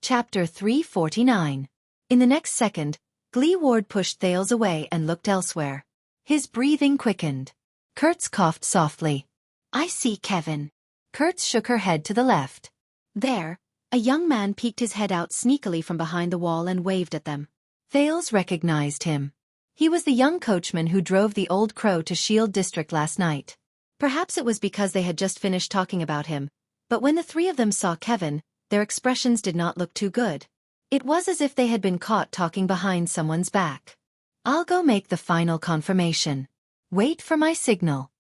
Chapter 349. In the next second, Gleeward pushed Thales away and looked elsewhere. His breathing quickened. Kurtz coughed softly. "I see Kevin." Kurtz shook her head to the left. There, a young man peeked his head out sneakily from behind the wall and waved at them. Thales recognized him. He was the young coachman who drove the Old Crow to Shield District last night. Perhaps it was because they had just finished talking about him, but when the three of them saw Kevin, their expressions did not look too good. It was as if they had been caught talking behind someone's back. "I'll go make the final confirmation. Wait for my signal."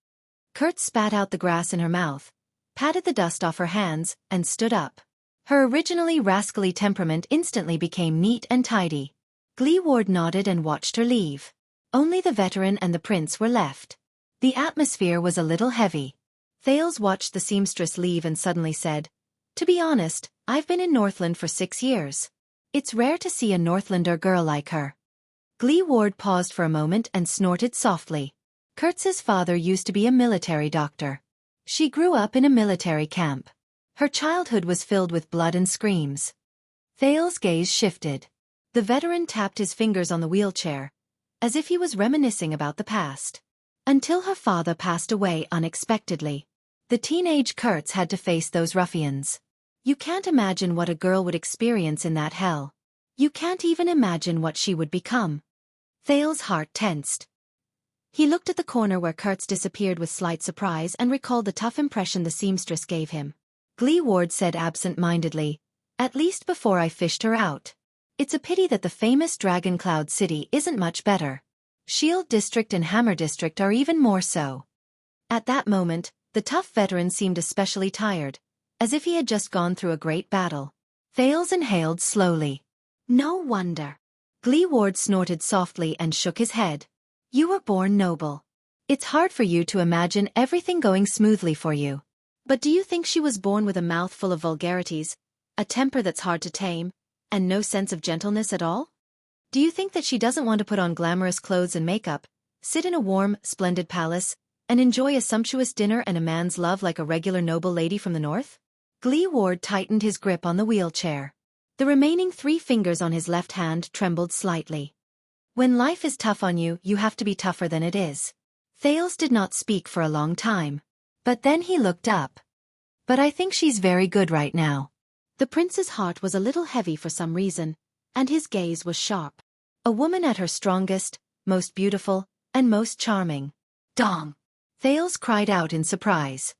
Kurtz spat out the grass in her mouth, patted the dust off her hands, and stood up. Her originally rascally temperament instantly became neat and tidy. Gleeward nodded and watched her leave. Only the veteran and the prince were left. The atmosphere was a little heavy. Thales watched the seamstress leave and suddenly said, "To be honest, I've been in Northland for 6 years. It's rare to see a Northlander girl like her." Gleeward paused for a moment and snorted softly. Kurtz's father used to be a military doctor. She grew up in a military camp. Her childhood was filled with blood and screams. Thales' gaze shifted. The veteran tapped his fingers on the wheelchair, as if he was reminiscing about the past. Until her father passed away unexpectedly. The teenage Kurtz had to face those ruffians. You can't imagine what a girl would experience in that hell. You can't even imagine what she would become. Thales' heart tensed. He looked at the corner where Kurtz disappeared with slight surprise and recalled the tough impression the seamstress gave him. Gleeward said absent-mindedly, "At least before I fished her out. It's a pity that the famous Dragon Cloud City isn't much better. Shield District and Hammer District are even more so." At that moment, the tough veteran seemed especially tired, as if he had just gone through a great battle. Thales inhaled slowly. "No wonder." Gleeward snorted softly and shook his head. "You were born noble. It's hard for you to imagine everything going smoothly for you. But do you think she was born with a mouth full of vulgarities, a temper that's hard to tame, and no sense of gentleness at all? Do you think that she doesn't want to put on glamorous clothes and makeup, sit in a warm, splendid palace, and enjoy a sumptuous dinner and a man's love like a regular noble lady from the north?" Gleeward tightened his grip on the wheelchair. The remaining 3 fingers on his left hand trembled slightly. When life is tough on you, you have to be tougher than it is. Thales did not speak for a long time. But then he looked up. "But I think she's very good right now." The prince's heart was a little heavy for some reason, and his gaze was sharp. A woman at her strongest, most beautiful, and most charming. "Dong!" Thales cried out in surprise.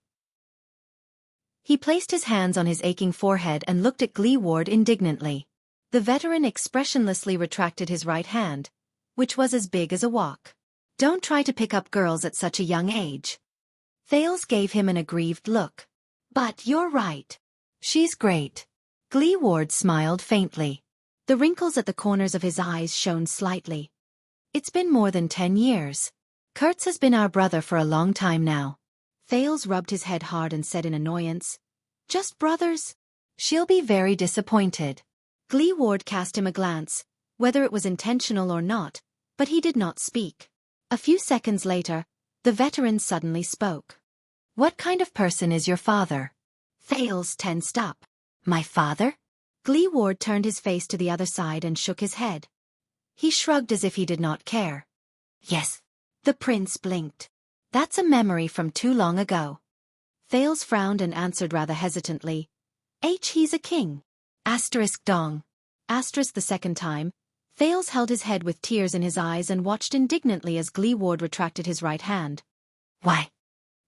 He placed his hands on his aching forehead and looked at Gleeward indignantly. The veteran expressionlessly retracted his right hand, which was as big as a wok. "Don't try to pick up girls at such a young age." Thales gave him an aggrieved look. "But you're right. She's great." Gleeward smiled faintly. The wrinkles at the corners of his eyes shone slightly. "It's been more than 10 years. Kurtz has been our brother for a long time now." Thales rubbed his head hard and said in annoyance, "Just brothers? She'll be very disappointed." Gleeward cast him a glance, whether it was intentional or not, but he did not speak. A few seconds later, the veteran suddenly spoke. "What kind of person is your father?" Thales tensed up. "My father?" Gleeward turned his face to the other side and shook his head. He shrugged as if he did not care. "Yes." The prince blinked. "That's a memory from too long ago." Thales frowned and answered rather hesitantly. He's a king. Dong. The second time, Thales held his head with tears in his eyes and watched indignantly as Gleeward retracted his right hand. "Why?"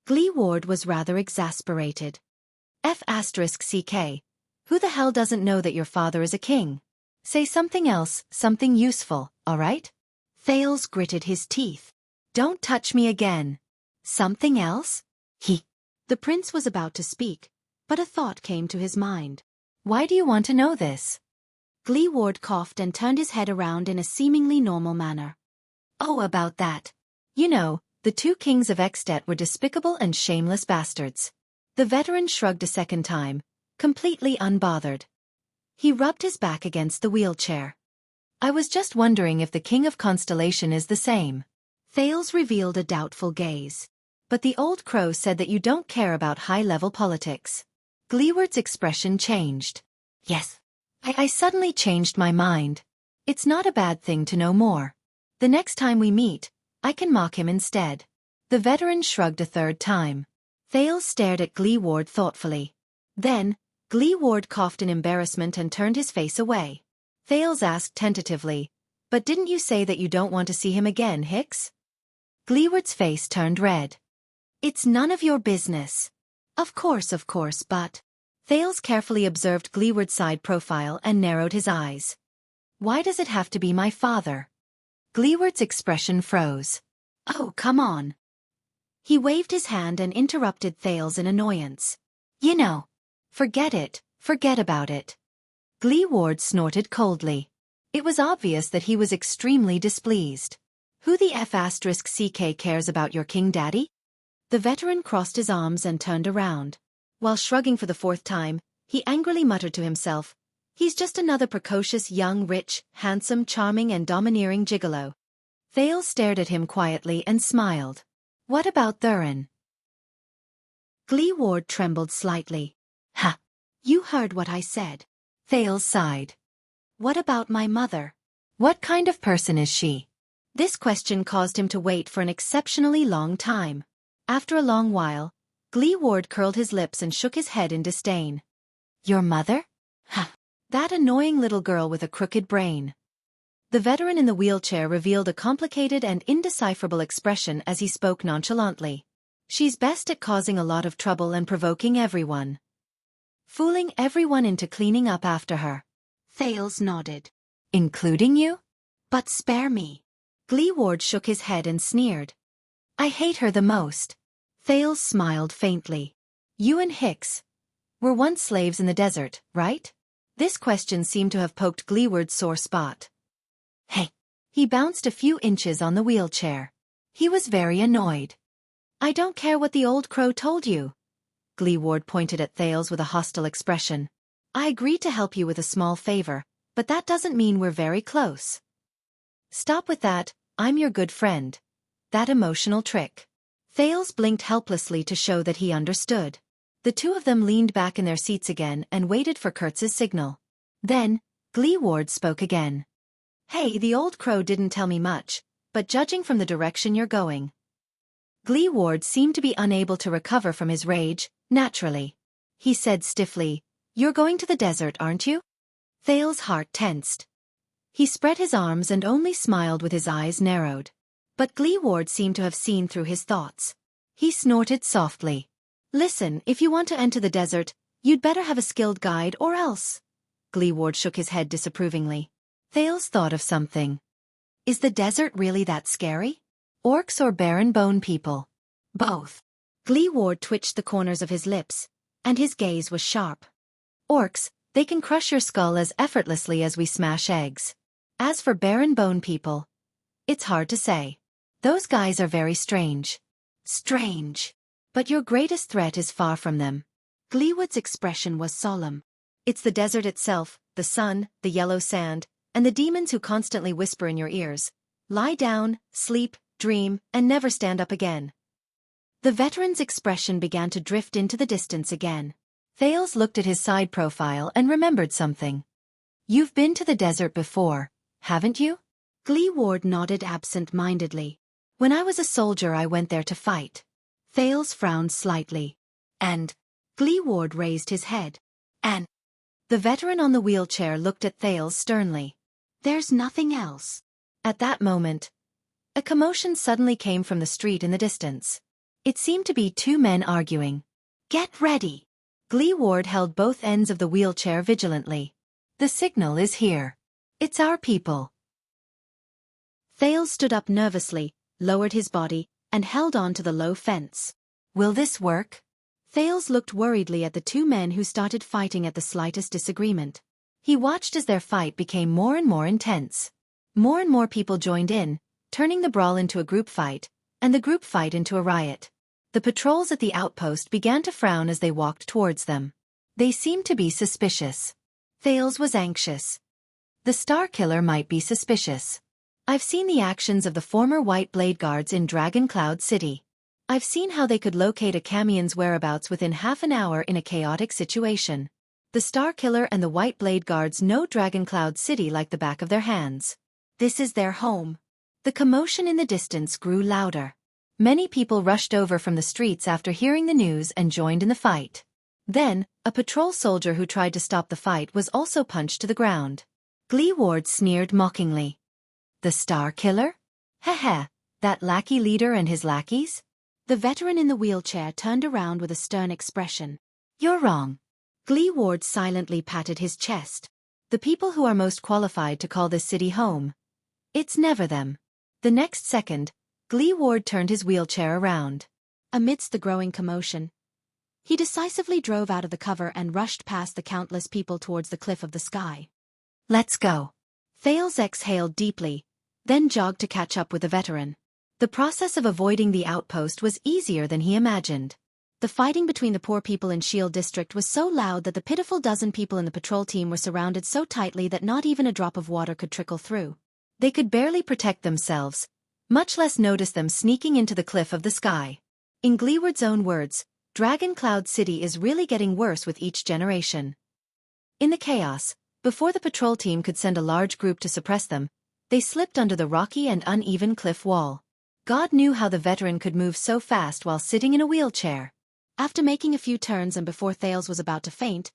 Gleeward was rather exasperated. "CK. Who the hell doesn't know that your father is a king? Say something else, something useful, all right?" Thales gritted his teeth. "Don't touch me again." "Something else?" The prince was about to speak, but a thought came to his mind. "Why do you want to know this?" Gleeward coughed and turned his head around in a seemingly normal manner. "Oh, about that. You know, the 2 kings of At were despicable and shameless bastards." The veteran shrugged a second time, completely unbothered. He rubbed his back against the wheelchair. "I was just wondering if the king of Constellation is the same." Thales revealed a doubtful gaze. "But the old crow said that you don't care about high-level politics." Gleeward's expression changed. "Yes. I suddenly changed my mind. It's not a bad thing to know more. The next time we meet, I can mock him instead. The veteran shrugged a third time. Thales stared at Gleeward thoughtfully. Then, Gleeward coughed in embarrassment and turned his face away. Thales asked tentatively, "But didn't you say that you don't want to see him again, Hicks?" Gleeward's face turned red. "It's none of your business." Of course, but..." Thales carefully observed Gleeward's side profile and narrowed his eyes. "Why does it have to be my father?" Gleeward's expression froze. "Oh, come on." He waved his hand and interrupted Thales in annoyance. "You know. Forget it, forget about it." Gleeward snorted coldly. It was obvious that he was extremely displeased. "Who the F***ck cares about your king daddy?" The veteran crossed his arms and turned around. While shrugging for the fourth time, he angrily muttered to himself, "He's just another precocious young rich, handsome, charming and domineering gigolo." Thales stared at him quietly and smiled. "What about Thurin?" Gleeward trembled slightly. "Ha! You heard what I said." Thales sighed. "What about my mother? What kind of person is she?" This question caused him to wait for an exceptionally long time. After a long while, Gleeward curled his lips and shook his head in disdain. "Your mother? Ha! That annoying little girl with a crooked brain." The veteran in the wheelchair revealed a complicated and indecipherable expression as he spoke nonchalantly. "She's best at causing a lot of trouble and provoking everyone. Fooling everyone into cleaning up after her." Thales nodded. "Including you? But spare me." Gleeward shook his head and sneered. "I hate her the most." Thales smiled faintly. "You and Hicks were once slaves in the desert, right?" This question seemed to have poked Gleeward's sore spot. "Hey!" He bounced a few inches on the wheelchair. He was very annoyed. "I don't care what the old crow told you." Gleeward pointed at Thales with a hostile expression. "I agreed to help you with a small favor, but that doesn't mean we're very close. Stop with that, I'm your good friend. That emotional trick." Thales blinked helplessly to show that he understood. The two of them leaned back in their seats again and waited for Kurtz's signal. Then, Gleeward spoke again. "Hey, the old crow didn't tell me much, but judging from the direction you're going..." Gleeward seemed to be unable to recover from his rage, naturally. He said stiffly, "You're going to the desert, aren't you?" Thales' heart tensed. He spread his arms and only smiled with his eyes narrowed. But Gleeward seemed to have seen through his thoughts. He snorted softly. "Listen, if you want to enter the desert, you'd better have a skilled guide or else." Gleeward shook his head disapprovingly. Thales thought of something. "Is the desert really that scary? Orcs or barren bone people?" "Both." Gleeward twitched the corners of his lips, and his gaze was sharp. "Orcs, they can crush your skull as effortlessly as we smash eggs. As for barren bone people, it's hard to say. Those guys are very strange." "Strange. But your greatest threat is far from them." Gleeward's expression was solemn. "It's the desert itself, the sun, the yellow sand, and the demons who constantly whisper in your ears. Lie down, sleep, dream, and never stand up again." The veteran's expression began to drift into the distance again. Thales looked at his side profile and remembered something. "You've been to the desert before, haven't you?" Gleeward nodded absent-mindedly. "When I was a soldier I went there to fight." Thales frowned slightly. "And?" Gleeward raised his head. "And?" The veteran on the wheelchair looked at Thales sternly. "There's nothing else." At that moment, a commotion suddenly came from the street in the distance. It seemed to be two men arguing. "Get ready!" Gleeward held both ends of the wheelchair vigilantly. "The signal is here. It's our people." Thales stood up nervously, lowered his body, and held on to the low fence. "Will this work?" Thales looked worriedly at the two men who started fighting at the slightest disagreement. He watched as their fight became more and more intense. More and more people joined in, turning the brawl into a group fight, and the group fight into a riot. The patrols at the outpost began to frown as they walked towards them. They seemed to be suspicious. Thales was anxious. The Star Killer might be suspicious. "I've seen the actions of the former White Blade Guards in Dragon Cloud City. I've seen how they could locate a Camion's whereabouts within half an hour in a chaotic situation. The Star Killer and the White Blade Guards know Dragon Cloud City like the back of their hands. This is their home. The commotion in the distance grew louder. Many people rushed over from the streets after hearing the news and joined in the fight. Then, a patrol soldier who tried to stop the fight was also punched to the ground. Glee Ward sneered mockingly. The Star Killer? Heh, that lackey leader and his lackeys? The veteran in the wheelchair turned around with a stern expression. You're wrong. Glee Ward silently patted his chest. The people who are most qualified to call this city home. It's never them. The next second, Glee Ward turned his wheelchair around. Amidst the growing commotion, he decisively drove out of the cover and rushed past the countless people towards the cliff of the sky. Let's go. Thales exhaled deeply, then jogged to catch up with the veteran. The process of avoiding the outpost was easier than he imagined. The fighting between the poor people in Shield District was so loud that the pitiful dozen people in the patrol team were surrounded so tightly that not even a drop of water could trickle through. They could barely protect themselves, much less notice them sneaking into the cliff of the sky. In Gleeward's own words, Dragon Cloud City is really getting worse with each generation. In the chaos, before the patrol team could send a large group to suppress them, they slipped under the rocky and uneven cliff wall. God knew how the veteran could move so fast while sitting in a wheelchair. After making a few turns and before Thales was about to faint,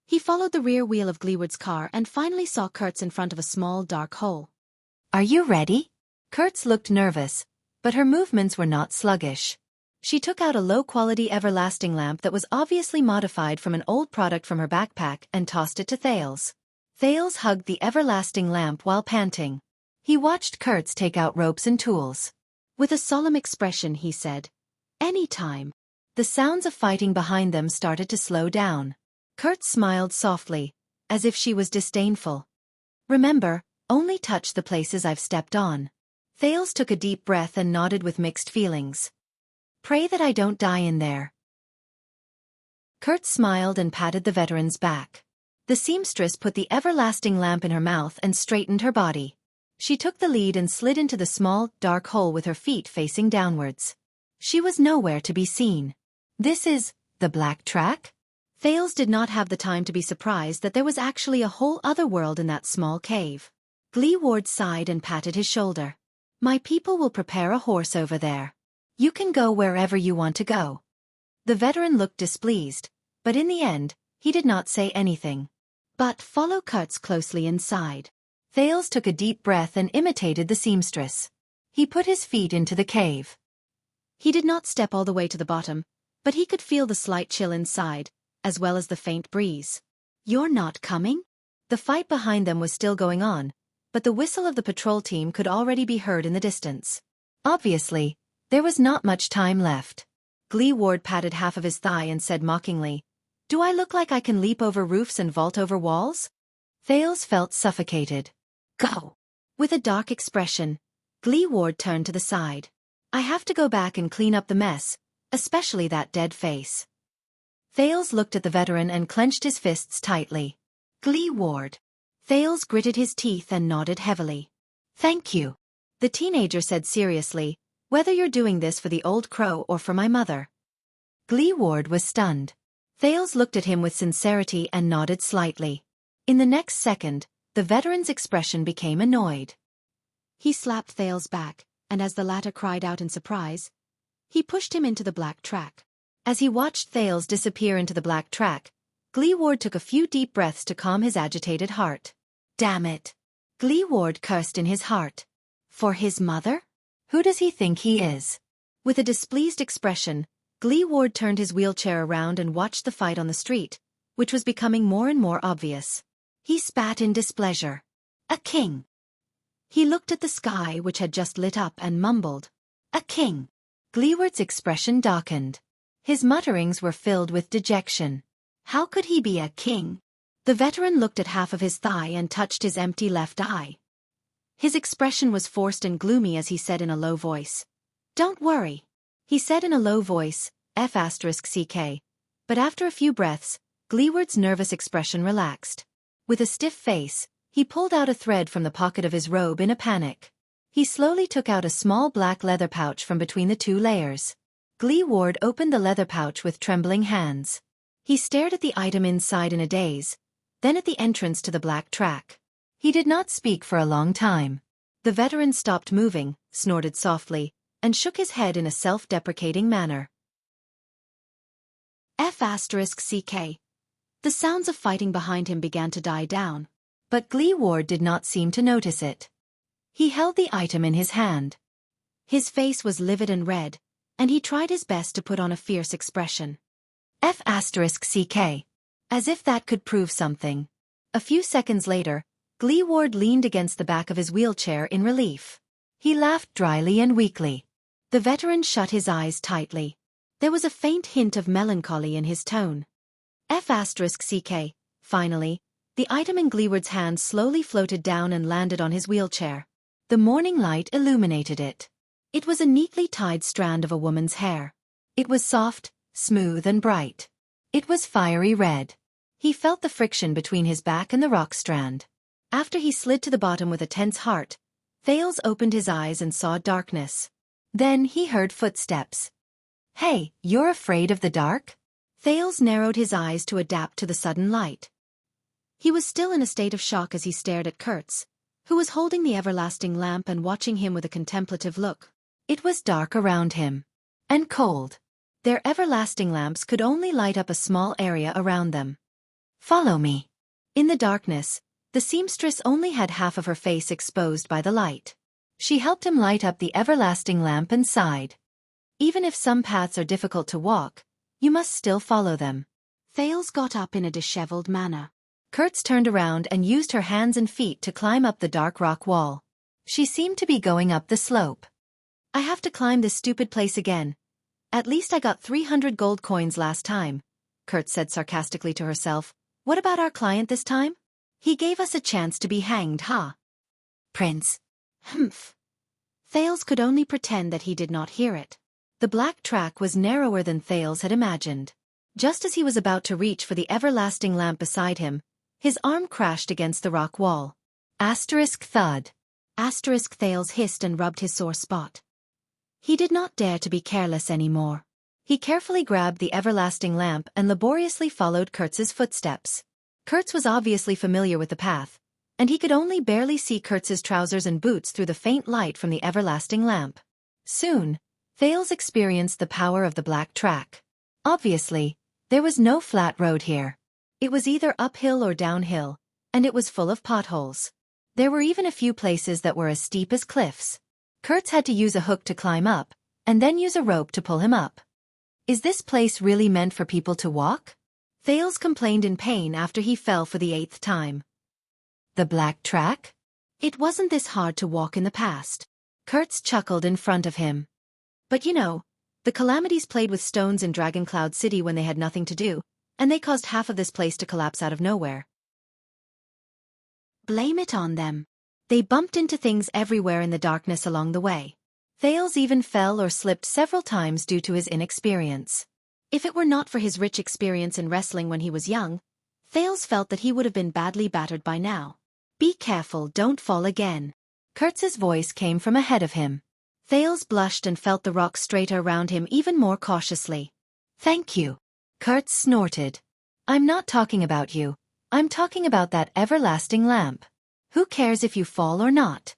he followed the rear wheel of Gleeward's car and finally saw Kurtz in front of a small dark hole. Are you ready? Kurtz looked nervous, but her movements were not sluggish. She took out a low-quality everlasting lamp that was obviously modified from an old product from her backpack and tossed it to Thales. Thales hugged the everlasting lamp while panting. He watched Kurtz take out ropes and tools. With a solemn expression he said, "Any time." The sounds of fighting behind them started to slow down. Kurtz smiled softly, as if she was disdainful. Remember, only touch the places I've stepped on. Thales took a deep breath and nodded with mixed feelings. Pray that I don't die in there. Kurtz smiled and patted the veteran's back. The seamstress put the everlasting lamp in her mouth and straightened her body. She took the lead and slid into the small, dark hole with her feet facing downwards. She was nowhere to be seen. This is the Black Track? Thales did not have the time to be surprised that there was actually a whole other world in that small cave. Glee Ward sighed and patted his shoulder. My people will prepare a horse over there. You can go wherever you want to go. The veteran looked displeased, but in the end, he did not say anything. But follow Kurtz closely inside. Thales took a deep breath and imitated the seamstress. He put his feet into the cave. He did not step all the way to the bottom, but he could feel the slight chill inside, as well as the faint breeze. You're not coming? The fight behind them was still going on, but the whistle of the patrol team could already be heard in the distance. Obviously, there was not much time left. Glee Ward patted half of his thigh and said mockingly, Do I look like I can leap over roofs and vault over walls? Thales felt suffocated. Go! With a dark expression, Glee Ward turned to the side. I have to go back and clean up the mess, especially that dead face. Thales looked at the veteran and clenched his fists tightly. Glee Ward. Thales gritted his teeth and nodded heavily. Thank you. The teenager said seriously, whether you're doing this for the old crow or for my mother. Glee Ward was stunned. Thales looked at him with sincerity and nodded slightly. In the next second, the veteran's expression became annoyed. He slapped Thales back, and as the latter cried out in surprise, he pushed him into the Black Track. As he watched Thales disappear into the Black Track, Glee Ward took a few deep breaths to calm his agitated heart. Damn it! Glee Ward cursed in his heart. For his mother? Who does he think he is? With a displeased expression, Glee Ward turned his wheelchair around and watched the fight on the street, which was becoming more and more obvious. He spat in displeasure. A king! He looked at the sky which had just lit up and mumbled. A king! Gleeward's expression darkened. His mutterings were filled with dejection. How could he be a king? The veteran looked at half of his thigh and touched his empty left eye. His expression was forced and gloomy as he said in a low voice. Don't worry. He said in a low voice, F***CK. But after a few breaths, Gleeward's nervous expression relaxed. With a stiff face, he pulled out a thread from the pocket of his robe in a panic. He slowly took out a small black leather pouch from between the two layers. Glee Ward opened the leather pouch with trembling hands. He stared at the item inside in a daze, then at the entrance to the black track. He did not speak for a long time. The veteran stopped moving, snorted softly, and shook his head in a self-deprecating manner. F***CK. The sounds of fighting behind him began to die down, but Glee Ward did not seem to notice it. He held the item in his hand. His face was livid and red, and he tried his best to put on a fierce expression. F***CK. As if that could prove something. A few seconds later, Glee Ward leaned against the back of his wheelchair in relief. He laughed dryly and weakly. The veteran shut his eyes tightly. There was a faint hint of melancholy in his tone. F***CK. Finally, the item in Gleeward's hand slowly floated down and landed on his wheelchair. The morning light illuminated it. It was a neatly tied strand of a woman's hair. It was soft, smooth and bright. It was fiery red. He felt the friction between his back and the rock strand. After he slid to the bottom with a tense heart, Thales opened his eyes and saw darkness. Then he heard footsteps. Hey, you're afraid of the dark? Thales narrowed his eyes to adapt to the sudden light. He was still in a state of shock as he stared at Kurtz, who was holding the everlasting lamp and watching him with a contemplative look. It was dark around him. And cold. Their everlasting lamps could only light up a small area around them. Follow me. In the darkness, the seamstress only had half of her face exposed by the light. She helped him light up the everlasting lamp and sighed. Even if some paths are difficult to walk, you must still follow them. Thales got up in a disheveled manner. Kurtz turned around and used her hands and feet to climb up the dark rock wall. She seemed to be going up the slope. I have to climb this stupid place again. At least I got 300 gold coins last time, Kurtz said sarcastically to herself. What about our client this time? He gave us a chance to be hanged, huh? Prince. Humph. Thales could only pretend that he did not hear it. The black track was narrower than Thales had imagined. Just as he was about to reach for the everlasting lamp beside him, his arm crashed against the rock wall. Thud. Thales hissed and rubbed his sore spot. He did not dare to be careless anymore. He carefully grabbed the everlasting lamp and laboriously followed Kurtz's footsteps. Kurtz was obviously familiar with the path, and he could only barely see Kurtz's trousers and boots through the faint light from the everlasting lamp. Soon, Thales experienced the power of the black track. Obviously, there was no flat road here. It was either uphill or downhill, and it was full of potholes. There were even a few places that were as steep as cliffs. Kurtz had to use a hook to climb up, and then use a rope to pull him up. Is this place really meant for people to walk? Thales complained in pain after he fell for the 8th time. The black track? It wasn't this hard to walk in the past. Kurtz chuckled in front of him. But you know, the Calamities played with stones in Dragoncloud City when they had nothing to do, and they caused half of this place to collapse out of nowhere. Blame it on them. They bumped into things everywhere in the darkness along the way. Thales even fell or slipped several times due to his inexperience. If it were not for his rich experience in wrestling when he was young, Thales felt that he would have been badly battered by now. Be careful, don't fall again. Kurtz's voice came from ahead of him. Thales blushed and felt the rock straighter around him even more cautiously. Thank you. Kurtz snorted. I'm not talking about you. I'm talking about that everlasting lamp. Who cares if you fall or not?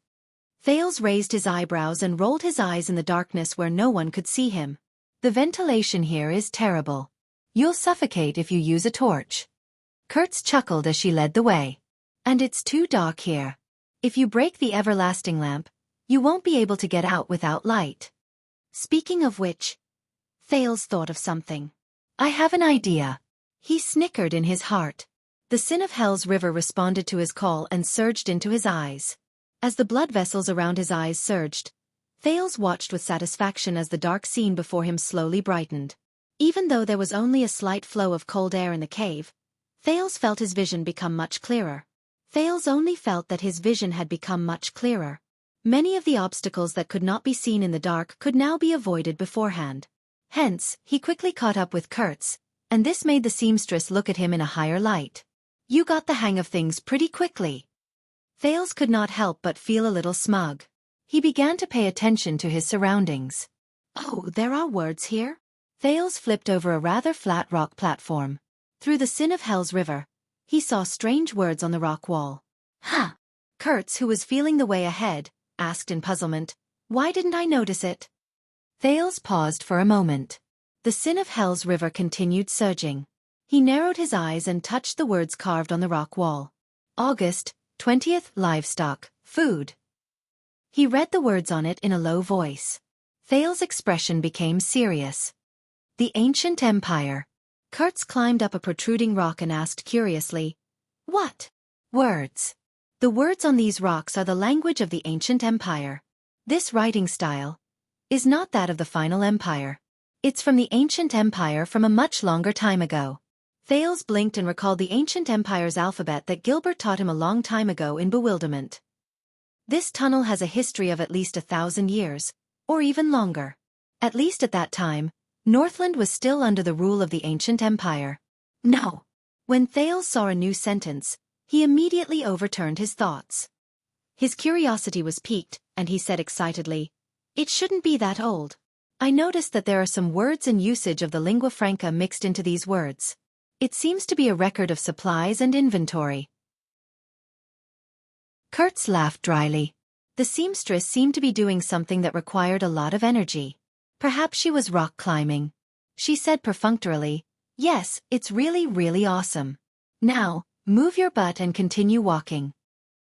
Thales raised his eyebrows and rolled his eyes in the darkness where no one could see him. The ventilation here is terrible. You'll suffocate if you use a torch. Kurtz chuckled as she led the way. And it's too dark here. If you break the everlasting lamp, you won't be able to get out without light. Speaking of which, Thales thought of something. I have an idea. He snickered in his heart. The sin of Hell's river responded to his call and surged into his eyes. As the blood vessels around his eyes surged, Thales watched with satisfaction as the dark scene before him slowly brightened. Even though there was only a slight flow of cold air in the cave, Thales felt his vision become much clearer. Thales only felt that his vision had become much clearer. Many of the obstacles that could not be seen in the dark could now be avoided beforehand. Hence, he quickly caught up with Kurtz, and this made the seamstress look at him in a higher light. You got the hang of things pretty quickly. Thales could not help but feel a little smug. He began to pay attention to his surroundings. Oh, there are words here? Thales flipped over a rather flat rock platform. Through the sin of Hell's river, he saw strange words on the rock wall. Huh! Kurtz, who was feeling the way ahead, asked in puzzlement, "Why didn't I notice it?" Thales paused for a moment. The sin of Hell's river continued surging. He narrowed his eyes and touched the words carved on the rock wall. August 20th, livestock, food. He read the words on it in a low voice. Thales' expression became serious. The ancient empire. Kurtz climbed up a protruding rock and asked curiously, "What?" "Words. The words on these rocks are the language of the ancient empire. This writing style is not that of the final empire. It's from the ancient empire from a much longer time ago." Thales blinked and recalled the ancient empire's alphabet that Gilbert taught him a long time ago in bewilderment. This tunnel has a history of at least 1,000 years, or even longer. At least at that time, Northland was still under the rule of the ancient empire. No. When Thales saw a new sentence, he immediately overturned his thoughts. His curiosity was piqued, and he said excitedly, "It shouldn't be that old. I noticed that there are some words and usage of the lingua franca mixed into these words. It seems to be a record of supplies and inventory." Kurtz laughed dryly. The seamstress seemed to be doing something that required a lot of energy. Perhaps she was rock climbing. She said perfunctorily, "Yes, it's really, really awesome. Now, move your butt and continue walking."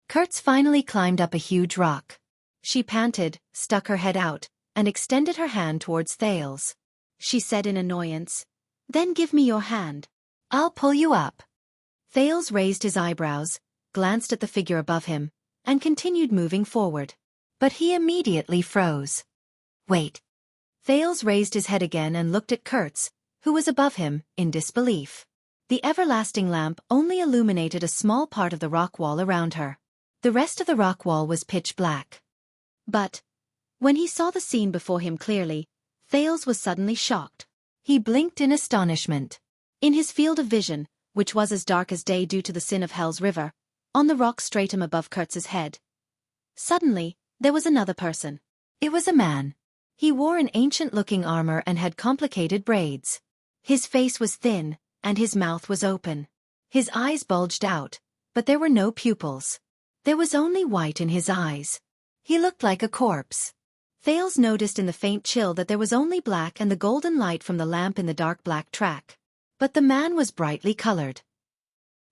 Kurtz finally climbed up a huge rock. She panted, stuck her head out, and extended her hand towards Thales. She said in annoyance, "Then give me your hand. I'll pull you up." Thales raised his eyebrows, glanced at the figure above him, and continued moving forward. But he immediately froze. "Wait." Thales raised his head again and looked at Kurtz, who was above him, in disbelief. The everlasting lamp only illuminated a small part of the rock wall around her. The rest of the rock wall was pitch black. But, when he saw the scene before him clearly, Thales was suddenly shocked. He blinked in astonishment. In his field of vision, which was as dark as day due to the sin of Hell's river, on the rock stratum above Kurtz's head, suddenly, there was another person. It was a man. He wore an ancient-looking armor and had complicated braids. His face was thin, and his mouth was open. His eyes bulged out, but there were no pupils. There was only white in his eyes. He looked like a corpse. Thales noticed in the faint chill that there was only black and the golden light from the lamp in the dark black track. But the man was brightly colored.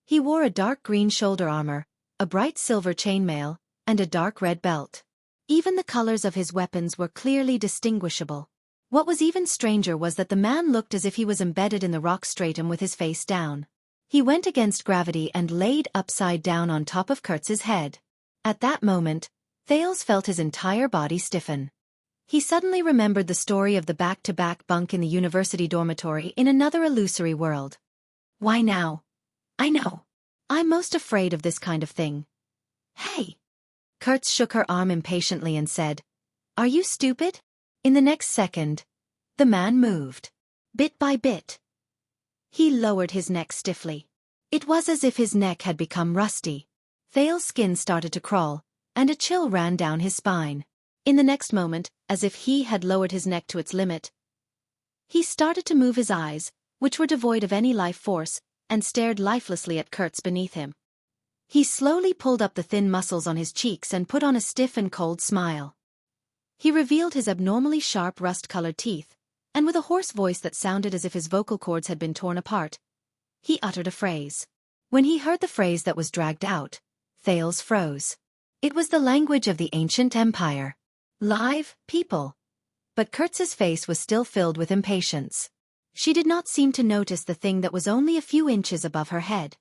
He wore a dark green shoulder armor, a bright silver chainmail, and a dark red belt. Even the colors of his weapons were clearly distinguishable. What was even stranger was that the man looked as if he was embedded in the rock stratum with his face down. He went against gravity and laid upside down on top of Kurtz's head. At that moment, Thales felt his entire body stiffen. He suddenly remembered the story of the back-to-back bunk in the university dormitory in another illusory world. Why now? I know. I'm most afraid of this kind of thing. Hey! Kurtz shook her arm impatiently and said, "Are you stupid?" In the next second, the man moved. Bit by bit. He lowered his neck stiffly. It was as if his neck had become rusty. Thales' skin started to crawl, and a chill ran down his spine. In the next moment, as if he had lowered his neck to its limit, he started to move his eyes, which were devoid of any life force, and stared lifelessly at Kurtz beneath him. He slowly pulled up the thin muscles on his cheeks and put on a stiff and cold smile. He revealed his abnormally sharp rust-colored teeth, and with a hoarse voice that sounded as if his vocal cords had been torn apart, he uttered a phrase. When he heard the phrase that was dragged out, Thales froze. It was the language of the ancient empire. Live people. But Kurtz's face was still filled with impatience. She did not seem to notice the thing that was only a few inches above her head.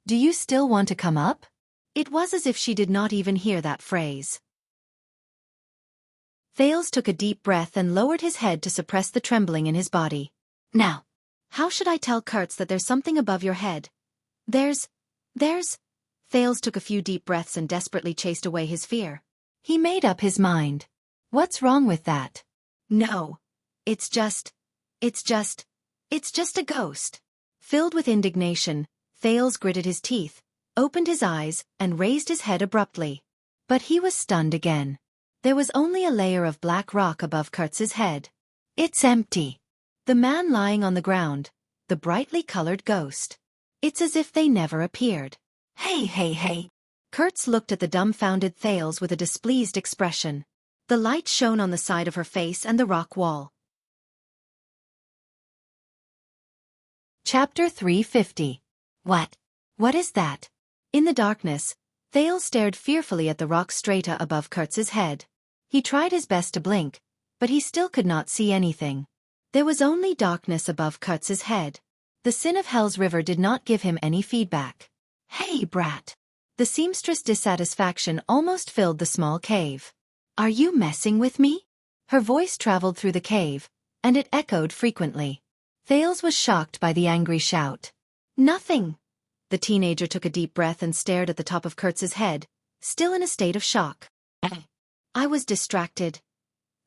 "Do you still want to come up?" It was as if she did not even hear that phrase. Thales took a deep breath and lowered his head to suppress the trembling in his body. "Now, how should I tell Kurtz that there's something above your head? There's... Thales took a few deep breaths and desperately chased away his fear. He made up his mind. What's wrong with that? No. It's just a ghost. Filled with indignation, Thales gritted his teeth, opened his eyes, and raised his head abruptly. But he was stunned again. There was only a layer of black rock above Kurtz's head. It's empty. The man lying on the ground, the brightly colored ghost. It's as if they never appeared. Hey. Kurtz looked at the dumbfounded Thales with a displeased expression. The light shone on the side of her face and the rock wall. Chapter 350. What is that? In the darkness, Thales stared fearfully at the rock strata above Kurtz's head. He tried his best to blink, but he still could not see anything. There was only darkness above Kurtz's head. The sin of Hell's River did not give him any feedback. Hey, brat. The seamstress' dissatisfaction almost filled the small cave. Are you messing with me? Her voice traveled through the cave, and it echoed frequently. Thales was shocked by the angry shout. Nothing. The teenager took a deep breath and stared at the top of Kurtz's head, still in a state of shock. I was distracted.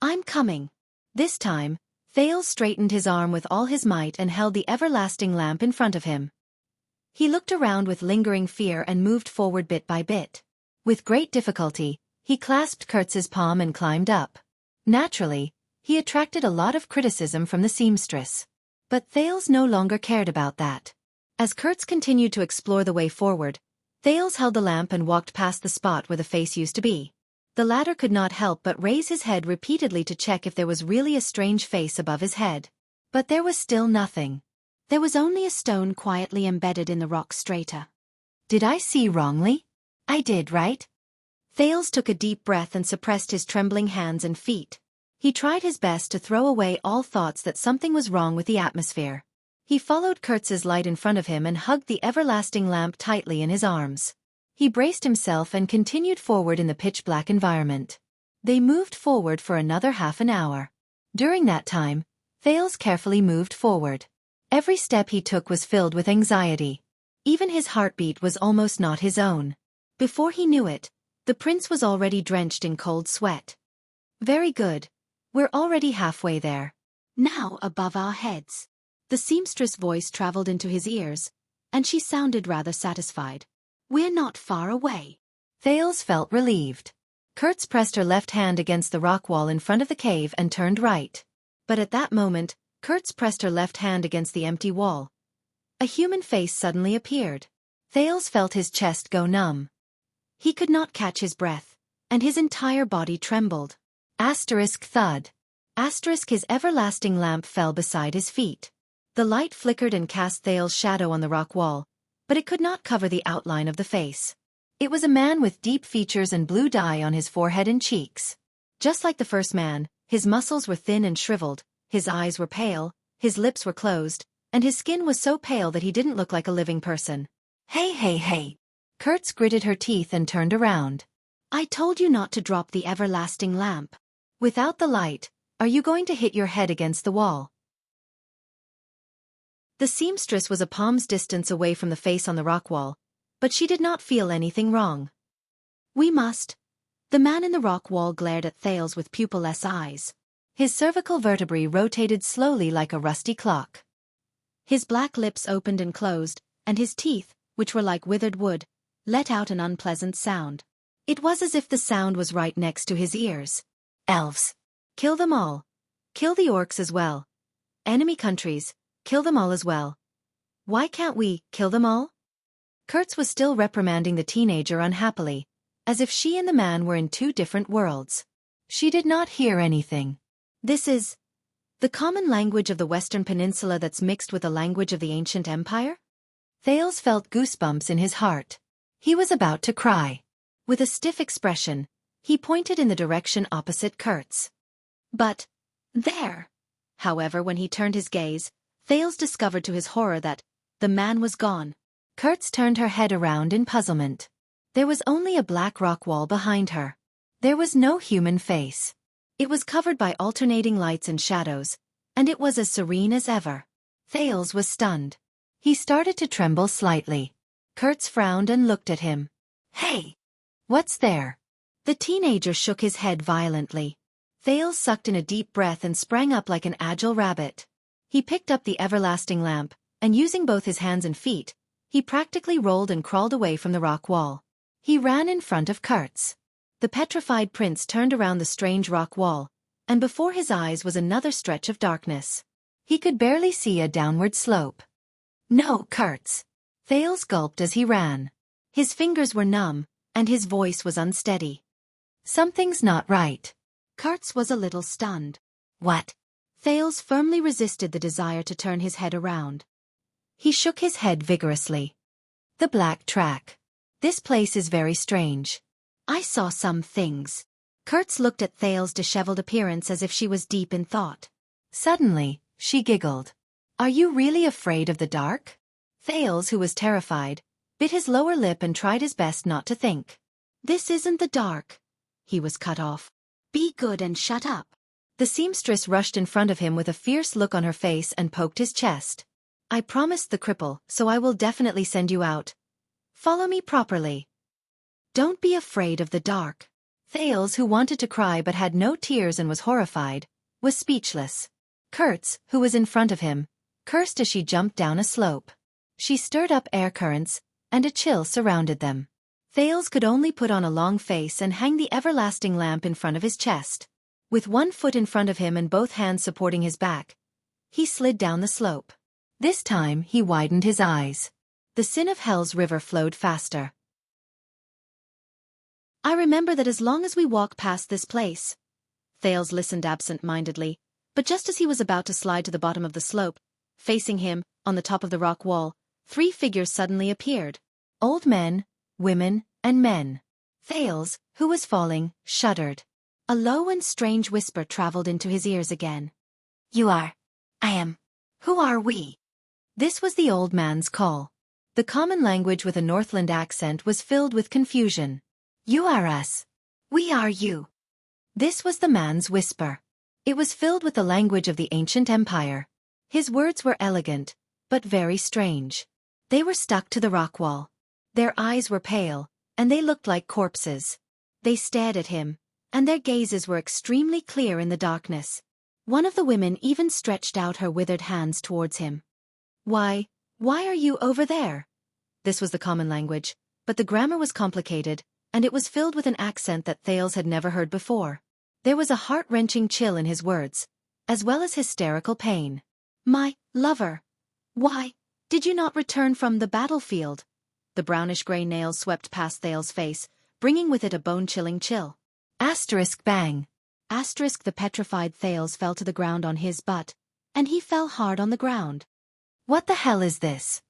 I'm coming. This time, Thales straightened his arm with all his might and held the everlasting lamp in front of him. He looked around with lingering fear and moved forward bit by bit. With great difficulty, he clasped Kurtz's palm and climbed up. Naturally, he attracted a lot of criticism from the seamstress. But Thales no longer cared about that. As Kurtz continued to explore the way forward, Thales held the lamp and walked past the spot where the face used to be. The latter could not help but raise his head repeatedly to check if there was really a strange face above his head. But there was still nothing. There was only a stone quietly embedded in the rock strata. Did I see wrongly? I did, right? Thales took a deep breath and suppressed his trembling hands and feet. He tried his best to throw away all thoughts that something was wrong with the atmosphere. He followed Kurtz's light in front of him and hugged the everlasting lamp tightly in his arms. He braced himself and continued forward in the pitch-black environment. They moved forward for another half an hour. During that time, Thales carefully moved forward. Every step he took was filled with anxiety. Even his heartbeat was almost not his own. Before he knew it, the prince was already drenched in cold sweat. Very good. We're already halfway there. Now above our heads. The seamstress' voice traveled into his ears, and she sounded rather satisfied. We're not far away. Thales felt relieved. Kurtz pressed her left hand against the rock wall in front of the cave and turned right. But at that moment, Kurtz pressed her left hand against the empty wall. A human face suddenly appeared. Thales felt his chest go numb. He could not catch his breath, and his entire body trembled. Thud. His everlasting lamp fell beside his feet. The light flickered and cast Thales' shadow on the rock wall, but it could not cover the outline of the face. It was a man with deep features and blue dye on his forehead and cheeks. Just like the first man, his muscles were thin and shriveled, his eyes were pale, his lips were closed, and his skin was so pale that he didn't look like a living person. Hey. Kurtz gritted her teeth and turned around. I told you not to drop the everlasting lamp. Without the light, are you going to hit your head against the wall? The seamstress was a palm's distance away from the face on the rock wall, but she did not feel anything wrong. We must. The man in the rock wall glared at Thales with pupilless eyes. His cervical vertebrae rotated slowly like a rusty clock. His black lips opened and closed, and his teeth, which were like withered wood, let out an unpleasant sound. It was as if the sound was right next to his ears. Elves. Kill them all. Kill the orcs as well. Enemy countries, kill them all as well. Why can't we kill them all? Kurtz was still reprimanding the teenager unhappily, as if she and the man were in two different worlds. She did not hear anything. This is the common language of the Western Peninsula that's mixed with the language of the ancient empire? Thales felt goosebumps in his heart. He was about to cry. With a stiff expression, he pointed in the direction opposite Kurtz. But there. However, when he turned his gaze, Thales discovered to his horror that the man was gone. Kurtz turned her head around in puzzlement. There was only a black rock wall behind her. There was no human face. It was covered by alternating lights and shadows, and it was as serene as ever. Thales was stunned. He started to tremble slightly. Kurtz frowned and looked at him. Hey! What's there? The teenager shook his head violently. Thales sucked in a deep breath and sprang up like an agile rabbit. He picked up the everlasting lamp, and using both his hands and feet, he practically rolled and crawled away from the rock wall. He ran in front of Kurtz. The petrified prince turned around the strange rock wall, and before his eyes was another stretch of darkness. He could barely see a downward slope. No, Kurtz. Thales gulped as he ran. His fingers were numb, and his voice was unsteady. Something's not right. Kurtz was a little stunned. What? Thales firmly resisted the desire to turn his head around. He shook his head vigorously. The black track. This place is very strange. I saw some things. Kurtz looked at Thales' disheveled appearance as if she was deep in thought. Suddenly, she giggled. Are you really afraid of the dark? Thales, who was terrified, bit his lower lip and tried his best not to think. This isn't the dark. He was cut off. Be good and shut up. The seamstress rushed in front of him with a fierce look on her face and poked his chest. I promised the cripple, so I will definitely send you out. Follow me properly. Don't be afraid of the dark. Thales, who wanted to cry but had no tears and was horrified, was speechless. Kurtz, who was in front of him, cursed as she jumped down a slope. She stirred up air currents, and a chill surrounded them. Thales could only put on a long face and hang the everlasting lamp in front of his chest. With one foot in front of him and both hands supporting his back, he slid down the slope. This time he widened his eyes. The sin of hell's river flowed faster. I remember that as long as we walk past this place. Thales listened absent-mindedly, but just as he was about to slide to the bottom of the slope, facing him, on the top of the rock wall, 3 figures suddenly appeared. Old men, women, and men. Thales, who was falling, shuddered. A low and strange whisper traveled into his ears again. You are. I am. Who are we? This was the old man's call. The common language with a Northland accent was filled with confusion. You are us. We are you. This was the man's whisper. It was filled with the language of the ancient empire. His words were elegant, but very strange. They were stuck to the rock wall. Their eyes were pale, and they looked like corpses. They stared at him, and their gazes were extremely clear in the darkness. One of the women even stretched out her withered hands towards him. Why are you over there? This was the common language, but the grammar was complicated, and it was filled with an accent that Thales had never heard before. There was a heart-wrenching chill in his words, as well as hysterical pain. My lover. Why did you not return from the battlefield? The brownish-gray nails swept past Thales' face, bringing with it a bone-chilling chill. Asterisk bang. Asterisk the petrified Thales fell to the ground on his butt, and he fell hard on the ground. What the hell is this?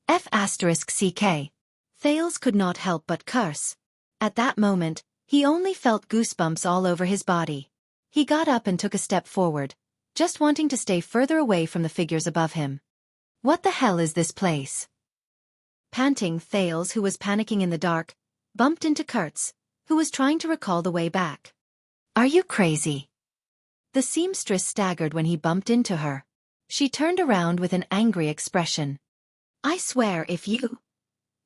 F asterisk CK. Thales could not help but curse. At that moment, he only felt goosebumps all over his body. He got up and took a step forward, just wanting to stay further away from the figures above him. What the hell is this place? Panting, Thales, who was panicking in the dark, bumped into Kurtz, who was trying to recall the way back. Are you crazy? The seamstress staggered when he bumped into her. She turned around with an angry expression. I swear if you...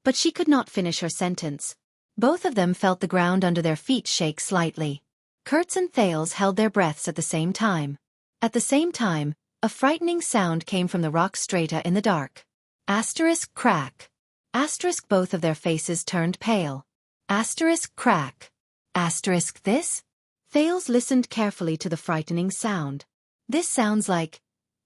But she could not finish her sentence. Both of them felt the ground under their feet shake slightly. Kurtz and Thales held their breaths at the same time. At the same time, a frightening sound came from the rock strata in the dark. Asterisk crack. Asterisk both of their faces turned pale. Asterisk crack. Asterisk this? Thales listened carefully to the frightening sound. This sounds like...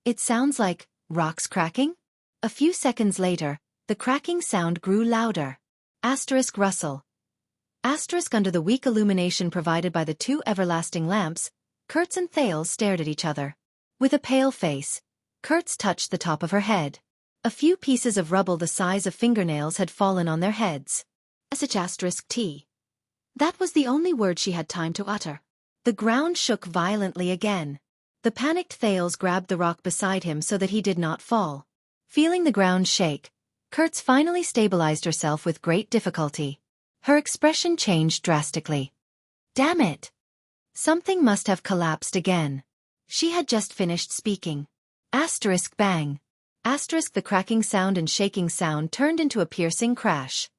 It sounds like rocks cracking? A few seconds later, the cracking sound grew louder. Asterisk rustle. Asterisk under the weak illumination provided by the 2 everlasting lamps, Kurtz and Thales stared at each other. With a pale face, Kurtz touched the top of her head. A few pieces of rubble the size of fingernails had fallen on their heads. T. That was the only word she had time to utter. The ground shook violently again. The panicked Thales grabbed the rock beside him so that he did not fall. Feeling the ground shake, Kurtz finally stabilized herself with great difficulty. Her expression changed drastically. Damn it! Something must have collapsed again. She had just finished speaking. Asterisk bang. Asterisk the cracking sound and shaking sound turned into a piercing crash.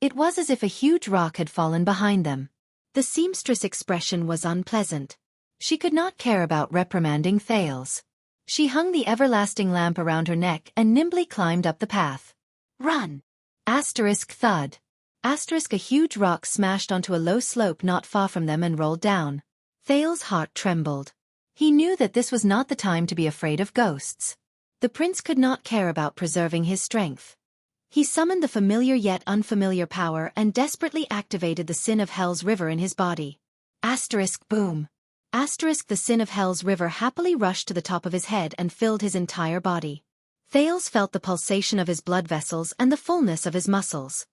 It was as if a huge rock had fallen behind them. The seamstress' expression was unpleasant. She could not care about reprimanding Thales. She hung the everlasting lamp around her neck and nimbly climbed up the path. Run! Asterisk thud. Asterisk a huge rock smashed onto a low slope not far from them and rolled down. Thales' heart trembled. He knew that this was not the time to be afraid of ghosts. The prince could not care about preserving his strength. He summoned the familiar yet unfamiliar power and desperately activated the Sin of Hell's river in his body. Boom. The Sin of Hell's river happily rushed to the top of his head and filled his entire body. Thales felt the pulsation of his blood vessels and the fullness of his muscles.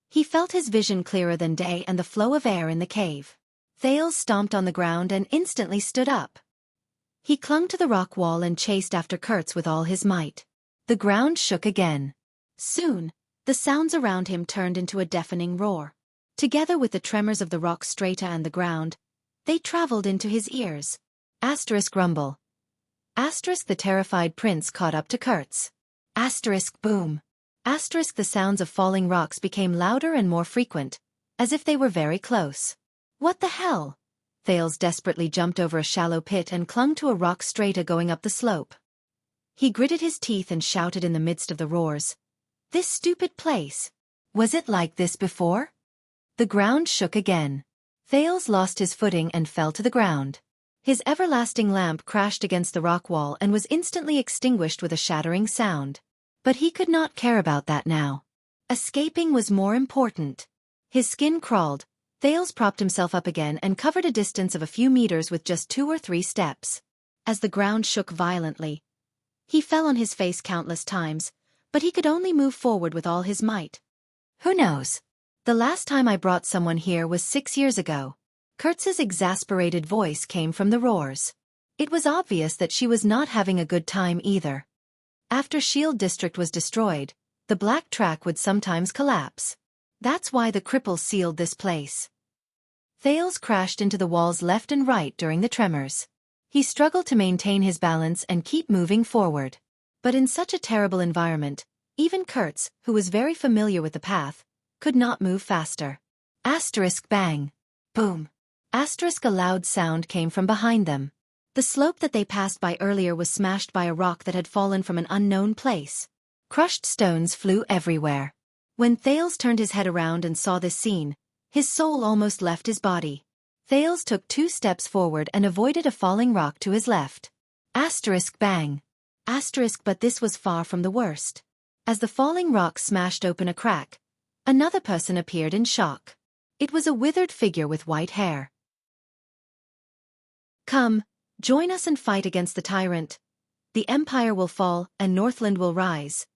He felt his vision clearer than day and the flow of air in the cave. Thales stomped on the ground and instantly stood up. He clung to the rock wall and chased after Kurtz with all his might. The ground shook again. Soon, the sounds around him turned into a deafening roar. Together with the tremors of the rock strata and the ground, they traveled into his ears. Rumble. The terrified prince caught up to Kurtz. Boom. The sounds of falling rocks became louder and more frequent, as if they were very close. What the hell? Thales desperately jumped over a shallow pit and clung to a rock strata going up the slope. He gritted his teeth and shouted in the midst of the roars. This stupid place. Was it like this before? The ground shook again. Thales lost his footing and fell to the ground. His everlasting lamp crashed against the rock wall and was instantly extinguished with a shattering sound. But he could not care about that now. Escaping was more important. His skin crawled. Thales propped himself up again and covered a distance of a few meters with just 2 or 3 steps. As the ground shook violently, he fell on his face countless times, but he could only move forward with all his might. Who knows? The last time I brought someone here was 6 years ago. Kurtz's exasperated voice came from the roars. It was obvious that she was not having a good time either. After Shield District was destroyed, the black track would sometimes collapse. That's why the cripples sealed this place. Thales crashed into the walls left and right during the tremors. He struggled to maintain his balance and keep moving forward. But in such a terrible environment, even Kurtz, who was very familiar with the path, could not move faster. Bang. Boom. A loud sound came from behind them. The slope that they passed by earlier was smashed by a rock that had fallen from an unknown place. Crushed stones flew everywhere. When Thales turned his head around and saw this scene, his soul almost left his body. Thales took 2 steps forward and avoided a falling rock to his left. Bang. But this was far from the worst. As the falling rock smashed open a crack, another person appeared in shock. It was a withered figure with white hair. Come, join us and fight against the tyrant. The empire will fall and Northland will rise.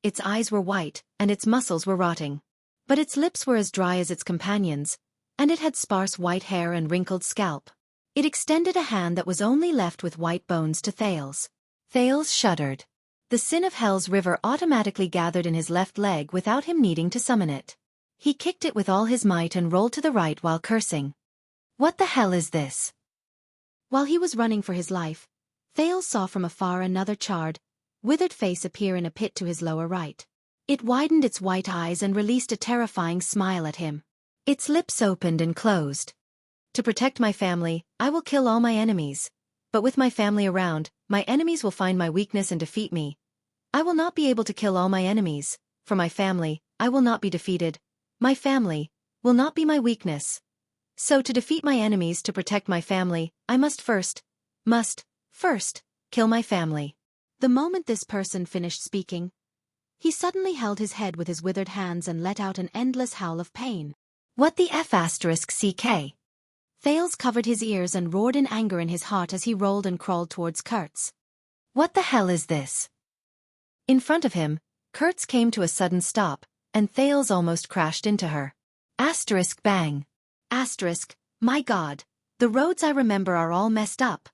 Its eyes were white, and its muscles were rotting. But its lips were as dry as its companions, and it had sparse white hair and wrinkled scalp. It extended a hand that was only left with white bones to Thales. Thales shuddered. The Sin of Hell's river automatically gathered in his left leg without him needing to summon it. He kicked it with all his might and rolled to the right while cursing. What the hell is this? While he was running for his life, Thales saw from afar another charred, withered face appear in a pit to his lower right. It widened its white eyes and released a terrifying smile at him. Its lips opened and closed. To protect my family, I will kill all my enemies. But with my family around, my enemies will find my weakness and defeat me. I will not be able to kill all my enemies. For my family, I will not be defeated. My family will not be my weakness. So to defeat my enemies, to protect my family, I must first kill my family. The moment this person finished speaking, he suddenly held his head with his withered hands and let out an endless howl of pain. What the CK? Thales covered his ears and roared in anger in his heart as he rolled and crawled towards Kurtz. What the hell is this? In front of him, Kurtz came to a sudden stop, and Thales almost crashed into her. Bang. My God, the roads I remember are all messed up.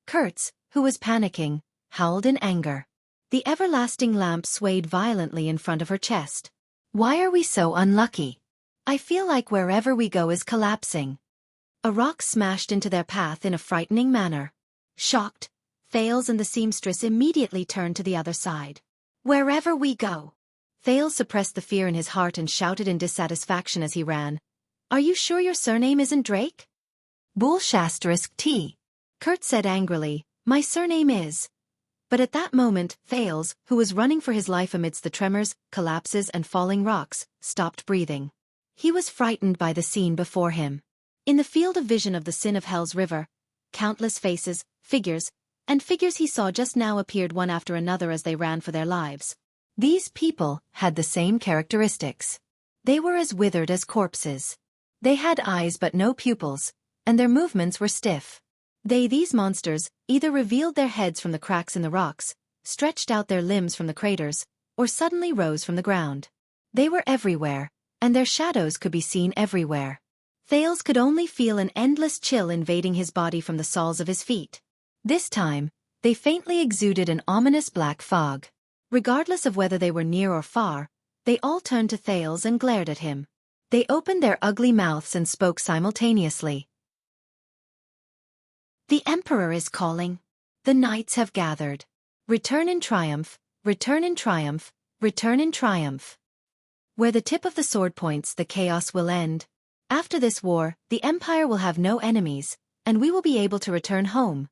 Kurtz, who was panicking, howled in anger. The everlasting lamp swayed violently in front of her chest. Why are we so unlucky? I feel like wherever we go is collapsing. A rock smashed into their path in a frightening manner. Shocked, Thales and the seamstress immediately turned to the other side. Wherever we go. Thales suppressed the fear in his heart and shouted in dissatisfaction as he ran. Are you sure your surname isn't Drake? T. Kurtz said angrily, my surname is. But at that moment, Thales, who was running for his life amidst the tremors, collapses and falling rocks, stopped breathing. He was frightened by the scene before him. In the field of vision of the Sin of Hell's river, countless faces, figures, and figures he saw just now appeared one after another as they ran for their lives. These people had the same characteristics. They were as withered as corpses. They had eyes but no pupils, and their movements were stiff. These monsters, either revealed their heads from the cracks in the rocks, stretched out their limbs from the craters, or suddenly rose from the ground. They were everywhere, and their shadows could be seen everywhere. Thales could only feel an endless chill invading his body from the soles of his feet. This time, they faintly exuded an ominous black fog. Regardless of whether they were near or far, they all turned to Thales and glared at him. They opened their ugly mouths and spoke simultaneously. "The Emperor is calling. The knights have gathered. Return in triumph, return in triumph, return in triumph. Where the tip of the sword points, the chaos will end. After this war, the Empire will have no enemies, and we will be able to return home.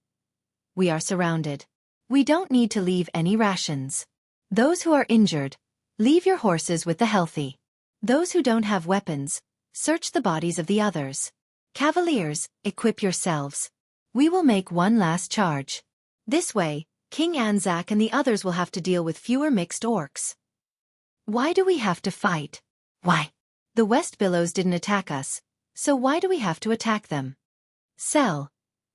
We are surrounded. We don't need to leave any rations. Those who are injured, leave your horses with the healthy. Those who don't have weapons, search the bodies of the others. Cavaliers, equip yourselves. We will make one last charge. This way, King Anzac and the others will have to deal with fewer mixed orcs. Why do we have to fight? Why? The West Billows didn't attack us, so why do we have to attack them? Sel,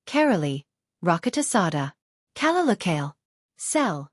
Karali, Rakatasada, Kalalakale, Sel,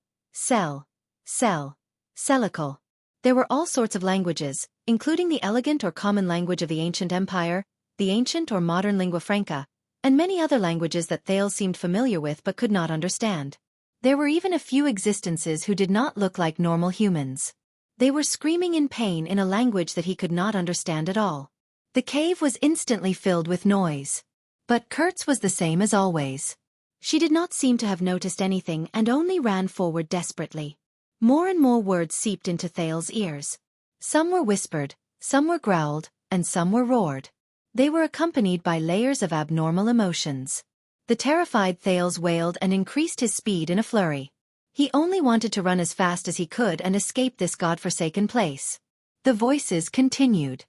Selical. There were all sorts of languages, including the elegant or common language of the ancient empire, the ancient or modern lingua franca, and many other languages that Thales seemed familiar with but could not understand. There were even a few existences who did not look like normal humans. They were screaming in pain in a language that he could not understand at all. The cave was instantly filled with noise. But Kurtz was the same as always. She did not seem to have noticed anything and only ran forward desperately. More and more words seeped into Thales' ears. Some were whispered, some were growled, and some were roared. They were accompanied by layers of abnormal emotions. The terrified Thales wailed and increased his speed in a flurry. He only wanted to run as fast as he could and escape this godforsaken place. The voices continued.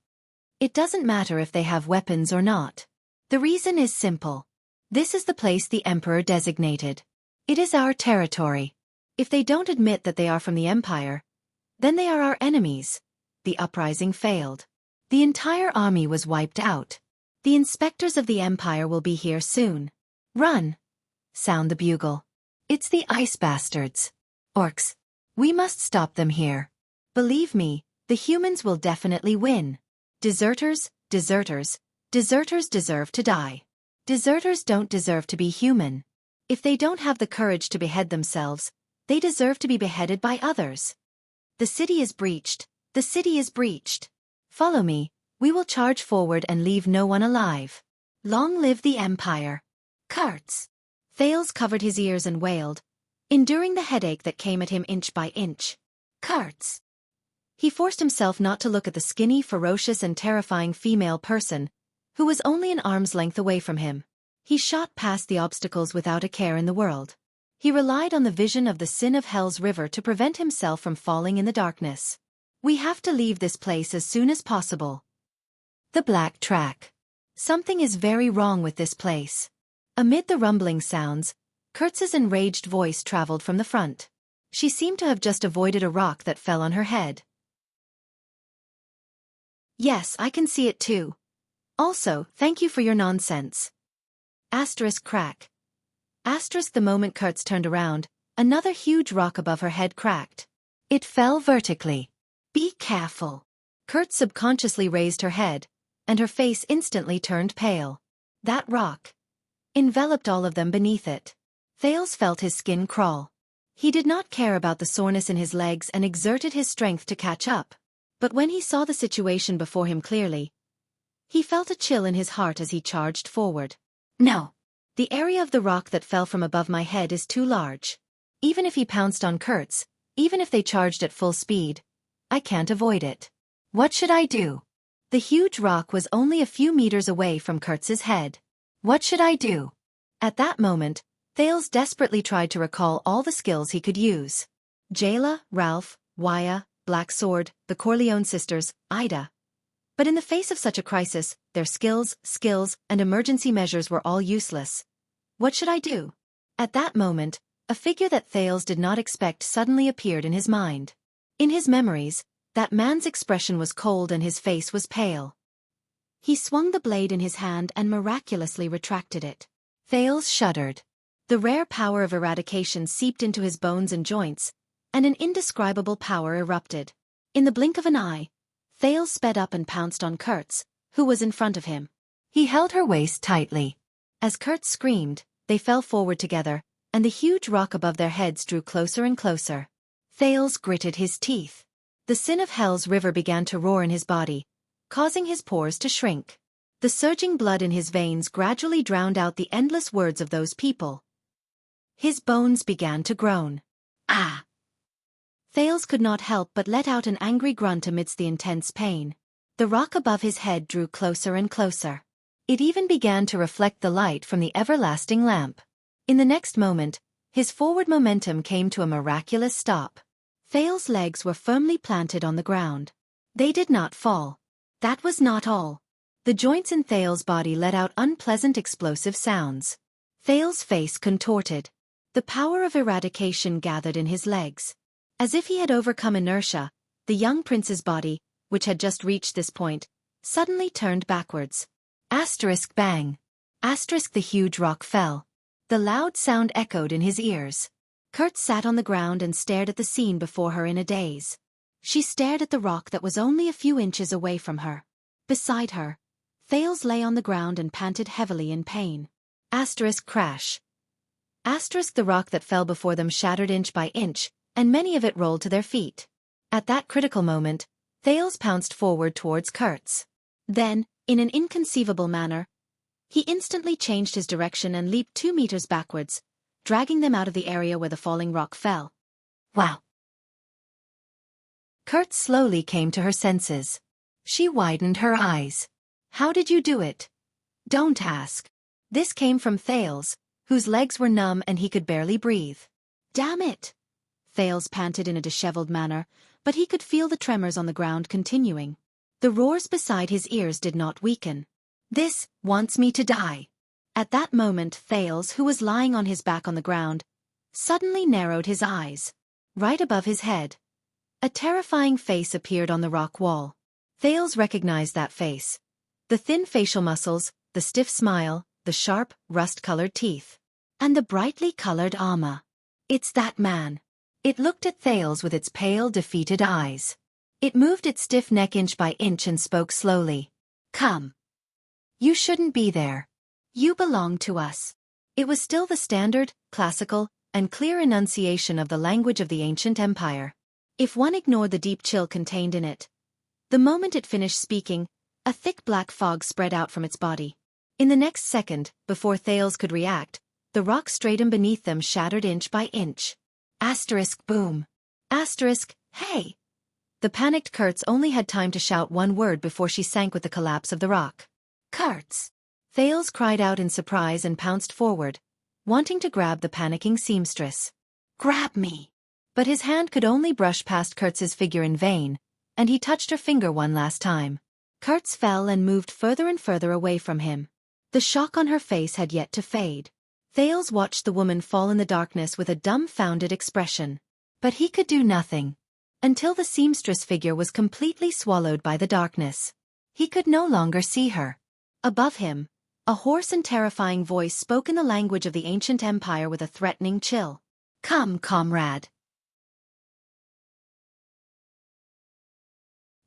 It doesn't matter if they have weapons or not. The reason is simple. This is the place the Emperor designated. It is our territory. If they don't admit that they are from the Empire, then they are our enemies. The uprising failed. The entire army was wiped out. The inspectors of the Empire will be here soon. Run! Sound the bugle. It's the ice bastards. Orcs. We must stop them here. Believe me, the humans will definitely win. Deserters, deserters, deserters deserve to die. Deserters don't deserve to be human. If they don't have the courage to behead themselves, they deserve to be beheaded by others. The city is breached. The city is breached. Follow me, we will charge forward and leave no one alive. Long live the Empire. Kurtz. Thales covered his ears and wailed, enduring the headache that came at him inch by inch. Kurtz. He forced himself not to look at the skinny, ferocious and terrifying female person, who was only an arm's length away from him. He shot past the obstacles without a care in the world. He relied on the vision of the sin of Hell's river to prevent himself from falling in the darkness. We have to leave this place as soon as possible. The Black Track. Something is very wrong with this place. Amid the rumbling sounds, Kurtz's enraged voice traveled from the front. She seemed to have just avoided a rock that fell on her head. Yes, I can see it too. Also, thank you for your nonsense. Asterisk crack. Asterisk the moment Kurtz turned around, another huge rock above her head cracked. It fell vertically. Be careful. Kurtz subconsciously raised her head, and her face instantly turned pale. That rock enveloped all of them beneath it. Thales felt his skin crawl. He did not care about the soreness in his legs and exerted his strength to catch up. But when he saw the situation before him clearly, he felt a chill in his heart as he charged forward. No. The area of the rock that fell from above my head is too large. Even if he pounced on Kurtz, even if they charged at full speed, I can't avoid it. What should I do? The huge rock was only a few meters away from Kurtz's head. What should I do? At that moment, Thales desperately tried to recall all the skills he could use. Jayla, Ralph, Waya, Black Sword, the Corleone sisters, Ida. But in the face of such a crisis, their skills, and emergency measures were all useless. What should I do? At that moment, a figure that Thales did not expect suddenly appeared in his mind. In his memories, that man's expression was cold and his face was pale. He swung the blade in his hand and miraculously retracted it. Thales shuddered. The rare power of eradication seeped into his bones and joints, and an indescribable power erupted. In the blink of an eye, Thales sped up and pounced on Kurtz, who was in front of him. He held her waist tightly. As Kurtz screamed, they fell forward together, and the huge rock above their heads drew closer and closer. Thales gritted his teeth. The sin of Hell's river began to roar in his body, causing his pores to shrink. The surging blood in his veins gradually drowned out the endless words of those people. His bones began to groan. Ah! Thales could not help but let out an angry grunt amidst the intense pain. The rock above his head drew closer and closer. It even began to reflect the light from the everlasting lamp. In the next moment, his forward momentum came to a miraculous stop. Thales' legs were firmly planted on the ground. They did not fall. That was not all. The joints in Thales' body let out unpleasant explosive sounds. Thales' face contorted. The power of eradication gathered in his legs. As if he had overcome inertia, the young prince's body, which had just reached this point, suddenly turned backwards. Asterisk bang. Asterisk the huge rock fell. The loud sound echoed in his ears. Kurtz sat on the ground and stared at the scene before her in a daze. She stared at the rock that was only a few inches away from her. Beside her, Thales lay on the ground and panted heavily in pain. Asterisk crash. Asterisk the rock that fell before them shattered inch by inch, and many of it rolled to their feet. At that critical moment, Thales pounced forward towards Kurtz. Then, in an inconceivable manner, he instantly changed his direction and leaped 2 meters backwards, dragging them out of the area where the falling rock fell. Wow! Kurtz slowly came to her senses. She widened her eyes. How did you do it? Don't ask. This came from Thales, whose legs were numb and he could barely breathe. Damn it! Thales panted in a disheveled manner, but he could feel the tremors on the ground continuing. The roars beside his ears did not weaken. This wants me to die. At that moment Thales, who was lying on his back on the ground, suddenly narrowed his eyes. Right above his head, a terrifying face appeared on the rock wall. Thales recognized that face. The thin facial muscles, the stiff smile, the sharp, rust-colored teeth, and the brightly colored armor. It's that man. It looked at Thales with its pale, defeated eyes. It moved its stiff neck inch by inch and spoke slowly. Come. You shouldn't be there. You belong to us. It was still the standard, classical, and clear enunciation of the language of the ancient empire. If one ignored the deep chill contained in it, the moment it finished speaking, a thick black fog spread out from its body. In the next second, before Thales could react, the rock stratum beneath them shattered inch by inch. Asterisk boom. Asterisk, hey! The panicked Kurtz only had time to shout one word before she sank with the collapse of the rock. Kurtz! Thales cried out in surprise and pounced forward, wanting to grab the panicking seamstress. Grab me! But his hand could only brush past Kurtz's figure in vain, and he touched her finger one last time. Kurtz fell and moved further and further away from him. The shock on her face had yet to fade. Thales watched the woman fall in the darkness with a dumbfounded expression. But he could do nothing. Until the seamstress figure was completely swallowed by the darkness. He could no longer see her. Above him, a hoarse and terrifying voice spoke in the language of the ancient empire with a threatening chill. Come, comrade.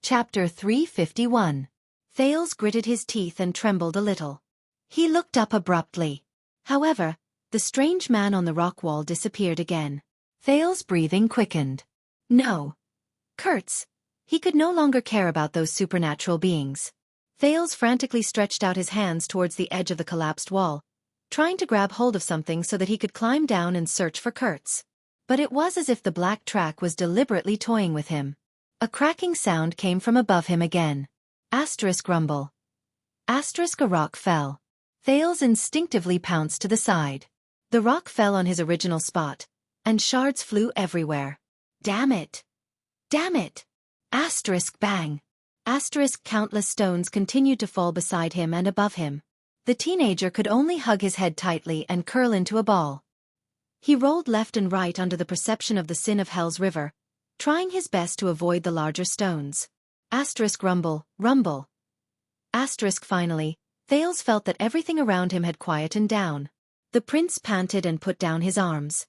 Chapter 351. Thales gritted his teeth and trembled a little. He looked up abruptly. However, the strange man on the rock wall disappeared again. Thales' breathing quickened. No. Kurtz. He could no longer care about those supernatural beings. Thales frantically stretched out his hands towards the edge of the collapsed wall, trying to grab hold of something so that he could climb down and search for Kurtz. But it was as if the black track was deliberately toying with him. A cracking sound came from above him again. Asterisk rumble. Asterisk a rock fell. Thales instinctively pounced to the side. The rock fell on his original spot, and shards flew everywhere. Damn it! Damn it! Asterisk bang! Asterisk countless stones continued to fall beside him and above him. The teenager could only hug his head tightly and curl into a ball. He rolled left and right under the perception of the sin of Hell's river, trying his best to avoid the larger stones. Asterisk rumble, rumble. Asterisk finally, Thales felt that everything around him had quietened down. The prince panted and put down his arms.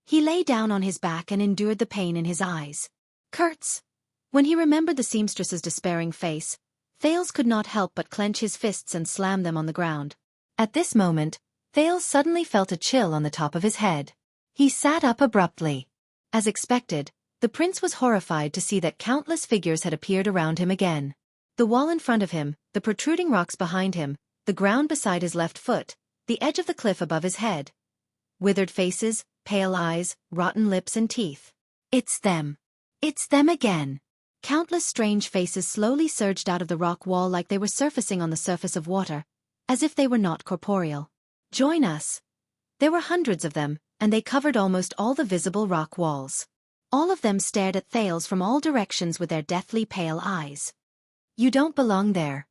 He lay down on his back and endured the pain in his eyes. Kurtz! When he remembered the seamstress's despairing face, Thales could not help but clench his fists and slam them on the ground. At this moment, Thales suddenly felt a chill on the top of his head. He sat up abruptly. As expected, the prince was horrified to see that countless figures had appeared around him again. The wall in front of him, the protruding rocks behind him, the ground beside his left foot, the edge of the cliff above his head. Withered faces, pale eyes, rotten lips and teeth. It's them. It's them again. Countless strange faces slowly surged out of the rock wall like they were surfacing on the surface of water, as if they were not corporeal. Join us. There were hundreds of them, and they covered almost all the visible rock walls. All of them stared at Thales from all directions with their deathly pale eyes. You don't belong there.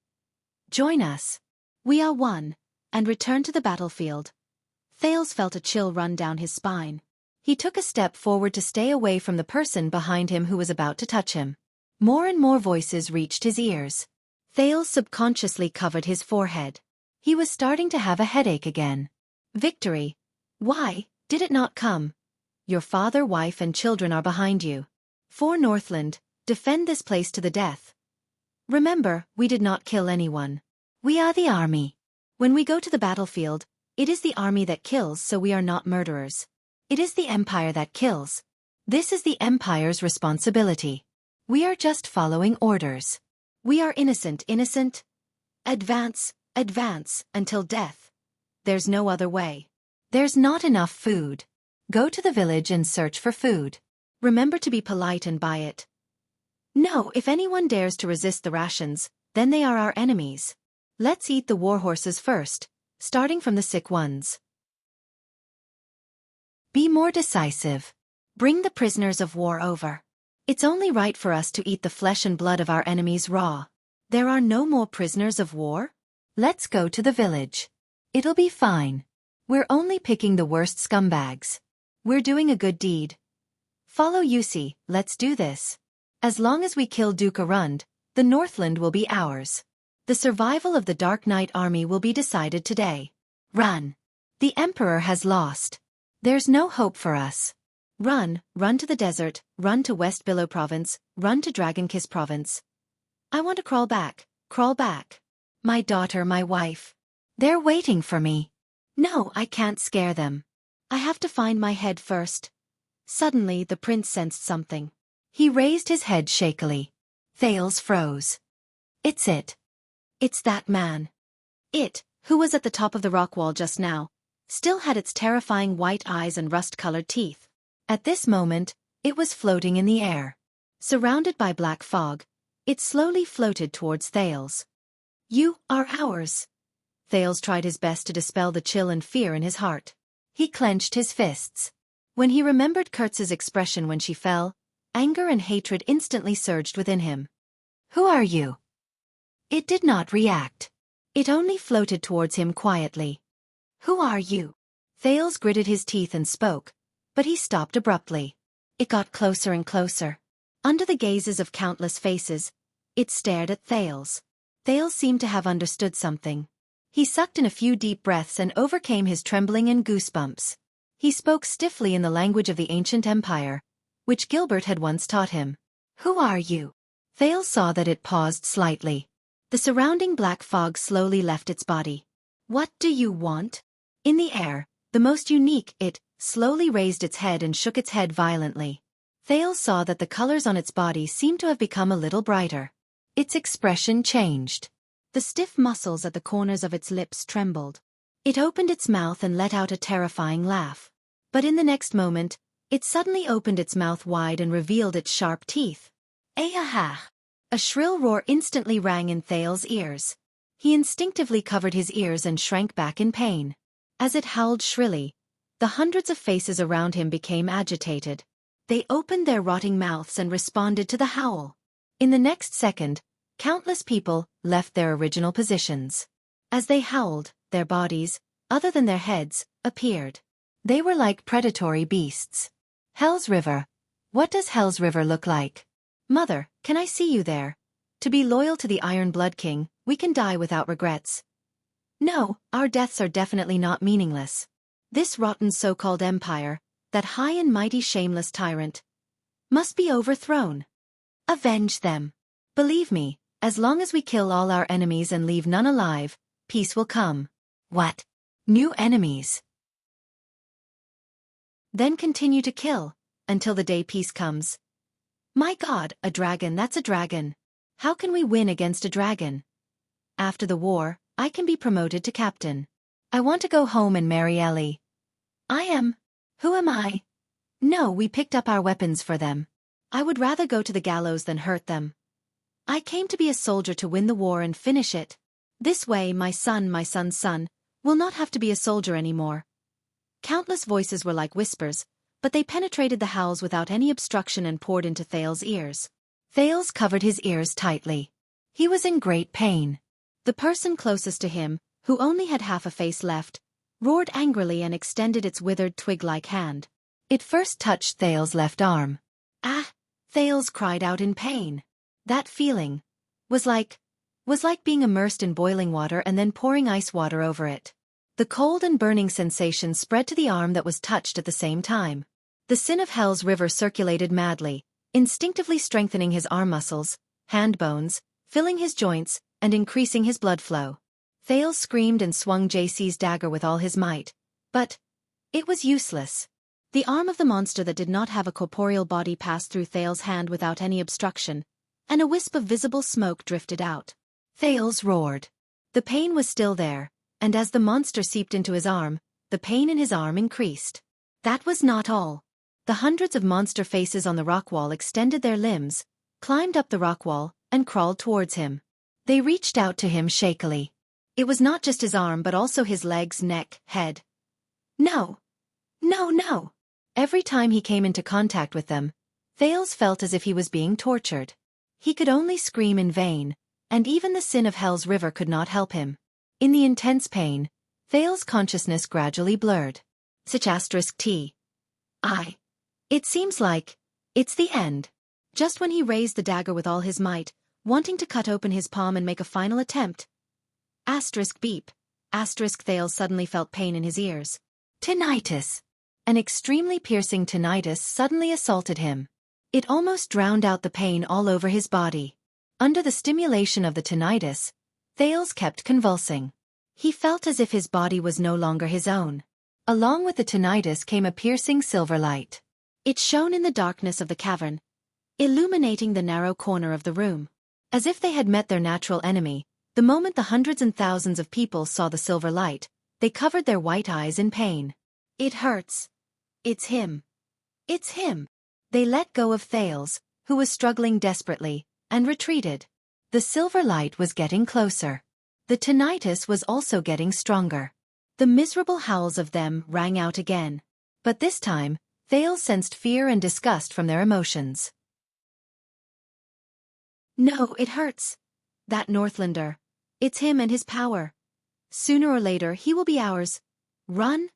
Join us. We are one, and return to the battlefield. Thales felt a chill run down his spine. He took a step forward to stay away from the person behind him who was about to touch him. More and more voices reached his ears. Thales subconsciously covered his forehead. He was starting to have a headache again. Victory. Why did it not come? Your father, wife and children are behind you. For Northland, defend this place to the death. Remember, we did not kill anyone. We are the army. When we go to the battlefield, it is the army that kills, so we are not murderers. It is the empire that kills. This is the empire's responsibility. We are just following orders. We are innocent, innocent. Advance, advance, until death. There's no other way. There's not enough food. Go to the village and search for food. Remember to be polite and buy it. No, if anyone dares to resist the rations, then they are our enemies. Let's eat the war horses first, starting from the sick ones. Be more decisive. Bring the prisoners of war over. It's only right for us to eat the flesh and blood of our enemies raw. There are no more prisoners of war? Let's go to the village. It'll be fine. We're only picking the worst scumbags. We're doing a good deed. Follow Yusi, let's do this. As long as we kill Duke Arund, the Northland will be ours. The survival of the Dark Knight army will be decided today. Run. The Emperor has lost. There's no hope for us. Run, run to the desert, run to West Billow Province, run to Dragon Kiss Province. I want to crawl back, crawl back. My daughter, my wife. They're waiting for me. No, I can't scare them. I have to find my head first. Suddenly, the prince sensed something. He raised his head shakily. Thales froze. It's it. It's that man. It, who was at the top of the rock wall just now, still had its terrifying white eyes and rust-colored teeth. At this moment, it was floating in the air. Surrounded by black fog, it slowly floated towards Thales. You are ours. Thales tried his best to dispel the chill and fear in his heart. He clenched his fists. When he remembered Kurtz's expression when she fell, anger and hatred instantly surged within him. Who are you? It did not react. It only floated towards him quietly. Who are you? Thales gritted his teeth and spoke, but he stopped abruptly. It got closer and closer. Under the gazes of countless faces, it stared at Thales. Thales seemed to have understood something. He sucked in a few deep breaths and overcame his trembling and goosebumps. He spoke stiffly in the language of the ancient empire, which Gilbert had once taught him. Who are you? Thales saw that it paused slightly. The surrounding black fog slowly left its body. What do you want? In the air, the most unique, it slowly raised its head and shook its head violently. Thales saw that the colors on its body seemed to have become a little brighter. Its expression changed. The stiff muscles at the corners of its lips trembled. It opened its mouth and let out a terrifying laugh. But in the next moment, it suddenly opened its mouth wide and revealed its sharp teeth. Ah! A shrill roar instantly rang in Thales' ears. He instinctively covered his ears and shrank back in pain. As it howled shrilly, the hundreds of faces around him became agitated. They opened their rotting mouths and responded to the howl. In the next second, countless people left their original positions. As they howled, their bodies, other than their heads, appeared. They were like predatory beasts. Hell's River. What does Hell's River look like? Mother, can I see you there? To be loyal to the Iron Blood King, we can die without regrets. No, our deaths are definitely not meaningless. This rotten so-called empire, that high and mighty shameless tyrant, must be overthrown. Avenge them. Believe me, as long as we kill all our enemies and leave none alive, peace will come. What? New enemies? Then continue to kill, until the day peace comes. My God, a dragon, that's a dragon. How can we win against a dragon? After the war, I can be promoted to captain. I want to go home and marry Ellie. Who am I? No, we picked up our weapons for them. I would rather go to the gallows than hurt them. I came to be a soldier to win the war and finish it. This way my son's son, will not have to be a soldier anymore. Countless voices were like whispers, but they penetrated the howls without any obstruction and poured into Thales' ears. Thales covered his ears tightly. He was in great pain. The person closest to him, who only had half a face left, roared angrily and extended its withered twig-like hand. It first touched Thales' left arm. Ah! Thales cried out in pain. That feeling was like being immersed in boiling water and then pouring ice water over it. The cold and burning sensation spread to the arm that was touched at the same time. The sin of Hell's River circulated madly, instinctively strengthening his arm muscles, hand bones, filling his joints, and increasing his blood flow. Thales screamed and swung JC's dagger with all his might, but it was useless. The arm of the monster that did not have a corporeal body passed through Thales' hand without any obstruction, and a wisp of visible smoke drifted out. Thales roared. The pain was still there, and as the monster seeped into his arm, the pain in his arm increased. That was not all. The hundreds of monster faces on the rock wall extended their limbs, climbed up the rock wall, and crawled towards him. They reached out to him shakily. It was not just his arm but also his legs, neck, head. No! No, no! Every time he came into contact with them, Thales felt as if he was being tortured. He could only scream in vain, and even the sin of Hell's River could not help him. In the intense pain, Thales' consciousness gradually blurred. *T. It seems like it's the end. Just when he raised the dagger with all his might, wanting to cut open his palm and make a final attempt. *Beep. Thales suddenly felt pain in his ears. Tinnitus. An extremely piercing tinnitus suddenly assaulted him. It almost drowned out the pain all over his body. Under the stimulation of the tinnitus, Thales kept convulsing. He felt as if his body was no longer his own. Along with the tinnitus came a piercing silver light. It shone in the darkness of the cavern, illuminating the narrow corner of the room. As if they had met their natural enemy, the moment the hundreds and thousands of people saw the silver light, they covered their white eyes in pain. It hurts. It's him. It's him. They let go of Thales, who was struggling desperately, and retreated. The silver light was getting closer. The tinnitus was also getting stronger. The miserable howls of them rang out again. But this time, Thales sensed fear and disgust from their emotions. No, it hurts. That Northlander. It's him and his power. Sooner or later he will be ours. Run!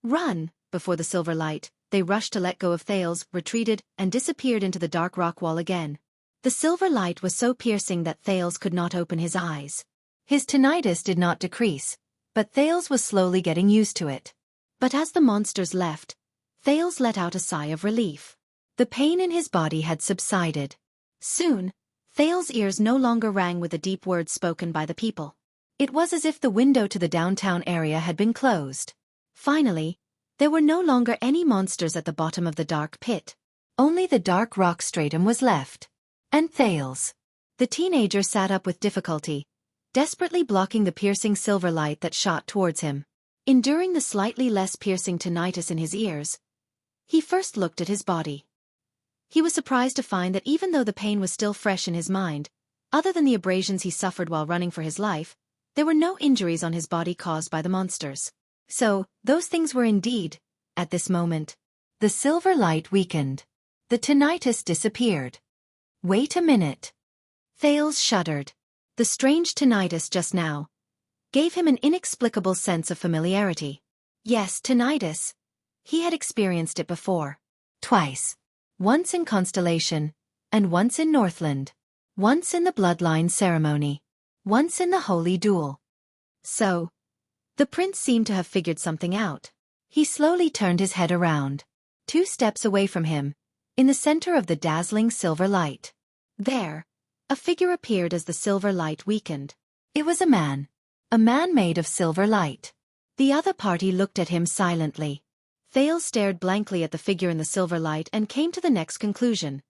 Run! Before the silver light, they rushed to let go of Thales, retreated, and disappeared into the dark rock wall again. The silver light was so piercing that Thales could not open his eyes. His tinnitus did not decrease, but Thales was slowly getting used to it. But as the monsters left, Thales let out a sigh of relief. The pain in his body had subsided. Soon, Thales' ears no longer rang with the deep words spoken by the people. It was as if the window to the downtown area had been closed. Finally, there were no longer any monsters at the bottom of the dark pit. Only the dark rock stratum was left. And Thales. The teenager sat up with difficulty, desperately blocking the piercing silver light that shot towards him. Enduring the slightly less piercing tinnitus in his ears, he first looked at his body. He was surprised to find that even though the pain was still fresh in his mind, other than the abrasions he suffered while running for his life, there were no injuries on his body caused by the monsters. So, those things were indeed, at this moment. The silver light weakened. The tinnitus disappeared. Wait a minute. Thales shuddered. The strange tinnitus just now gave him an inexplicable sense of familiarity. Yes, tinnitus. He had experienced it before. Twice. Once in Constellation, and once in Northland. Once in the Bloodline ceremony. Once in the Holy Duel. So, the prince seemed to have figured something out. He slowly turned his head around. 2 steps away from him, in the center of the dazzling silver light. There, a figure appeared as the silver light weakened. It was a man. A man made of silver light. The other party looked at him silently. Thales stared blankly at the figure in the silver light and came to the next conclusion.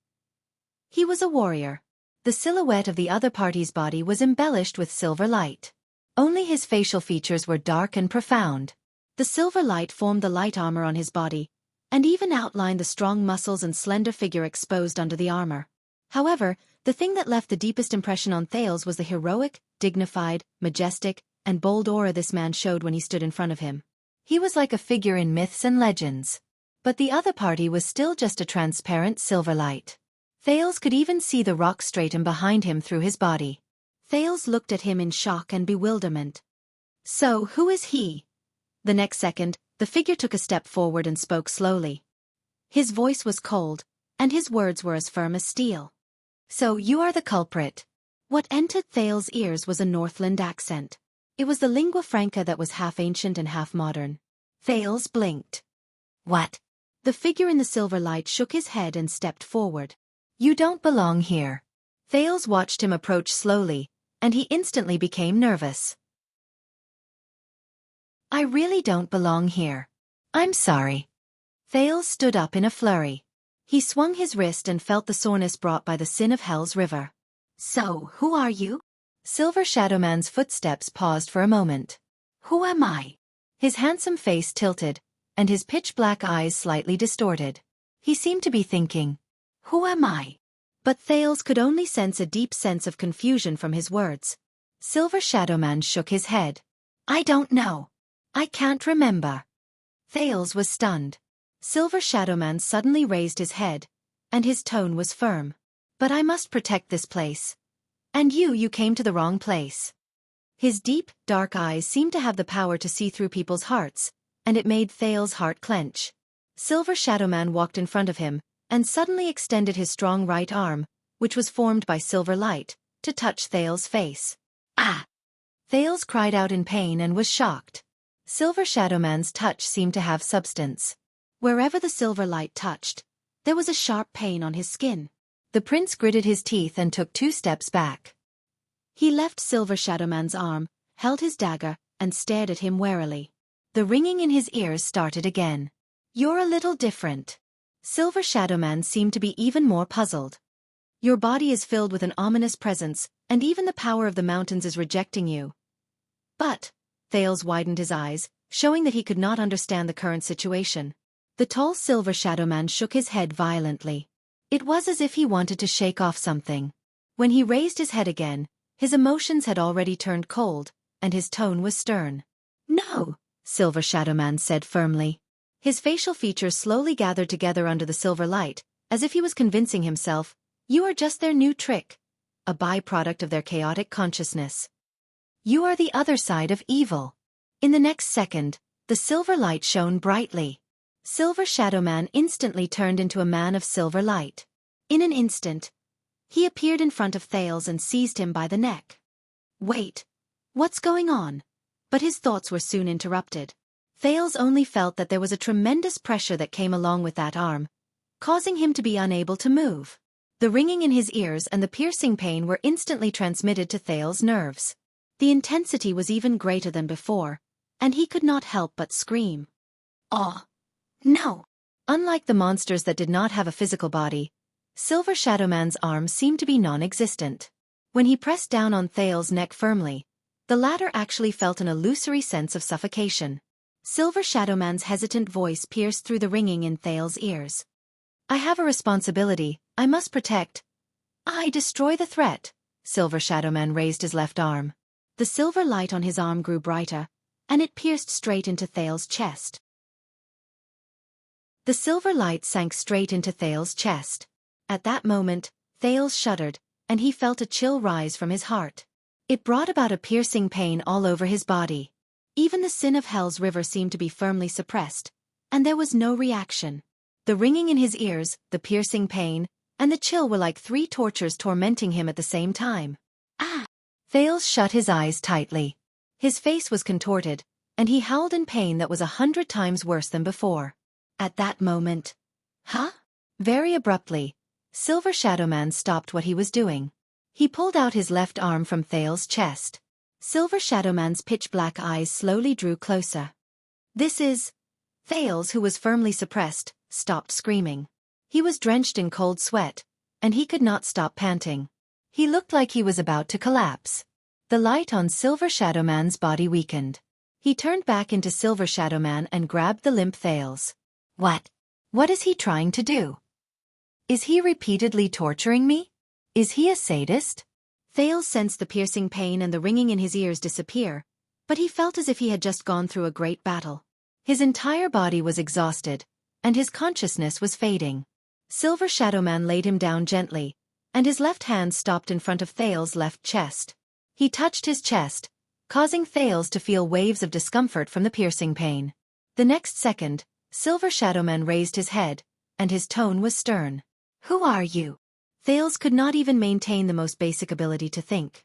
He was a warrior. The silhouette of the other party's body was embellished with silver light. Only his facial features were dark and profound. The silver light formed the light armor on his body, and even outlined the strong muscles and slender figure exposed under the armor. However, the thing that left the deepest impression on Thales was the heroic, dignified, majestic, and bold aura this man showed when he stood in front of him. He was like a figure in myths and legends. But the other party was still just a transparent silver light. Thales could even see the rock stratum behind him through his body. Thales looked at him in shock and bewilderment. So, who is he? The next second, the figure took a step forward and spoke slowly. His voice was cold, and his words were as firm as steel. So you are the culprit. What entered Thales' ears was a Northland accent. It was the lingua franca that was half ancient and half modern. Thales blinked. What? The figure in the silver light shook his head and stepped forward. You don't belong here. Thales watched him approach slowly, and he instantly became nervous. I really don't belong here. I'm sorry. Thales stood up in a flurry. He swung his wrist and felt the soreness brought by the sin of Hell's river. So, who are you? Silver Shadowman's footsteps paused for a moment. Who am I? His handsome face tilted, and his pitch-black eyes slightly distorted. He seemed to be thinking, who am I? But Thales could only sense a deep sense of confusion from his words. Silver Shadowman shook his head. I don't know. I can't remember. Thales was stunned. Silver Shadowman suddenly raised his head, and his tone was firm. But I must protect this place. And you came to the wrong place. His deep, dark eyes seemed to have the power to see through people's hearts, and it made Thales' heart clench. Silver Shadowman walked in front of him, and suddenly extended his strong right arm, which was formed by silver light, to touch Thales' face. Ah! Thales cried out in pain and was shocked. Silver Shadowman's touch seemed to have substance. Wherever the silver light touched, there was a sharp pain on his skin. The prince gritted his teeth and took 2 steps back. He left Silver Shadowman's arm, held his dagger, and stared at him warily. The ringing in his ears started again. You're a little different. Silver Shadowman seemed to be even more puzzled. Your body is filled with an ominous presence, and even the power of the mountains is rejecting you. But, Thales widened his eyes, showing that he could not understand the current situation. The tall Silver Shadowman shook his head violently. It was as if he wanted to shake off something. When he raised his head again, his emotions had already turned cold, and his tone was stern. No, Silver Shadowman said firmly. His facial features slowly gathered together under the silver light, as if he was convincing himself, you are just their new trick, a byproduct of their chaotic consciousness. You are the other side of evil. In the next second, the silver light shone brightly. Silver Shadowman instantly turned into a man of silver light. In an instant, he appeared in front of Thales and seized him by the neck. Wait, what's going on? But his thoughts were soon interrupted. Thales only felt that there was a tremendous pressure that came along with that arm, causing him to be unable to move. The ringing in his ears and the piercing pain were instantly transmitted to Thales' nerves. The intensity was even greater than before, and he could not help but scream. Oh, no! Unlike the monsters that did not have a physical body, Silver Shadowman's arm seemed to be non-existent. When he pressed down on Thales' neck firmly, the latter actually felt an illusory sense of suffocation. Silver Shadowman's hesitant voice pierced through the ringing in Thales' ears. I have a responsibility, I must protect. I destroy the threat. Silver Shadowman raised his left arm. The silver light on his arm grew brighter, and it pierced straight into Thales' chest. The silver light sank straight into Thales' chest. At that moment, Thales shuddered, and he felt a chill rise from his heart. It brought about a piercing pain all over his body. Even the sin of Hell's river seemed to be firmly suppressed, And there was no reaction. The ringing in his ears, the piercing pain, and the chill were like three tortures tormenting him at the same time. Ah! Thales shut his eyes tightly. His face was contorted, and he howled in pain that was 100 times worse than before. At that moment... Huh? Very abruptly, Silver Shadow Man stopped what he was doing. He pulled out his left arm from Thales' chest. Silver Shadow Man's pitch-black eyes slowly drew closer. This is... Thales, who was firmly suppressed, stopped screaming. He was drenched in cold sweat, and he could not stop panting. He looked like he was about to collapse. The light on Silver Shadow Man's body weakened. He turned back into Silver Shadow Man and grabbed the limp Thales. What? What is he trying to do? Is he repeatedly torturing me? Is he a sadist? Thales sensed the piercing pain and the ringing in his ears disappear, but he felt as if he had just gone through a great battle. His entire body was exhausted, and his consciousness was fading. Silver Shadow Man laid him down gently, and his left hand stopped in front of Thales' left chest. He touched his chest, causing Thales to feel waves of discomfort from the piercing pain. The next second, Silver Shadow Man raised his head, and his tone was stern. Who are you? Thales could not even maintain the most basic ability to think.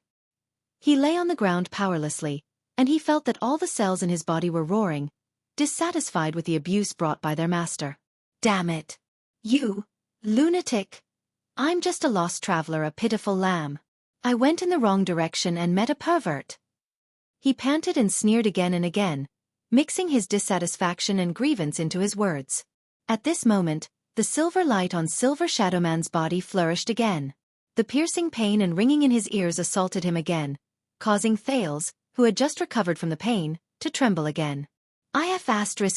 He lay on the ground powerlessly, and he felt that all the cells in his body were roaring, dissatisfied with the abuse brought by their master. Damn it! You, lunatic! I'm just a lost traveler, a pitiful lamb. I went in the wrong direction and met a pervert. He panted and sneered again and again, mixing his dissatisfaction and grievance into his words. At this moment, the silver light on Silver Shadow Man's body flourished again. The piercing pain and ringing in his ears assaulted him again, causing Thales, who had just recovered from the pain, to tremble again. I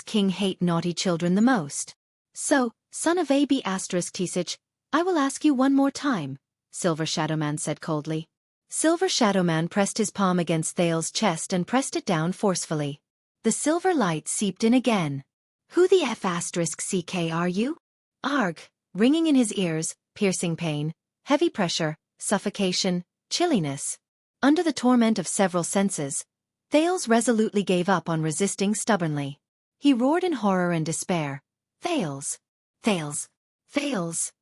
King hate naughty children the most. So, son of AB Tisich, I will ask you one more time, Silver Shadow Man said coldly. Silver Shadow Man pressed his palm against Thales' chest and pressed it down forcefully. The silver light seeped in again. Who the CK are you? Arg, ringing in his ears, piercing pain, heavy pressure, suffocation, chilliness. Under the torment of several senses, Thales resolutely gave up on resisting stubbornly. He roared in horror and despair. Thales! Thales! Thales!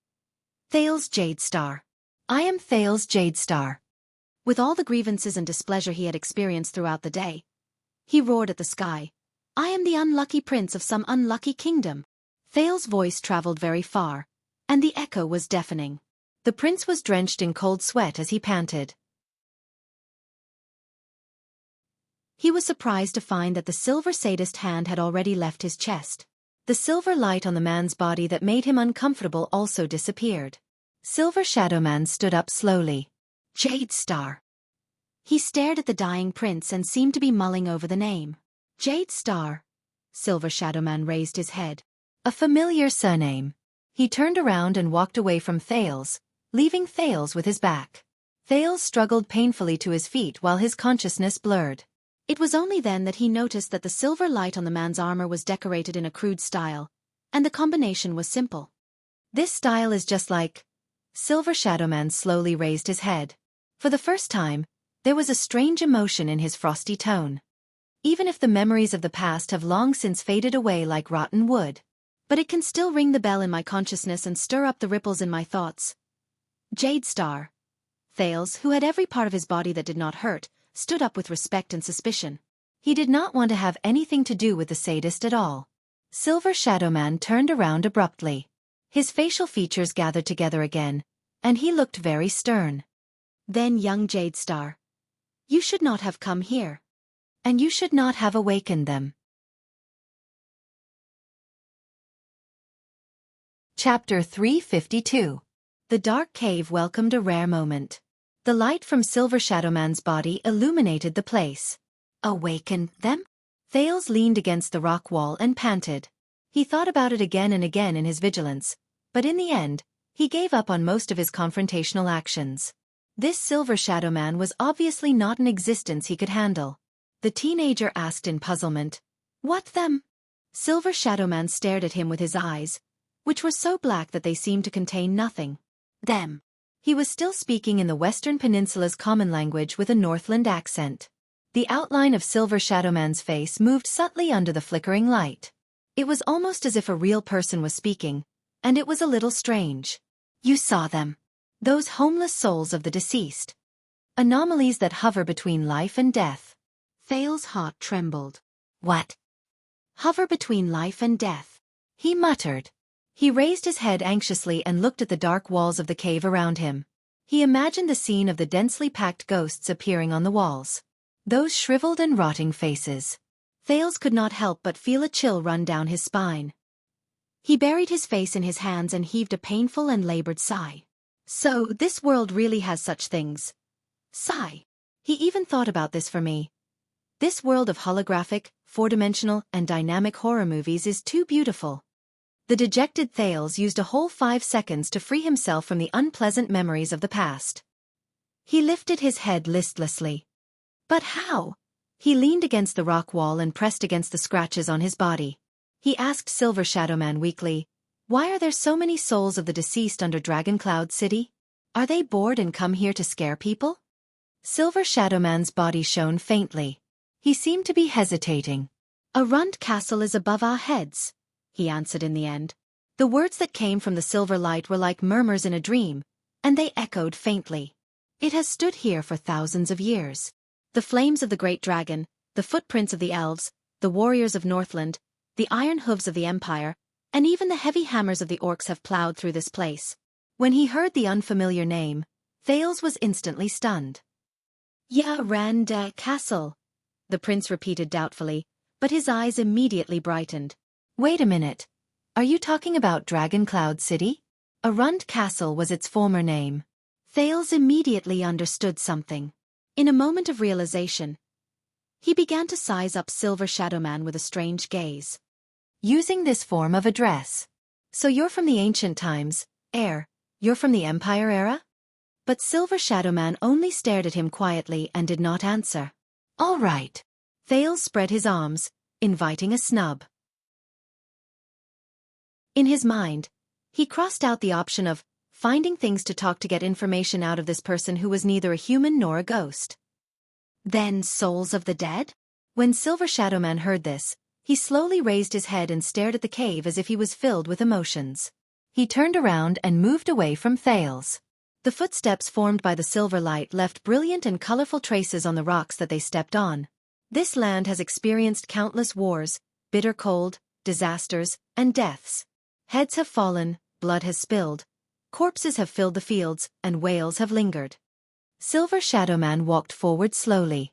Thales Jadestar! I am Thales Jadestar! With all the grievances and displeasure he had experienced throughout the day, he roared at the sky. I am the unlucky prince of some unlucky kingdom. Thales' voice traveled very far, and the echo was deafening. The prince was drenched in cold sweat as he panted. He was surprised to find that the silver sadist hand had already left his chest. The silver light on the man's body that made him uncomfortable also disappeared. Silver Shadow Man stood up slowly. Jadestar. He stared at the dying prince and seemed to be mulling over the name. Jadestar. Silver Shadow Man raised his head. A familiar surname. He turned around and walked away from Thales, leaving Thales with his back. Thales struggled painfully to his feet while his consciousness blurred. It was only then that he noticed that the silver light on the man's armor was decorated in a crude style, and the combination was simple. This style is just like... Silver Shadow Man slowly raised his head. For the first time, there was a strange emotion in his frosty tone. Even if the memories of the past have long since faded away like rotten wood, but it can still ring the bell in my consciousness and stir up the ripples in my thoughts. Jadestar. Thales, who had every part of his body that did not hurt, stood up with respect and suspicion. He did not want to have anything to do with the sadist at all. Silver Shadow Man turned around abruptly. His facial features gathered together again, and he looked very stern. Then, young Jadestar, you should not have come here. And you should not have awakened them. Chapter 352. The dark cave welcomed a rare moment. The light from Silver Shadow Man's body illuminated the place. Awaken them? Thales leaned against the rock wall and panted. He thought about it again and again in his vigilance, but in the end, he gave up on most of his confrontational actions. This Silver Shadow Man was obviously not an existence he could handle. The teenager asked in puzzlement, What them? Silver Shadow Man stared at him with his eyes, which were so black that they seemed to contain nothing. Them. He was still speaking in the Western Peninsula's common language with a Northland accent. The outline of Silver Shadow Man's face moved subtly under the flickering light. It was almost as if a real person was speaking, and it was a little strange. You saw them. Those homeless souls of the deceased. Anomalies that hover between life and death. Thale's heart trembled. What? Hover between life and death, he muttered. He raised his head anxiously and looked at the dark walls of the cave around him. He imagined the scene of the densely packed ghosts appearing on the walls. Those shriveled and rotting faces. Thales could not help but feel a chill run down his spine. He buried his face in his hands and heaved a painful and labored sigh. So, this world really has such things. Sigh. He even thought about this for me. This world of holographic, four-dimensional, and dynamic horror movies is too beautiful. The dejected Thales used a whole 5 seconds to free himself from the unpleasant memories of the past. He lifted his head listlessly. But how? He leaned against the rock wall and pressed against the scratches on his body. He asked Silver Shadowman weakly, "Why are there so many souls of the deceased under Dragon Cloud City? Are they bored and come here to scare people?" Silver Shadowman's body shone faintly. He seemed to be hesitating. "A ruined castle is above our heads," he answered in the end. The words that came from the silver light were like murmurs in a dream, and they echoed faintly. "It has stood here for thousands of years. The flames of the great dragon, the footprints of the elves, the warriors of Northland, the iron hooves of the Empire, and even the heavy hammers of the orcs have plowed through this place." When he heard the unfamiliar name, Thales was instantly stunned. "Ya Randa Castle," the prince repeated doubtfully, but his eyes immediately brightened. "Wait a minute. Are you talking about Dragon Cloud City?" Arund Castle was its former name. Thales immediately understood something. In a moment of realization, he began to size up Silver Shadowman with a strange gaze. "Using this form of address. So you're from the ancient times, you're from the Empire era?" But Silver Shadowman only stared at him quietly and did not answer. "All right." Thales spread his arms, inviting a snub. In his mind, he crossed out the option of finding things to talk to get information out of this person who was neither a human nor a ghost. Then souls of the dead? When Silver Shadowman heard this, he slowly raised his head and stared at the cave as if he was filled with emotions. He turned around and moved away from Thales. The footsteps formed by the silver light left brilliant and colorful traces on the rocks that they stepped on. This land has experienced countless wars, bitter cold, disasters, and deaths. Heads have fallen, blood has spilled, corpses have filled the fields, and wails have lingered. Silver Shadowman walked forward slowly.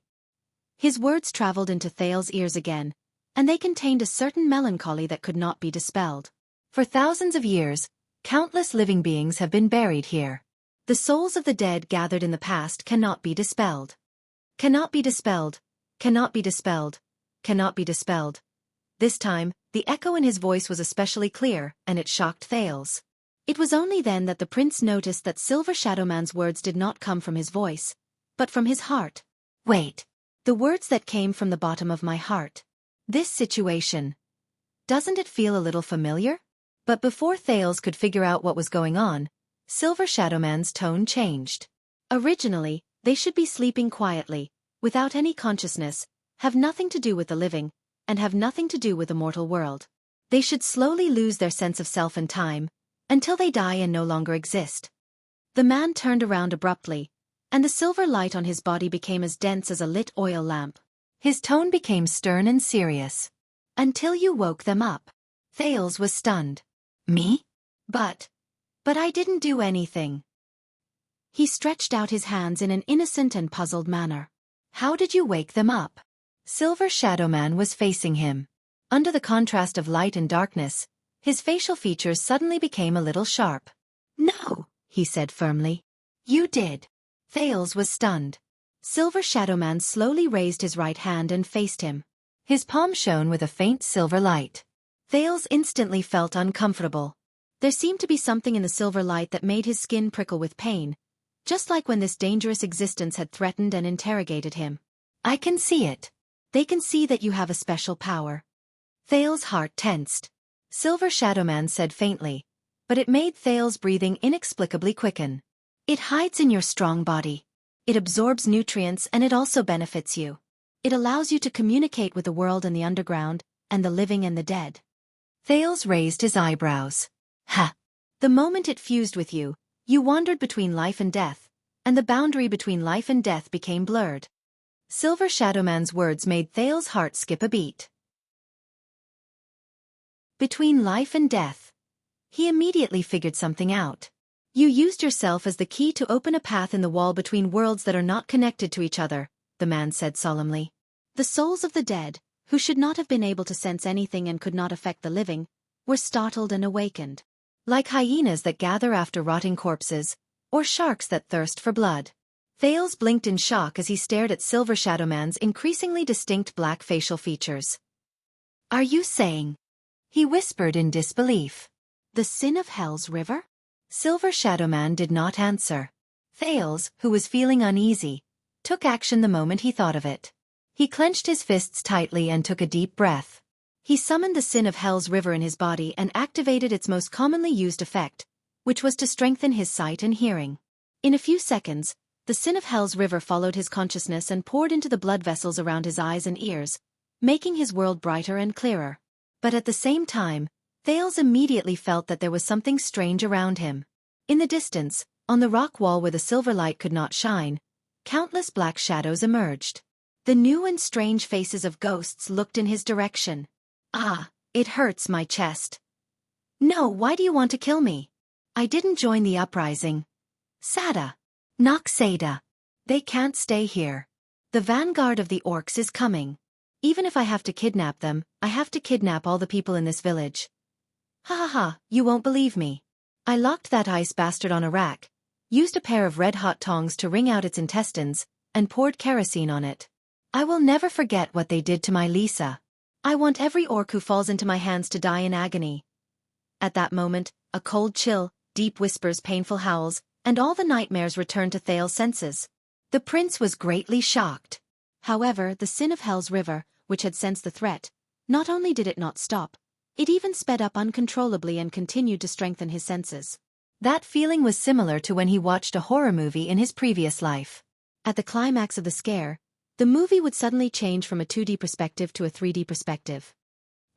His words traveled into Thales' ears again, and they contained a certain melancholy that could not be dispelled. For thousands of years, countless living beings have been buried here. The souls of the dead gathered in the past cannot be dispelled. Cannot be dispelled, cannot be dispelled, cannot be dispelled. This time, the echo in his voice was especially clear, and it shocked Thales. It was only then that the prince noticed that Silver Shadowman's words did not come from his voice, but from his heart. "Wait. The words that came from the bottom of my heart. This situation. Doesn't it feel a little familiar?" But before Thales could figure out what was going on, Silver Shadowman's tone changed. Originally, they should be sleeping quietly, without any consciousness, have nothing to do with the living, and have nothing to do with the mortal world. They should slowly lose their sense of self and time, until they die and no longer exist. The man turned around abruptly, and the silver light on his body became as dense as a lit oil lamp. His tone became stern and serious. "Until you woke them up." Thales was stunned. "Me? But I didn't do anything." He stretched out his hands in an innocent and puzzled manner. "How did you wake them up?" Silver Shadowman was facing him. Under the contrast of light and darkness, his facial features suddenly became a little sharp. "No," he said firmly. "You did." Thales was stunned. Silver Shadowman slowly raised his right hand and faced him. His palm shone with a faint silver light. Thales instantly felt uncomfortable. There seemed to be something in the silver light that made his skin prickle with pain, just like when this dangerous existence had threatened and interrogated him. "I can see it. They can see that you have a special power." Thales' heart tensed. Silver Shadowman said faintly, but it made Thales' breathing inexplicably quicken. "It hides in your strong body. It absorbs nutrients and it also benefits you. It allows you to communicate with the world and the underground, and the living and the dead." Thales raised his eyebrows. Ha! The moment it fused with you, you wandered between life and death, and the boundary between life and death became blurred. Silver Shadowman's words made Thales' heart skip a beat. Between life and death. He immediately figured something out. You used yourself as the key to open a path in the wall between worlds that are not connected to each other, the man said solemnly. The souls of the dead, who should not have been able to sense anything and could not affect the living, were startled and awakened. Like hyenas that gather after rotting corpses, or sharks that thirst for blood. Thales blinked in shock as he stared at Silver Shadowman's increasingly distinct black facial features. Are you saying? He whispered in disbelief. The sin of Hell's River? Silver Shadowman did not answer. Thales, who was feeling uneasy, took action the moment he thought of it. He clenched his fists tightly and took a deep breath. He summoned the sin of Hell's River in his body and activated its most commonly used effect, which was to strengthen his sight and hearing. In a few seconds, the sin of Hell's River followed his consciousness and poured into the blood vessels around his eyes and ears, making his world brighter and clearer. But at the same time, Thales immediately felt that there was something strange around him. In the distance, on the rock wall where the silver light could not shine, countless black shadows emerged. The new and strange faces of ghosts looked in his direction. Ah, it hurts my chest. No, why do you want to kill me? I didn't join the uprising. Sada. Noxada. They can't stay here. The vanguard of the orcs is coming. Even if I have to kidnap them, I have to kidnap all the people in this village. Ha ha ha, you won't believe me. I locked that ice bastard on a rack, used a pair of red-hot tongs to wring out its intestines, and poured kerosene on it. I will never forget what they did to my Lisa. I want every orc who falls into my hands to die in agony. At that moment, a cold chill, deep whispers, painful howls, and all the nightmares returned to Thales' senses. The prince was greatly shocked. However, the sin of Hell's River, which had sensed the threat, not only did it not stop, it even sped up uncontrollably and continued to strengthen his senses. That feeling was similar to when he watched a horror movie in his previous life. At the climax of the scare, the movie would suddenly change from a 2D perspective to a 3D perspective.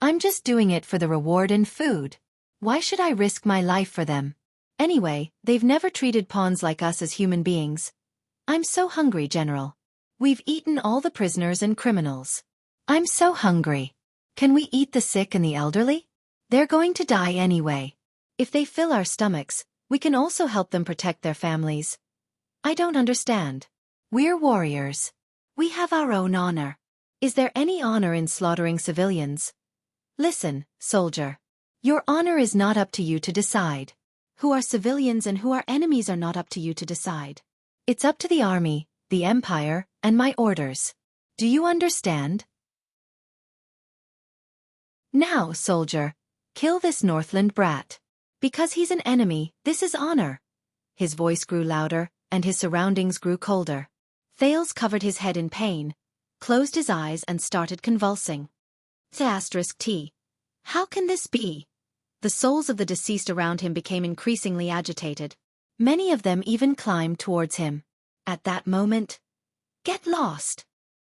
I'm just doing it for the reward and food. Why should I risk my life for them? Anyway, they've never treated pawns like us as human beings. I'm so hungry, General. We've eaten all the prisoners and criminals. I'm so hungry. Can we eat the sick and the elderly? They're going to die anyway. If they fill our stomachs, we can also help them protect their families. I don't understand. We're warriors. We have our own honor. Is there any honor in slaughtering civilians? Listen, soldier. Your honor is not up to you to decide. Who are civilians and who are enemies are not up to you to decide. It's up to the army, the empire, and my orders. Do you understand? Now, soldier, kill this Northland brat. Because he's an enemy, this is honor. His voice grew louder, and his surroundings grew colder. Thales covered his head in pain, closed his eyes and started convulsing. T. How can this be? The souls of the deceased around him became increasingly agitated. Many of them even climbed towards him. At that moment, get lost!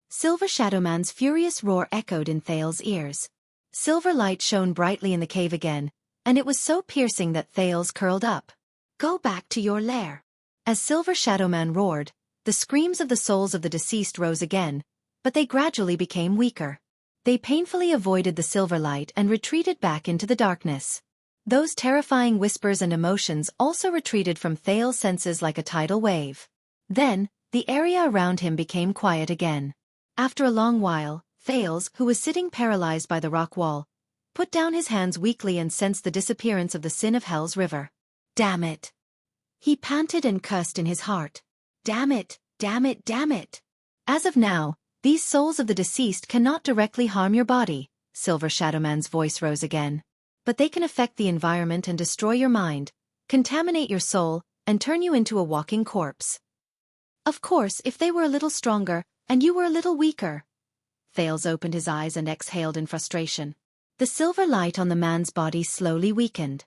Silver Shadowman's furious roar echoed in Thales' ears. Silver light shone brightly in the cave again, and it was so piercing that Thales curled up. Go back to your lair. As Silver Shadowman roared, the screams of the souls of the deceased rose again, but they gradually became weaker. They painfully avoided the silver light and retreated back into the darkness. Those terrifying whispers and emotions also retreated from Thales' senses like a tidal wave. Then, the area around him became quiet again. After a long while, Thales, who was sitting paralyzed by the rock wall, put down his hands weakly and sensed the disappearance of the sin of Hell's River. Damn it! He panted and cursed in his heart. Damn it, damn it, damn it! As of now, these souls of the deceased cannot directly harm your body, Silver Shadowman's voice rose again. But they can affect the environment and destroy your mind, contaminate your soul, and turn you into a walking corpse. Of course, if they were a little stronger, and you were a little weaker. Thales opened his eyes and exhaled in frustration. The silver light on the man's body slowly weakened.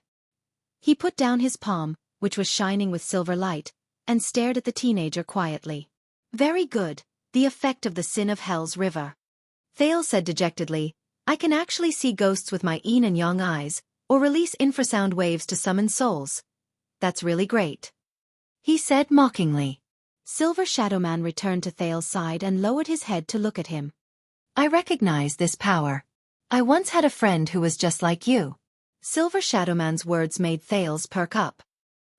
He put down his palm, which was shining with silver light, and stared at the teenager quietly. Very good, the effect of the sin of Hell's River. Thales said dejectedly, I can actually see ghosts with my yin and yang eyes, or release infrasound waves to summon souls. That's really great," he said mockingly. Silver Shadow Man returned to Thale's side and lowered his head to look at him. "I recognize this power. I once had a friend who was just like you." Silver Shadow Man's words made Thales perk up.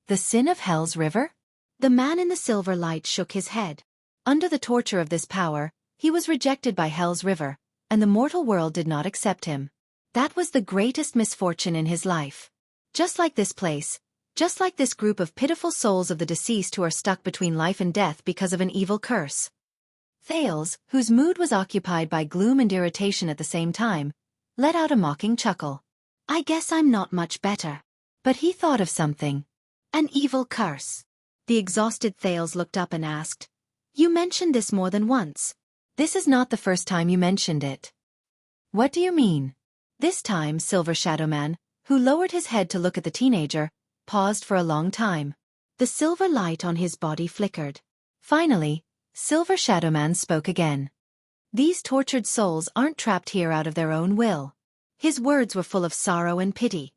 "The sin of Hell's River?" The man in the silver light shook his head. Under the torture of this power, he was rejected by Hell's River, and the mortal world did not accept him. That was the greatest misfortune in his life. Just like this place, just like this group of pitiful souls of the deceased who are stuck between life and death because of an evil curse. Thales, whose mood was occupied by gloom and irritation at the same time, let out a mocking chuckle. "I guess I'm not much better." But he thought of something. "An evil curse." The exhausted Thales looked up and asked, "You mentioned this more than once." "This is not the first time you mentioned it." "What do you mean?" This time Silver Shadow Man, who lowered his head to look at the teenager, paused for a long time. The silver light on his body flickered. Finally, Silver Shadow Man spoke again. "These tortured souls aren't trapped here out of their own will." His words were full of sorrow and pity.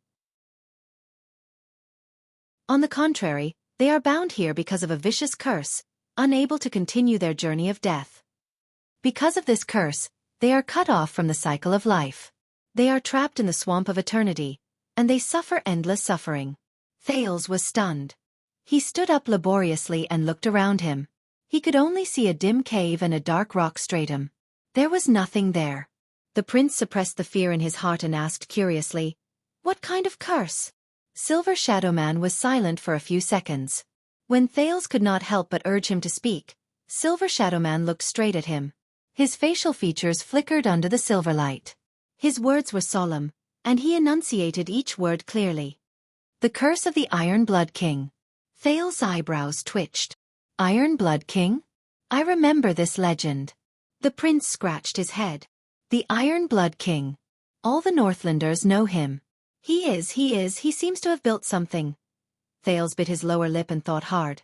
On the contrary, they are bound here because of a vicious curse, unable to continue their journey of death. Because of this curse, they are cut off from the cycle of life. They are trapped in the swamp of eternity, and they suffer endless suffering. Thales was stunned. He stood up laboriously and looked around him. He could only see a dim cave and a dark rock stratum. There was nothing there. The prince suppressed the fear in his heart and asked curiously, "What kind of curse?" Silver Shadow Man was silent for a few seconds. When Thales could not help but urge him to speak, Silver Shadow Man looked straight at him. His facial features flickered under the silver light. His words were solemn, and he enunciated each word clearly. "The curse of the Iron Blood King." Thales' eyebrows twitched. "Iron Blood King? I remember this legend." The prince scratched his head. "The Iron Blood King. All the Northlanders know him. He seems to have built something." Thales bit his lower lip and thought hard.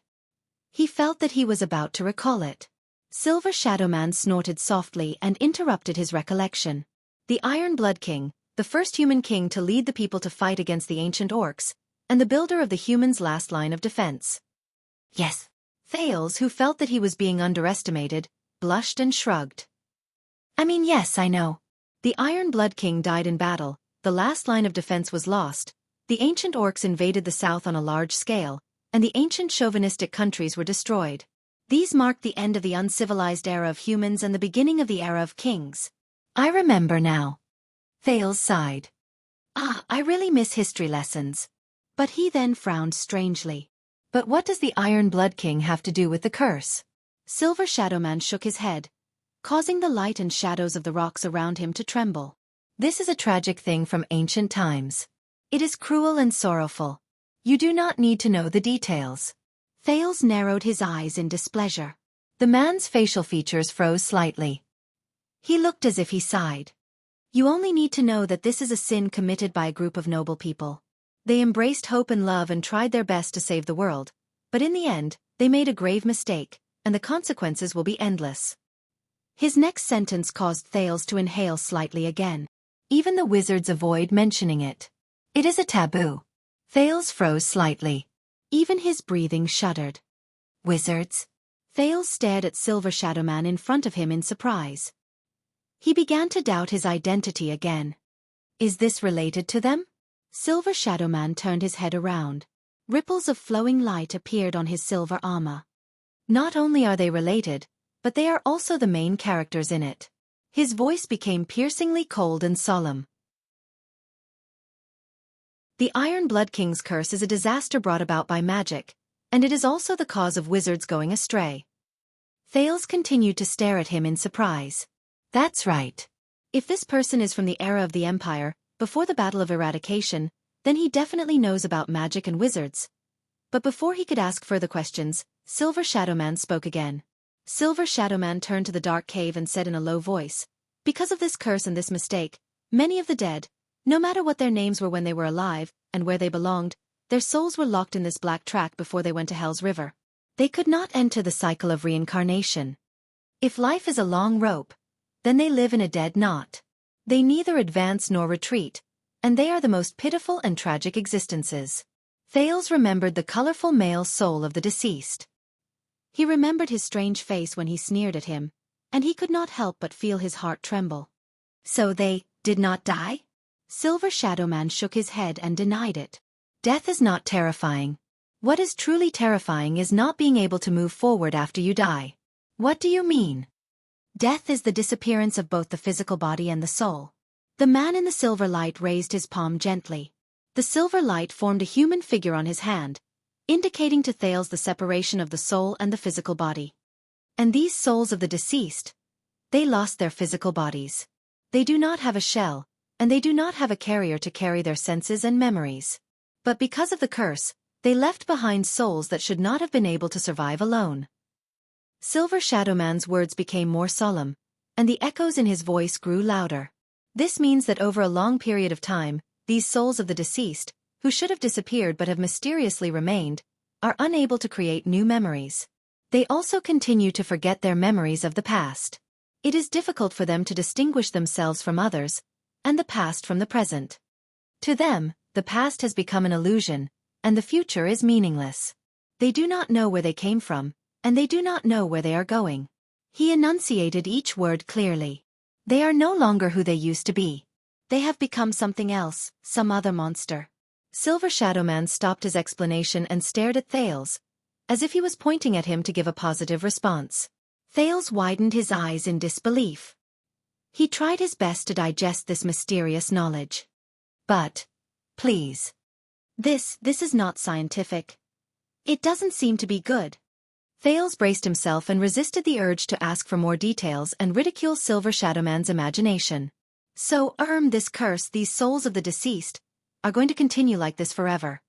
He felt that he was about to recall it. Silver Shadow Man snorted softly and interrupted his recollection. "The Iron Blood King, the first human king to lead the people to fight against the ancient orcs, and the builder of the humans' last line of defense." "Yes." Thales, who felt that he was being underestimated, blushed and shrugged. "I mean, yes, I know. The Iron Blood King died in battle, the last line of defense was lost, the ancient orcs invaded the south on a large scale, and the ancient chauvinistic countries were destroyed. These marked the end of the uncivilized era of humans and the beginning of the era of kings." "I remember now." Thales sighed. I really miss history lessons." But he then frowned strangely. "But what does the Iron Blood King have to do with the curse?" Silver Shadow Man shook his head, causing the light and shadows of the rocks around him to tremble. "This is a tragic thing from ancient times. It is cruel and sorrowful. You do not need to know the details." Thales narrowed his eyes in displeasure. The man's facial features froze slightly. He looked as if he sighed. "You only need to know that this is a sin committed by a group of noble people. They embraced hope and love and tried their best to save the world, but in the end, they made a grave mistake, and the consequences will be endless." His next sentence caused Thales to inhale slightly again. "Even the wizards avoid mentioning it. It is a taboo." Thales froze slightly. Even his breathing shuddered. "Wizards?" Thales stared at Silver Shadow Man in front of him in surprise. He began to doubt his identity again. "Is this related to them?" Silver Shadow Man turned his head around. Ripples of flowing light appeared on his silver armor. "Not only are they related, but they are also the main characters in it." His voice became piercingly cold and solemn. "The Iron Blood King's curse is a disaster brought about by magic, and it is also the cause of wizards going astray." Thales continued to stare at him in surprise. "That's right. If this person is from the era of the Empire, before the Battle of Eradication, then he definitely knows about magic and wizards." But before he could ask further questions, Silver Shadow Man spoke again. Silver Shadow Man turned to the dark cave and said in a low voice, "Because of this curse and this mistake, many of the dead, no matter what their names were when they were alive, and where they belonged, their souls were locked in this black track before they went to Hell's River. They could not enter the cycle of reincarnation. If life is a long rope, then they live in a dead knot. They neither advance nor retreat, and they are the most pitiful and tragic existences. Thales remembered the colorful male soul of the deceased. He remembered his strange face when he sneered at him, and he could not help but feel his heart tremble. So they did not die? Silver Shadow Man shook his head and denied it. Death is not terrifying. What is truly terrifying is not being able to move forward after you die. What do you mean? Death is the disappearance of both the physical body and the soul. The man in the silver light raised his palm gently. The silver light formed a human figure on his hand, indicating to Thales the separation of the soul and the physical body. And these souls of the deceased, they lost their physical bodies. They do not have a shell, and they do not have a carrier to carry their senses and memories. But because of the curse, they left behind souls that should not have been able to survive alone. Silver Shadow Man's words became more solemn, and the echoes in his voice grew louder. This means that over a long period of time, these souls of the deceased, who should have disappeared but have mysteriously remained, are unable to create new memories. They also continue to forget their memories of the past. It is difficult for them to distinguish themselves from others, and the past from the present. To them, the past has become an illusion, and the future is meaningless. They do not know where they came from, and they do not know where they are going. He enunciated each word clearly. They are no longer who they used to be. They have become something else, some other monster. Silver Shadow Man stopped his explanation and stared at Thales, as if he was pointing at him to give a positive response. Thales widened his eyes in disbelief. He tried his best to digest this mysterious knowledge. But, please. This is not scientific. It doesn't seem to be good. Thales braced himself and resisted the urge to ask for more details and ridicule Silver Shadow Man's imagination. So, this curse, these souls of the deceased, are going to continue like this forever.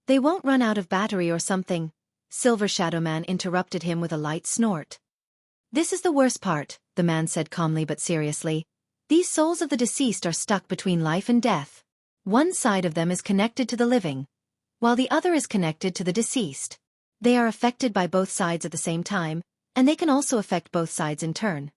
They won't run out of battery or something, Silver Shadow Man interrupted him with a light snort. This is the worst part, the man said calmly but seriously. These souls of the deceased are stuck between life and death. One side of them is connected to the living, while the other is connected to the deceased. They are affected by both sides at the same time, and they can also affect both sides in turn.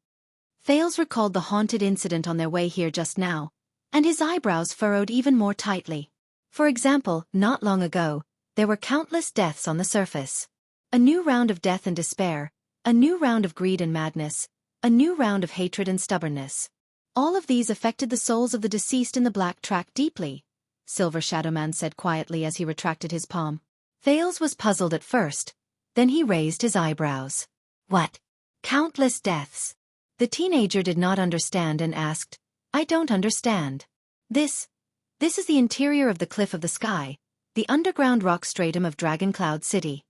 Thales recalled the haunted incident on their way here just now, and his eyebrows furrowed even more tightly. For example, not long ago, there were countless deaths on the surface. A new round of death and despair, a new round of greed and madness, a new round of hatred and stubbornness. All of these affected the souls of the deceased in the black track deeply, Silver Shadow Man said quietly as he retracted his palm. Thales was puzzled at first, then he raised his eyebrows. What? Countless deaths? The teenager did not understand and asked, I don't understand. This is the interior of the Cliff of the Sky, the underground rock stratum of Dragon Cloud City.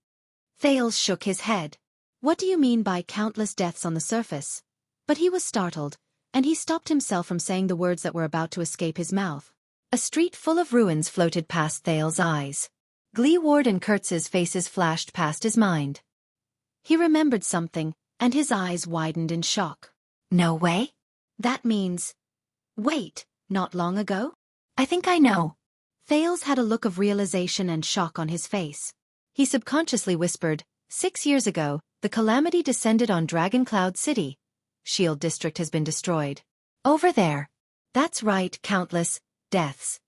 Thales shook his head. What do you mean by countless deaths on the surface? But he was startled, and he stopped himself from saying the words that were about to escape his mouth. A street full of ruins floated past Thales' eyes. Gleeward and Kurtz's faces flashed past his mind. He remembered something, and his eyes widened in shock. No way? That means... Wait, not long ago? I think I know. Thales had a look of realization and shock on his face. He subconsciously whispered, 6 years ago, the calamity descended on Dragon Cloud City. Shield District has been destroyed. Over there. That's right, countless deaths.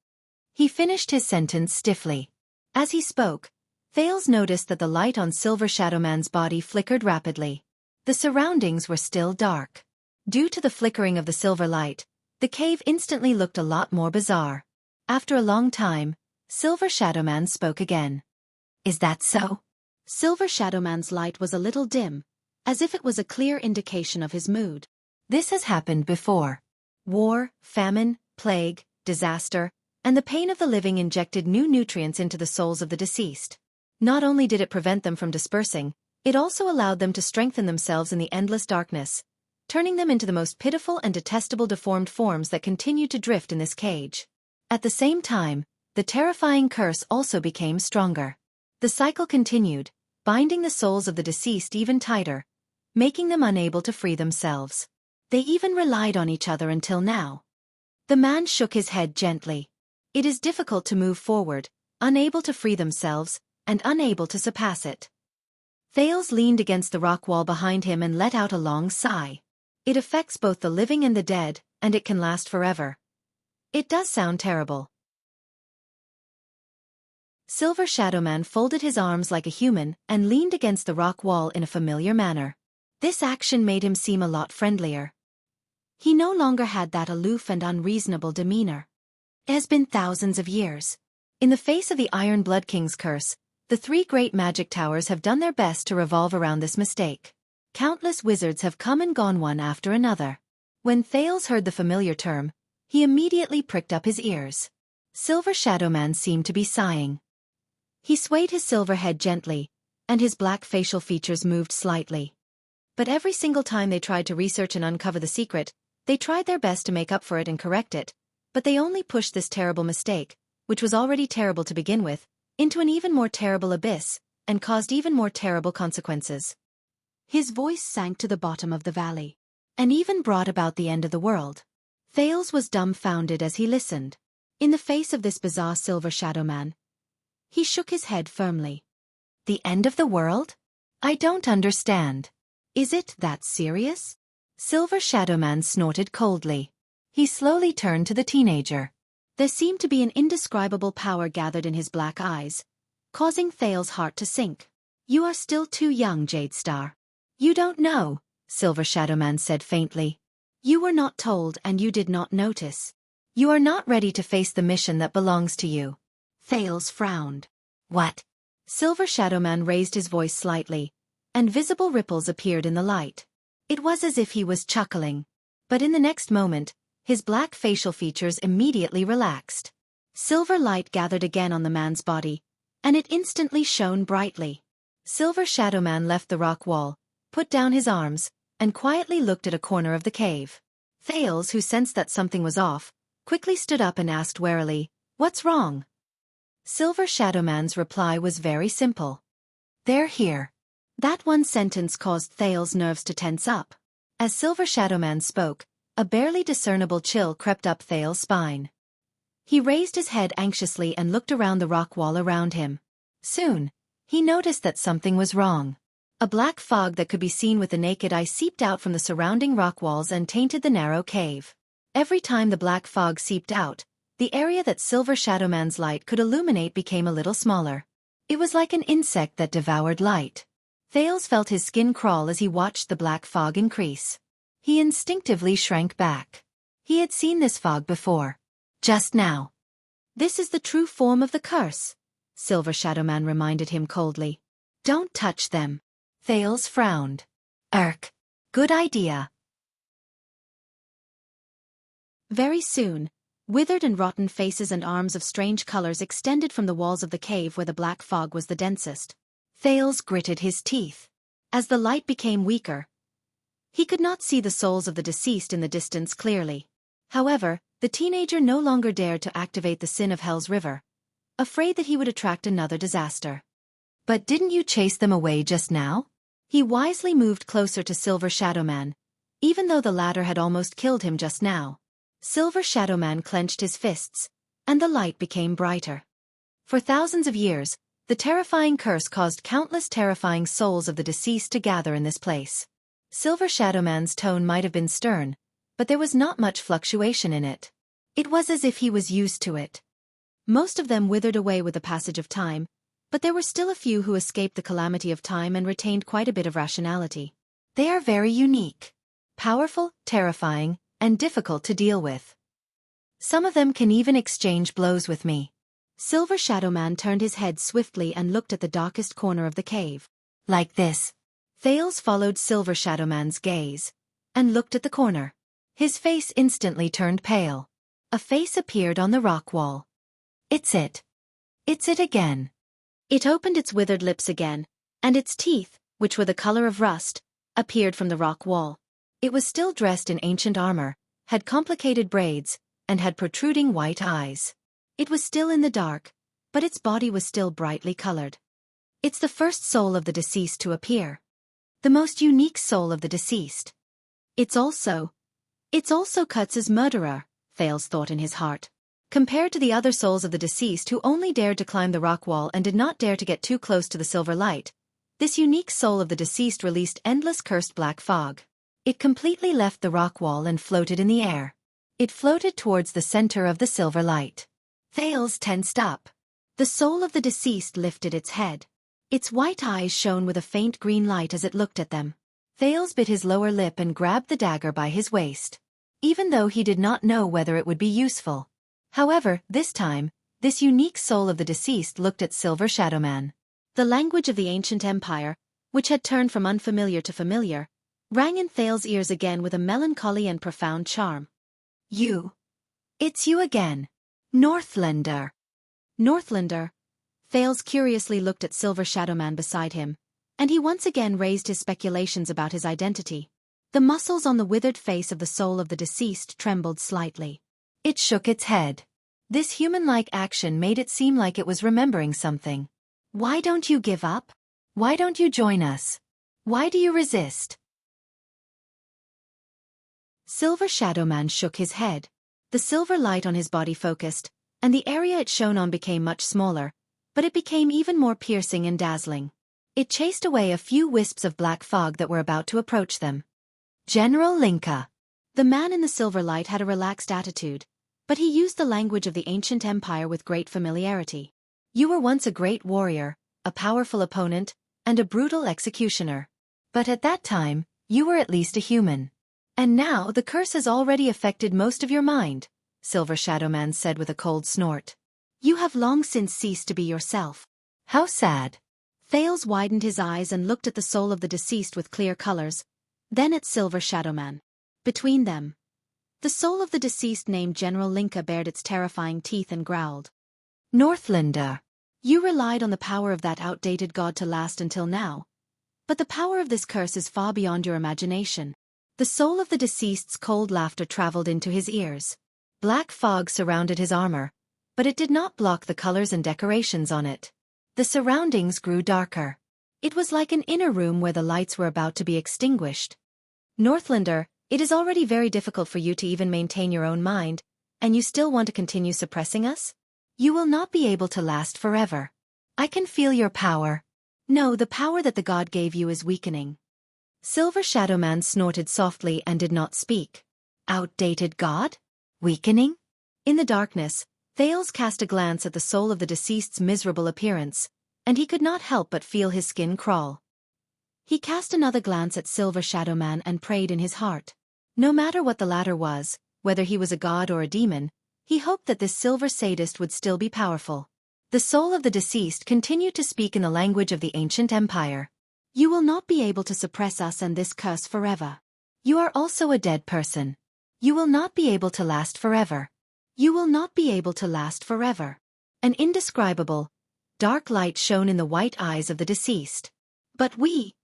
He finished his sentence stiffly. As he spoke, Thales noticed that the light on Silver Shadow Man's body flickered rapidly. The surroundings were still dark. Due to the flickering of the silver light, the cave instantly looked a lot more bizarre. After a long time, Silver Shadow Man spoke again. Is that so? Silver Shadow Man's light was a little dim, as if it was a clear indication of his mood. This has happened before. War, famine, plague, disaster, and the pain of the living injected new nutrients into the souls of the deceased. Not only did it prevent them from dispersing, it also allowed them to strengthen themselves in the endless darkness, turning them into the most pitiful and detestable deformed forms that continued to drift in this cage. At the same time, the terrifying curse also became stronger. The cycle continued, binding the souls of the deceased even tighter, making them unable to free themselves. They even relied on each other until now. The man shook his head gently. It is difficult to move forward, unable to free themselves, and unable to surpass it. Thales leaned against the rock wall behind him and let out a long sigh. It affects both the living and the dead, and it can last forever. It does sound terrible. Silver Shadow Man folded his arms like a human and leaned against the rock wall in a familiar manner. This action made him seem a lot friendlier. He no longer had that aloof and unreasonable demeanor. It has been thousands of years. In the face of the Iron Blood King's curse, the three great magic towers have done their best to revolve around this mistake. Countless wizards have come and gone one after another. When Thales heard the familiar term, he immediately pricked up his ears. Silver Shadow Man seemed to be sighing. He swayed his silver head gently, and his black facial features moved slightly. But every single time they tried to research and uncover the secret, they tried their best to make up for it and correct it, but they only pushed this terrible mistake, which was already terrible to begin with, into an even more terrible abyss, and caused even more terrible consequences. His voice sank to the bottom of the valley, and even brought about the end of the world. Thales was dumbfounded as he listened. In the face of this bizarre Silver Shadow Man, he shook his head firmly. The end of the world? I don't understand. Is it that serious? Silver Shadow Man snorted coldly. He slowly turned to the teenager. There seemed to be an indescribable power gathered in his black eyes, causing Thales' heart to sink. You are still too young, Jade Star. You don't know, Silver Shadow Man said faintly. You were not told and you did not notice. You are not ready to face the mission that belongs to you. Thales frowned. What? Silver Shadow Man raised his voice slightly, and visible ripples appeared in the light. It was as if he was chuckling. But in the next moment, his black facial features immediately relaxed. Silver light gathered again on the man's body, and it instantly shone brightly. Silver Shadow Man left the rock wall, put down his arms, and quietly looked at a corner of the cave. Thales, who sensed that something was off, quickly stood up and asked warily, "What's wrong?" Silver Shadow Man's reply was very simple. "They're here." That one sentence caused Thales' nerves to tense up. As Silver Shadow Man spoke, a barely discernible chill crept up Thales' spine. He raised his head anxiously and looked around the rock wall around him. Soon, he noticed that something was wrong. A black fog that could be seen with the naked eye seeped out from the surrounding rock walls and tainted the narrow cave. Every time the black fog seeped out, the area that Silver Shadow Man's light could illuminate became a little smaller. It was like an insect that devoured light. Thales felt his skin crawl as he watched the black fog increase. He instinctively shrank back. He had seen this fog before. Just now. This is the true form of the curse, Silver Shadow Man reminded him coldly. Don't touch them. Thales frowned. Good idea. Very soon, withered and rotten faces and arms of strange colors extended from the walls of the cave where the black fog was the densest. Thales gritted his teeth. As the light became weaker, he could not see the souls of the deceased in the distance clearly. However, the teenager no longer dared to activate the sin of Hell's River, afraid that he would attract another disaster. But didn't you chase them away just now? He wisely moved closer to Silver Shadow Man, even though the latter had almost killed him just now. Silver Shadow Man clenched his fists, and the light became brighter. For thousands of years, the terrifying curse caused countless terrifying souls of the deceased to gather in this place. Silver Shadow Man's tone might have been stern, but there was not much fluctuation in it. It was as if he was used to it. Most of them withered away with the passage of time, but there were still a few who escaped the calamity of time and retained quite a bit of rationality. They are very unique, powerful, terrifying, and difficult to deal with. Some of them can even exchange blows with me. Silver Shadow Man turned his head swiftly and looked at the darkest corner of the cave. Like this. Thales followed Silver Shadow Man's gaze, and looked at the corner. His face instantly turned pale. A face appeared on the rock wall. It's it. It's it again. It opened its withered lips again, and its teeth, which were the color of rust, appeared from the rock wall. It was still dressed in ancient armor, had complicated braids, and had protruding white eyes. It was still in the dark, but its body was still brightly colored. It's the first soul of the deceased to appear. The most unique soul of the deceased. It's also Kutz's murderer, Thales thought in his heart. Compared to the other souls of the deceased who only dared to climb the rock wall and did not dare to get too close to the silver light, this unique soul of the deceased released endless cursed black fog. It completely left the rock wall and floated in the air. It floated towards the center of the silver light. Thales tensed up. The soul of the deceased lifted its head. Its white eyes shone with a faint green light as it looked at them. Thales bit his lower lip and grabbed the dagger by his waist, even though he did not know whether it would be useful. However, this time, this unique soul of the deceased looked at Silver Shadowman. The language of the ancient empire, which had turned from unfamiliar to familiar, rang in Thales' ears again with a melancholy and profound charm. You. It's you again. Northlander. Northlander. Thales curiously looked at Silver Shadowman beside him, and he once again raised his speculations about his identity. The muscles on the withered face of the soul of the deceased trembled slightly. It shook its head. This human-like action made it seem like it was remembering something. Why don't you give up? Why don't you join us? Why do you resist? Silver Shadowman shook his head. The silver light on his body focused, and the area it shone on became much smaller, but it became even more piercing and dazzling. It chased away a few wisps of black fog that were about to approach them. General Linka. The man in the silver light had a relaxed attitude, but he used the language of the ancient empire with great familiarity. You were once a great warrior, a powerful opponent, and a brutal executioner. But at that time, you were at least a human. And now the curse has already affected most of your mind, Silver Shadowman said with a cold snort. You have long since ceased to be yourself. How sad. Thales widened his eyes and looked at the soul of the deceased with clear colors, then at Silver Shadowman. Between them, the soul of the deceased named General Linka bared its terrifying teeth and growled. Northlander. You relied on the power of that outdated god to last until now. But the power of this curse is far beyond your imagination. The soul of the deceased's cold laughter traveled into his ears. Black fog surrounded his armor, but it did not block the colors and decorations on it. The surroundings grew darker. It was like an inner room where the lights were about to be extinguished. Northlander, it is already very difficult for you to even maintain your own mind, and you still want to continue suppressing us? You will not be able to last forever. I can feel your power. No, the power that the god gave you is weakening. Silver Shadowman snorted softly and did not speak. Outdated god? Weakening? In the darkness, Thales cast a glance at the soul of the deceased's miserable appearance, and he could not help but feel his skin crawl. He cast another glance at Silver Shadowman and prayed in his heart. No matter what the latter was, whether he was a god or a demon, he hoped that this silver sadist would still be powerful. The soul of the deceased continued to speak in the language of the ancient empire. You will not be able to suppress us and this curse forever. You are also a dead person. You will not be able to last forever. You will not be able to last forever. An indescribable, dark light shone in the white eyes of the deceased. But we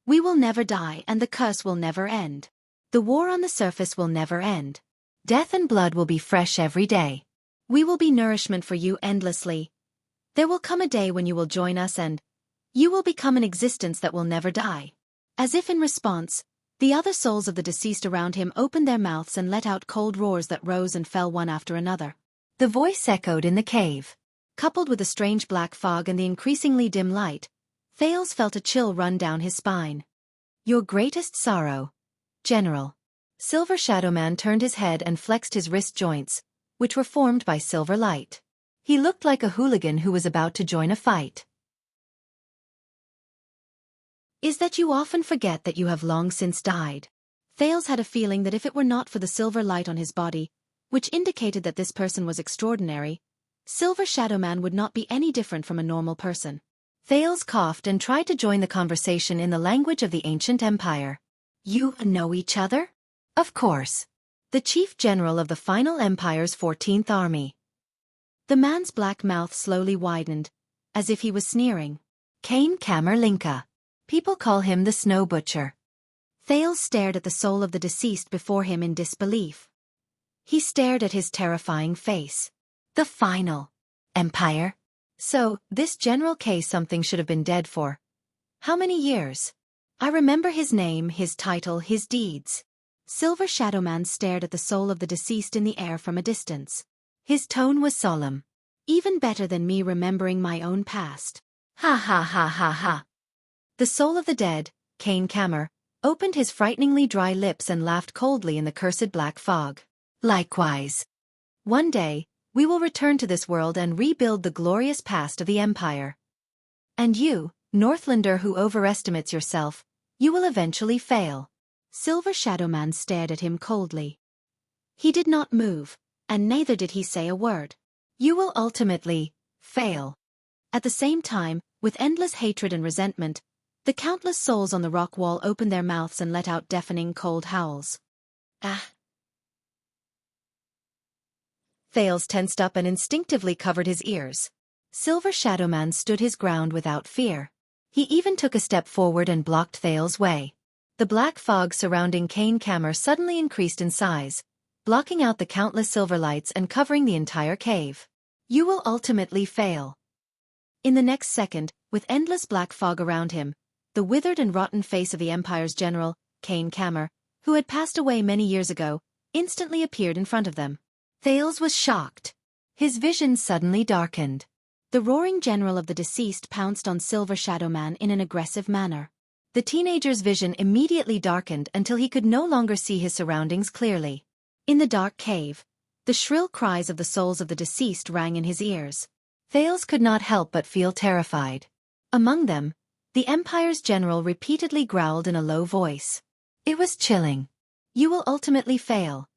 will never die and the curse will never end. The war on the surface will never end. Death and blood will be fresh every day. We will be nourishment for you endlessly. There will come a day when you will join us and you will become an existence that will never die. As if in response, the other souls of the deceased around him opened their mouths and let out cold roars that rose and fell one after another. The voice echoed in the cave. Coupled with the strange black fog and the increasingly dim light, Thales felt a chill run down his spine. Your greatest sorrow, General. Silver Shadowman turned his head and flexed his wrist joints, which were formed by silver light. He looked like a hooligan who was about to join a fight. Is that you often forget that you have long since died. Thales had a feeling that if it were not for the silver light on his body, which indicated that this person was extraordinary, Silver Shadowman would not be any different from a normal person. Thales coughed and tried to join the conversation in the language of the ancient empire. You know each other? Of course. The chief general of the final empire's 14th army. The man's black mouth slowly widened, as if he was sneering. Kane Kamerlinka. People call him the Snow Butcher. Thales stared at the soul of the deceased before him in disbelief. He stared at his terrifying face. The final empire? So, this General K something should have been dead for how many years? I remember his name, his title, his deeds. Silver Shadowman stared at the soul of the deceased in the air from a distance. His tone was solemn. Even better than me remembering my own past. Ha ha ha ha ha. The soul of the dead, Kane Kamer, opened his frighteningly dry lips and laughed coldly in the cursed black fog. Likewise. One day, we will return to this world and rebuild the glorious past of the Empire. And you, Northlander who overestimates yourself, you will eventually fail. Silver Shadow Man stared at him coldly. He did not move, and neither did he say a word. You will ultimately fail. At the same time, with endless hatred and resentment, the countless souls on the rock wall opened their mouths and let out deafening cold howls. Ah! Thales tensed up and instinctively covered his ears. Silver Shadow Man stood his ground without fear. He even took a step forward and blocked Thales' way. The black fog surrounding Cain Cammer suddenly increased in size, blocking out the countless silver lights and covering the entire cave. You will ultimately fail. In the next second, with endless black fog around him, the withered and rotten face of the Empire's general, Cain Cammer, who had passed away many years ago, instantly appeared in front of them. Thales was shocked. His vision suddenly darkened. The roaring general of the deceased pounced on Silver Shadow Man in an aggressive manner. The teenager's vision immediately darkened until he could no longer see his surroundings clearly. In the dark cave, the shrill cries of the souls of the deceased rang in his ears. Thales could not help but feel terrified. Among them, the Empire's general repeatedly growled in a low voice. It was chilling. You will ultimately fail.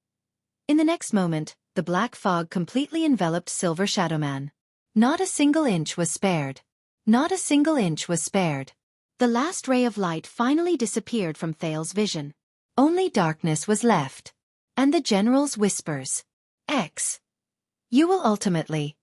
In the next moment, the black fog completely enveloped Silver Shadow Man. Not a single inch was spared. Not a single inch was spared. The last ray of light finally disappeared from Thales' vision. Only darkness was left. And the general's whispers. X. You will ultimately.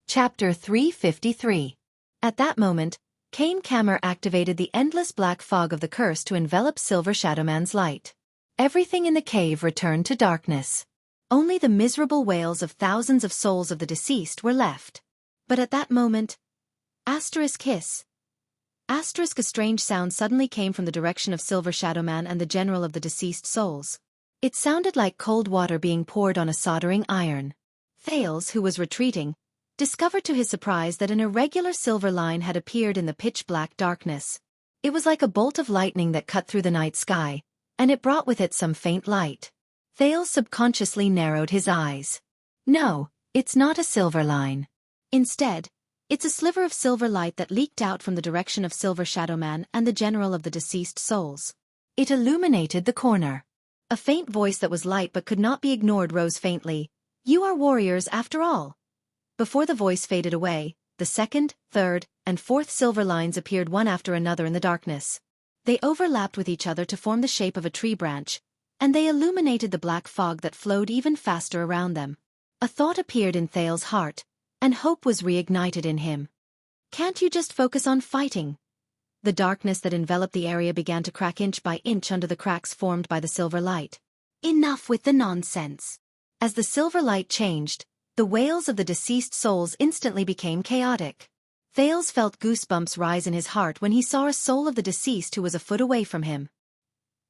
Chapter 353. At that moment, Cain Cammer activated the endless black fog of the curse to envelop Silver Shadow Man's light. Everything in the cave returned to darkness. Only the miserable wails of thousands of souls of the deceased were left. But at that moment, hiss. A strange sound suddenly came from the direction of Silver Shadow Man and the general of the deceased souls. It sounded like cold water being poured on a soldering iron. Thales, who was retreating, discovered to his surprise that an irregular silver line had appeared in the pitch-black darkness. It was like a bolt of lightning that cut through the night sky, and it brought with it some faint light. Thales subconsciously narrowed his eyes. No, it's not a silver line. Instead, it's a sliver of silver light that leaked out from the direction of Silver Shadow Man and the general of the deceased souls. It illuminated the corner. A faint voice that was light but could not be ignored rose faintly. You are warriors after all. Before the voice faded away, the second, third, and fourth silver lines appeared one after another in the darkness. They overlapped with each other to form the shape of a tree branch, and they illuminated the black fog that flowed even faster around them. A thought appeared in Thales' heart, and hope was reignited in him. Can't you just focus on fighting? The darkness that enveloped the area began to crack inch by inch under the cracks formed by the silver light. Enough with the nonsense. As the silver light changed, the wails of the deceased souls instantly became chaotic. Thales felt goosebumps rise in his heart when he saw a soul of the deceased who was a foot away from him.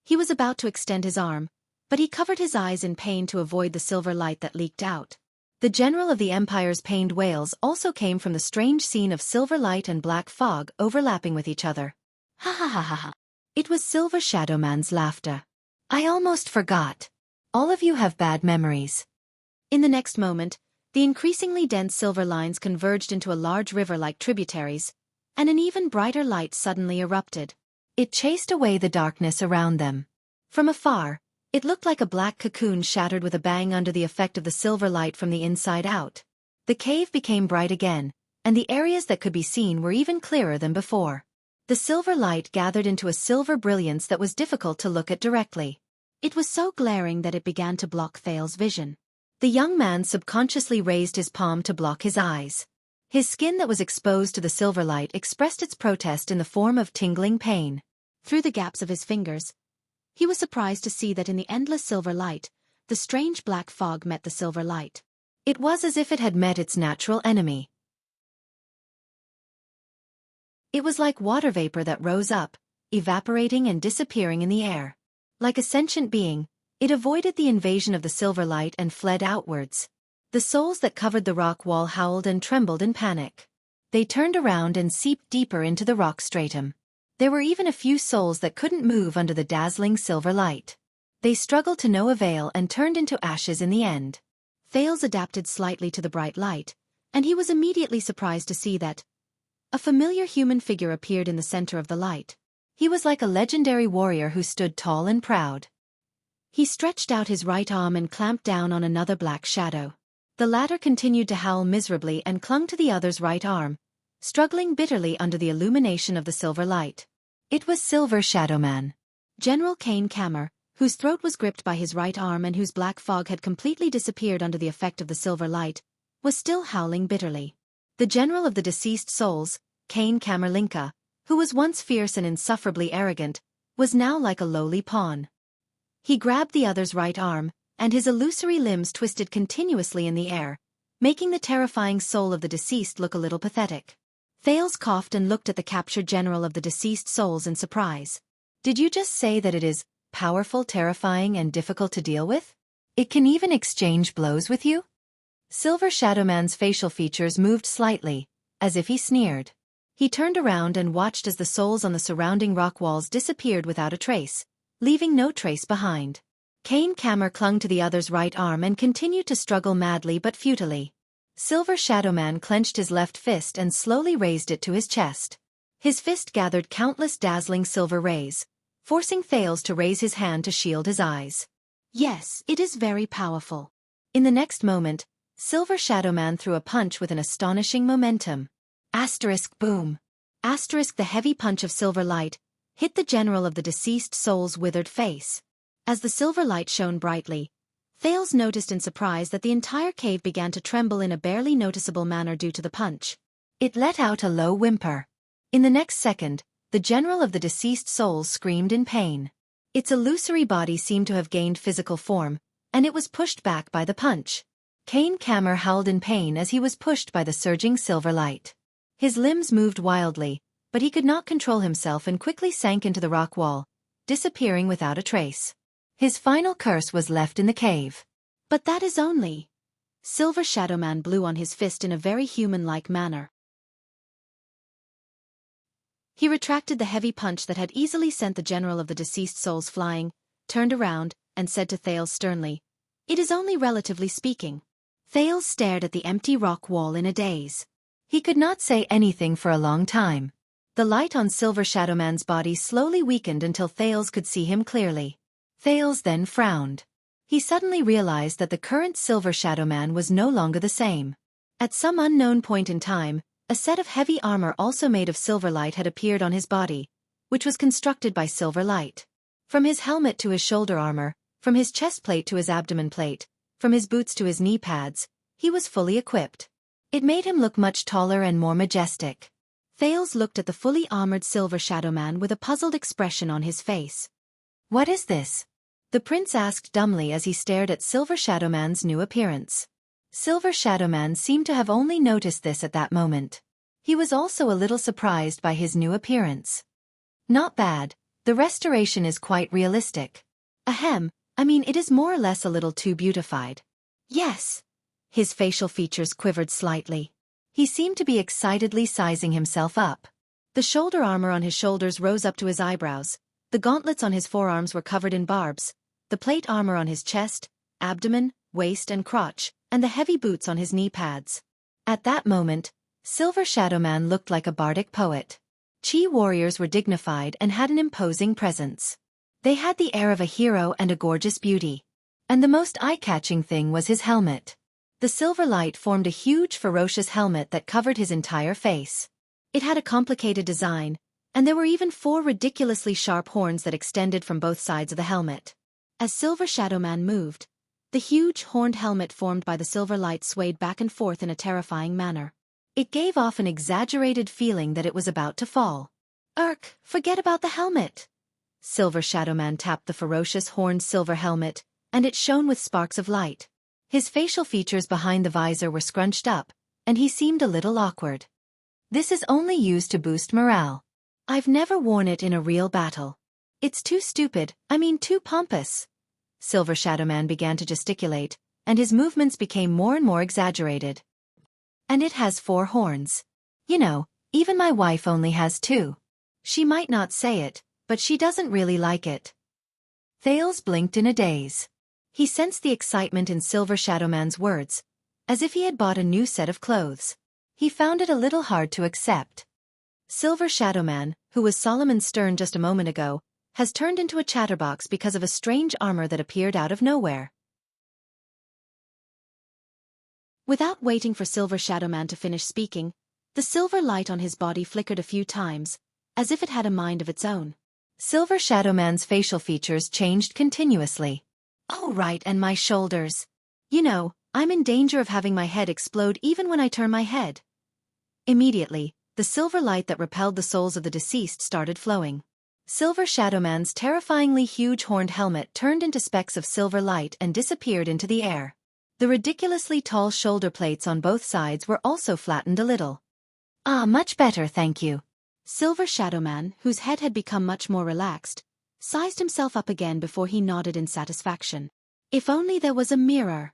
He was about to extend his arm, but he covered his eyes in pain to avoid the silver light that leaked out. The general of the Empire's pained wails also came from the strange scene of silver light and black fog overlapping with each other. Ha ha ha ha ha. It was Silver Shadow Man's laughter. I almost forgot. All of you have bad memories. In the next moment, the increasingly dense silver lines converged into a large river like tributaries, and an even brighter light suddenly erupted. It chased away the darkness around them. From afar, it looked like a black cocoon shattered with a bang under the effect of the silver light from the inside out. The cave became bright again, and the areas that could be seen were even clearer than before. The silver light gathered into a silver brilliance that was difficult to look at directly. It was so glaring that it began to block Thales' vision. The young man subconsciously raised his palm to block his eyes. His skin that was exposed to the silver light expressed its protest in the form of tingling pain. Through the gaps of his fingers, he was surprised to see that in the endless silver light, the strange black fog met the silver light. It was as if it had met its natural enemy. It was like water vapor that rose up, evaporating and disappearing in the air. Like a sentient being, it avoided the invasion of the silver light and fled outwards. The souls that covered the rock wall howled and trembled in panic. They turned around and seeped deeper into the rock stratum. There were even a few souls that couldn't move under the dazzling silver light. They struggled to no avail and turned into ashes in the end. Thales adapted slightly to the bright light, and he was immediately surprised to see that a familiar human figure appeared in the center of the light. He was like a legendary warrior who stood tall and proud. He stretched out his right arm and clamped down on another black shadow. The latter continued to howl miserably and clung to the other's right arm, struggling bitterly under the illumination of the silver light. It was Silver Shadowman. General Kane Kammer, whose throat was gripped by his right arm and whose black fog had completely disappeared under the effect of the silver light, was still howling bitterly. The general of the deceased souls, Kane Kammerlinka, who was once fierce and insufferably arrogant, was now like a lowly pawn. He grabbed the other's right arm, and his illusory limbs twisted continuously in the air, making the terrifying soul of the deceased look a little pathetic. Thales coughed and looked at the captured general of the deceased souls in surprise. Did you just say that it is powerful, terrifying, and difficult to deal with? It can even exchange blows with you? Silver Shadowman's facial features moved slightly, as if he sneered. He turned around and watched as the souls on the surrounding rock walls disappeared without a trace, leaving no trace behind. Kane Kammer clung to the other's right arm and continued to struggle madly but futilely. Silver Shadowman clenched his left fist and slowly raised it to his chest. His fist gathered countless dazzling silver rays, forcing Thales to raise his hand to shield his eyes. Yes, it is very powerful. In the next moment, Silver Shadowman threw a punch with an astonishing momentum. Asterisk boom. Asterisk the heavy punch of silver light hit the general of the deceased soul's withered face. As the silver light shone brightly, Thales noticed in surprise that the entire cave began to tremble in a barely noticeable manner due to the punch. It let out a low whimper. In the next second, the general of the deceased souls screamed in pain. Its illusory body seemed to have gained physical form, and it was pushed back by the punch. Kane Kammer howled in pain as he was pushed by the surging silver light. His limbs moved wildly, but he could not control himself and quickly sank into the rock wall, disappearing without a trace. His final curse was left in the cave. But that is only. Silver Shadowman blew on his fist in a very human-like manner. He retracted the heavy punch that had easily sent the general of the deceased souls flying, turned around, and said to Thales sternly, "It is only relatively speaking." Thales stared at the empty rock wall in a daze. He could not say anything for a long time. The light on Silver Shadowman's body slowly weakened until Thales could see him clearly. Thales then frowned. He suddenly realized that the current Silver Shadowman was no longer the same. At some unknown point in time, a set of heavy armor also made of silver light had appeared on his body, which was constructed by silver light. From his helmet to his shoulder armor, from his chest plate to his abdomen plate, from his boots to his knee pads, he was fully equipped. It made him look much taller and more majestic. Thales looked at the fully armored Silver Shadowman with a puzzled expression on his face. "What is this?" the prince asked dumbly as he stared at Silver Shadowman's new appearance. Silver Shadowman seemed to have only noticed this at that moment. He was also a little surprised by his new appearance. "Not bad, the restoration is quite realistic. Ahem, I mean it is more or less a little too beautified." "Yes." His facial features quivered slightly. He seemed to be excitedly sizing himself up. The shoulder armor on his shoulders rose up to his eyebrows, the gauntlets on his forearms were covered in barbs, the plate armor on his chest, abdomen, waist and crotch, and the heavy boots on his knee pads. At that moment, Silver Shadowman looked like a bardic poet. Chi warriors were dignified and had an imposing presence. They had the air of a hero and a gorgeous beauty. And the most eye-catching thing was his helmet. The silver light formed a huge ferocious helmet that covered his entire face. It had a complicated design, and there were even 4 ridiculously sharp horns that extended from both sides of the helmet. As Silver Shadowman moved, the huge horned helmet formed by the silver light swayed back and forth in a terrifying manner. It gave off an exaggerated feeling that it was about to fall. Forget about the helmet." Silver Shadowman tapped the ferocious horned silver helmet, and it shone with sparks of light. His facial features behind the visor were scrunched up, and he seemed a little awkward. "This is only used to boost morale. I've never worn it in a real battle. It's too stupid, too pompous." Silver Shadowman began to gesticulate, and his movements became more and more exaggerated. "And it has 4 horns. You know, even my wife only has two. She might not say it, but she doesn't really like it. Thales blinked in a daze. He sensed the excitement in Silver Shadowman's words, as if he had bought a new set of clothes. He found it a little hard to accept. Silver Shadowman, who was solemn and stern just a moment ago, has turned into a chatterbox because of a strange armor that appeared out of nowhere. Without waiting for Silver Shadowman to finish speaking, the silver light on his body flickered a few times, as if it had a mind of its own. Silver Shadowman's facial features changed continuously. Oh right, and my shoulders. You know, I'm in danger of having my head explode even when I turn my head. Immediately, the silver light that repelled the souls of the deceased started flowing. Silver Shadowman's terrifyingly huge horned helmet turned into specks of silver light and disappeared into the air. The ridiculously tall shoulder plates on both sides were also flattened a little. Ah, much better, thank you. Silver Shadowman, whose head had become much more relaxed, sized himself up again before he nodded in satisfaction. If only there was a mirror.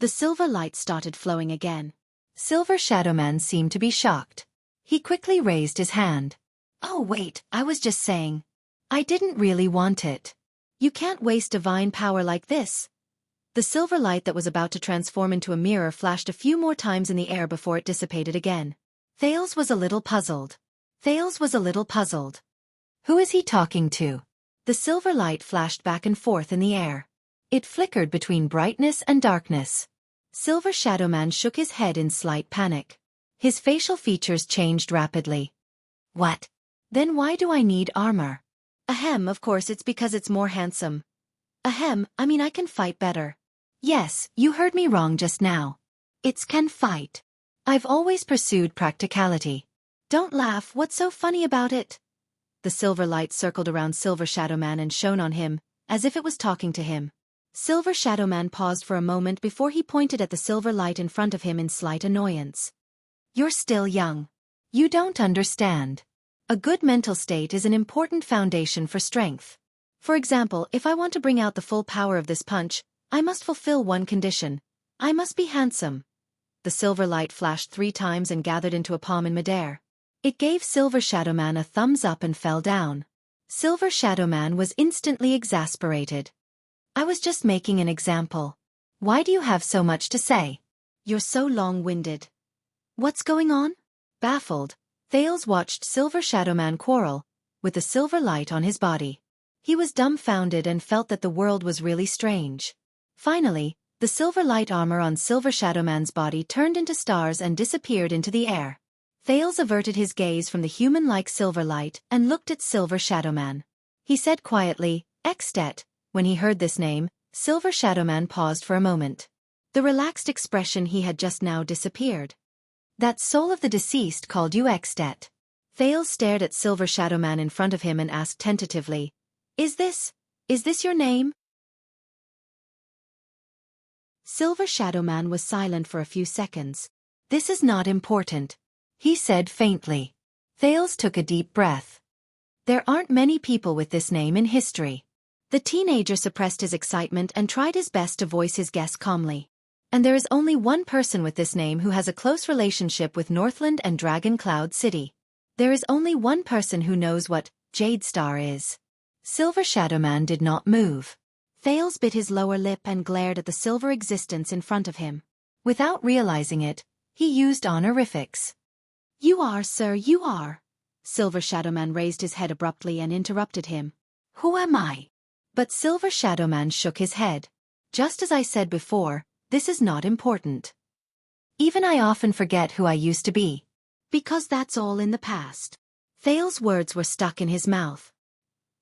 The silver light started flowing again. Silver Shadowman seemed to be shocked. He quickly raised his hand. Oh wait, I was just saying. I didn't really want it. You can't waste divine power like this. The silver light that was about to transform into a mirror flashed a few more times in the air before it dissipated again. Thales was a little puzzled. Who is he talking to? The silver light flashed back and forth in the air. It flickered between brightness and darkness. Silver Shadowman shook his head in slight panic. His facial features changed rapidly. What? Then why do I need armor? Ahem, of course it's because it's more handsome. Ahem, I mean I can fight better. Yes, you heard me wrong just now. It's can fight. I've always pursued practicality. Don't laugh, what's so funny about it? The silver light circled around Silver Shadowman and shone on him, as if it was talking to him. Silver Shadowman paused for a moment before he pointed at the silver light in front of him in slight annoyance. You're still young. You don't understand. A good mental state is an important foundation for strength. For example, if I want to bring out the full power of this punch, I must fulfill one condition. I must be handsome. The silver light flashed 3 times and gathered into a palm in midair. It gave Silver Shadowman a thumbs up and fell down. Silver Shadowman was instantly exasperated. I was just making an example. Why do you have so much to say? You're so long-winded. What's going on? Baffled, Thales watched Silver Shadowman quarrel, with the silver light on his body. He was dumbfounded and felt that the world was really strange. Finally, the silver light armor on Silver Shadowman's body turned into stars and disappeared into the air. Thales averted his gaze from the human-like silver light and looked at Silver Shadowman. He said quietly, "At." When he heard this name, Silver Shadowman paused for a moment. The relaxed expression he had just now disappeared. That soul of the deceased called you At. Thales stared at Silver Shadowman in front of him and asked tentatively, Is this your name? Silver Shadowman was silent for a few seconds. This is not important, he said faintly. Thales took a deep breath. There aren't many people with this name in history. The teenager suppressed his excitement and tried his best to voice his guess calmly. And there is only one person with this name who has a close relationship with Northland and Dragon Cloud City. There is only one person who knows what Jade Star is. Silver Shadowman did not move. Thales bit his lower lip and glared at the silver existence in front of him. Without realizing it, he used honorifics. You are, sir, you are. Silver Shadowman raised his head abruptly and interrupted him. Who am I? But Silver Shadowman shook his head. Just as I said before, this is not important. Even I often forget who I used to be. Because that's all in the past. Thales' words were stuck in his mouth.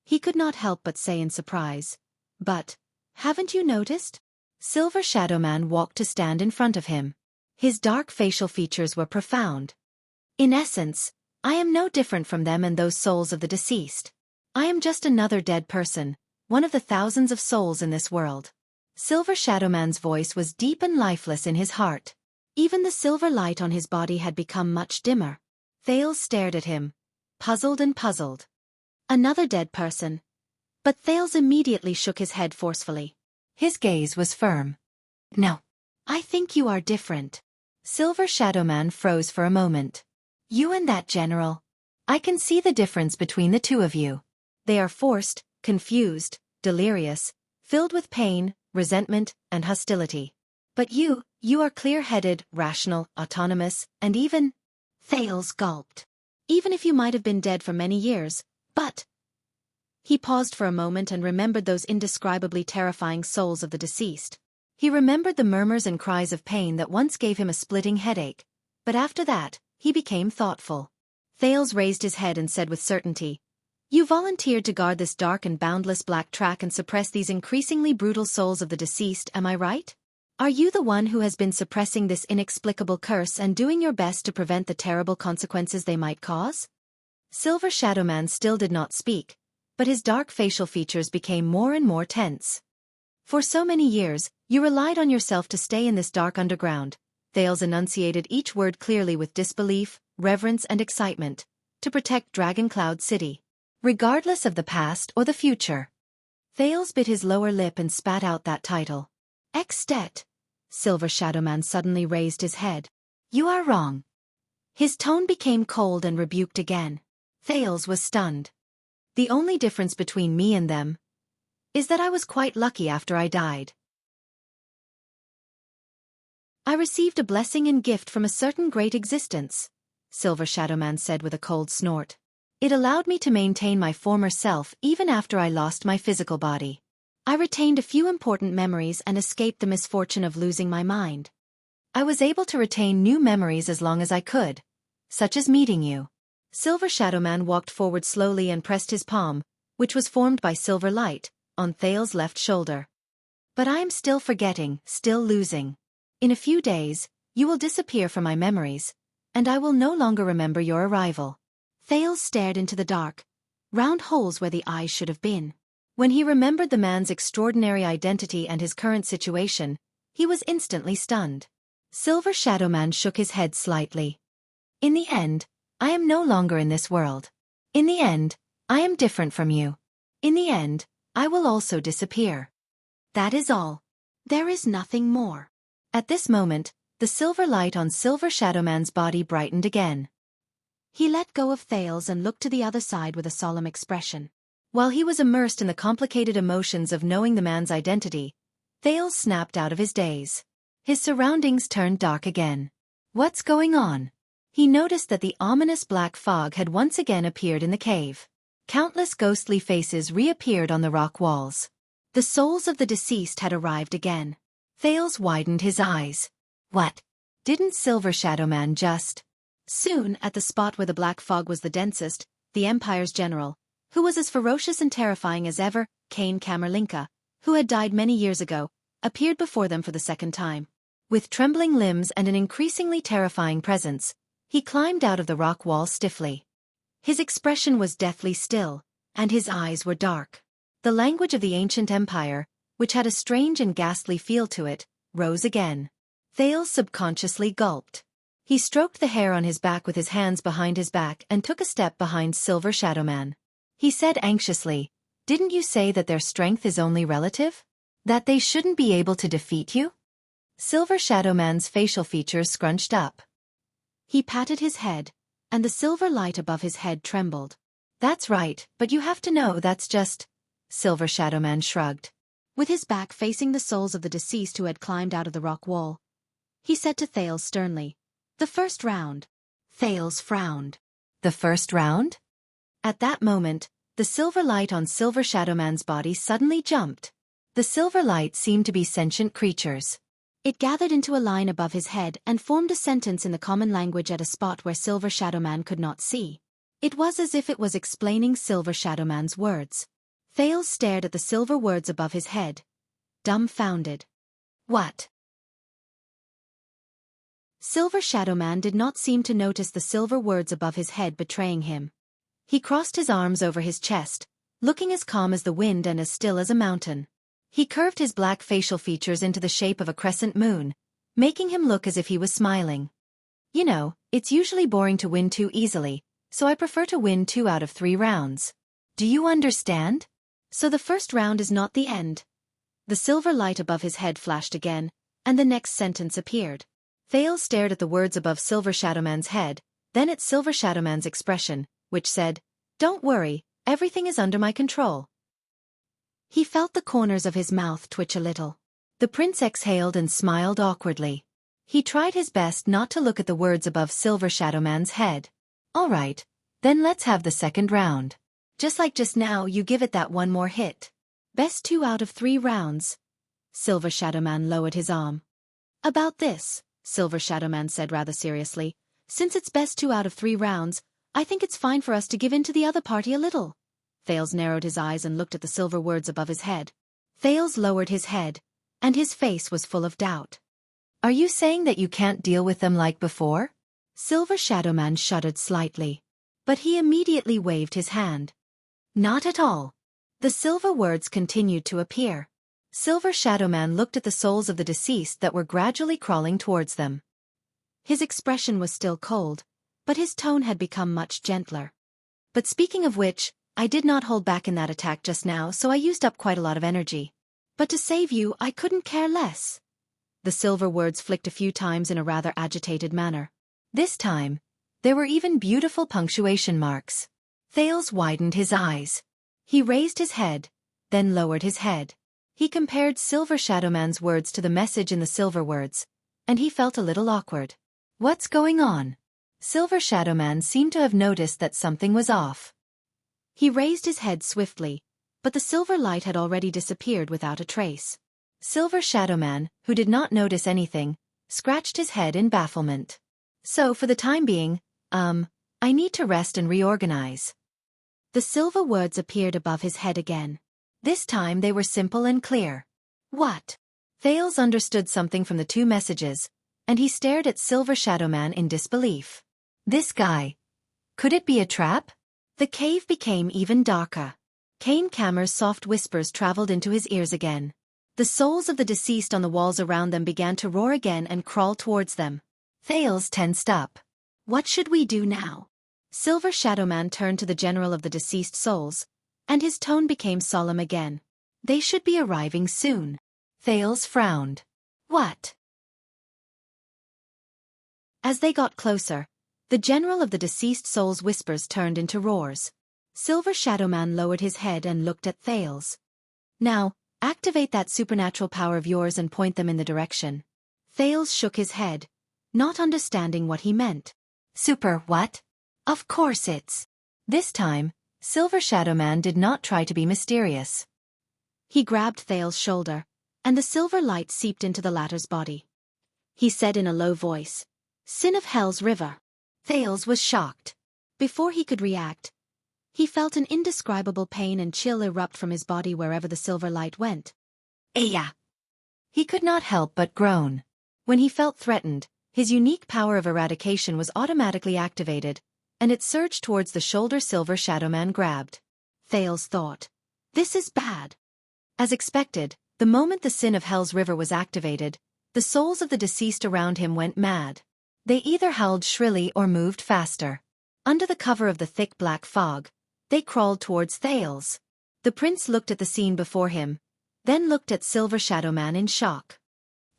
He could not help but say in surprise, But, haven't you noticed? Silver Shadowman walked to stand in front of him. His dark facial features were profound. In essence, I am no different from them and those souls of the deceased. I am just another dead person, one of the thousands of souls in this world. Silver Shadowman's voice was deep and lifeless in his heart. Even the silver light on his body had become much dimmer. Thales stared at him, puzzled and puzzled. Another dead person. But Thales immediately shook his head forcefully. His gaze was firm. No. I think you are different. Silver Shadowman froze for a moment. You and that general. I can see the difference between the two of you. They are forced, confused, delirious, filled with pain, resentment, and hostility. But you are clear-headed, rational, autonomous, and even... Thales gulped. Even if you might have been dead for many years, but... He paused for a moment and remembered those indescribably terrifying souls of the deceased. He remembered the murmurs and cries of pain that once gave him a splitting headache, but after that, he became thoughtful. Thales raised his head and said with certainty, "You volunteered to guard this dark and boundless black track and suppress these increasingly brutal souls of the deceased, am I right? Are you the one who has been suppressing this inexplicable curse and doing your best to prevent the terrible consequences they might cause?" Silver Shadowman still did not speak, but his dark facial features became more and more tense. "For so many years, you relied on yourself to stay in this dark underground," Thales enunciated each word clearly with disbelief, reverence and excitement, "to protect Dragoncloud City. Regardless of the past or the future." Thales bit his lower lip and spat out that title. "At," Silver Shadowman suddenly raised his head. "You are wrong." His tone became cold and rebuked again. Thales was stunned. "The only difference between me and them is that I was quite lucky after I died. I received a blessing and gift from a certain great existence," Silver Shadowman said with a cold snort. "It allowed me to maintain my former self even after I lost my physical body. I retained a few important memories and escaped the misfortune of losing my mind. I was able to retain new memories as long as I could, such as meeting you." Silver Shadowman walked forward slowly and pressed his palm, which was formed by silver light, on Thales' left shoulder. "But I am still forgetting, still losing. In a few days, you will disappear from my memories, and I will no longer remember your arrival." Thales stared into the dark, round holes where the eyes should have been. When he remembered the man's extraordinary identity and his current situation, he was instantly stunned. Silver Shadowman shook his head slightly. "In the end, I am no longer in this world. In the end, I am different from you. In the end, I will also disappear. That is all. There is nothing more." At this moment, the silver light on Silver Shadowman's body brightened again. He let go of Thales and looked to the other side with a solemn expression. While he was immersed in the complicated emotions of knowing the man's identity, Thales snapped out of his daze. His surroundings turned dark again. What's going on? He noticed that the ominous black fog had once again appeared in the cave. Countless ghostly faces reappeared on the rock walls. The souls of the deceased had arrived again. Thales widened his eyes. What? Didn't Silver Shadowman just... Soon, at the spot where the black fog was the densest, the Empire's general, who was as ferocious and terrifying as ever, Kane Camerlinka, who had died many years ago, appeared before them for the second time. With trembling limbs and an increasingly terrifying presence, he climbed out of the rock wall stiffly. His expression was deathly still, and his eyes were dark. The language of the ancient empire, which had a strange and ghastly feel to it, rose again. Thales subconsciously gulped. He stroked the hair on his back with his hands behind his back and took a step behind Silver Shadowman. He said anxiously, "Didn't you say that their strength is only relative? That they shouldn't be able to defeat you?" Silver Shadowman's facial features scrunched up. He patted his head, and the silver light above his head trembled. "That's right, but you have to know that's just..." Silver Shadowman shrugged. With his back facing the souls of the deceased who had climbed out of the rock wall, he said to Thales sternly, "The first round." Thales frowned. "The first round?" At that moment, the silver light on Silver Shadowman's body suddenly jumped. The silver light seemed to be sentient creatures. It gathered into a line above his head and formed a sentence in the common language at a spot where Silver Shadowman could not see. It was as if it was explaining Silver Shadowman's words. Thales stared at the silver words above his head, dumbfounded. What? Silver Shadowman did not seem to notice the silver words above his head betraying him. He crossed his arms over his chest, looking as calm as the wind and as still as a mountain. He curved his black facial features into the shape of a crescent moon, making him look as if he was smiling. "You know, it's usually boring to win too easily, so I prefer to win 2 out of 3 rounds. Do you understand? So the first round is not the end." The silver light above his head flashed again, and the next sentence appeared. Thales stared at the words above Silver Shadowman's head, then at Silver Shadowman's expression, which said, "Don't worry, everything is under my control." He felt the corners of his mouth twitch a little. The prince exhaled and smiled awkwardly. He tried his best not to look at the words above Silver Shadowman's head. "All right, then let's have the second round. Just like just now, you give it that one more hit. Best 2 out of 3 rounds." Silver Shadowman lowered his arm. "About this," Silver Shadowman said rather seriously, "since it's best 2 out of 3 rounds, I think it's fine for us to give in to the other party a little." Thales narrowed his eyes and looked at the silver words above his head. Thales lowered his head, and his face was full of doubt. "Are you saying that you can't deal with them like before?" Silver Shadowman shuddered slightly, but he immediately waved his hand. "Not at all." The silver words continued to appear. Silver Shadowman looked at the souls of the deceased that were gradually crawling towards them. His expression was still cold, but his tone had become much gentler. "But speaking of which, I did not hold back in that attack just now, so I used up quite a lot of energy. But to save you, I couldn't care less." The silver words flicked a few times in a rather agitated manner. This time, there were even beautiful punctuation marks. Thales widened his eyes. He raised his head, then lowered his head. He compared Silver Shadowman's words to the message in the silver words, and he felt a little awkward. "What's going on?" Silver Shadowman seemed to have noticed that something was off. He raised his head swiftly, but the silver light had already disappeared without a trace. Silver Shadowman, who did not notice anything, scratched his head in bafflement. "So for the time being, I need to rest and reorganize." The silver words appeared above his head again. This time they were simple and clear. "What?" Thales understood something from the 2 messages, and he stared at Silver Shadowman in disbelief. This guy. Could it be a trap? The cave became even darker. Kane Kammer's soft whispers traveled into his ears again. The souls of the deceased on the walls around them began to roar again and crawl towards them. Thales tensed up. "What should we do now?" Silver Shadowman turned to the general of the deceased souls, and his tone became solemn again. "They should be arriving soon." Thales frowned. "What?" As they got closer, the general of the deceased soul's whispers turned into roars. Silver Shadowman lowered his head and looked at Thales. "Now, activate that supernatural power of yours and point them in the direction." Thales shook his head, not understanding what he meant. "Super what? Of course it's..." This time, Silver Shadowman did not try to be mysterious. He grabbed Thales' shoulder, and the silver light seeped into the latter's body. He said in a low voice, "Sin of Hell's River." Thales was shocked. Before he could react, he felt an indescribable pain and chill erupt from his body wherever the silver light went. "Eya!" He could not help but groan. When he felt threatened, his unique power of eradication was automatically activated, and it surged towards the shoulder Silver Shadowman grabbed. Thales thought, "This is bad." As expected, the moment the Sin of Hell's River was activated, the souls of the deceased around him went mad. They either howled shrilly or moved faster. Under the cover of the thick black fog, they crawled towards Thales. The prince looked at the scene before him, then looked at Silver Shadowman in shock.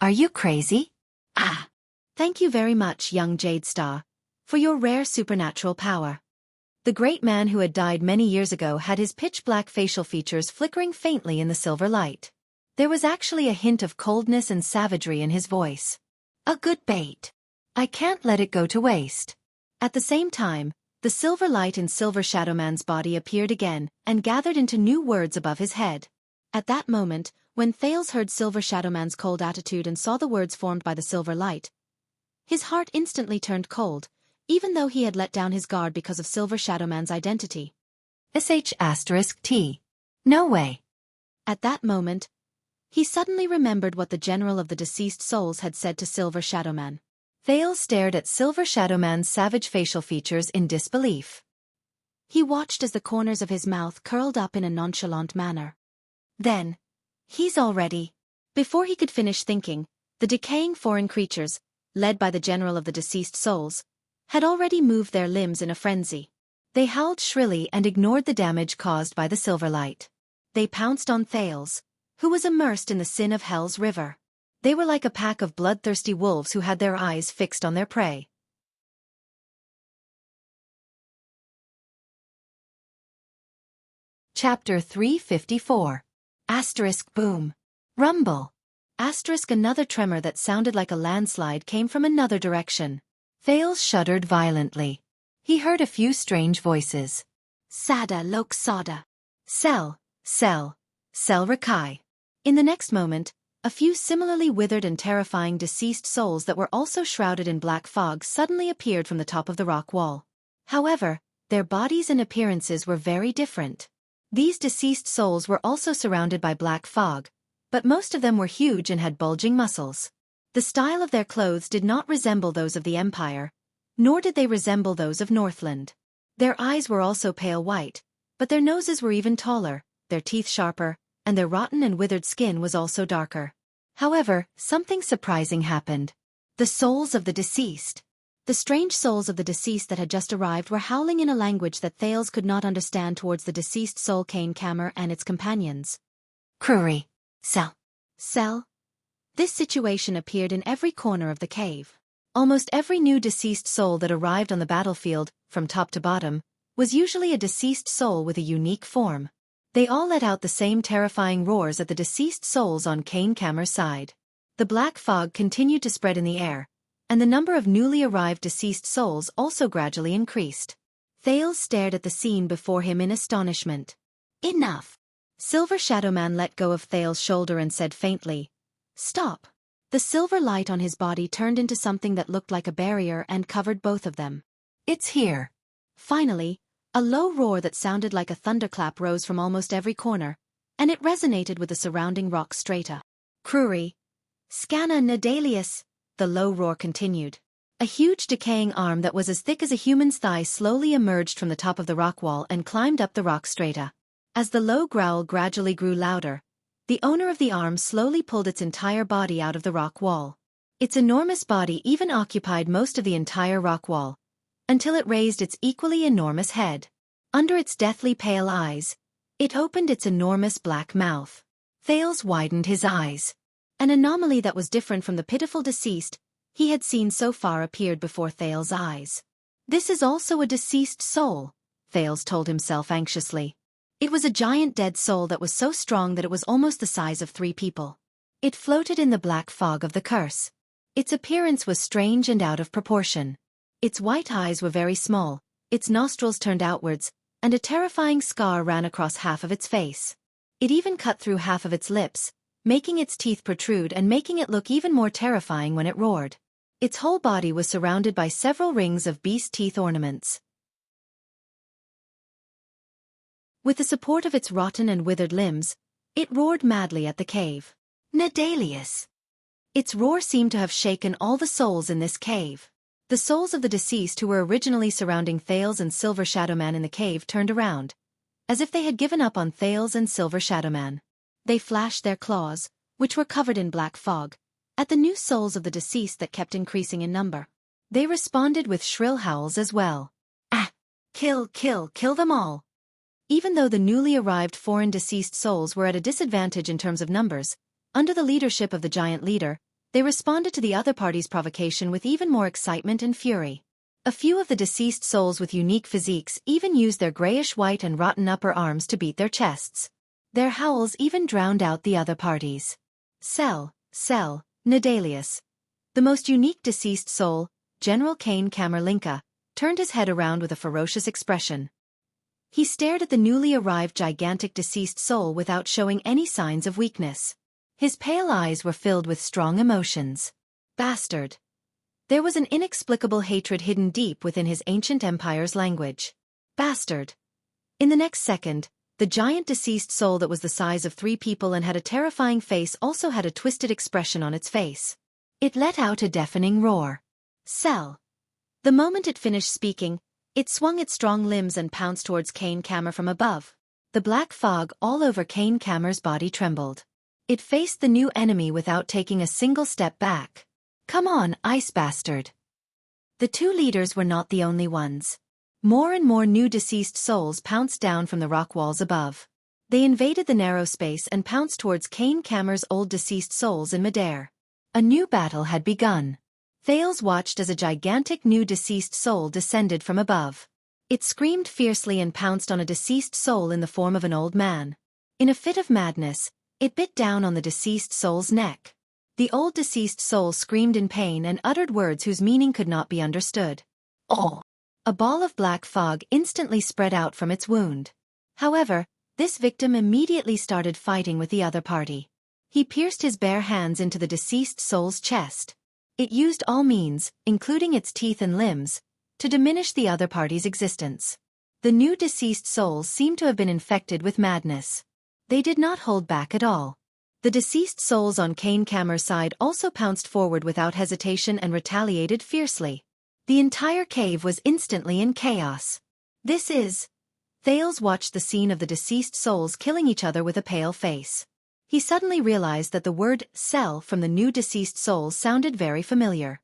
"Are you crazy?" "Ah! Thank you very much, young Jade Star, for your rare supernatural power." The great man who had died many years ago had his pitch-black facial features flickering faintly in the silver light. There was actually a hint of coldness and savagery in his voice. "A good bait. I can't let it go to waste." At the same time, the silver light in Silver Shadowman's body appeared again and gathered into new words above his head. At that moment, when Thales heard Silver Shadowman's cold attitude and saw the words formed by the silver light, his heart instantly turned cold, even though he had let down his guard because of Silver Shadowman's identity. *T. No way. At that moment, he suddenly remembered what the general of the deceased souls had said to Silver Shadowman. Thales stared at Silver Shadowman's savage facial features in disbelief. He watched as the corners of his mouth curled up in a nonchalant manner. Then, "He's already..." Before he could finish thinking, the decaying foreign creatures, led by the general of the deceased souls, had already moved their limbs in a frenzy. They howled shrilly and ignored the damage caused by the silver light. They pounced on Thales, who was immersed in the Sin of Hell's River. They were like a pack of bloodthirsty wolves who had their eyes fixed on their prey. Chapter 354. Asterisk boom. Rumble. Asterisk another tremor that sounded like a landslide came from another direction. Thales shuddered violently. He heard a few strange voices. Sada lok sada. Sel Rakai. In the next moment, a few similarly withered and terrifying deceased souls that were also shrouded in black fog suddenly appeared from the top of the rock wall. However, their bodies and appearances were very different. These deceased souls were also surrounded by black fog, but most of them were huge and had bulging muscles. The style of their clothes did not resemble those of the Empire, nor did they resemble those of Northland. Their eyes were also pale white, but their noses were even taller, their teeth sharper, and their rotten and withered skin was also darker. However, something surprising happened. The souls of the deceased. The strange souls of the deceased that had just arrived were howling in a language that Thales could not understand towards the deceased soul Xianxia and its companions. Kruri. Sell. This situation appeared in every corner of the cave. Almost every new deceased soul that arrived on the battlefield, from top to bottom, was usually a deceased soul with a unique form. They all let out the same terrifying roars at the deceased souls on Xianxia's side. The black fog continued to spread in the air, and the number of newly arrived deceased souls also gradually increased. Thales stared at the scene before him in astonishment. Enough! Silver Shadowman let go of Thales' shoulder and said faintly, "Stop." The silver light on his body turned into something that looked like a barrier and covered both of them. "It's here." Finally, a low roar that sounded like a thunderclap rose from almost every corner, and it resonated with the surrounding rock strata. Kruri. Scanna Nadalius, the low roar continued. A huge decaying arm that was as thick as a human's thigh slowly emerged from the top of the rock wall and climbed up the rock strata. As the low growl gradually grew louder, the owner of the arm slowly pulled its entire body out of the rock wall. Its enormous body even occupied most of the entire rock wall, until it raised its equally enormous head. Under its deathly pale eyes, it opened its enormous black mouth. Thales widened his eyes. An anomaly that was different from the pitiful deceased he had seen so far appeared before Thales' eyes. This is also a deceased soul, Thales told himself anxiously. It was a giant dead soul that was so strong that it was almost the size of 3 people. It floated in the black fog of the curse. Its appearance was strange and out of proportion. Its white eyes were very small, its nostrils turned outwards, and a terrifying scar ran across half of its face. It even cut through half of its lips, making its teeth protrude and making it look even more terrifying when it roared. Its whole body was surrounded by several rings of beast teeth ornaments. With the support of its rotten and withered limbs, it roared madly at the cave. Nadalius! Its roar seemed to have shaken all the souls in this cave. The souls of the deceased who were originally surrounding Thales and Silver Shadowman in the cave turned around, as if they had given up on Thales and Silver Shadowman. They flashed their claws, which were covered in black fog, at the new souls of the deceased that kept increasing in number. They responded with shrill howls as well. Ah! Kill them all! Even though the newly arrived foreign deceased souls were at a disadvantage in terms of numbers, under the leadership of the giant leader, they responded to the other party's provocation with even more excitement and fury. A few of the deceased souls with unique physiques even used their grayish-white and rotten upper arms to beat their chests. Their howls even drowned out the other parties. Nadalius. The most unique deceased soul, General Kane Kamerlinka, turned his head around with a ferocious expression. He stared at the newly arrived gigantic deceased soul without showing any signs of weakness. His pale eyes were filled with strong emotions. Bastard. There was an inexplicable hatred hidden deep within his ancient empire's language. Bastard. In the next second, the giant deceased soul that was the size of 3 people and had a terrifying face also had a twisted expression on its face. It let out a deafening roar. Sell. The moment it finished speaking, it swung its strong limbs and pounced towards Xianxia from above. The black fog all over Xianxia's body trembled. It faced the new enemy without taking a single step back. Come on, ice bastard. The 2 leaders were not the only ones. More and more new deceased souls pounced down from the rock walls above. They invaded the narrow space and pounced towards Xianxia's old deceased souls in midair. A new battle had begun. Thales watched as a gigantic new deceased soul descended from above. It screamed fiercely and pounced on a deceased soul in the form of an old man. In a fit of madness, it bit down on the deceased soul's neck. The old deceased soul screamed in pain and uttered words whose meaning could not be understood. Oh! A ball of black fog instantly spread out from its wound. However, this victim immediately started fighting with the other party. He pierced his bare hands into the deceased soul's chest. It used all means, including its teeth and limbs, to diminish the other party's existence. The new deceased souls seemed to have been infected with madness. They did not hold back at all. The deceased souls on Kane Kammer's side also pounced forward without hesitation and retaliated fiercely. The entire cave was instantly in chaos. Thales watched the scene of the deceased souls killing each other with a pale face. He suddenly realized that the word cell from the new deceased souls sounded very familiar.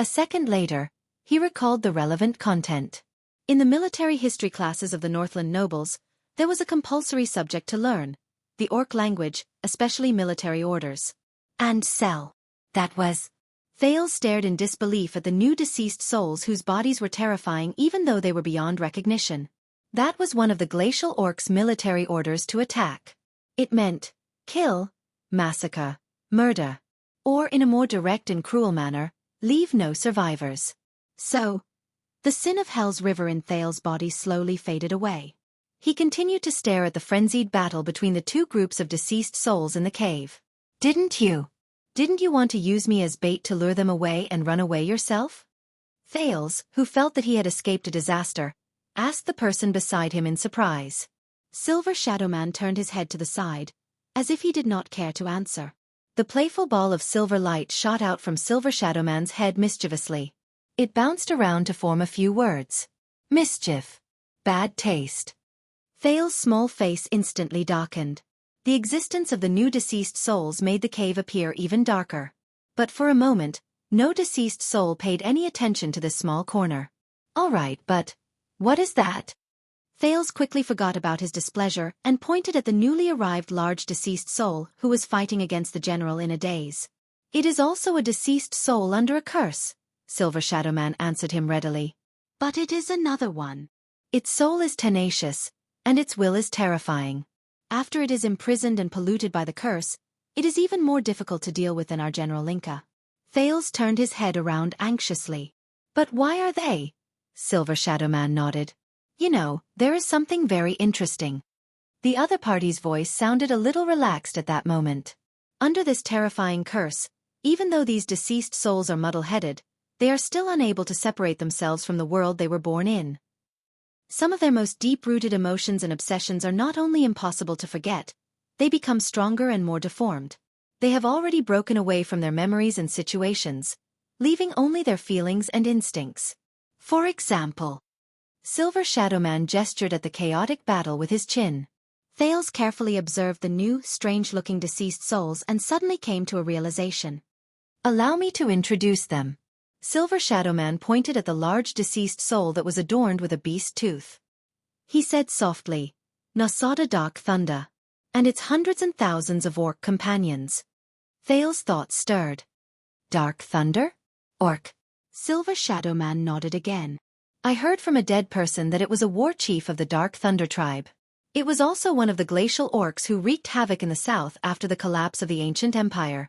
A second later, he recalled the relevant content. In the military history classes of the Northland nobles, there was a compulsory subject to learn, the Orc language, especially military orders. And cell. That was. Thales stared in disbelief at the new deceased souls whose bodies were terrifying even though they were beyond recognition. That was one of the glacial orcs' military orders to attack. It meant, kill, massacre, murder. Or in a more direct and cruel manner, leave no survivors. So, the sin of Hell's river in Thales' body slowly faded away. He continued to stare at the frenzied battle between the two groups of deceased souls in the cave. Didn't you want to use me as bait to lure them away and run away yourself? Thales, who felt that he had escaped a disaster, asked the person beside him in surprise. Silver Shadowman turned his head to the side, as if he did not care to answer. The playful ball of silver light shot out from Silver Shadowman's head mischievously. It bounced around to form a few words. Mischief. Bad taste. Thales' small face instantly darkened. The existence of the new deceased souls made the cave appear even darker. But for a moment, no deceased soul paid any attention to this small corner. All right, but what is that? Thales quickly forgot about his displeasure and pointed at the newly arrived large deceased soul who was fighting against the general in a daze. It is also a deceased soul under a curse, Silver Shadowman answered him readily. But it is another one. Its soul is tenacious, and its will is terrifying. After it is imprisoned and polluted by the curse, it is even more difficult to deal with than our General Linka. Thales turned his head around anxiously. But why are they? Silver Shadowman nodded. You know, there is something very interesting. The other party's voice sounded a little relaxed at that moment. Under this terrifying curse, even though these deceased souls are muddle-headed, they are still unable to separate themselves from the world they were born in. Some of their most deep-rooted emotions and obsessions are not only impossible to forget, they become stronger and more deformed. They have already broken away from their memories and situations, leaving only their feelings and instincts. For example, Silver Shadowman gestured at the chaotic battle with his chin. Thales carefully observed the new, strange-looking deceased souls and suddenly came to a realization. Allow me to introduce them. Silver Shadowman pointed at the large deceased soul that was adorned with a beast tooth. He said softly, Nasada Dark Thunder. And its hundreds and thousands of orc companions. Thales' thoughts stirred. Dark Thunder? Orc. Silver Shadowman nodded again. I heard from a dead person that it was a war chief of the Dark Thunder tribe. It was also one of the glacial orcs who wreaked havoc in the south after the collapse of the ancient empire.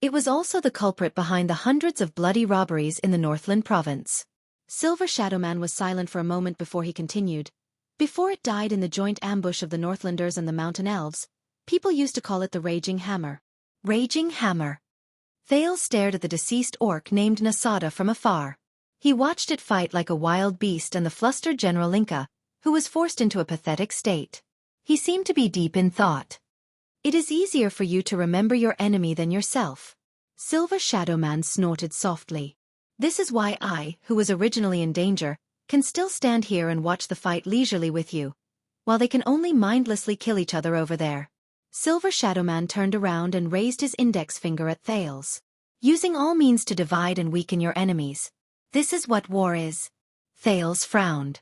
It was also the culprit behind the hundreds of bloody robberies in the Northland province. Silver Shadowman was silent for a moment before he continued. Before it died in the joint ambush of the Northlanders and the Mountain Elves, people used to call it the Raging Hammer. Raging Hammer. Thales stared at the deceased orc named Nasada from afar. He watched it fight like a wild beast and the flustered General Linka, who was forced into a pathetic state. He seemed to be deep in thought. It is easier for you to remember your enemy than yourself. Silver Shadowman snorted softly. This is why I, who was originally in danger, can still stand here and watch the fight leisurely with you, while they can only mindlessly kill each other over there. Silver Shadowman turned around and raised his index finger at Thales. Using all means to divide and weaken your enemies. This is what war is. Thales frowned.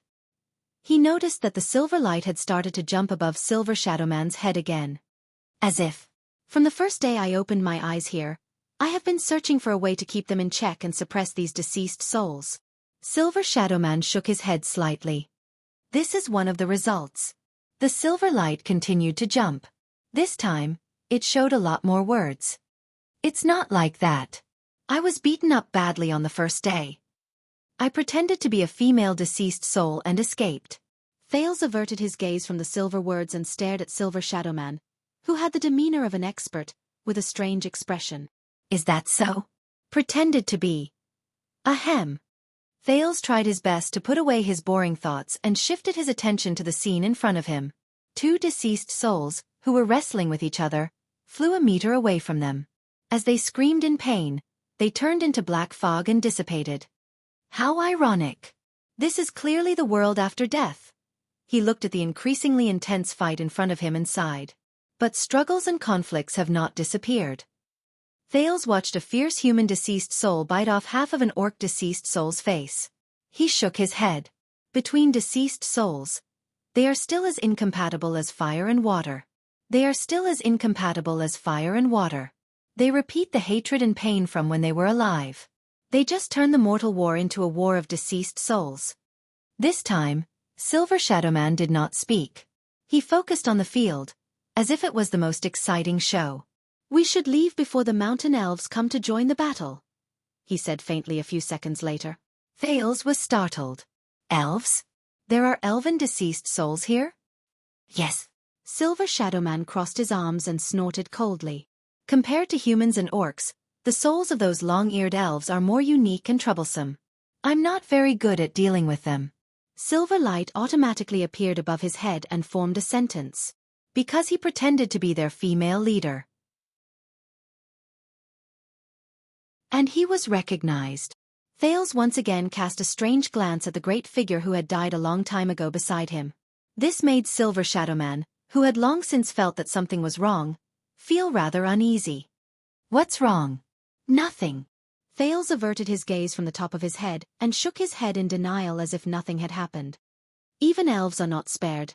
He noticed that the silver light had started to jump above Silver Shadowman's head again. As if, from the first day I opened my eyes here, I have been searching for a way to keep them in check and suppress these deceased souls. Silver Shadow Man shook his head slightly. This is one of the results. The silver light continued to jump. This time, it showed a lot more words. It's not like that. I was beaten up badly on the first day. I pretended to be a female deceased soul and escaped. Thales averted his gaze from the silver words and stared at Silver Shadow Man, who had the demeanor of an expert, with a strange expression. Is that so? Pretended to be. Ahem. Thales tried his best to put away his boring thoughts and shifted his attention to the scene in front of him. Two deceased souls, who were wrestling with each other, flew a meter away from them. As they screamed in pain, they turned into black fog and dissipated. How ironic. This is clearly the world after death. He looked at the increasingly intense fight in front of him and sighed. But struggles and conflicts have not disappeared. Thales watched a fierce human deceased soul bite off half of an orc deceased soul's face. He shook his head. Between deceased souls, they are still as incompatible as fire and water. They are still as incompatible as fire and water. They repeat the hatred and pain from when they were alive. They just turn the mortal war into a war of deceased souls. This time, Silver Shadow Man did not speak. He focused on the field, as if it was the most exciting show. We should leave before the mountain elves come to join the battle, he said faintly a few seconds later. Thales was startled. Elves? There are elven deceased souls here? Yes. Silver Shadow Man crossed his arms and snorted coldly. Compared to humans and orcs, the souls of those long-eared elves are more unique and troublesome. I'm not very good at dealing with them. Silver light automatically appeared above his head and formed a sentence. Because he pretended to be their female leader. And he was recognized. Thales once again cast a strange glance at the great figure who had died a long time ago beside him. This made Silver Shadow Man, who had long since felt that something was wrong, feel rather uneasy. What's wrong? Nothing. Thales averted his gaze from the top of his head and shook his head in denial as if nothing had happened. Even elves are not spared.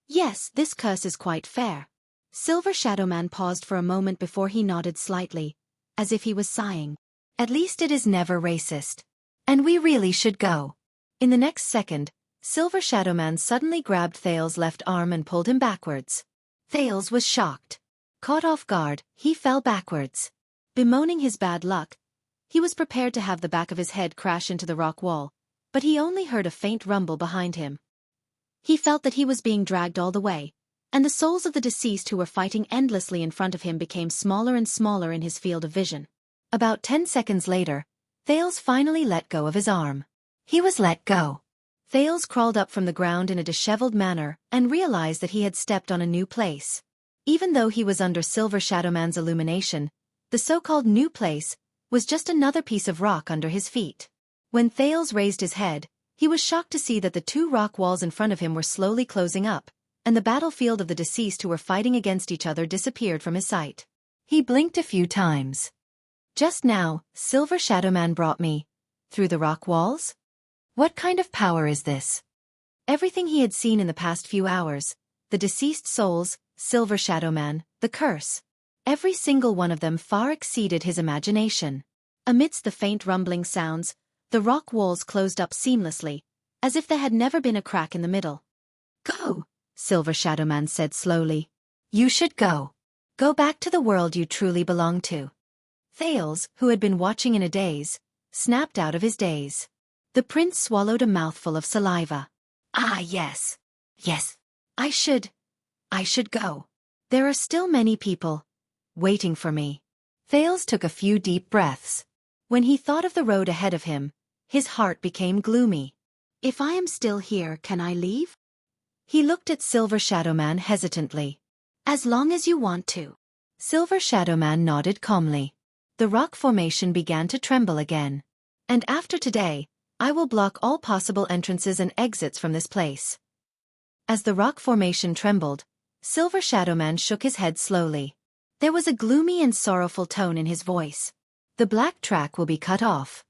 Yes, this curse is quite fair. Silver Shadow Man paused for a moment before he nodded slightly, as if he was sighing. At least it is never racist. And we really should go. In the next second, Silver Shadow Man suddenly grabbed Thales' left arm and pulled him backwards. Thales was shocked. Caught off guard, he fell backwards. Bemoaning his bad luck, he was prepared to have the back of his head crash into the rock wall, but he only heard a faint rumble behind him. He felt that he was being dragged all the way, and the souls of the deceased who were fighting endlessly in front of him became smaller and smaller in his field of vision. About 10 seconds later, Thales finally let go of his arm. He was let go. Thales crawled up from the ground in a disheveled manner and realized that he had stepped on a new place. Even though he was under Silver Shadow Man's illumination, the so-called new place was just another piece of rock under his feet. When Thales raised his head, he was shocked to see that the two rock walls in front of him were slowly closing up, and the battlefield of the deceased who were fighting against each other disappeared from his sight. He blinked a few times. Just now, Silver Shadow Man brought me through the rock walls? What kind of power is this? Everything he had seen in the past few hours, the deceased souls, Silver Shadow Man, the curse. Every single one of them far exceeded his imagination. Amidst the faint rumbling sounds, the rock walls closed up seamlessly, as if there had never been a crack in the middle. Go, Silver Shadow Man said slowly. You should go. Go back to the world you truly belong to. Thales, who had been watching in a daze, snapped out of his daze. The prince swallowed a mouthful of saliva. Ah, yes. Yes. I should go. There are still many people waiting for me. Thales took a few deep breaths. When he thought of the road ahead of him, his heart became gloomy. If I am still here, can I leave? He looked at Silver Shadow Man hesitantly. As long as you want to. Silver Shadow Man nodded calmly. The rock formation began to tremble again. And after today, I will block all possible entrances and exits from this place. As the rock formation trembled, Silver Shadow Man shook his head slowly. There was a gloomy and sorrowful tone in his voice. The black track will be cut off.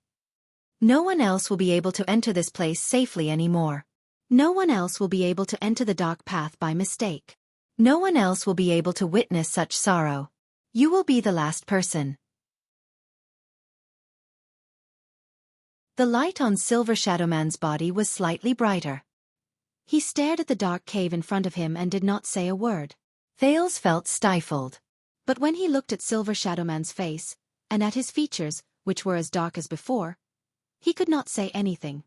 No one else will be able to enter this place safely anymore. No one else will be able to enter the dark path by mistake. No one else will be able to witness such sorrow. You will be the last person. The light on Silver Shadow Man's body was slightly brighter. He stared at the dark cave in front of him and did not say a word. Thales felt stifled. But when he looked at Silver Shadow Man's face, and at his features, which were as dark as before, he could not say anything.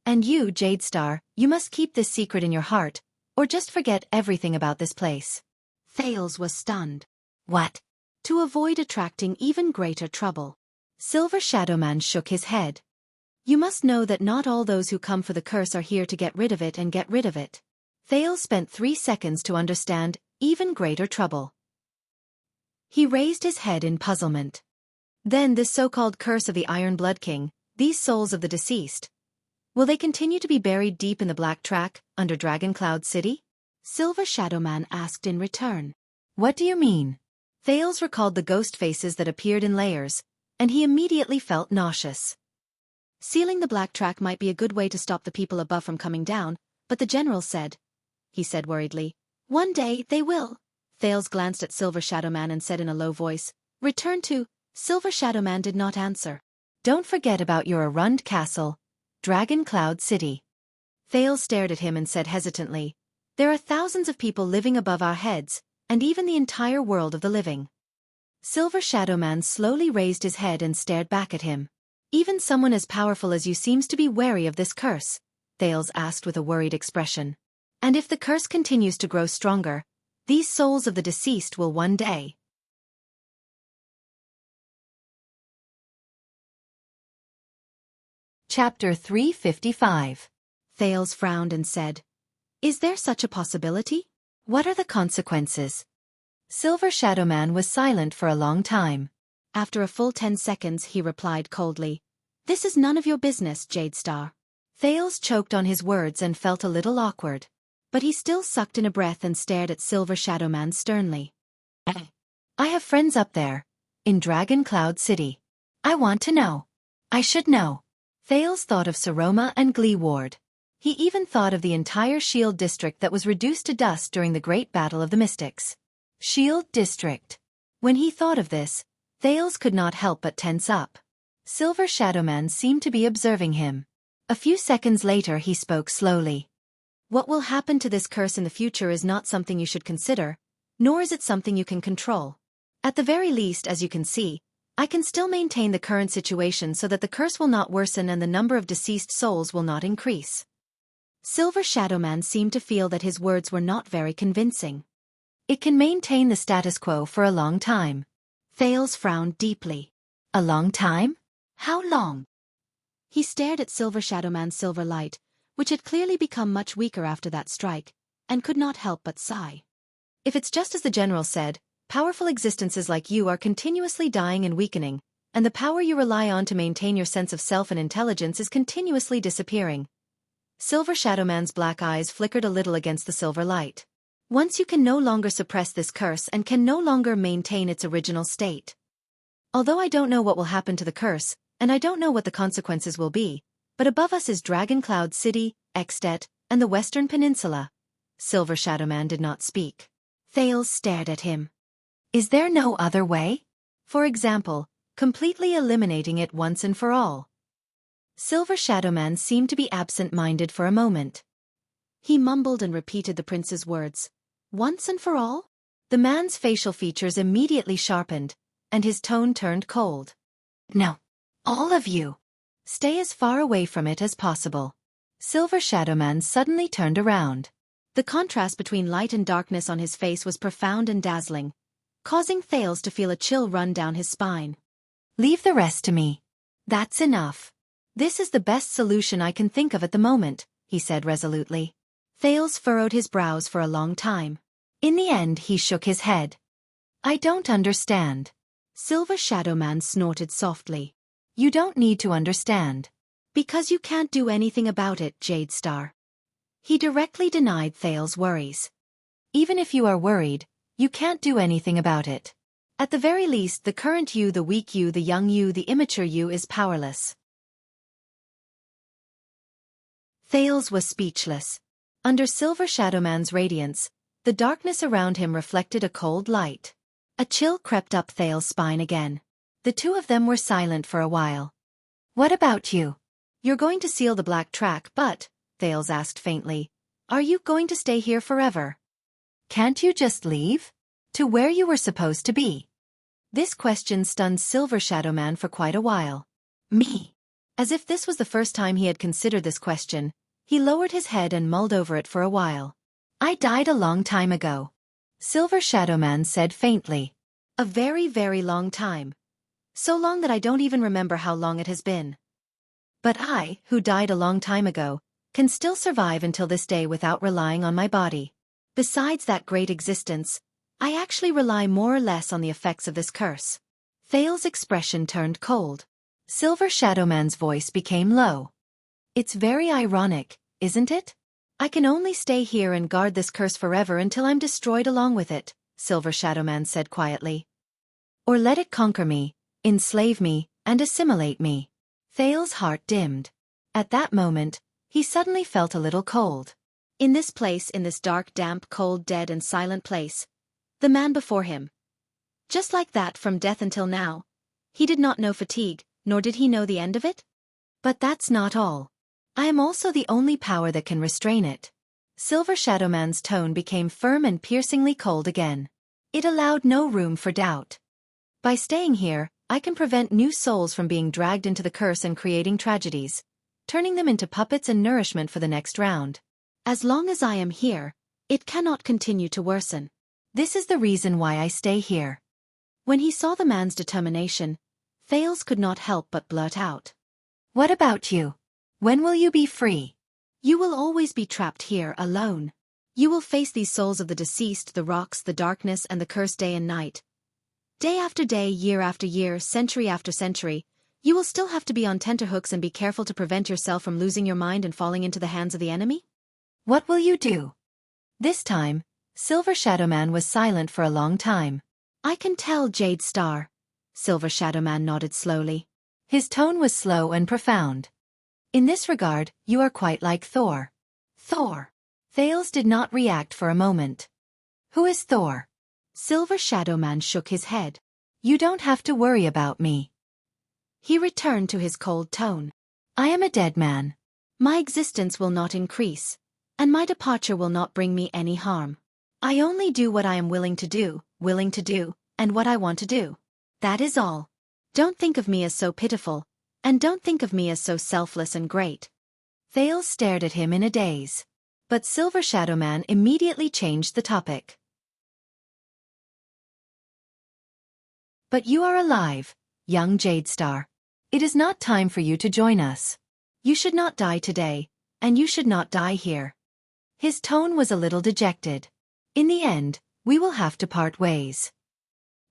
And you, Jade Star, you must keep this secret in your heart, or just forget everything about this place. Thales was stunned. What? To avoid attracting even greater trouble. Silver Shadow Man shook his head. You must know that not all those who come for the curse are here to get rid of it and get rid of it. Thales spent 3 seconds to understand even greater trouble. He raised his head in puzzlement. Then this so-called curse of the Iron Blood King, these souls of the deceased, will they continue to be buried deep in the Black Track, under Dragon Cloud City? Silver Shadow Man asked in return. What do you mean? Thales recalled the ghost faces that appeared in layers, and he immediately felt nauseous. Sealing the Black Track might be a good way to stop the people above from coming down, but the general said, he said worriedly, one day they will. Thales glanced at Silver Shadow Man and said in a low voice, return to. Silver Shadow Man did not answer. Don't forget about your Arund Castle, Dragon Cloud City. Thales stared at him and said hesitantly, there are thousands of people living above our heads, and even the entire world of the living. Silver Shadow Man slowly raised his head and stared back at him. Even someone as powerful as you seems to be wary of this curse, Thales asked with a worried expression. And if the curse continues to grow stronger, these souls of the deceased will one day. Chapter 355. Thales frowned and said, is there such a possibility? What are the consequences? Silver Shadow Man was silent for a long time. After a full 10 seconds he replied coldly, this is none of your business, Jade Star. Thales choked on his words and felt a little awkward. But he still sucked in a breath and stared at Silver Shadow Man sternly. I have friends up there, in Dragon Cloud City. I want to know. I should know. Thales thought of Saroma and Glee Ward. He even thought of the entire Shield District that was reduced to dust during the Great Battle of the Mystics. Shield District. When he thought of this, Thales could not help but tense up. Silver Shadow Man seemed to be observing him. A few seconds later he spoke slowly. What will happen to this curse in the future is not something you should consider, nor is it something you can control. At the very least, as you can see, I can still maintain the current situation so that the curse will not worsen and the number of deceased souls will not increase. Silver Shadow Man seemed to feel that his words were not very convincing. It can maintain the status quo for a long time. Thales frowned deeply. A long time? How long? He stared at Silver Shadow Man's silver light, which had clearly become much weaker after that strike, and could not help but sigh. If it's just as the general said, powerful existences like you are continuously dying and weakening, and the power you rely on to maintain your sense of self and intelligence is continuously disappearing. Silver Shadow Man's black eyes flickered a little against the silver light. Once you can no longer suppress this curse and can no longer maintain its original state. Although I don't know what will happen to the curse, and I don't know what the consequences will be, but above us is Dragon Cloud City, Xianxia, and the Western Peninsula. Silver Shadow Man did not speak. Thales stared at him. Is there no other way? For example, completely eliminating it once and for all. Silver Shadow Man seemed to be absent-minded for a moment. He mumbled and repeated the prince's words. Once and for all? The man's facial features immediately sharpened, and his tone turned cold. No. All of you. Stay as far away from it as possible. Silver Shadow Man suddenly turned around. The contrast between light and darkness on his face was profound and dazzling, causing Thales to feel a chill run down his spine. Leave the rest to me. That's enough. This is the best solution I can think of at the moment, he said resolutely. Thales furrowed his brows for a long time. In the end he shook his head. I don't understand. Silver Shadow Man snorted softly. You don't need to understand. Because you can't do anything about it, Jade Star. He directly denied Thales' worries. Even if you are worried, you can't do anything about it. At the very least, the current you, the weak you, the young you, the immature you is powerless. Thales was speechless. Under Silver Shadow Man's radiance, the darkness around him reflected a cold light. A chill crept up Thales' spine again. The two of them were silent for a while. What about you? You're going to seal the black track, but, Thales asked faintly, are you going to stay here forever? Can't you just leave? To where you were supposed to be? This question stunned Silver Shadow Man for quite a while. Me? As if this was the first time he had considered this question, he lowered his head and mulled over it for a while. I died a long time ago. Silver Shadow Man said faintly. A very, very long time. So long that I don't even remember how long it has been. But I, who died a long time ago, can still survive until this day without relying on my body. Besides that great existence, I actually rely more or less on the effects of this curse. Thales' expression turned cold. Silver Shadow Man's voice became low. It's very ironic, isn't it? I can only stay here and guard this curse forever until I'm destroyed along with it, Silver Shadow Man said quietly. Or let it conquer me, enslave me, and assimilate me. Thales' heart dimmed. At that moment, he suddenly felt a little cold. In this place, in this dark, damp, cold, dead and silent place, the man before him. Just like that from death until now. He did not know fatigue, nor did he know the end of it. But that's not all. I am also the only power that can restrain it. Silver Shadow Man's tone became firm and piercingly cold again. It allowed no room for doubt. By staying here, I can prevent new souls from being dragged into the curse and creating tragedies, turning them into puppets and nourishment for the next round. As long as I am here, it cannot continue to worsen. This is the reason why I stay here. When he saw the man's determination, Thales could not help but blurt out. What about you? When will you be free? You will always be trapped here alone. You will face these souls of the deceased, the rocks, the darkness, and the curse day and night. Day after day, year after year, century after century, you will still have to be on tenterhooks and be careful to prevent yourself from losing your mind and falling into the hands of the enemy? What will you do? This time, Silver Shadow Man was silent for a long time. I can tell, Jade Star. Silver Shadow Man nodded slowly. His tone was slow and profound. In this regard, you are quite like Thor. Thor. Thales did not react for a moment. Who is Thor? Silver Shadow Man shook his head. You don't have to worry about me. He returned to his cold tone. I am a dead man. My existence will not increase, and my departure will not bring me any harm. I only do what I am willing to do, and what I want to do. That is all. Don't think of me as so pitiful, and don't think of me as so selfless and great. Thales stared at him in a daze. But Silver Shadow Man immediately changed the topic. But you are alive, young Jade Star. It is not time for you to join us. You should not die today, and you should not die here. His tone was a little dejected. In the end, we will have to part ways.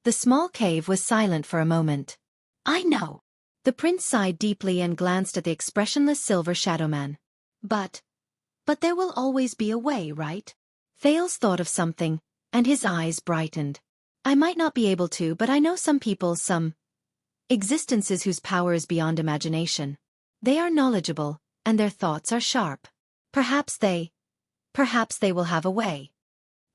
The small cave was silent for a moment. I know. The prince sighed deeply and glanced at the expressionless Silver Shadow Man. But there will always be a way, right? Thales thought of something, and his eyes brightened. I might not be able to, but I know some people, some existences whose power is beyond imagination. They are knowledgeable, and their thoughts are sharp. Perhaps they will have a way.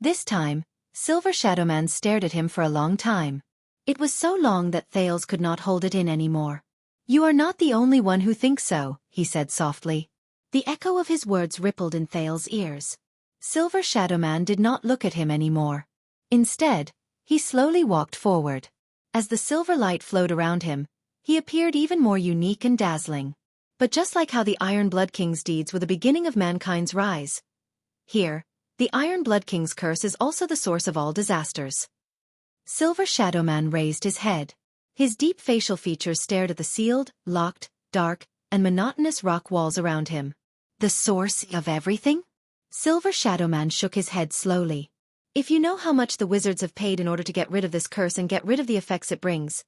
This time, Silver Shadow Man stared at him for a long time. It was so long that Thales could not hold it in anymore. You are not the only one who thinks so, he said softly. The echo of his words rippled in Thales' ears. Silver Shadow Man did not look at him anymore. Instead, he slowly walked forward. As the silver light flowed around him, he appeared even more unique and dazzling. But just like how the Iron Blood King's deeds were the beginning of mankind's rise, here, the Iron Blood King's curse is also the source of all disasters. Silver Shadow Man raised his head. His deep facial features stared at the sealed, locked, dark, and monotonous rock walls around him. The source of everything? Silver Shadow Man shook his head slowly. If you know how much the wizards have paid in order to get rid of this curse and get rid of the effects it brings,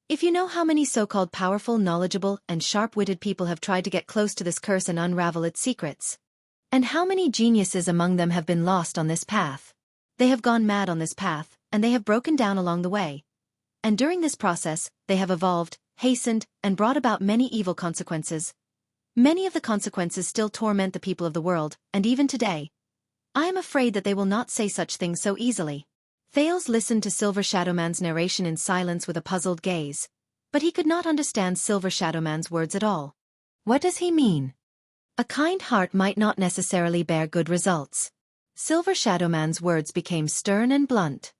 if you know how many so-called powerful, knowledgeable, and sharp-witted people have tried to get close to this curse and unravel its secrets, and how many geniuses among them have been lost on this path. They have gone mad on this path, and they have broken down along the way. And during this process, they have evolved, hastened, and brought about many evil consequences. Many of the consequences still torment the people of the world, and even today, I am afraid that they will not say such things so easily. Thales listened to Silver Shadow Man's narration in silence with a puzzled gaze, but he could not understand Silver Shadow Man's words at all. What does he mean? A kind heart might not necessarily bear good results. Silver Shadowman's words became stern and blunt.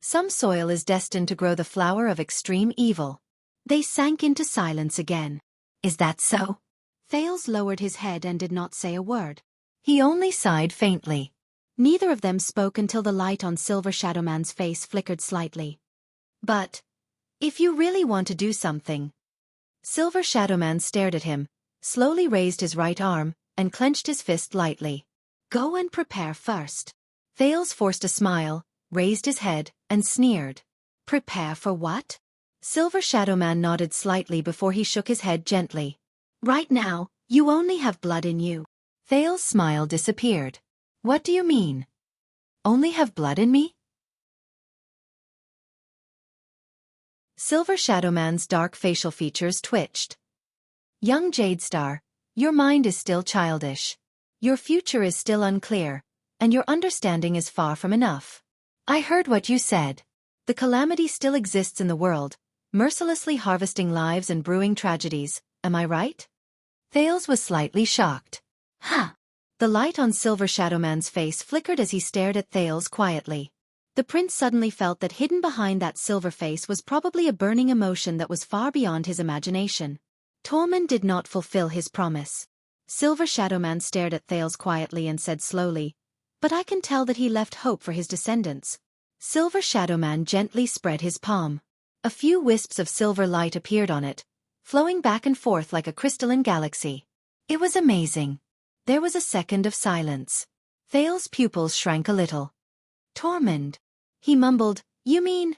Some soil is destined to grow the flower of extreme evil. They sank into silence again. Is that so? Thales lowered his head and did not say a word. He only sighed faintly. Neither of them spoke until the light on Silver Shadowman's face flickered slightly. But, if you really want to do something... Silver Shadowman stared at him, slowly raised his right arm, and clenched his fist lightly. Go and prepare first. Thales forced a smile, raised his head, and sneered. Prepare for what? Silver Shadowman nodded slightly before he shook his head gently. Right now, you only have blood in you. Thales' smile disappeared. What do you mean? Only have blood in me? Silver Shadowman's dark facial features twitched. Young Jadestar, your mind is still childish. Your future is still unclear, and your understanding is far from enough. I heard what you said. The calamity still exists in the world, mercilessly harvesting lives and brewing tragedies, am I right? Thales was slightly shocked. Huh. The light on Silver Shadowman's face flickered as he stared at Thales quietly. The prince suddenly felt that hidden behind that silver face was probably a burning emotion that was far beyond his imagination. Tormund did not fulfill his promise. Silver Shadowman stared at Thales quietly and said slowly, but I can tell that he left hope for his descendants. Silver Shadowman gently spread his palm. A few wisps of silver light appeared on it, flowing back and forth like a crystalline galaxy. It was amazing. There was a second of silence. Thales' pupils shrank a little. Tormund. He mumbled, you mean?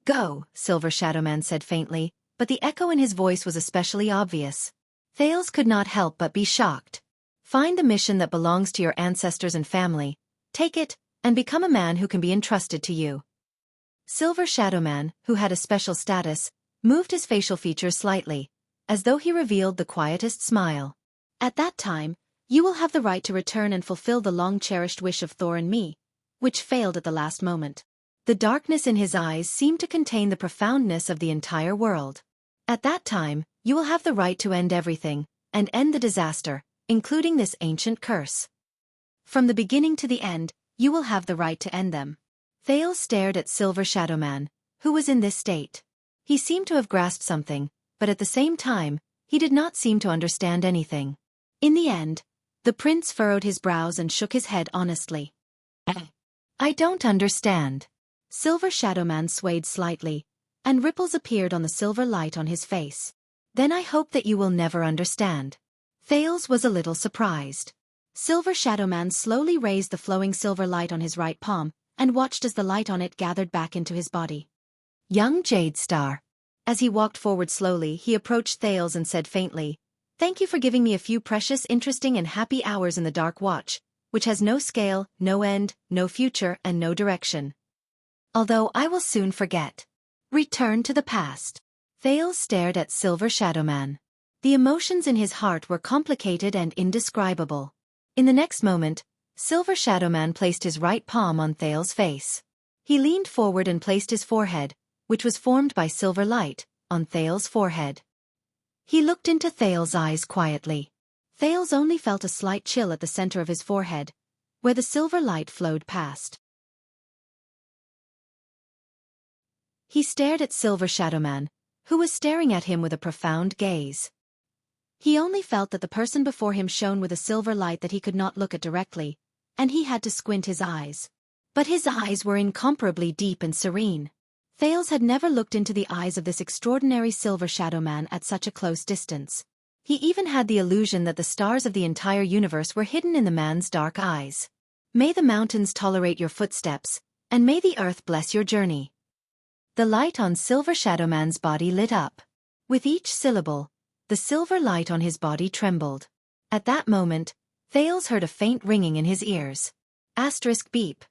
Go, Silver Shadowman said faintly, but the echo in his voice was especially obvious. Thales could not help but be shocked. Find the mission that belongs to your ancestors and family, take it, and become a man who can be entrusted to you. Silver Shadowman, who had a special status, moved his facial features slightly, as though he revealed the quietest smile. At that time, you will have the right to return and fulfill the long-cherished wish of Thor and me, which failed at the last moment. The darkness in his eyes seemed to contain the profoundness of the entire world. At that time, you will have the right to end everything, and end the disaster, including this ancient curse. From the beginning to the end, you will have the right to end them. Thales stared at Silver Shadowman, who was in this state. He seemed to have grasped something, but at the same time, he did not seem to understand anything. In the end, the prince furrowed his brows and shook his head honestly. I don't understand. Silver Shadowman swayed slightly, and ripples appeared on the silver light on his face. Then I hope that you will never understand. Thales was a little surprised. Silver Shadowman slowly raised the flowing silver light on his right palm, and watched as the light on it gathered back into his body. Young Jadestar. As he walked forward slowly, he approached Thales and said faintly, Thank you for giving me a few precious, interesting and happy hours in the Dark Watch, which has no scale, no end, no future and no direction. Although I will soon forget. Return to the past. Thales stared at Silver Shadowman. The emotions in his heart were complicated and indescribable. In the next moment, Silver Shadowman placed his right palm on Thales' face. He leaned forward and placed his forehead, which was formed by silver light, on Thales' forehead. He looked into Thales' eyes quietly. Thales only felt a slight chill at the center of his forehead, where the silver light flowed past. He stared at Silver Shadowman, who was staring at him with a profound gaze. He only felt that the person before him shone with a silver light that he could not look at directly, and he had to squint his eyes. But his eyes were incomparably deep and serene. Thales had never looked into the eyes of this extraordinary Silver Shadowman at such a close distance. He even had the illusion that the stars of the entire universe were hidden in the man's dark eyes. May the mountains tolerate your footsteps, and may the earth bless your journey. The light on Silver Shadowman's body lit up. With each syllable, the silver light on his body trembled. At that moment, Thales heard a faint ringing in his ears. Asterisk beep.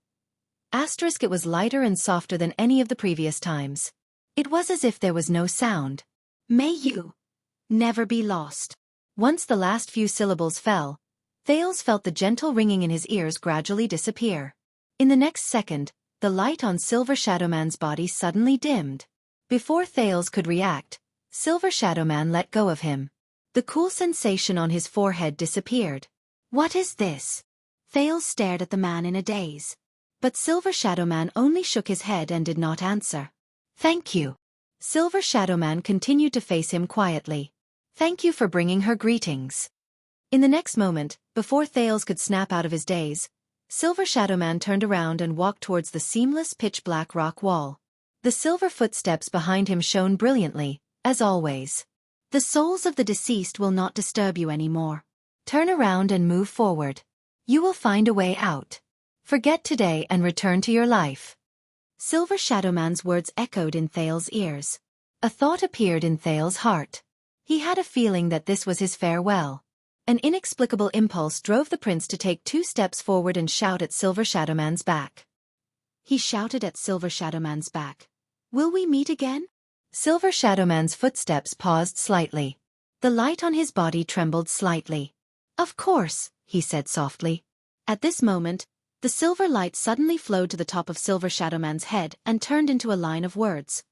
Asterisk it was lighter and softer than any of the previous times. It was as if there was no sound. May you never be lost. Once the last few syllables fell, Thales felt the gentle ringing in his ears gradually disappear. In the next second, the light on Silver Shadowman's body suddenly dimmed. Before Thales could react, Silver Shadowman let go of him. The cool sensation on his forehead disappeared. What is this? Thales stared at the man in a daze. But Silver Shadow Man only shook his head and did not answer. Thank you. Silver Shadow Man continued to face him quietly. Thank you for bringing her greetings. In the next moment, before Thales could snap out of his daze, Silver Shadow Man turned around and walked towards the seamless pitch-black rock wall. The silver footsteps behind him shone brilliantly, as always. The souls of the deceased will not disturb you anymore. Turn around and move forward. You will find a way out. Forget today and return to your life. Silver Shadow Man's words echoed in Thales' ears. A thought appeared in Thales' heart. He had a feeling that this was his farewell. An inexplicable impulse drove the prince to take 2 steps forward and shout at Silver Shadow Man's back. He shouted at Silver Shadow Man's back. Will we meet again? Silver Shadow Man's footsteps paused slightly. The light on his body trembled slightly. Of course, he said softly. At this moment, the silver light suddenly flowed to the top of Silver Shadow Man's head and turned into a line of words.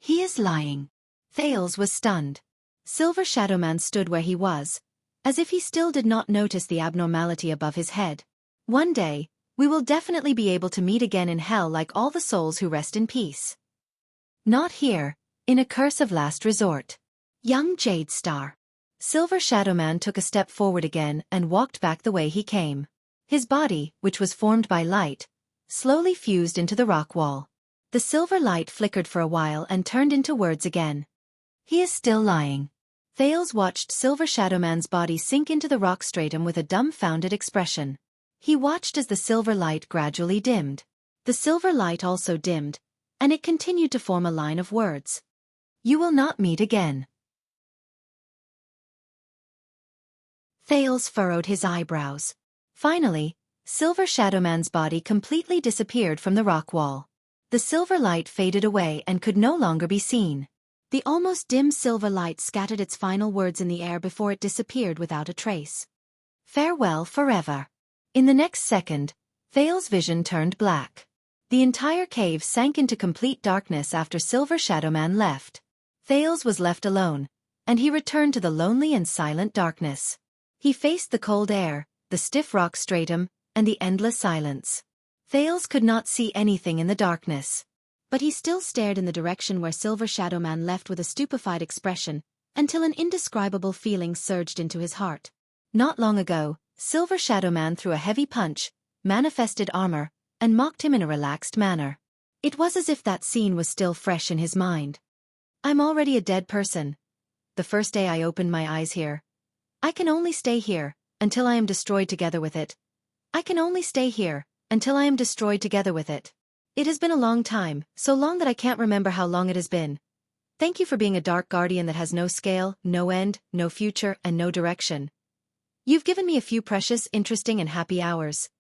He is lying. Thales was stunned. Silver Shadow Man stood where he was, as if he still did not notice the abnormality above his head. One day, we will definitely be able to meet again in hell like all the souls who rest in peace. Not here, in a curse of last resort. Young Jade Star. Silver Shadow Man took a step forward again and walked back the way he came. His body, which was formed by light, slowly fused into the rock wall. The silver light flickered for a while and turned into words again. He is still lying. Thales watched Silver Shadow Man's body sink into the rock stratum with a dumbfounded expression. He watched as the silver light gradually dimmed. The silver light also dimmed, and it continued to form a line of words. You will not meet again. Thales furrowed his eyebrows. Finally, Silver Shadow Man's body completely disappeared from the rock wall. The silver light faded away and could no longer be seen. The almost dim silver light scattered its final words in the air before it disappeared without a trace. Farewell forever. In the next second, Thales' vision turned black. The entire cave sank into complete darkness after Silver Shadow Man left. Thales was left alone, and he returned to the lonely and silent darkness. He faced the cold air, the stiff rock stratum, and the endless silence. Thales could not see anything in the darkness. But he still stared in the direction where Silver Shadow Man left with a stupefied expression, until an indescribable feeling surged into his heart. Not long ago, Silver Shadow Man threw a heavy punch, manifested armor, and mocked him in a relaxed manner. It was as if that scene was still fresh in his mind. I'm already a dead person. The first day I opened my eyes here. I can only stay here, until I am destroyed together with it. I can only stay here, until I am destroyed together with it. It has been a long time, so long that I can't remember how long it has been. Thank you for being a dark guardian that has no scale, no end, no future, and no direction. You've given me a few precious, interesting, and happy hours.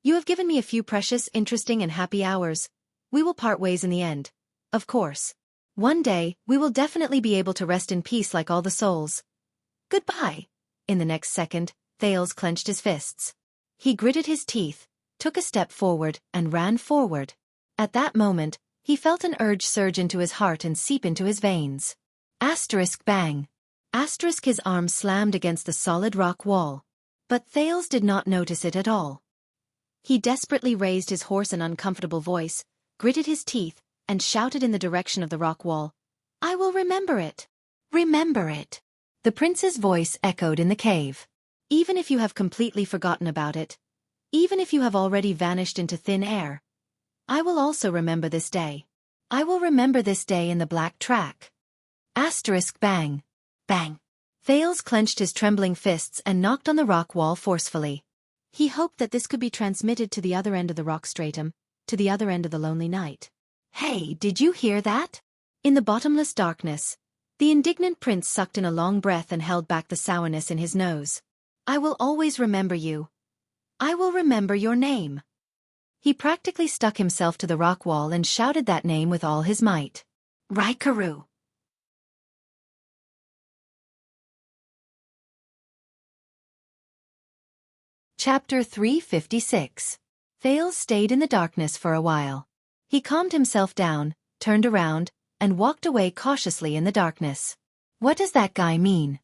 You have given me a few precious, interesting, and happy hours. We will part ways in the end. Of course. One day, we will definitely be able to rest in peace like all the souls. Goodbye. In the next second, Thales clenched his fists. He gritted his teeth, took a step forward, and ran forward. At that moment, he felt an urge surge into his heart and seep into his veins. Asterisk bang. Asterisk his arm slammed against the solid rock wall. But Thales did not notice it at all. He desperately raised his hoarse and uncomfortable voice, gritted his teeth, and shouted in the direction of the rock wall. I will remember it. Remember it. The prince's voice echoed in the cave. Even if you have completely forgotten about it, even if you have already vanished into thin air, I will also remember this day. I will remember this day in the black track. Asterisk bang. Bang. Thales clenched his trembling fists and knocked on the rock wall forcefully. He hoped that this could be transmitted to the other end of the rock stratum, to the other end of the lonely night. Hey, did you hear that? In the bottomless darkness, the indignant prince sucked in a long breath and held back the sourness in his nose. I will always remember you. I will remember your name. He practically stuck himself to the rock wall and shouted that name with all his might. Raikaru. Chapter 356. Thales stayed in the darkness for a while. He calmed himself down, turned around, and walked away cautiously in the darkness. What does that guy mean?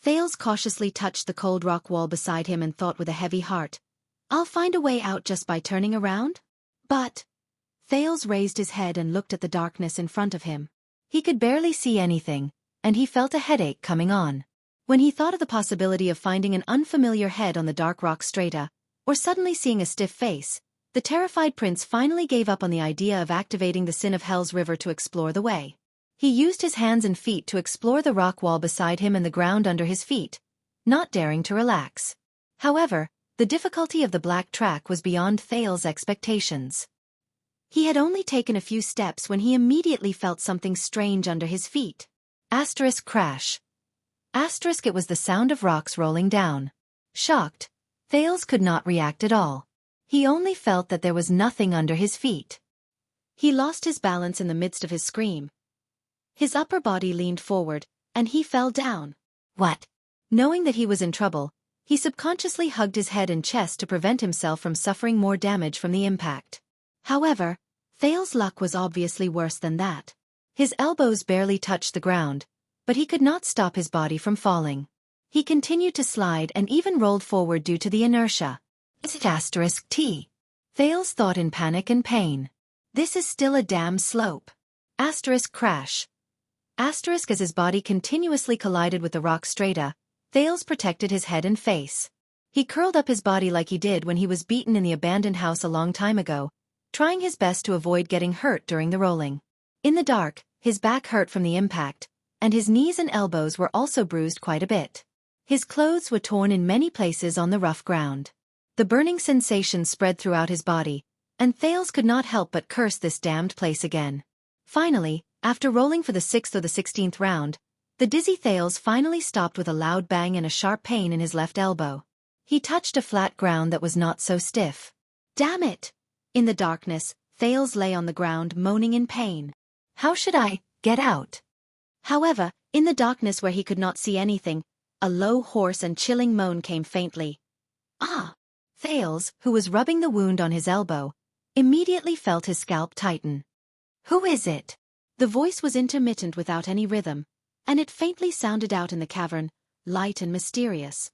Thales cautiously touched the cold rock wall beside him and thought with a heavy heart, "I'll find a way out just by turning around?" But Thales raised his head and looked at the darkness in front of him. He could barely see anything, and he felt a headache coming on. When he thought of the possibility of finding an unfamiliar head on the dark rock strata, or suddenly seeing a stiff face, the terrified prince finally gave up on the idea of activating the Sin of Hell's river to explore the way. He used his hands and feet to explore the rock wall beside him and the ground under his feet, not daring to relax. However, the difficulty of the black track was beyond Thales' expectations. He had only taken a few steps when he immediately felt something strange under his feet. Asterisk crash. Asterisk it was the sound of rocks rolling down. Shocked, Thales could not react at all. He only felt that there was nothing under his feet. He lost his balance in the midst of his scream. His upper body leaned forward, and he fell down. What? Knowing that he was in trouble, he subconsciously hugged his head and chest to prevent himself from suffering more damage from the impact. However, Thales' luck was obviously worse than that. His elbows barely touched the ground, but he could not stop his body from falling. He continued to slide and even rolled forward due to the inertia. Asterisk T. Thales thought in panic and pain. This is still a damn slope. Asterisk crash. Asterisk as his body continuously collided with the rock strata, Thales protected his head and face. He curled up his body like he did when he was beaten in the abandoned house a long time ago, trying his best to avoid getting hurt during the rolling. In the dark, his back hurt from the impact, and his knees and elbows were also bruised quite a bit. His clothes were torn in many places on the rough ground. The burning sensation spread throughout his body, and Thales could not help but curse this damned place again. Finally, after rolling for the 6th or the 16th round, the dizzy Thales finally stopped with a loud bang and a sharp pain in his left elbow. He touched a flat ground that was not so stiff. Damn it! In the darkness, Thales lay on the ground moaning in pain. How should I get out? However, in the darkness where he could not see anything, a low, hoarse and chilling moan came faintly. Ah! Thales, who was rubbing the wound on his elbow, immediately felt his scalp tighten. Who is it? The voice was intermittent without any rhythm, and it faintly sounded out in the cavern, light and mysterious.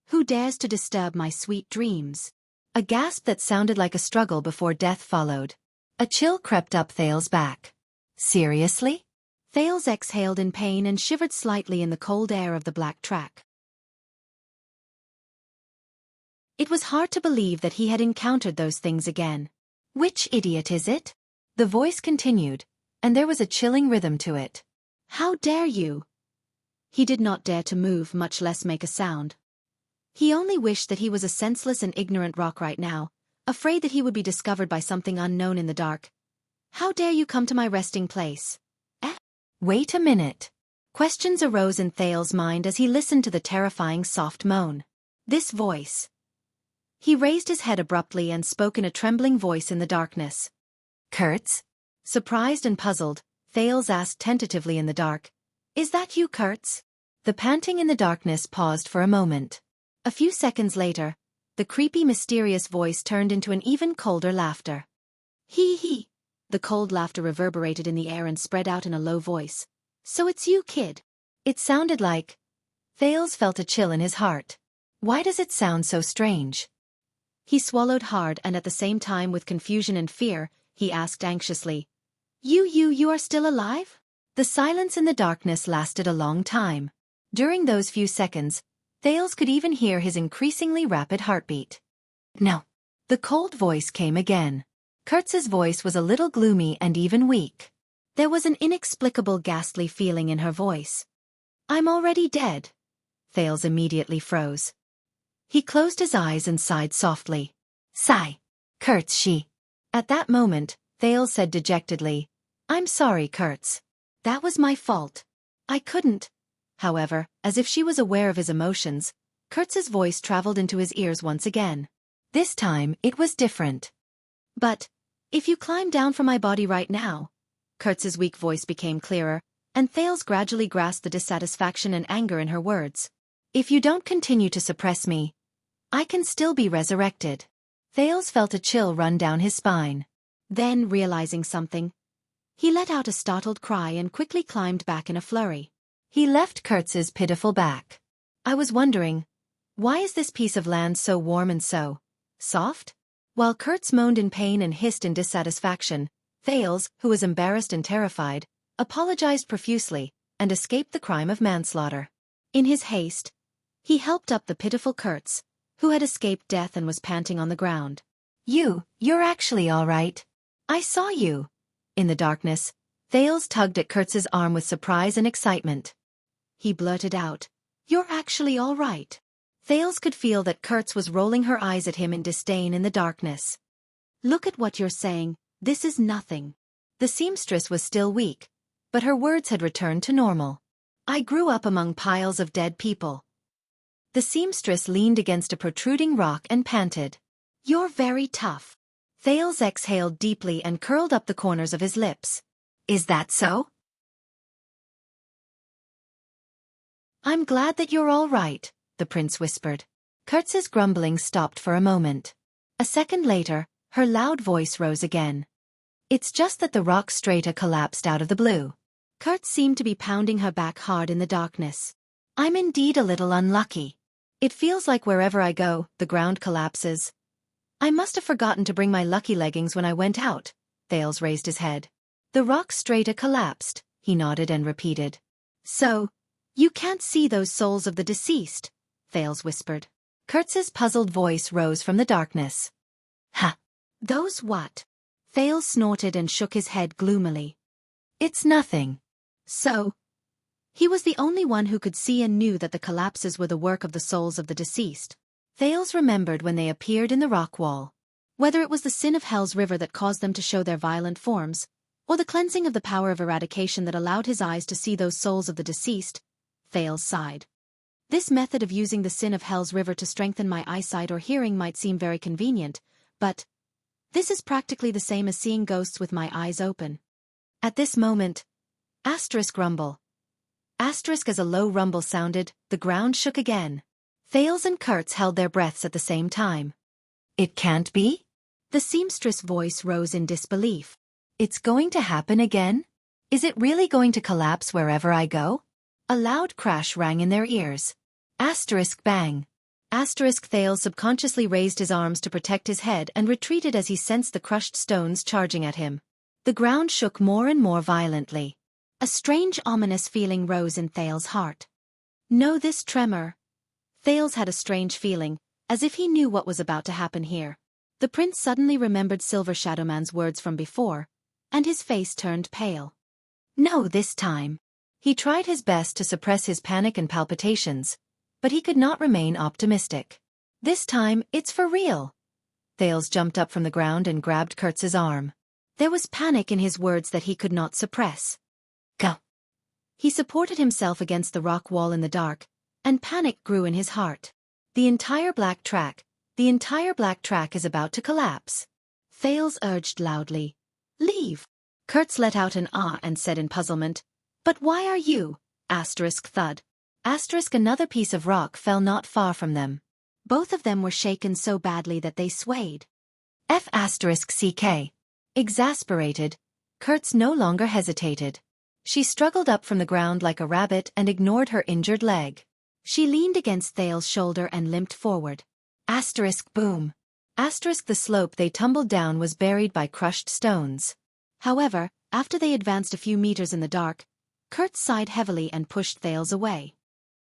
Who dares to disturb my sweet dreams? A gasp that sounded like a struggle before death followed. A chill crept up Thales' back. Seriously? Thales exhaled in pain and shivered slightly in the cold air of the black track. It was hard to believe that he had encountered those things again. Which idiot is it? The voice continued, and there was a chilling rhythm to it. How dare you? He did not dare to move, much less make a sound. He only wished that he was a senseless and ignorant rock right now, afraid that he would be discovered by something unknown in the dark. How dare you come to my resting place? Wait a minute. Questions arose in Thales' mind as he listened to the terrifying soft moan. This voice. He raised his head abruptly and spoke in a trembling voice in the darkness. Kurtz? Surprised and puzzled, Thales asked tentatively in the dark. Is that you, Kurtz? The panting in the darkness paused for a moment. A few seconds later, the creepy, mysterious voice turned into an even colder laughter. Hee hee. The cold laughter reverberated in the air and spread out in a low voice. So it's you, kid. It sounded like... Thales felt a chill in his heart. Why does it sound so strange? He swallowed hard and at the same time with confusion and fear, he asked anxiously. You are still alive? The silence in the darkness lasted a long time. During those few seconds, Thales could even hear his increasingly rapid heartbeat. No. The cold voice came again. Kurtz's voice was a little gloomy and even weak. There was an inexplicable ghastly feeling in her voice. I'm already dead. Thales immediately froze. He closed his eyes and sighed softly. Sigh. Kurtz, she. At that moment, Thales said dejectedly, I'm sorry, Kurtz. That was my fault. I couldn't. However, as if she was aware of his emotions, Kurtz's voice traveled into his ears once again. This time, it was different. But, if you climb down from my body right now, Kurtz's weak voice became clearer, and Thales gradually grasped the dissatisfaction and anger in her words. If you don't continue to suppress me, I can still be resurrected. Thales felt a chill run down his spine. Then, realizing something, he let out a startled cry and quickly climbed back in a flurry. He left Kurtz's pitiful back. I was wondering, why is this piece of land so warm and so soft? While Kurtz moaned in pain and hissed in dissatisfaction, Thales, who was embarrassed and terrified, apologized profusely and escaped the crime of manslaughter. In his haste, he helped up the pitiful Kurtz, who had escaped death and was panting on the ground. You're actually all right. I saw you. In the darkness, Thales tugged at Kurtz's arm with surprise and excitement. He blurted out, "You're actually all right." Thales could feel that Kurtz was rolling her eyes at him in disdain in the darkness. "Look at what you're saying, this is nothing." The seamstress was still weak, but her words had returned to normal. "I grew up among piles of dead people." The seamstress leaned against a protruding rock and panted. "You're very tough." Thales exhaled deeply and curled up the corners of his lips. "Is that so?" "I'm glad that you're all right," the prince whispered. Kurtz's grumbling stopped for a moment. A second later, her loud voice rose again. "It's just that the rock strata collapsed out of the blue." Kurtz seemed to be pounding her back hard in the darkness. "I'm indeed a little unlucky. It feels like wherever I go, the ground collapses. I must have forgotten to bring my lucky leggings when I went out." Thales raised his head. "The rock strata collapsed," he nodded and repeated. "So, you can't see those souls of the deceased," Thales whispered. Kurtz's puzzled voice rose from the darkness. "Ha! Those what?" Thales snorted and shook his head gloomily. "It's nothing." So, he was the only one who could see and knew that the collapses were the work of the souls of the deceased. Thales remembered when they appeared in the rock wall. Whether it was the sin of Hell's River that caused them to show their violent forms, or the cleansing of the power of eradication that allowed his eyes to see those souls of the deceased, Thales sighed. "This method of using the sin of Hell's River to strengthen my eyesight or hearing might seem very convenient, but this is practically the same as seeing ghosts with my eyes open." At this moment, rumble. As a low rumble sounded, the ground shook again. Thales and Kurtz held their breaths at the same time. "It can't be?" The seamstress' voice rose in disbelief. "It's going to happen again? Is it really going to collapse wherever I go?" A loud crash rang in their ears. Bang. Thales subconsciously raised his arms to protect his head and retreated as he sensed the crushed stones charging at him. The ground shook more and more violently. A strange ominous feeling rose in Thales' heart. "No, this tremor." Thales had a strange feeling, as if he knew what was about to happen here. The prince suddenly remembered Silver Shadowman's words from before, and his face turned pale. "No, this time." He tried his best to suppress his panic and palpitations, but he could not remain optimistic. "This time, it's for real." Thales jumped up from the ground and grabbed Kurtz's arm. There was panic in his words that he could not suppress. "Go." He supported himself against the rock wall in the dark, and panic grew in his heart. The entire black track is about to collapse." Thales urged loudly. "Leave." Kurtz let out an ah and said in puzzlement, "But why are you?" Thud. Another piece of rock fell not far from them. Both of them were shaken so badly that they swayed. Ck. Exasperated, Kurtz no longer hesitated. She struggled up from the ground like a rabbit and ignored her injured leg. She leaned against Thales' shoulder and limped forward. Boom. The slope they tumbled down was buried by crushed stones. However, after they advanced a few meters in the dark, Kurtz sighed heavily and pushed Thales away.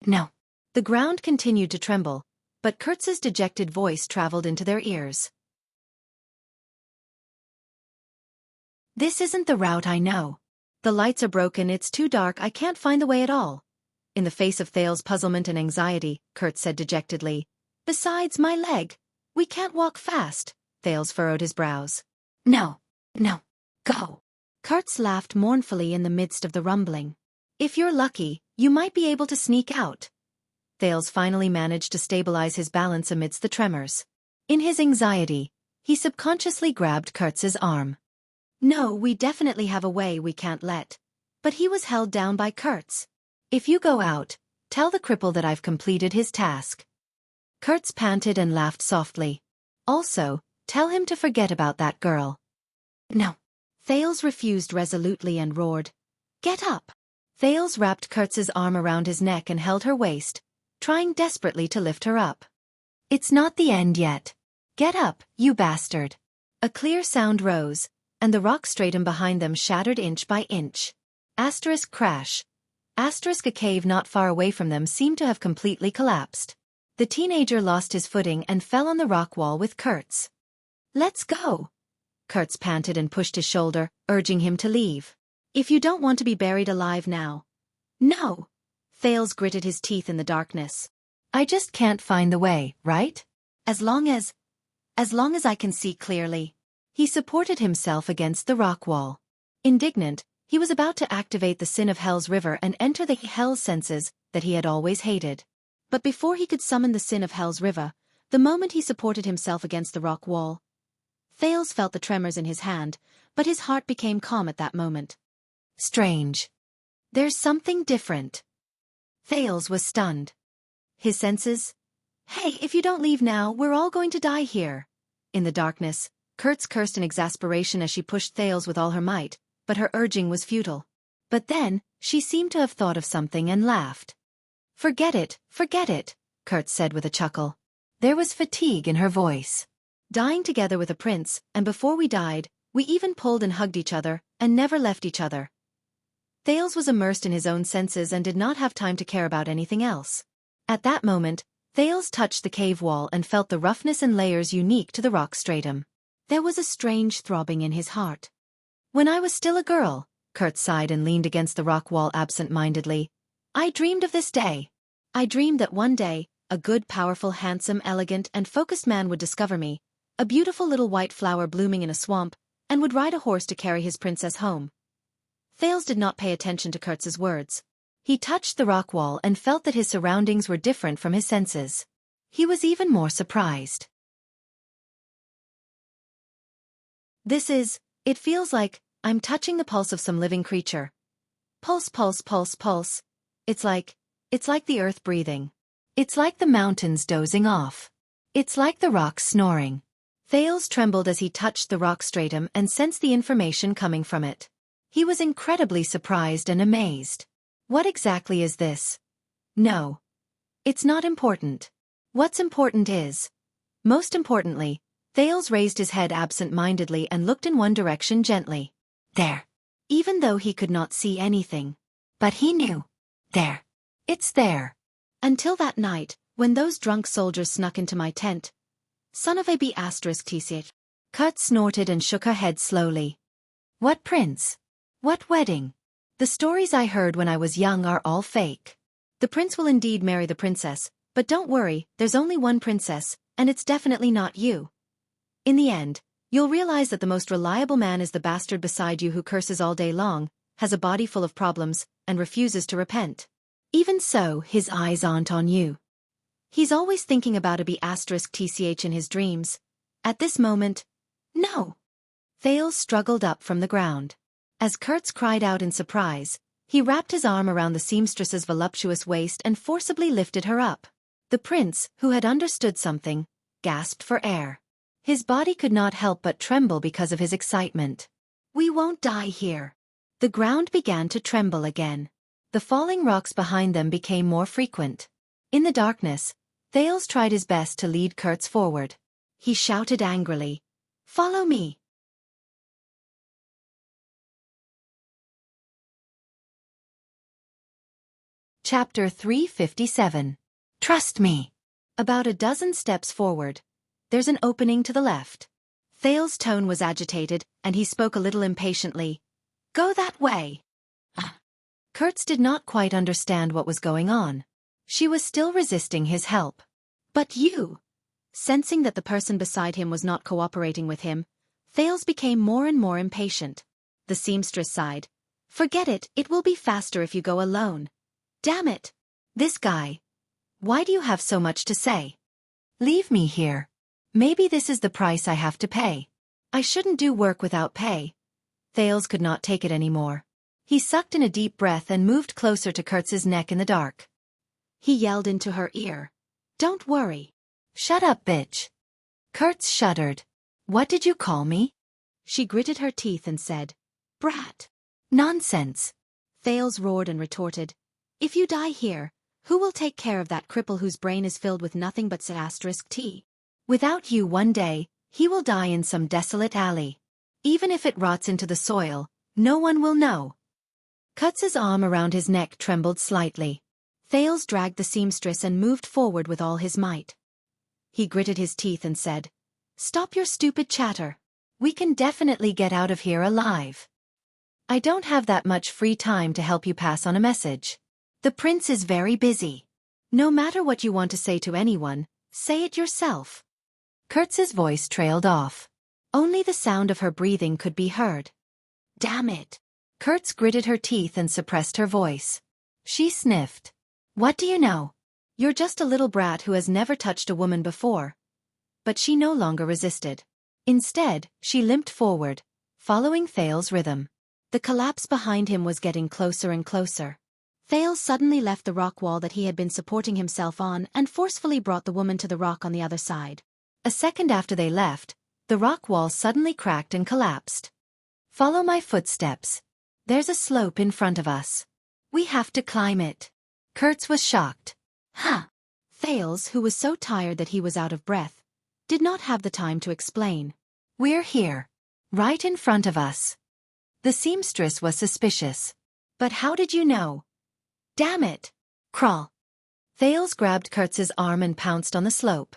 "No." The ground continued to tremble, but Kurtz's dejected voice traveled into their ears. "This isn't the route I know. The lights are broken, it's too dark, I can't find the way at all." In the face of Thales' puzzlement and anxiety, Kurtz said dejectedly, "Besides, my leg. We can't walk fast." Thales furrowed his brows. No, go." Kurtz laughed mournfully in the midst of the rumbling. "If you're lucky, you might be able to sneak out." Thales finally managed to stabilize his balance amidst the tremors. In his anxiety, he subconsciously grabbed Kurtz's arm. "No, we definitely have a way we can't let." But he was held down by Kurtz. "If you go out, tell the cripple that I've completed his task." Kurtz panted and laughed softly. "Also, tell him to forget about that girl." "No." Thales refused resolutely and roared, "Get up!" Thales wrapped Kurtz's arm around his neck and held her waist, trying desperately to lift her up. It's not the end yet. Get up, you bastard. A clear sound rose, and the rock stratum behind them shattered inch by inch. Asterisk crash. Asterisk a cave not far away from them seemed to have completely collapsed. The teenager lost his footing and fell on the rock wall with Kurtz. Let's go. Kurtz panted and pushed his shoulder, urging him to leave. If you don't want to be buried alive now. No. Thales gritted his teeth in the darkness. I just can't find the way, right? As long as I can see clearly. He supported himself against the rock wall. Indignant, he was about to activate the sin of Hell's River and enter the Hell's senses that he had always hated. But before he could summon the sin of Hell's River, the moment he supported himself against the rock wall, Thales felt the tremors in his hand, but his heart became calm at that moment. Strange. There's something different. Thales was stunned. His senses? Hey, if you don't leave now, we're all going to die here. In the darkness, Kurtz cursed in exasperation as she pushed Thales with all her might, but her urging was futile. But then, she seemed to have thought of something and laughed. Forget it, Kurtz said with a chuckle. There was fatigue in her voice. Dying together with a prince, and before we died, we even pulled and hugged each other, and never left each other. Thales was immersed in his own senses and did not have time to care about anything else. At that moment, Thales touched the cave wall and felt the roughness and layers unique to the rock stratum. There was a strange throbbing in his heart. When I was still a girl, Kurtz sighed and leaned against the rock wall absent-mindedly. I dreamed of this day. I dreamed that one day, a good, powerful, handsome, elegant, and focused man would discover me, a beautiful little white flower blooming in a swamp, and would ride a horse to carry his princess home. Thales did not pay attention to Kurtz's words. He touched the rock wall and felt that his surroundings were different from his senses. He was even more surprised. It feels like, I'm touching the pulse of some living creature. Pulse, pulse, pulse, pulse. It's like the earth breathing. It's like the mountains dozing off. It's like the rocks snoring. Thales trembled as he touched the rock stratum and sensed the information coming from it. He was incredibly surprised and amazed. What exactly is this? No. It's not important. What's important is. Most importantly, Thales raised his head absent-mindedly and looked in one direction gently. There. Even though he could not see anything. But he knew. There. It's there. Until that night, when those drunk soldiers snuck into my tent. Son of a b****. Kurtz snorted and shook her head slowly. What prince? What wedding? The stories I heard when I was young are all fake. The prince will indeed marry the princess, but don't worry, there's only one princess, and it's definitely not you. In the end, you'll realize that the most reliable man is the bastard beside you who curses all day long, has a body full of problems, and refuses to repent. Even so, his eyes aren't on you. He's always thinking about a b****tch in his dreams. At this moment, no. Thales struggled up from the ground. As Kurtz cried out in surprise, he wrapped his arm around the seamstress's voluptuous waist and forcibly lifted her up. The prince, who had understood something, gasped for air. His body could not help but tremble because of his excitement. We won't die here. The ground began to tremble again. The falling rocks behind them became more frequent. In the darkness, Thales tried his best to lead Kurtz forward. He shouted angrily, "Follow me!" Chapter 357. Trust me. About a dozen steps forward. There's an opening to the left. Thales' tone was agitated, and he spoke a little impatiently. Go that way. Kurtz did not quite understand what was going on. She was still resisting his help. But you. Sensing that the person beside him was not cooperating with him, Thales became more and more impatient. The seamstress sighed. Forget it, it will be faster if you go alone. Damn it. This guy. Why do you have so much to say? Leave me here. Maybe this is the price I have to pay. I shouldn't do work without pay. Thales could not take it anymore. He sucked in a deep breath and moved closer to Kurtz's neck in the dark. He yelled into her ear. Don't worry. Shut up, bitch. Kurtz shuddered. What did you call me? She gritted her teeth and said, Brat. Nonsense. Thales roared and retorted. If you die here, Who will take care of that cripple whose brain is filled with nothing but *T? Without you one day, he will die in some desolate alley. Even if it rots into the soil, no one will know. Kutz's arm around his neck trembled slightly. Thales dragged the seamstress and moved forward with all his might. He gritted his teeth and said, "Stop your stupid chatter. We can definitely get out of here alive. I don't have that much free time to help you pass on a message. The prince is very busy. No matter what you want to say to anyone, say it yourself." Kurtz's voice trailed off. Only the sound of her breathing could be heard. "Damn it." Kurtz gritted her teeth and suppressed her voice. She sniffed. "What do you know? You're just a little brat who has never touched a woman before." But she no longer resisted. Instead, she limped forward, following Thales' rhythm. The collapse behind him was getting closer and closer. Thales suddenly left the rock wall that he had been supporting himself on and forcefully brought the woman to the rock on the other side. A second after they left, the rock wall suddenly cracked and collapsed. "Follow my footsteps. There's a slope in front of us. We have to climb it." Kurtz was shocked. "Huh." Thales, who was so tired that he was out of breath, did not have the time to explain. "We're here. Right in front of us." The seamstress was suspicious. "But how did you know?" "Damn it. Crawl." Thales grabbed Kurtz's arm and pounced on the slope.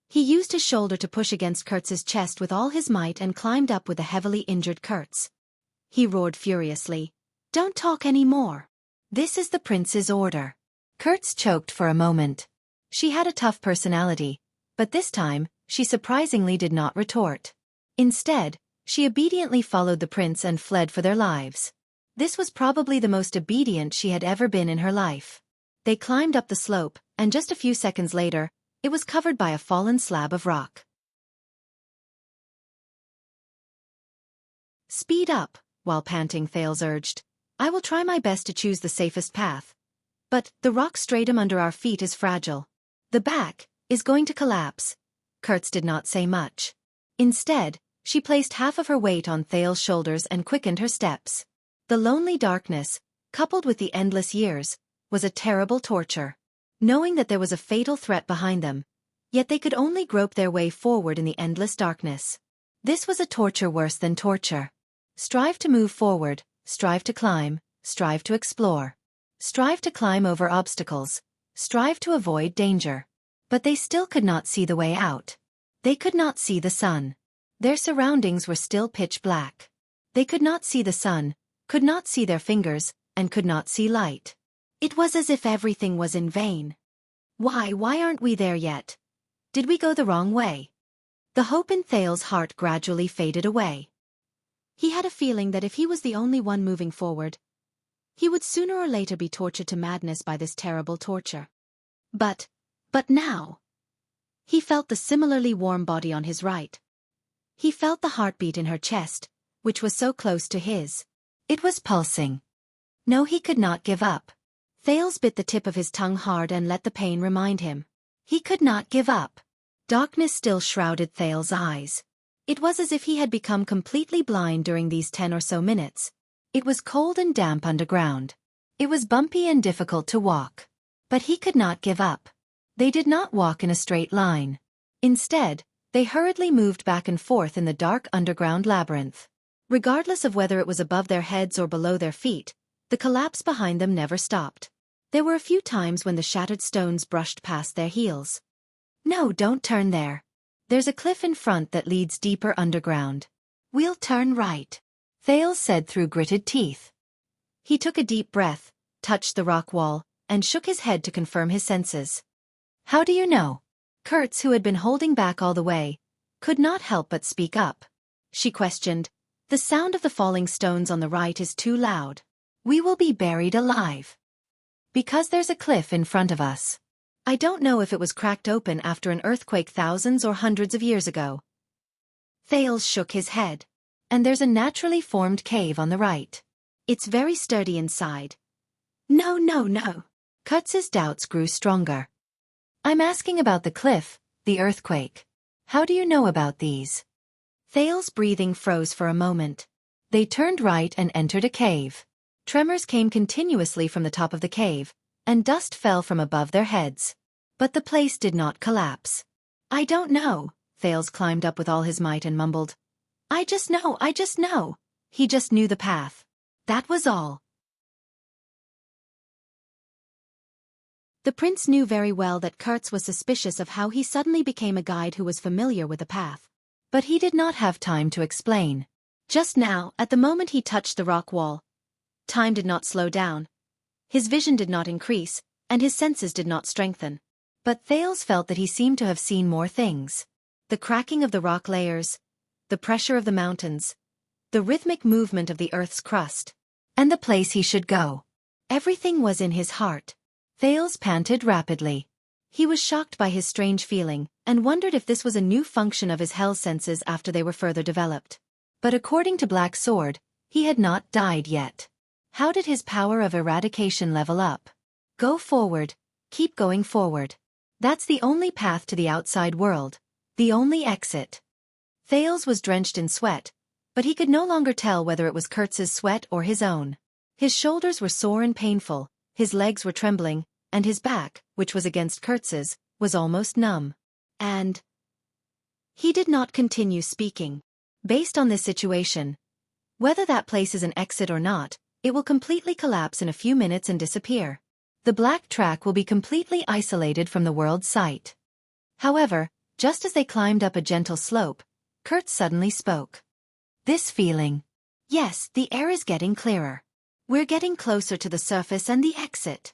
He used his shoulder to push against Kurtz's chest with all his might and climbed up with the heavily injured Kurtz. He roared furiously, "Don't talk any more. This is the prince's order." Kurtz choked for a moment. She had a tough personality, but this time, she surprisingly did not retort. Instead, she obediently followed the prince and fled for their lives. This was probably the most obedient she had ever been in her life. They climbed up the slope, and just a few seconds later, it was covered by a fallen slab of rock. "Speed up," while panting Thales urged. "I will try my best to choose the safest path. But the rock stratum under our feet is fragile. The back is going to collapse." Kurtz did not say much. Instead, she placed half of her weight on Thales' shoulders and quickened her steps. The lonely darkness, coupled with the endless years, was a terrible torture. Knowing that there was a fatal threat behind them, yet they could only grope their way forward in the endless darkness. This was a torture worse than torture. Strive to move forward, strive to climb, strive to explore. Strive to climb over obstacles, strive to avoid danger. But they still could not see the way out. They could not see the sun. Their surroundings were still pitch black. They could not see the sun, could not see their fingers, and could not see light. It was as if everything was in vain. Why aren't we there yet? Did we go the wrong way? The hope in Thales' heart gradually faded away. He had a feeling that if he was the only one moving forward, he would sooner or later be tortured to madness by this terrible torture. But now, he felt the similarly warm body on his right. He felt the heartbeat in her chest, which was so close to his. It was pulsing. No, he could not give up. Thales bit the tip of his tongue hard and let the pain remind him. He could not give up. Darkness still shrouded Thales' eyes. It was as if he had become completely blind during these 10 or so minutes. It was cold and damp underground. It was bumpy and difficult to walk. But he could not give up. They did not walk in a straight line. Instead, they hurriedly moved back and forth in the dark underground labyrinth. Regardless of whether it was above their heads or below their feet, the collapse behind them never stopped. There were a few times when the shattered stones brushed past their heels. "No, don't turn there. There's a cliff in front that leads deeper underground. We'll turn right," Thales said through gritted teeth. He took a deep breath, touched the rock wall, and shook his head to confirm his senses. "How do you know?" Kurtz, who had been holding back all the way, could not help but speak up. She questioned, "The sound of the falling stones on the right is too loud. We will be buried alive." "Because there's a cliff in front of us. I don't know if it was cracked open after an earthquake thousands or hundreds of years ago." Thales shook his head. "And there's a naturally formed cave on the right. It's very sturdy inside." No. Kurtz's doubts grew stronger. "I'm asking about the cliff, the earthquake. How do you know about these?" Thales' breathing froze for a moment. They turned right and entered a cave. Tremors came continuously from the top of the cave, and dust fell from above their heads. But the place did not collapse. "I don't know." Thales climbed up with all his might and mumbled, I just know. He just knew the path. That was all. The prince knew very well that Kurtz was suspicious of how he suddenly became a guide who was familiar with the path. But he did not have time to explain. Just now, at the moment he touched the rock wall, time did not slow down. His vision did not increase, and his senses did not strengthen. But Thales felt that he seemed to have seen more things. The cracking of the rock layers, the pressure of the mountains, the rhythmic movement of the earth's crust, and the place he should go. Everything was in his heart. Thales panted rapidly. He was shocked by his strange feeling, and wondered if this was a new function of his hell senses after they were further developed. But according to Black Sword, he had not died yet. How did his power of eradication level up? Go forward, keep going forward. That's the only path to the outside world, the only exit. Thales was drenched in sweat, but he could no longer tell whether it was Kurtz's sweat or his own. His shoulders were sore and painful, his legs were trembling, and his back, which was against Kurtz's, was almost numb. And he did not continue speaking. Based on this situation, whether that place is an exit or not, it will completely collapse in a few minutes and disappear. The black track will be completely isolated from the world's sight. However, just as they climbed up a gentle slope, Kurtz suddenly spoke. This feeling. Yes, the air is getting clearer. We're getting closer to the surface and the exit.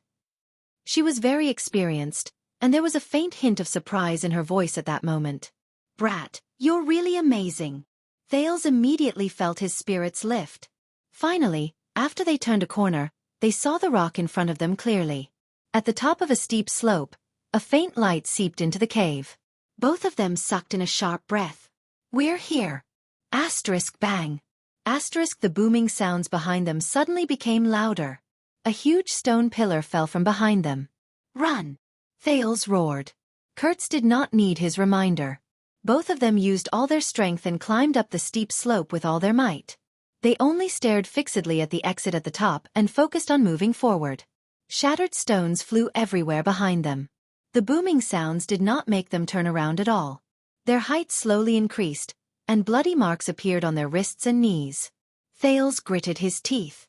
She was very experienced, and there was a faint hint of surprise in her voice at that moment. Brat, you're really amazing. Thales immediately felt his spirits lift. Finally, after they turned a corner, they saw the rock in front of them clearly. At the top of a steep slope, a faint light seeped into the cave. Both of them sucked in a sharp breath. We're here. Asterisk bang. Asterisk the booming sounds behind them suddenly became louder. A huge stone pillar fell from behind them. Run! Thales roared. Kurtz did not need his reminder. Both of them used all their strength and climbed up the steep slope with all their might. They only stared fixedly at the exit at the top and focused on moving forward. Shattered stones flew everywhere behind them. The booming sounds did not make them turn around at all. Their height slowly increased, and bloody marks appeared on their wrists and knees. Thales gritted his teeth.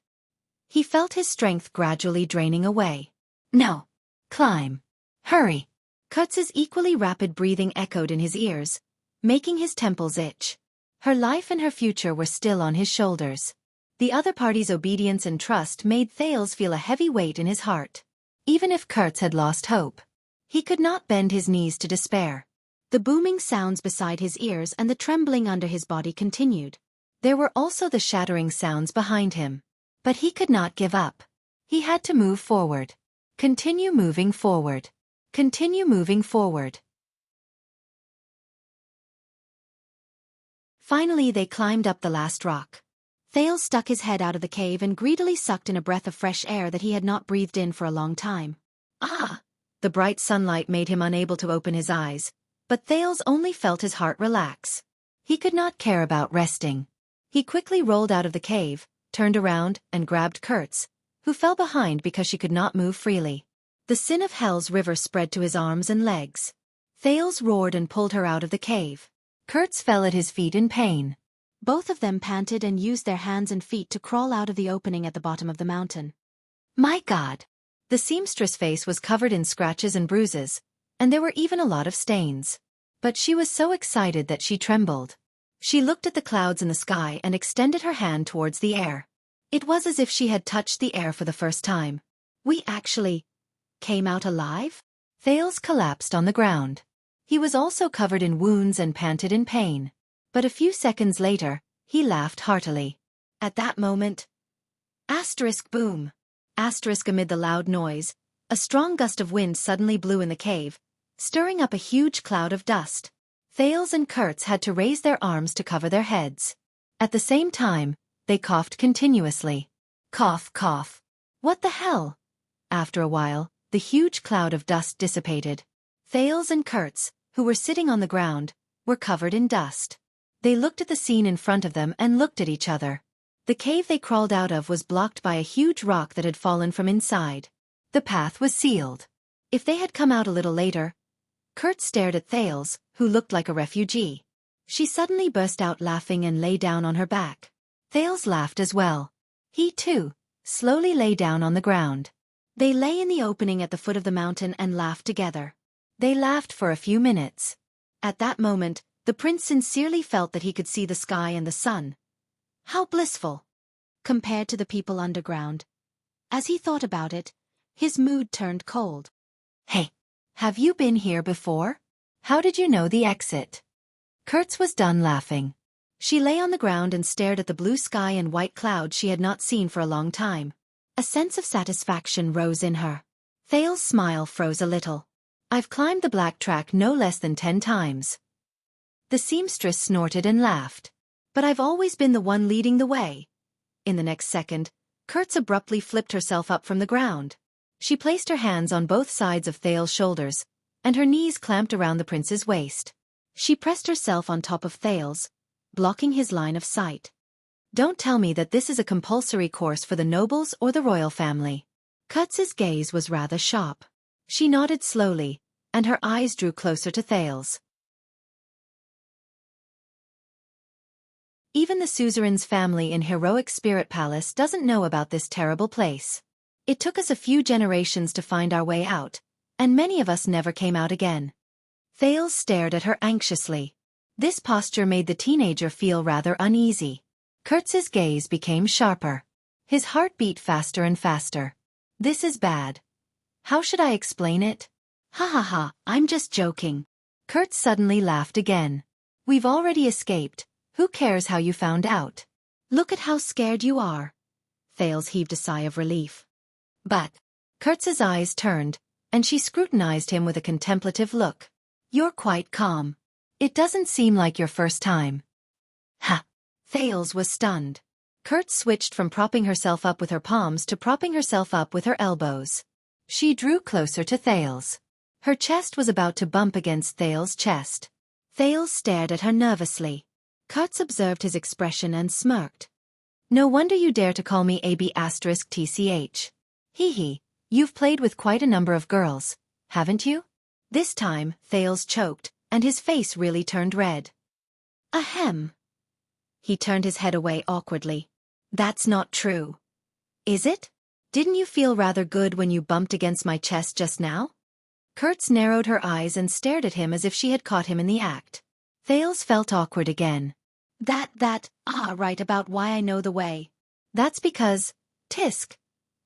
He felt his strength gradually draining away. No. Climb. Hurry. Kurtz's equally rapid breathing echoed in his ears, making his temples itch. Her life and her future were still on his shoulders. The other party's obedience and trust made Thales feel a heavy weight in his heart. Even if Kurtz had lost hope, he could not bend his knees to despair. The booming sounds beside his ears and the trembling under his body continued. There were also the shattering sounds behind him. But he could not give up. He had to move forward. Continue moving forward. Continue moving forward. Finally they climbed up the last rock. Thales stuck his head out of the cave and greedily sucked in a breath of fresh air that he had not breathed in for a long time. Ah! The bright sunlight made him unable to open his eyes, but Thales only felt his heart relax. He could not care about resting. He quickly rolled out of the cave, turned around, and grabbed Kurtz, who fell behind because she could not move freely. The sin of hell's river spread to his arms and legs. Thales roared and pulled her out of the cave. Kurtz fell at his feet in pain. Both of them panted and used their hands and feet to crawl out of the opening at the bottom of the mountain. My God! The seamstress' face was covered in scratches and bruises, and there were even a lot of stains. But she was so excited that she trembled. She looked at the clouds in the sky and extended her hand towards the air. It was as if she had touched the air for the first time. We actually came out alive? Thales collapsed on the ground. He was also covered in wounds and panted in pain. But a few seconds later, he laughed heartily. At that moment, asterisk boom. Asterisk amid the loud noise, a strong gust of wind suddenly blew in the cave, stirring up a huge cloud of dust. Thales and Kurtz had to raise their arms to cover their heads. At the same time, they coughed continuously. Cough, cough. What the hell? After a while, the huge cloud of dust dissipated. Thales and Kurtz, who were sitting on the ground, were covered in dust. They looked at the scene in front of them and looked at each other. The cave they crawled out of was blocked by a huge rock that had fallen from inside. The path was sealed. If they had come out a little later, Kurt stared at Thales, who looked like a refugee. She suddenly burst out laughing and lay down on her back. Thales laughed as well. He, too, slowly lay down on the ground. They lay in the opening at the foot of the mountain and laughed together. They laughed for a few minutes. At that moment, the prince sincerely felt that he could see the sky and the sun. How blissful! Compared to the people underground. As he thought about it, his mood turned cold. Hey, have you been here before? How did you know the exit? Kurtz was done laughing. She lay on the ground and stared at the blue sky and white clouds she had not seen for a long time. A sense of satisfaction rose in her. Thales' smile froze a little. I've climbed the black track no less than 10 times. The seamstress snorted and laughed. But I've always been the one leading the way. In the next second, Kurtz abruptly flipped herself up from the ground. She placed her hands on both sides of Thales' shoulders, and her knees clamped around the prince's waist. She pressed herself on top of Thales, blocking his line of sight. Don't tell me that this is a compulsory course for the nobles or the royal family. Kurtz's gaze was rather sharp. She nodded slowly, and her eyes drew closer to Thales. Even the suzerain's family in Heroic Spirit Palace doesn't know about this terrible place. It took us a few generations to find our way out, and many of us never came out again. Thales stared at her anxiously. This posture made the teenager feel rather uneasy. Kurtz's gaze became sharper. His heart beat faster and faster. This is bad. How should I explain it? Ha ha ha, I'm just joking. Kurtz suddenly laughed again. We've already escaped. Who cares how you found out? Look at how scared you are. Thales heaved a sigh of relief. But, Kurtz's eyes turned, and she scrutinized him with a contemplative look. You're quite calm. It doesn't seem like your first time. Ha! Thales was stunned. Kurtz switched from propping herself up with her palms to propping herself up with her elbows. She drew closer to Thales. Her chest was about to bump against Thales' chest. Thales stared at her nervously. Kurtz observed his expression and smirked. No wonder you dare to call me AB*TCH. Hee hee, you've played with quite a number of girls, haven't you? This time, Thales choked, and his face really turned red. Ahem. He turned his head away awkwardly. That's not true. Is it? Didn't you feel rather good when you bumped against my chest just now? Kurtz narrowed her eyes and stared at him as if she had caught him in the act. Thales felt awkward again. Right about why I know the way. That's because, tisk.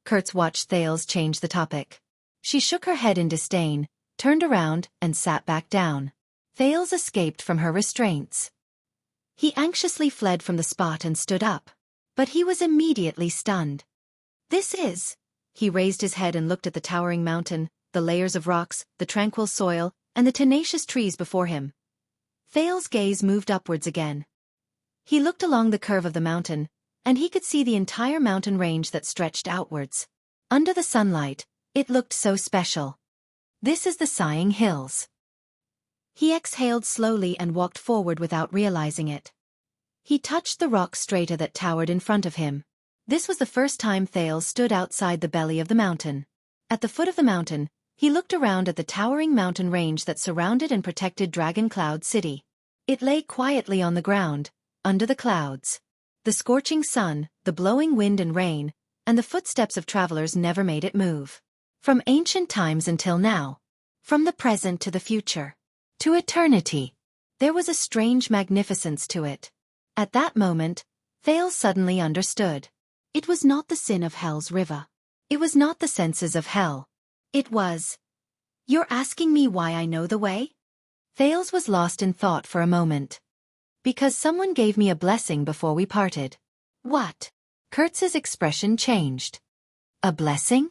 Kurtz watched Thales change the topic. She shook her head in disdain, turned around, and sat back down. Thales escaped from her restraints. He anxiously fled from the spot and stood up. But he was immediately stunned. He raised his head and looked at the towering mountain, the layers of rocks, the tranquil soil, and the tenacious trees before him. Thales' gaze moved upwards again. He looked along the curve of the mountain, and he could see the entire mountain range that stretched outwards. Under the sunlight, it looked so special. This is the Sighing Hills. He exhaled slowly and walked forward without realizing it. He touched the rock strata that towered in front of him. This was the first time Thales stood outside the belly of the mountain. At the foot of the mountain, he looked around at the towering mountain range that surrounded and protected Dragon Cloud City. It lay quietly on the ground, under the clouds. The scorching sun, the blowing wind and rain, and the footsteps of travelers never made it move. From ancient times until now. From the present to the future. To eternity. There was a strange magnificence to it. At that moment, Thales suddenly understood. It was not the sin of Hell's river. It was not the senses of Hell. It was. You're asking me why I know the way? Thales was lost in thought for a moment. Because someone gave me a blessing before we parted. What? Kurtz's expression changed. A blessing?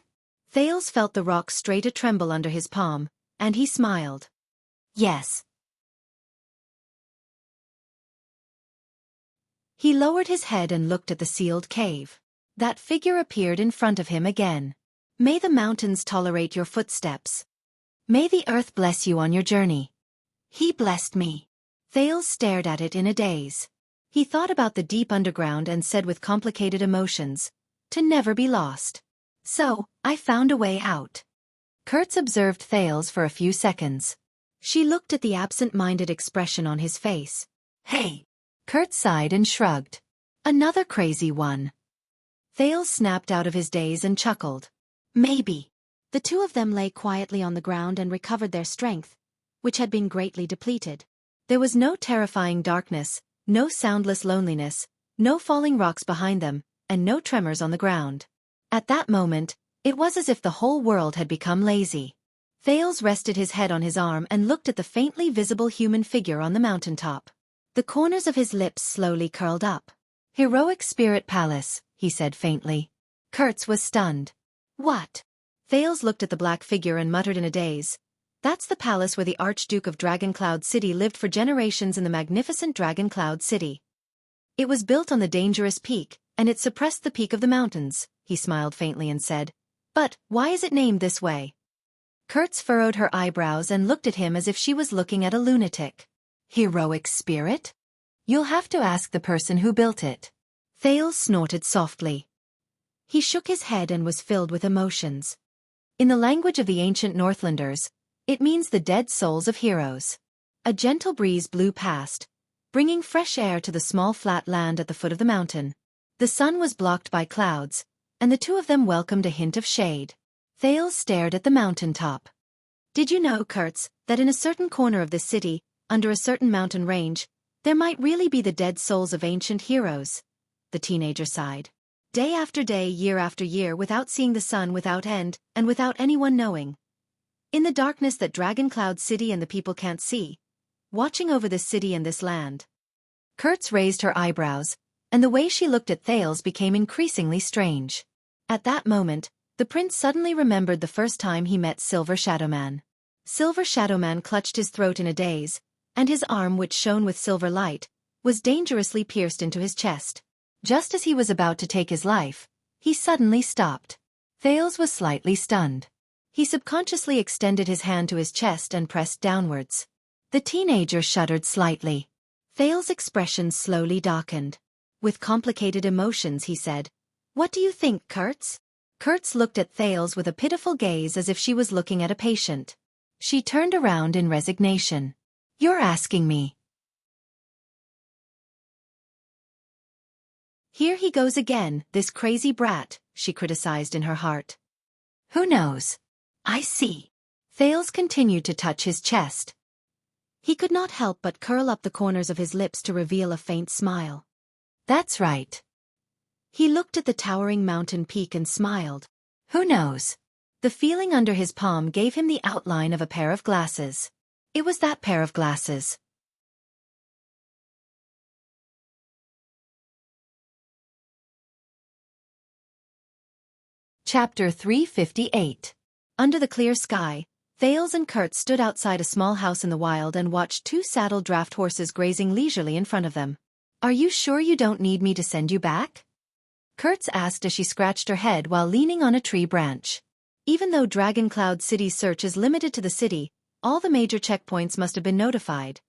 Thales felt the rock strata tremble under his palm, and he smiled. Yes. He lowered his head and looked at the sealed cave. That figure appeared in front of him again. May the mountains tolerate your footsteps. May the earth bless you on your journey. He blessed me. Thales stared at it in a daze. He thought about the deep underground and said with complicated emotions, to never be lost. So, I found a way out. Kurtz observed Thales for a few seconds. She looked at the absent-minded expression on his face. Hey! Kurtz sighed and shrugged. Another crazy one. Thales snapped out of his daze and chuckled. Maybe. The two of them lay quietly on the ground and recovered their strength, which had been greatly depleted. There was no terrifying darkness, no soundless loneliness, no falling rocks behind them, and no tremors on the ground. At that moment, it was as if the whole world had become lazy. Thales rested his head on his arm and looked at the faintly visible human figure on the mountaintop. The corners of his lips slowly curled up. Heroic Spirit Palace, he said faintly. Kurtz was stunned. What? Thales looked at the black figure and muttered in a daze. That's the palace where the Archduke of Dragoncloud City lived for generations in the magnificent Dragoncloud City. It was built on the dangerous peak, and it suppressed the peak of the mountains, he smiled faintly and said. But, why is it named this way? Kurtz furrowed her eyebrows and looked at him as if she was looking at a lunatic. Heroic spirit? You'll have to ask the person who built it. Thales snorted softly. He shook his head and was filled with emotions. In the language of the ancient Northlanders, it means the dead souls of heroes. A gentle breeze blew past, bringing fresh air to the small flat land at the foot of the mountain. The sun was blocked by clouds, and the two of them welcomed a hint of shade. Thales stared at the mountaintop. Did you know, Kurtz, that in a certain corner of this city, under a certain mountain range, there might really be the dead souls of ancient heroes? The teenager sighed. Day after day, year after year, without seeing the sun, without end, and without anyone knowing. In the darkness that Dragoncloud City and the people can't see, watching over this city and this land. Kurtz raised her eyebrows, and the way she looked at Thales became increasingly strange. At that moment, the prince suddenly remembered the first time he met Silver Shadowman. Silver Shadowman clutched his throat in a daze, and his arm, which shone with silver light, was dangerously pierced into his chest. Just as he was about to take his life, he suddenly stopped. Thales was slightly stunned. He subconsciously extended his hand to his chest and pressed downwards. The teenager shuddered slightly. Thales' expression slowly darkened. With complicated emotions, he said, "What do you think, Kurtz?" Kurtz looked at Thales with a pitiful gaze as if she was looking at a patient. She turned around in resignation. "You're asking me." "Here he goes again, this crazy brat," she criticized in her heart. "Who knows? I see." Thales continued to touch his chest. He could not help but curl up the corners of his lips to reveal a faint smile. "That's right." He looked at the towering mountain peak and smiled. "Who knows?" The feeling under his palm gave him the outline of a pair of glasses. It was that pair of glasses. Chapter 358. Under the clear sky, Thales and Kurtz stood outside a small house in the wild and watched two saddled draft horses grazing leisurely in front of them. "Are you sure you don't need me to send you back?" Kurtz asked as she scratched her head while leaning on a tree branch. Even though Dragoncloud City's search is limited to the city, all the major checkpoints must have been notified.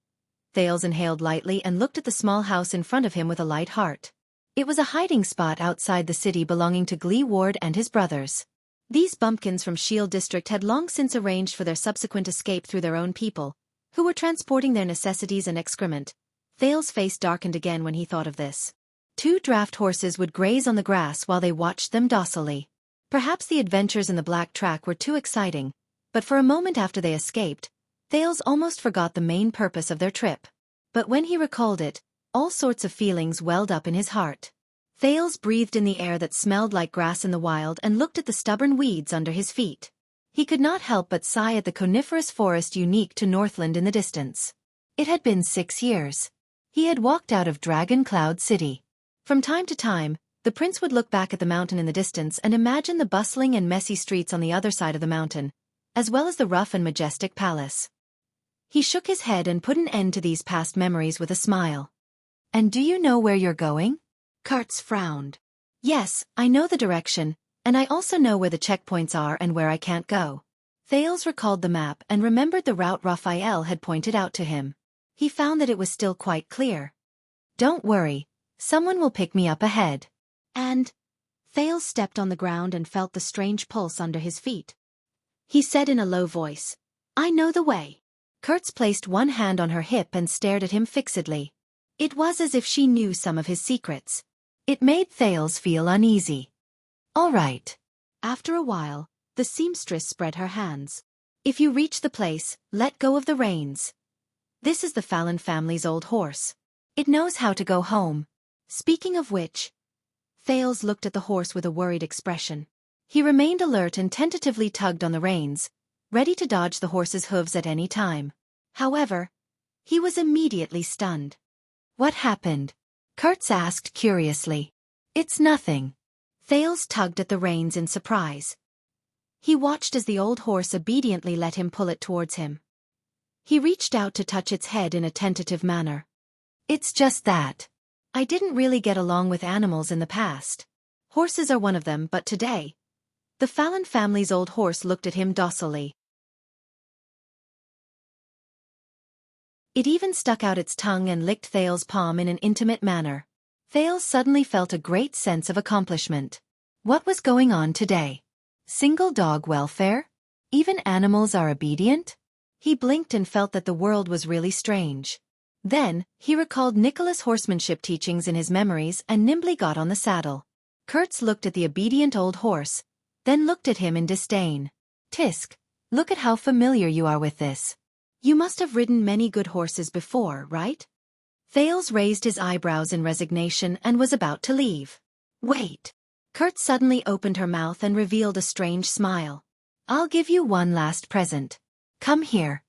Thales inhaled lightly and looked at the small house in front of him with a light heart. It was a hiding spot outside the city belonging to Glee Ward and his brothers. These bumpkins from Shield District had long since arranged for their subsequent escape through their own people, who were transporting their necessities and excrement. Thales' face darkened again when he thought of this. Two draft horses would graze on the grass while they watched them docilely. Perhaps the adventures in the Black Track were too exciting, but for a moment after they escaped, Thales almost forgot the main purpose of their trip. But when he recalled it, all sorts of feelings welled up in his heart. Thales breathed in the air that smelled like grass in the wild and looked at the stubborn weeds under his feet. He could not help but sigh at the coniferous forest unique to Northland in the distance. It had been 6 years. He had walked out of Dragoncloud City. From time to time, the prince would look back at the mountain in the distance and imagine the bustling and messy streets on the other side of the mountain, as well as the rough and majestic palace. He shook his head and put an end to these past memories with a smile. "And do you know where you're going?" Kurtz frowned. "Yes, I know the direction, and I also know where the checkpoints are and where I can't go." Thales recalled the map and remembered the route Raphael had pointed out to him. He found that it was still quite clear. "Don't worry, someone will pick me up ahead." And Thales stepped on the ground and felt the strange pulse under his feet. He said in a low voice, "I know the way." Kurtz placed one hand on her hip and stared at him fixedly. It was as if she knew some of his secrets. It made Thales feel uneasy. "All right." After a while, the seamstress spread her hands. "If you reach the place, let go of the reins. This is the Fallon family's old horse. It knows how to go home." Speaking of which, Thales looked at the horse with a worried expression. He remained alert and tentatively tugged on the reins, ready to dodge the horse's hooves at any time. However, he was immediately stunned. "What happened?" Kurtz asked curiously. "It's nothing." Thales tugged at the reins in surprise. He watched as the old horse obediently let him pull it towards him. He reached out to touch its head in a tentative manner. "It's just that. I didn't really get along with animals in the past. Horses are one of them, but today..." The Fallon family's old horse looked at him docilely. It even stuck out its tongue and licked Thales' palm in an intimate manner. Thales suddenly felt a great sense of accomplishment. What was going on today? Single dog welfare? Even animals are obedient? He blinked and felt that the world was really strange. Then, he recalled Nicholas' horsemanship teachings in his memories and nimbly got on the saddle. Kurtz looked at the obedient old horse, then looked at him in disdain. "Tisk, look at how familiar you are with this. You must have ridden many good horses before, right?" Thales raised his eyebrows in resignation and was about to leave. "Wait." Kurtz suddenly opened her mouth and revealed a strange smile. "I'll give you one last present. Come here.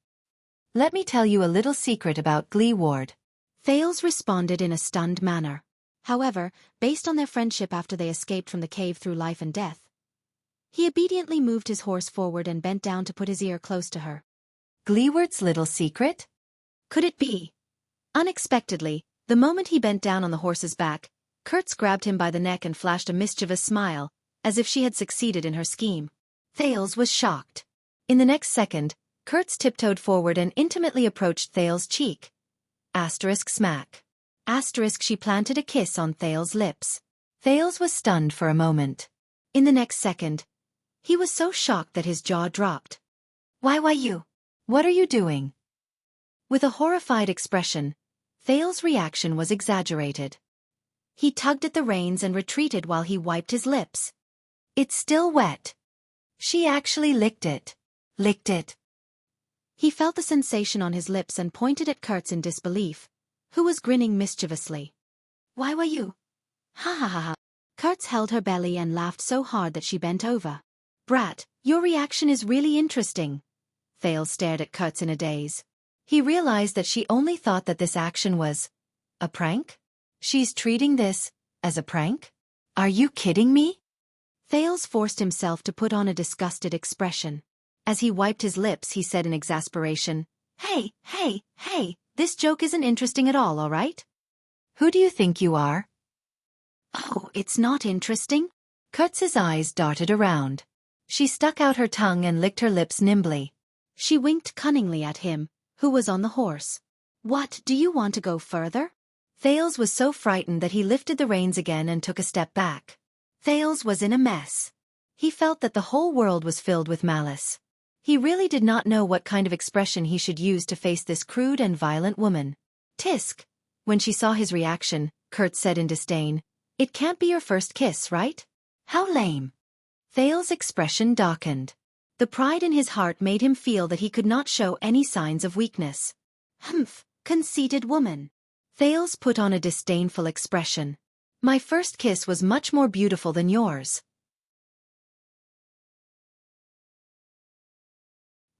Let me tell you a little secret about Gleeward." Thales responded in a stunned manner. However, based on their friendship after they escaped from the cave through life and death, he obediently moved his horse forward and bent down to put his ear close to her. "Gleeward's little secret? Could it be?" Unexpectedly, the moment he bent down on the horse's back, Kurtz grabbed him by the neck and flashed a mischievous smile, as if she had succeeded in her scheme. Thales was shocked. In the next second, Kurtz tiptoed forward and intimately approached Thales' cheek. Smack. She planted a kiss on Thales' lips. Thales was stunned for a moment. In the next second, he was so shocked that his jaw dropped. Why you? What are you doing?" With a horrified expression, Thales' reaction was exaggerated. He tugged at the reins and retreated while he wiped his lips. "It's still wet." She actually licked it. Licked it. He felt the sensation on his lips and pointed at Kurtz in disbelief, who was grinning mischievously. "Why you? Ha ha ha ha." Kurtz held her belly and laughed so hard that she bent over. "Brat, your reaction is really interesting." Thales stared at Kurtz in a daze. He realized that she only thought that this action was a prank? She's treating this as a prank? Are you kidding me? Thales forced himself to put on a disgusted expression. As he wiped his lips, he said in exasperation, Hey, this joke isn't interesting at all right? Who do you think you are?" "Oh, it's not interesting?" Kurtz's eyes darted around. She stuck out her tongue and licked her lips nimbly. She winked cunningly at him, who was on the horse. "What, do you want to go further?" Thales was so frightened that he lifted the reins again and took a step back. Thales was in a mess. He felt that the whole world was filled with malice. He really did not know what kind of expression he should use to face this crude and violent woman. "Tisk." When she saw his reaction, Kurtz said in disdain, "It can't be your first kiss, right? How lame." Thales' expression darkened. The pride in his heart made him feel that he could not show any signs of weakness. "Humph, conceited woman." Thales put on a disdainful expression. "My first kiss was much more beautiful than yours."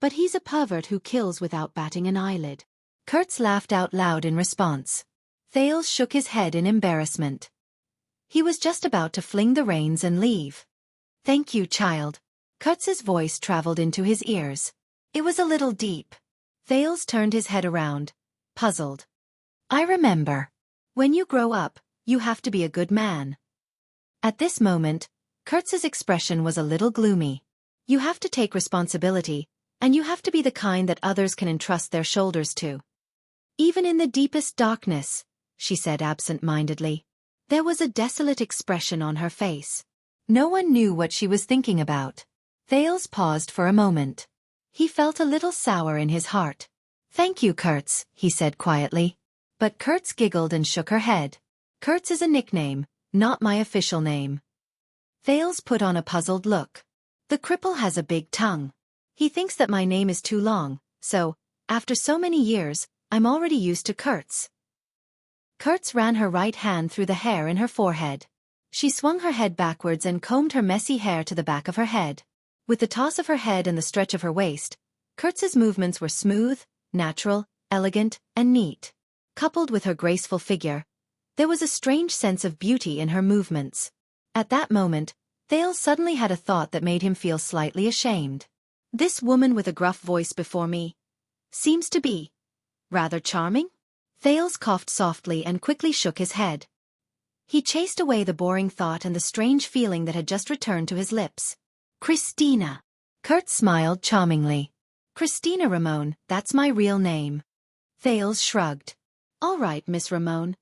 "But he's a pervert who kills without batting an eyelid." Kurtz laughed out loud in response. Thales shook his head in embarrassment. He was just about to fling the reins and leave. "Thank you, child." Kurtz's voice traveled into his ears. It was a little deep. Thales turned his head around, puzzled. "I remember. When you grow up, you have to be a good man." At this moment, Kurtz's expression was a little gloomy. You have to take responsibility, and you have to be the kind that others can entrust their shoulders to. "Even in the deepest darkness," she said absent-mindedly. There was a desolate expression on her face. No one knew what she was thinking about. Thales paused for a moment. He felt a little sour in his heart. "Thank you, Kurtz," he said quietly. But Kurtz giggled and shook her head. "Kurtz is a nickname, not my official name." Thales put on a puzzled look. "The cripple has a big tongue. He thinks that my name is too long, so, after so many years, I'm already used to Kurtz." Kurtz ran her right hand through the hair in her forehead. She swung her head backwards and combed her messy hair to the back of her head. With the toss of her head and the stretch of her waist, Kurtz's movements were smooth, natural, elegant, and neat. Coupled with her graceful figure, there was a strange sense of beauty in her movements. At that moment, Thales suddenly had a thought that made him feel slightly ashamed. This woman with a gruff voice before me seems to be rather charming? Thales coughed softly and quickly shook his head. He chased away the boring thought and the strange feeling that had just returned to his lips. "Christina." Kurtz smiled charmingly. "Christina Ramon, that's my real name." Thales shrugged. "All right, Miss Ramon."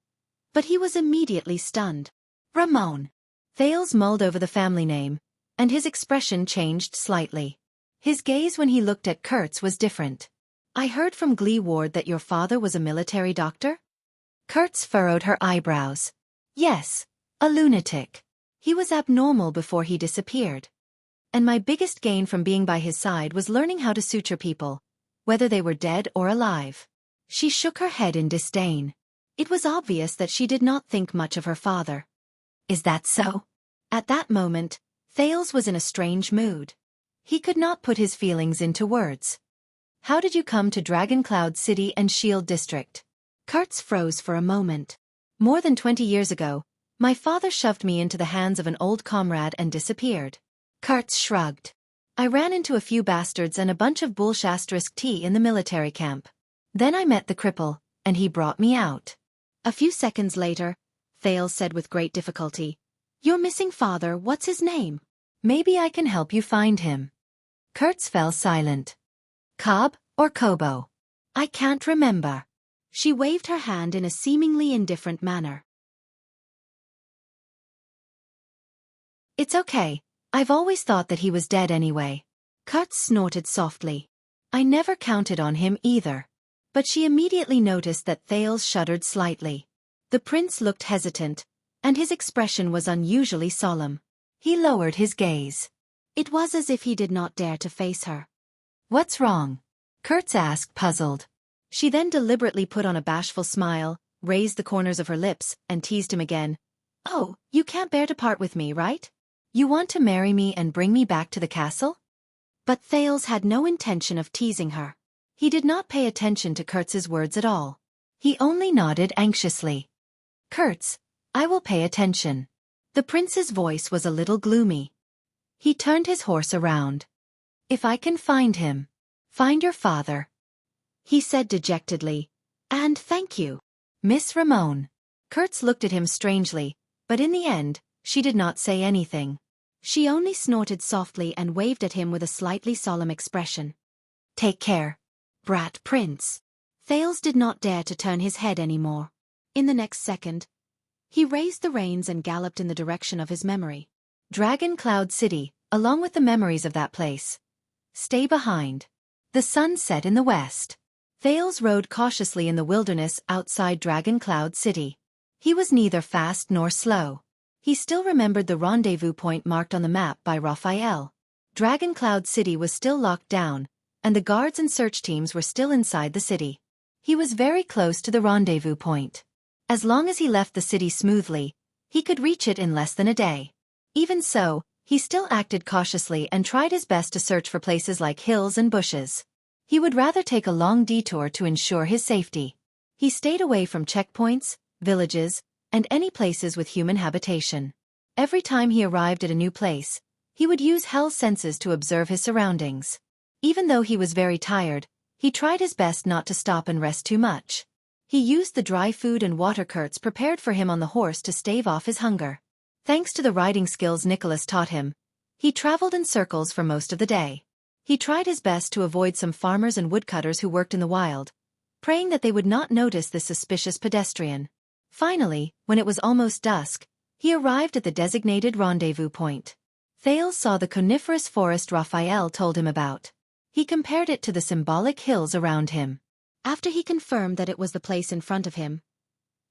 But he was immediately stunned. "Ramon." Thales mulled over the family name, and his expression changed slightly. His gaze when he looked at Kurtz was different. "I heard from Glee Ward that your father was a military doctor?" Kurtz furrowed her eyebrows. "Yes, a lunatic. He was abnormal before he disappeared. And my biggest gain from being by his side was learning how to suture people, whether they were dead or alive." She shook her head in disdain. It was obvious that she did not think much of her father. "Is that so?" At that moment, Thales was in a strange mood. He could not put his feelings into words. "How did you come to Dragon Cloud City and Shield District?" Kurtz froze for a moment. "More than 20 years ago, my father shoved me into the hands of an old comrade and disappeared." Kurtz shrugged. "I ran into a few bastards and a bunch of bullshit tea in the military camp. Then I met the cripple, and he brought me out." A few seconds later, Thales said with great difficulty, "Your missing father, what's his name?" "Maybe I can help you find him." Kurtz fell silent. "Cobb or Kobo?" "I can't remember." She waved her hand in a seemingly indifferent manner. "It's okay. I've always thought that he was dead anyway." Kurtz snorted softly. "I never counted on him either." But she immediately noticed that Thales shuddered slightly. The prince looked hesitant, and his expression was unusually solemn. He lowered his gaze. It was as if he did not dare to face her. "What's wrong?" Kurtz asked, puzzled. She then deliberately put on a bashful smile, raised the corners of her lips, and teased him again. "Oh, you can't bear to part with me, right? You want to marry me and bring me back to the castle?" But Thales had no intention of teasing her. He did not pay attention to Kurtz's words at all. He only nodded anxiously. "Kurtz, I will pay attention." The prince's voice was a little gloomy. He turned his horse around. "If I can find him, find your father," he said dejectedly. "And thank you, Miss Ramon." Kurtz looked at him strangely, but in the end, she did not say anything. She only snorted softly and waved at him with a slightly solemn expression. "Take care, brat prince." Thales did not dare to turn his head anymore. In the next second, he raised the reins and galloped in the direction of his memory. Dragon Cloud City, along with the memories of that place. Stay behind. The sun set in the west. Thales rode cautiously in the wilderness outside Dragon Cloud City. He was neither fast nor slow. He still remembered the rendezvous point marked on the map by Raphael. Dragon Cloud City was still locked down, and the guards and search teams were still inside the city. He was very close to the rendezvous point. As long as he left the city smoothly, he could reach it in less than a day. Even so, he still acted cautiously and tried his best to search for places like hills and bushes. He would rather take a long detour to ensure his safety. He stayed away from checkpoints, villages, and any places with human habitation. Every time he arrived at a new place, he would use Hell's senses to observe his surroundings. Even though he was very tired, he tried his best not to stop and rest too much. He used the dry food and water Kurtz prepared for him on the horse to stave off his hunger. Thanks to the riding skills Nicholas taught him, he traveled in circles for most of the day. He tried his best to avoid some farmers and woodcutters who worked in the wild, praying that they would not notice this suspicious pedestrian. Finally, when it was almost dusk, he arrived at the designated rendezvous point. Thales saw the coniferous forest Raphael told him about. He compared it to the symbolic hills around him. After he confirmed that it was the place in front of him,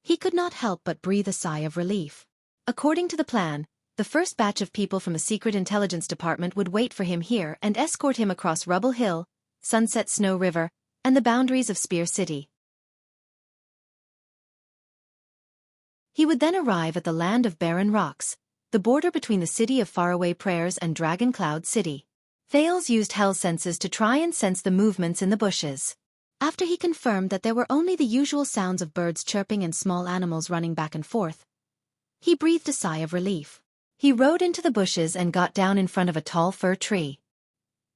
he could not help but breathe a sigh of relief. According to the plan, the first batch of people from the Secret Intelligence Department would wait for him here and escort him across Rubble Hill, Sunset Snow River, and the boundaries of Spear City. He would then arrive at the land of barren rocks, the border between the city of faraway prayers and Dragon Cloud City. Thales used hell senses to try and sense the movements in the bushes. After he confirmed that there were only the usual sounds of birds chirping and small animals running back and forth, he breathed a sigh of relief. He rode into the bushes and got down in front of a tall fir tree.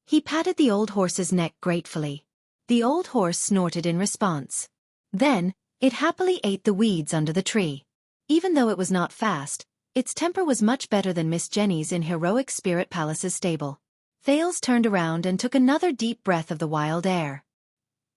He patted the old horse's neck gratefully. The old horse snorted in response. Then, it happily ate the weeds under the tree. Even though it was not fast, its temper was much better than Miss Jenny's in Heroic Spirit Palace's stable. Thales turned around and took another deep breath of the wild air.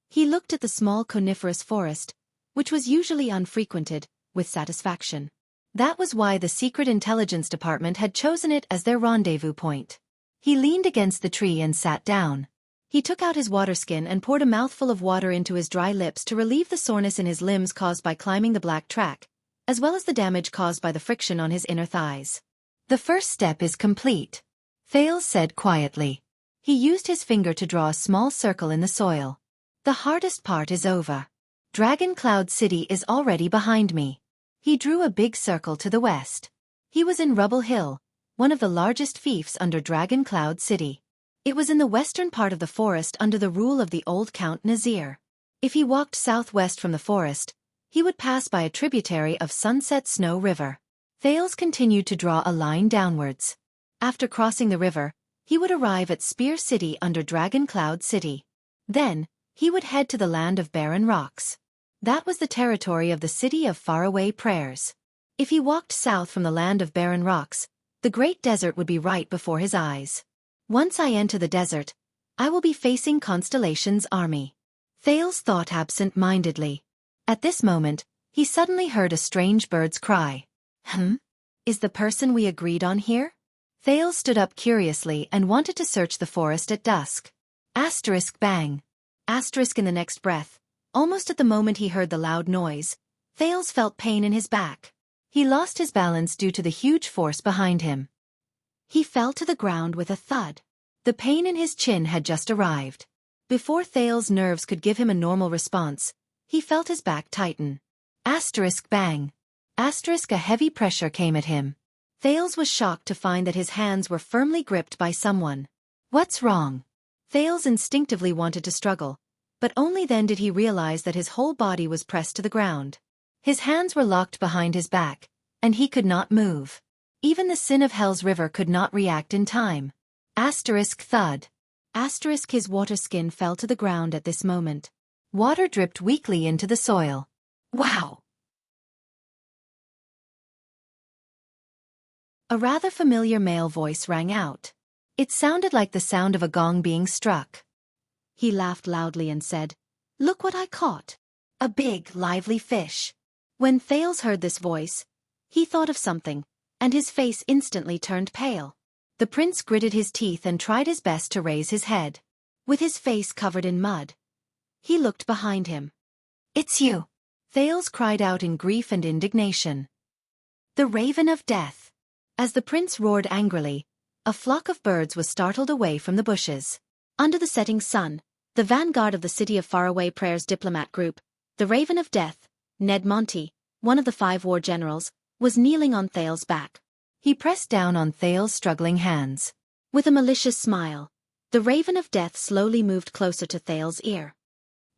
He looked at the small coniferous forest, which was usually unfrequented, with satisfaction. That was why the Secret Intelligence Department had chosen it as their rendezvous point. He leaned against the tree and sat down. He took out his water skin and poured a mouthful of water into his dry lips to relieve the soreness in his limbs caused by climbing the black track, as well as the damage caused by the friction on his inner thighs. The first step is complete, Thales said quietly. He used his finger to draw a small circle in the soil. The hardest part is over. Dragon Cloud City is already behind me. He drew a big circle to the west. He was in Rubble Hill, one of the largest fiefs under Dragon Cloud City. It was in the western part of the forest under the rule of the old Count Nazir. If he walked southwest from the forest, he would pass by a tributary of Sunset Snow River. Thales continued to draw a line downwards. After crossing the river, he would arrive at Spear City under Dragon Cloud City. Then, he would head to the land of barren rocks. That was the territory of the city of faraway prayers. If he walked south from the land of barren rocks, the great desert would be right before his eyes. Once I enter the desert, I will be facing Constellation's army. Thales thought absent-mindedly. At this moment, he suddenly heard a strange bird's cry. Is the person we agreed on here? Thales stood up curiously and wanted to search the forest at dusk. Asterisk bang. Asterisk in the next breath. Almost at the moment he heard the loud noise, Thales felt pain in his back. He lost his balance due to the huge force behind him. He fell to the ground with a thud. The pain in his chin had just arrived. Before Thales' nerves could give him a normal response, he felt his back tighten. Asterisk bang. Asterisk a heavy pressure came at him. Thales was shocked to find that his hands were firmly gripped by someone. What's wrong? Thales instinctively wanted to struggle, but only then did he realize that his whole body was pressed to the ground. His hands were locked behind his back, and he could not move. Even the Sin of Hell's river could not react in time. Asterisk thud. Asterisk his water skin fell to the ground at this moment. Water dripped weakly into the soil. Wow! A rather familiar male voice rang out. It sounded like the sound of a gong being struck. He laughed loudly and said, "Look what I caught. A big, lively fish." When Thales heard this voice, he thought of something, and his face instantly turned pale. The prince gritted his teeth and tried his best to raise his head. With his face covered in mud, he looked behind him. "It's you!" Thales cried out in grief and indignation. "The Raven of Death!" As the prince roared angrily, a flock of birds was startled away from the bushes. Under the setting sun, the vanguard of the City of Faraway Prayers diplomat group, the Raven of Death, Ned Monty, one of the 5 war generals, was kneeling on Thales' back. He pressed down on Thales' struggling hands. With a malicious smile, the Raven of Death slowly moved closer to Thales' ear.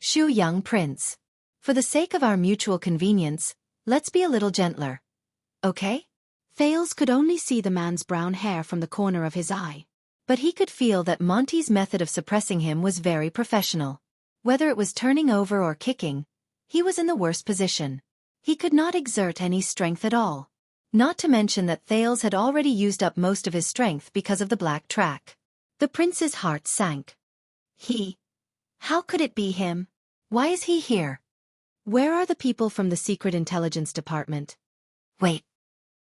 "Shu, young prince. For the sake of our mutual convenience, let's be a little gentler. Okay?" Thales could only see the man's brown hair from the corner of his eye. But he could feel that Monty's method of suppressing him was very professional. Whether it was turning over or kicking, he was in the worst position. He could not exert any strength at all. Not to mention that Thales had already used up most of his strength because of the black track. The prince's heart sank. How could it be him? Why is he here? Where are the people from the Secret Intelligence Department? Wait.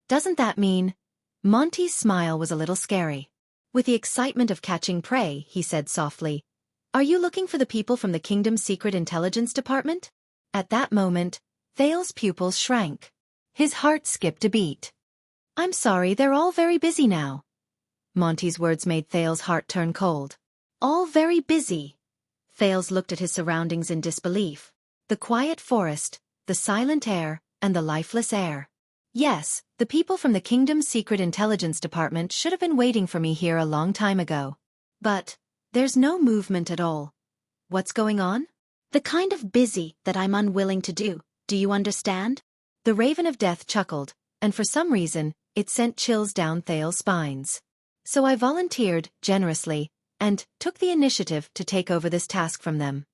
Doesn't that mean Monty's smile was a little scary. With the excitement of catching prey, he said softly, "Are you looking for the people from the kingdom's secret intelligence department?" At that moment, Thales's pupils shrank. His heart skipped a beat. "I'm sorry, they're all very busy now." Monty's words made Thales's heart turn cold. All very busy. Thales looked at his surroundings in disbelief. The quiet forest, the silent air, and the lifeless air. Yes, the people from the kingdom's secret intelligence department should have been waiting for me here a long time ago. But there's no movement at all. What's going on? The kind of busy that I'm unwilling to do. Do you understand? The Raven of Death chuckled, and for some reason, it sent chills down Thales's spines. So I volunteered, generously, and took the initiative to take over this task from them.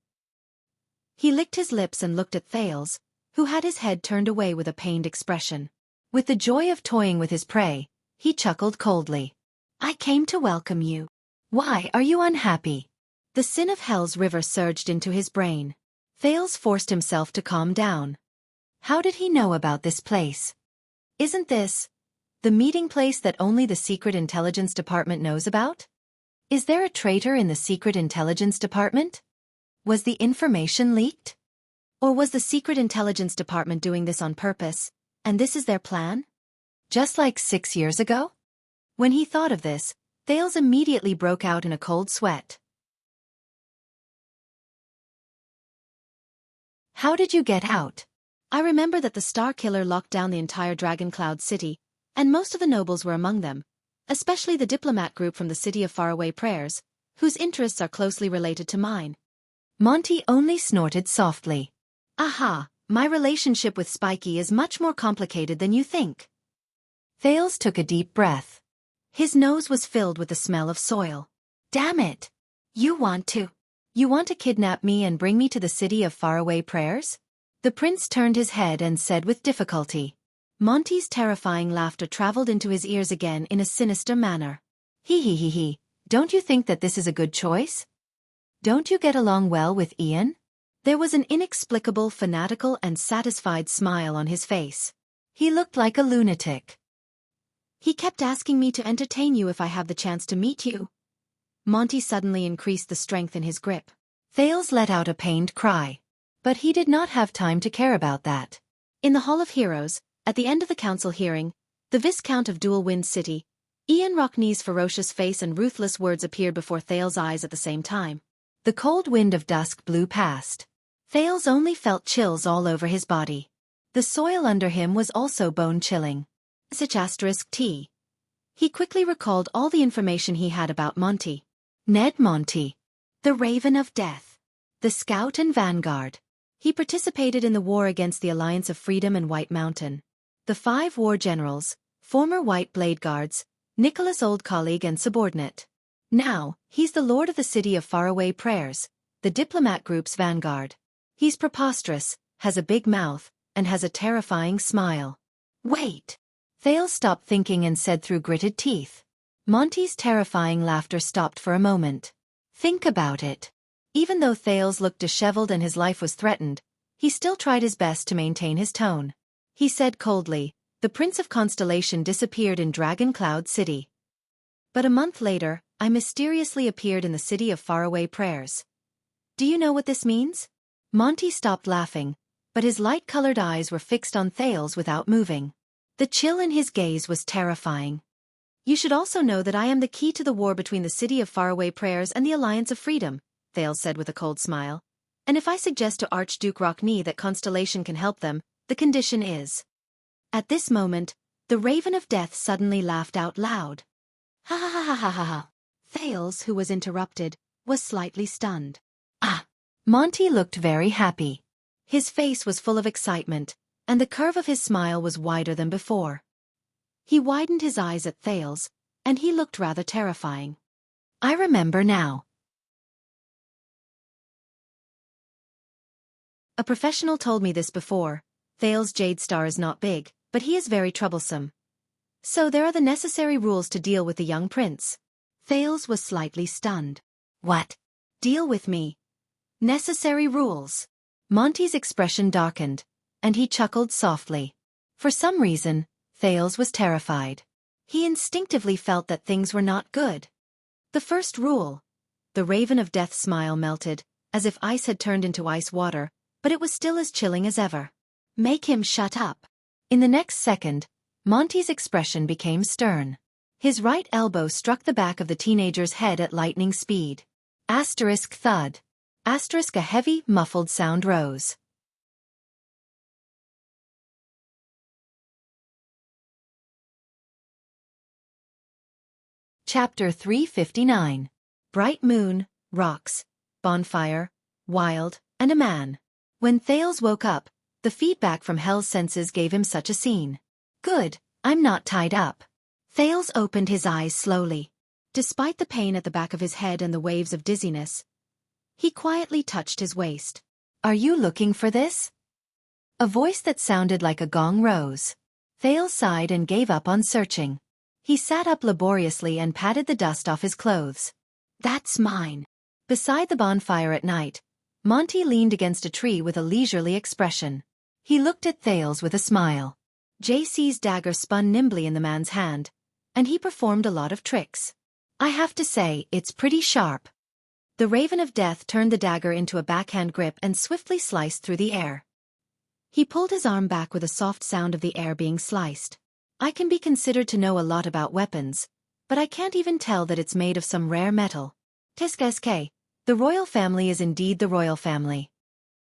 He licked his lips and looked at Thales, who had his head turned away with a pained expression. With the joy of toying with his prey, he chuckled coldly. "I came to welcome you. Why are you unhappy?" The sin of Hell's river surged into his brain. Thales forced himself to calm down. How did he know about this place? Isn't this the meeting place that only the Secret Intelligence Department knows about? Is there a traitor in the Secret Intelligence Department? Was the information leaked? Or was the Secret Intelligence Department doing this on purpose, and this is their plan? Just like 6 years ago? When he thought of this, Thales immediately broke out in a cold sweat. How did you get out? I remember that the Star Killer locked down the entire Dragon Cloud City, and most of the nobles were among them, especially the diplomat group from the City of Faraway Prayers, whose interests are closely related to mine. Monty only snorted softly. Aha, my relationship with Spiky is much more complicated than you think. Thales took a deep breath. His nose was filled with the smell of soil. Damn it! You want to kidnap me and bring me to the City of Faraway Prayers? The prince turned his head and said with difficulty. Monty's terrifying laughter traveled into his ears again in a sinister manner. He. Don't you think that this is a good choice? Don't you get along well with Ian? There was an inexplicable, fanatical and satisfied smile on his face. He looked like a lunatic. He kept asking me to entertain you if I have the chance to meet you. Monty suddenly increased the strength in his grip. Thales let out a pained cry. But he did not have time to care about that. In the Hall of Heroes, at the end of the council hearing, the Viscount of Dual Wind City, Ian Rockney's ferocious face and ruthless words appeared before Thales' eyes at the same time. The cold wind of dusk blew past. Thales only felt chills all over his body. The soil under him was also bone-chilling. T. He quickly recalled all the information he had about Monty. Ned Monty. The Raven of Death. The Scout and Vanguard. He participated in the war against the Alliance of Freedom and White Mountain. The 5 war generals, former White Blade Guards, Nicholas' old colleague and subordinate. Now, he's the lord of the City of Faraway Prayers, the diplomat group's vanguard. He's preposterous, has a big mouth, and has a terrifying smile. Wait! Thales stopped thinking and said through gritted teeth. Monty's terrifying laughter stopped for a moment. Think about it. Even though Thales looked disheveled and his life was threatened, he still tried his best to maintain his tone. He said coldly, "The Prince of Constellation disappeared in Dragon Cloud City. But a month later, I mysteriously appeared in the City of Faraway Prayers. Do you know what this means?" Monty stopped laughing, but his light-colored eyes were fixed on Thales without moving. The chill in his gaze was terrifying. "You should also know that I am the key to the war between the City of Faraway Prayers and the Alliance of Freedom," Thales said with a cold smile. "And if I suggest to Archduke Rockney that Constellation can help them, the condition is..." At this moment, the Raven of Death suddenly laughed out loud. Ha ha ha ha ha ha. Thales, who was interrupted, was slightly stunned. Ah! Monty looked very happy. His face was full of excitement, and the curve of his smile was wider than before. He widened his eyes at Thales, and he looked rather terrifying. I remember now. A professional told me this before. Thales' Jade Star is not big, but he is very troublesome. So there are the necessary rules to deal with the young prince. Thales was slightly stunned. What? Deal with me? Necessary rules. Monty's expression darkened, and he chuckled softly. For some reason, Thales was terrified. He instinctively felt that things were not good. The first rule. The Raven of Death's smile melted, as if ice had turned into ice water, but it was still as chilling as ever. Make him shut up. In the next second, Monty's expression became stern. His right elbow struck the back of the teenager's head at lightning speed. Asterisk thud. Asterisk a heavy, muffled sound rose. Chapter 359. Bright moon, rocks, bonfire, wild, and a man. When Thales woke up, the feedback from Hell's senses gave him such a scene. Good, I'm not tied up. Thales opened his eyes slowly. Despite the pain at the back of his head and the waves of dizziness, he quietly touched his waist. Are you looking for this? A voice that sounded like a gong rose. Thales sighed and gave up on searching. He sat up laboriously and patted the dust off his clothes. That's mine. Beside the bonfire at night, Monty leaned against a tree with a leisurely expression. He looked at Thales with a smile. JC's dagger spun nimbly in the man's hand, and he performed a lot of tricks. I have to say, it's pretty sharp. The Raven of Death turned the dagger into a backhand grip and swiftly sliced through the air. He pulled his arm back with a soft sound of the air being sliced. I can be considered to know a lot about weapons, but I can't even tell that it's made of some rare metal. Tisk. The royal family is indeed the royal family.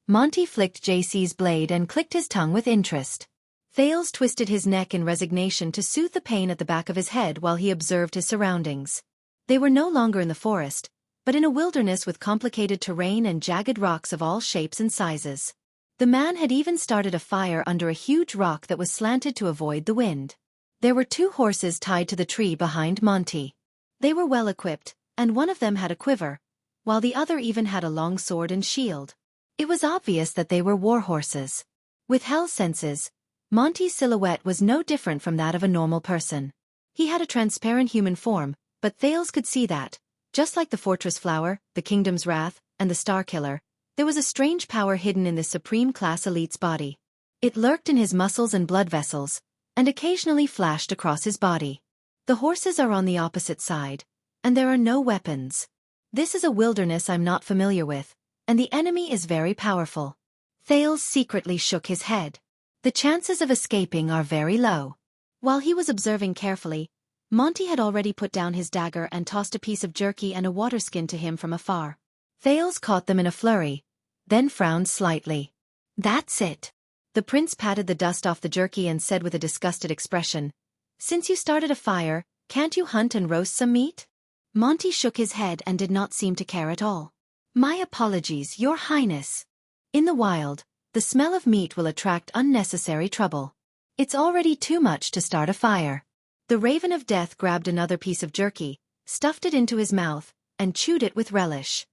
Monty flicked JC's blade and clicked his tongue with interest. Thales twisted his neck in resignation to soothe the pain at the back of his head while he observed his surroundings. They were no longer in the forest, but in a wilderness with complicated terrain and jagged rocks of all shapes and sizes. The man had even started a fire under a huge rock that was slanted to avoid the wind. There were 2 horses tied to the tree behind Monty. They were well equipped, and one of them had a quiver, while the other even had a long sword and shield. It was obvious that they were war horses. With Hell's senses, Monty's silhouette was no different from that of a normal person. He had a transparent human form, but Thales could see that, just like the Fortress Flower, the Kingdom's Wrath, and the Star Killer, there was a strange power hidden in this supreme class elite's body. It lurked in his muscles and blood vessels, and occasionally flashed across his body. The horses are on the opposite side, and there are no weapons. This is a wilderness I'm not familiar with, and the enemy is very powerful. Thales secretly shook his head. The chances of escaping are very low. While he was observing carefully, Monty had already put down his dagger and tossed a piece of jerky and a water skin to him from afar. Thales caught them in a flurry, then frowned slightly. That's it. The prince patted the dust off the jerky and said with a disgusted expression, Since you started a fire, can't you hunt and roast some meat? Monty shook his head and did not seem to care at all. My apologies, Your Highness. In the wild, the smell of meat will attract unnecessary trouble. It's already too much to start a fire. The Raven of Death grabbed another piece of jerky, stuffed it into his mouth, and chewed it with relish.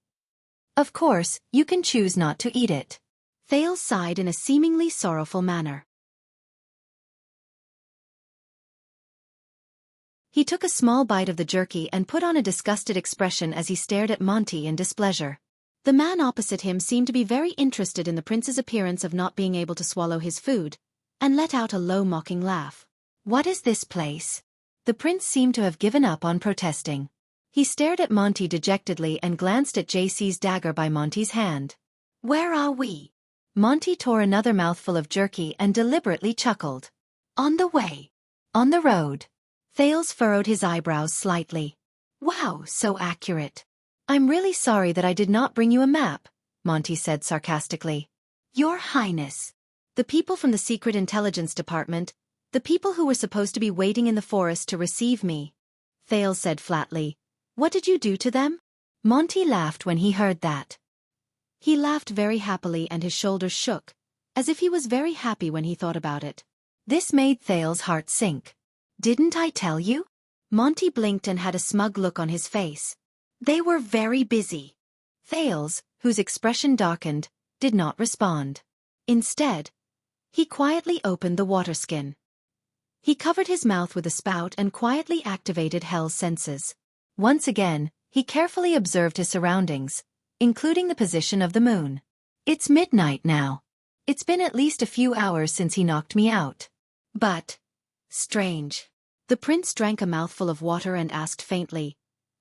Of course, you can choose not to eat it. Thales sighed in a seemingly sorrowful manner. He took a small bite of the jerky and put on a disgusted expression as he stared at Monty in displeasure. The man opposite him seemed to be very interested in the prince's appearance of not being able to swallow his food, and let out a low mocking laugh. What is this place? The prince seemed to have given up on protesting. He stared at Monty dejectedly and glanced at JC's dagger by Monty's hand. Where are we? Monty tore another mouthful of jerky and deliberately chuckled. On the way. On the road. Thales furrowed his eyebrows slightly. Wow, so accurate. I'm really sorry that I did not bring you a map, Monty said sarcastically. Your Highness. The people from the Secret Intelligence Department, the people who were supposed to be waiting in the forest to receive me. Thales said flatly. What did you do to them? Monty laughed when he heard that. He laughed very happily and his shoulders shook, as if he was very happy when he thought about it. This made Thales' heart sink. Didn't I tell you? Monty blinked and had a smug look on his face. They were very busy. Thales, whose expression darkened, did not respond. Instead, he quietly opened the water skin. He covered his mouth with a spout and quietly activated Hell's senses. Once again, he carefully observed his surroundings, including the position of the moon. It's midnight now. It's been at least a few hours since he knocked me out. But, strange. The prince drank a mouthful of water and asked faintly,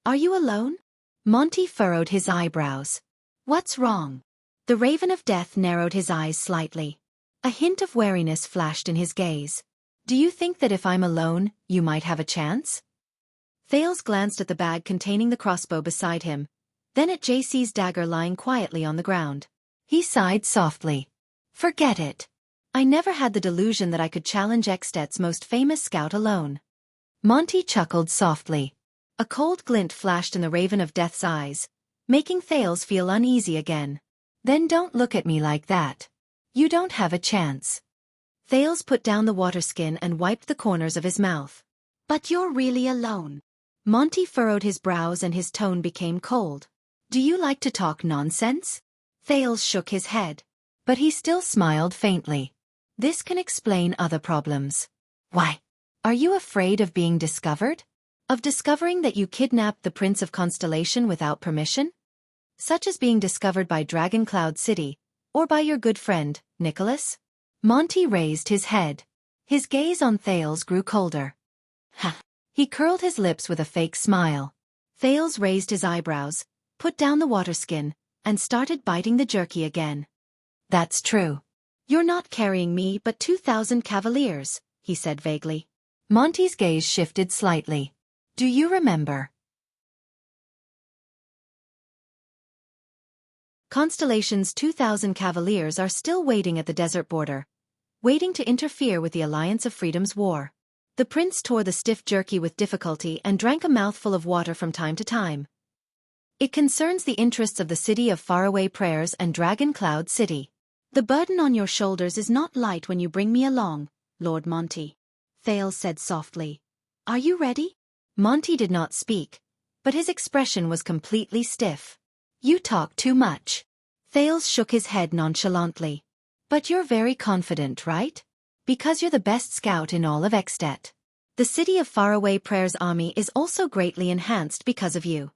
"Are you alone?" Monty furrowed his eyebrows. "What's wrong?" The Raven of Death narrowed his eyes slightly. A hint of wariness flashed in his gaze. "Do you think that if I'm alone, you might have a chance?" Thales glanced at the bag containing the crossbow beside him, then at JC's dagger lying quietly on the ground. He sighed softly. "Forget it. I never had the delusion that I could challenge Xianxia's most famous scout alone." Monty chuckled softly. A cold glint flashed in the Raven of Death's eyes, making Thales feel uneasy again. "Then don't look at me like that. You don't have a chance." Thales put down the water skin and wiped the corners of his mouth. "But you're really alone." Monty furrowed his brows and his tone became cold. "Do you like to talk nonsense?" Thales shook his head. But he still smiled faintly. "This can explain other problems." "Why? Are you afraid of being discovered? Of discovering that you kidnapped the Prince of Constellation without permission? Such as being discovered by Dragon Cloud City, or by your good friend, Nicholas?" Monty raised his head. His gaze on Thales grew colder. Ha! He curled his lips with a fake smile. Thales raised his eyebrows, put down the water skin, and started biting the jerky again. "That's true. You're not carrying me but 2,000 cavaliers," he said vaguely. Monty's gaze shifted slightly. "Do you remember?" Constellation's 2,000 cavaliers are still waiting at the desert border, waiting to interfere with the Alliance of Freedom's war. The prince tore the stiff jerky with difficulty and drank a mouthful of water from time to time. "It concerns the interests of the City of Faraway Prayers and Dragon Cloud City. The burden on your shoulders is not light when you bring me along, Lord Monty," Thales said softly. "Are you ready?" Monty did not speak, but his expression was completely stiff. "You talk too much." Thales shook his head nonchalantly. "But you're very confident, right? Because you're the best scout in all of At. The City of Faraway Prayer's army is also greatly enhanced because of you."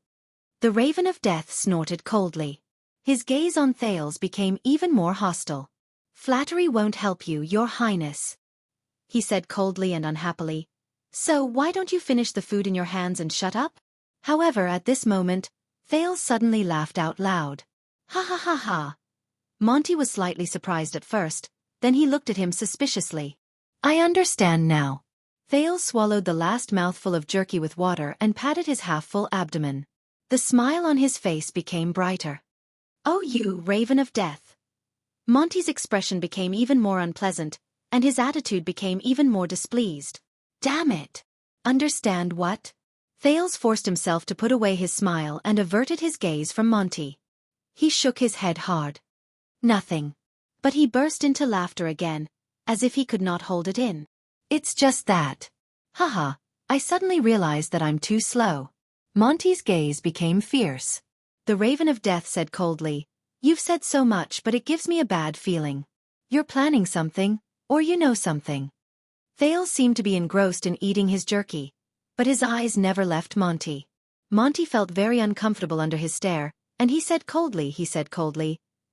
The Raven of Death snorted coldly. His gaze on Thales became even more hostile. "Flattery won't help you, Your Highness," he said coldly and unhappily. "So why don't you finish the food in your hands and shut up?" However, at this moment, Thales suddenly laughed out loud. "Ha ha ha ha." Monty was slightly surprised at first, then he looked at him suspiciously. "I understand now." Thales swallowed the last mouthful of jerky with water and patted his half-full abdomen. The smile on his face became brighter. "Oh, you Raven of Death." Monty's expression became even more unpleasant, and his attitude became even more displeased. "Damn it. Understand what?" Thales forced himself to put away his smile and averted his gaze from Monty. He shook his head hard. "Nothing." But he burst into laughter again, as if he could not hold it in. "It's just that. Haha, I suddenly realized that I'm too slow." Monty's gaze became fierce. The Raven of Death said coldly, "You've said so much, but it gives me a bad feeling. You're planning something, or you know something." Thales seemed to be engrossed in eating his jerky, but his eyes never left Monty. Monty felt very uncomfortable under his stare, and he said coldly,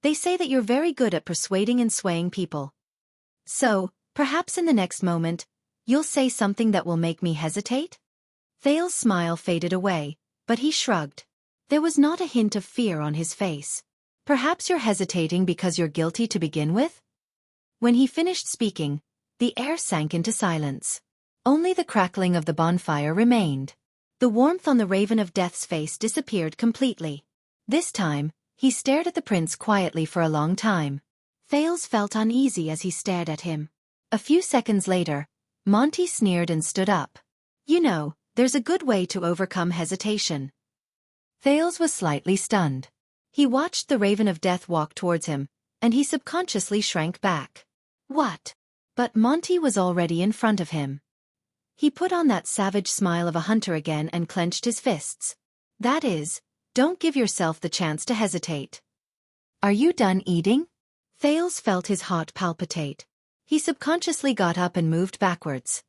"They say that you're very good at persuading and swaying people. So, perhaps in the next moment, you'll say something that will make me hesitate?" Thales' smile faded away, but he shrugged. There was not a hint of fear on his face. "Perhaps you're hesitating because you're guilty to begin with?" When he finished speaking, the air sank into silence. Only the crackling of the bonfire remained. The warmth on the Raven of Death's face disappeared completely. This time, he stared at the prince quietly for a long time. Thales felt uneasy as he stared at him. A few seconds later, Monty sneered and stood up. "You know, there's a good way to overcome hesitation." Thales was slightly stunned. He watched the Raven of Death walk towards him, and he subconsciously shrank back. "What?" But Monty was already in front of him. He put on that savage smile of a hunter again and clenched his fists. "That is, don't give yourself the chance to hesitate." "Are you done eating?" Thales felt his heart palpitate. He subconsciously got up and moved backwards.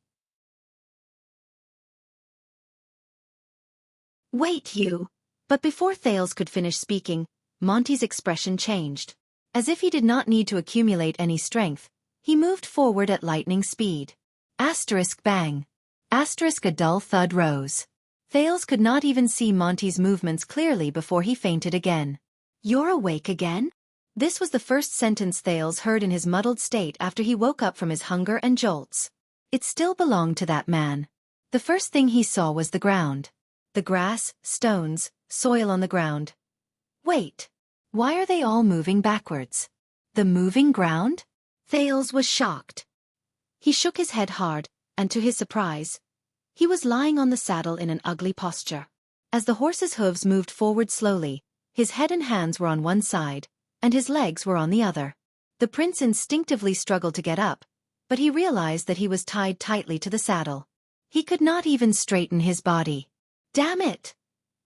"Wait, you!" But before Thales could finish speaking, Monty's expression changed. As if he did not need to accumulate any strength, he moved forward at lightning speed. Asterisk bang. A dull thud rose. Thales could not even see Monty's movements clearly before he fainted again. "You're awake again?" This was the first sentence Thales heard in his muddled state after he woke up from his hunger and jolts. It still belonged to that man. The first thing he saw was the ground. The grass, stones, soil on the ground. Wait. Why are they all moving backwards? The moving ground? Thales was shocked. He shook his head hard, and to his surprise, he was lying on the saddle in an ugly posture. As the horse's hooves moved forward slowly, his head and hands were on one side, and his legs were on the other. The prince instinctively struggled to get up, but he realized that he was tied tightly to the saddle. He could not even straighten his body. Damn it!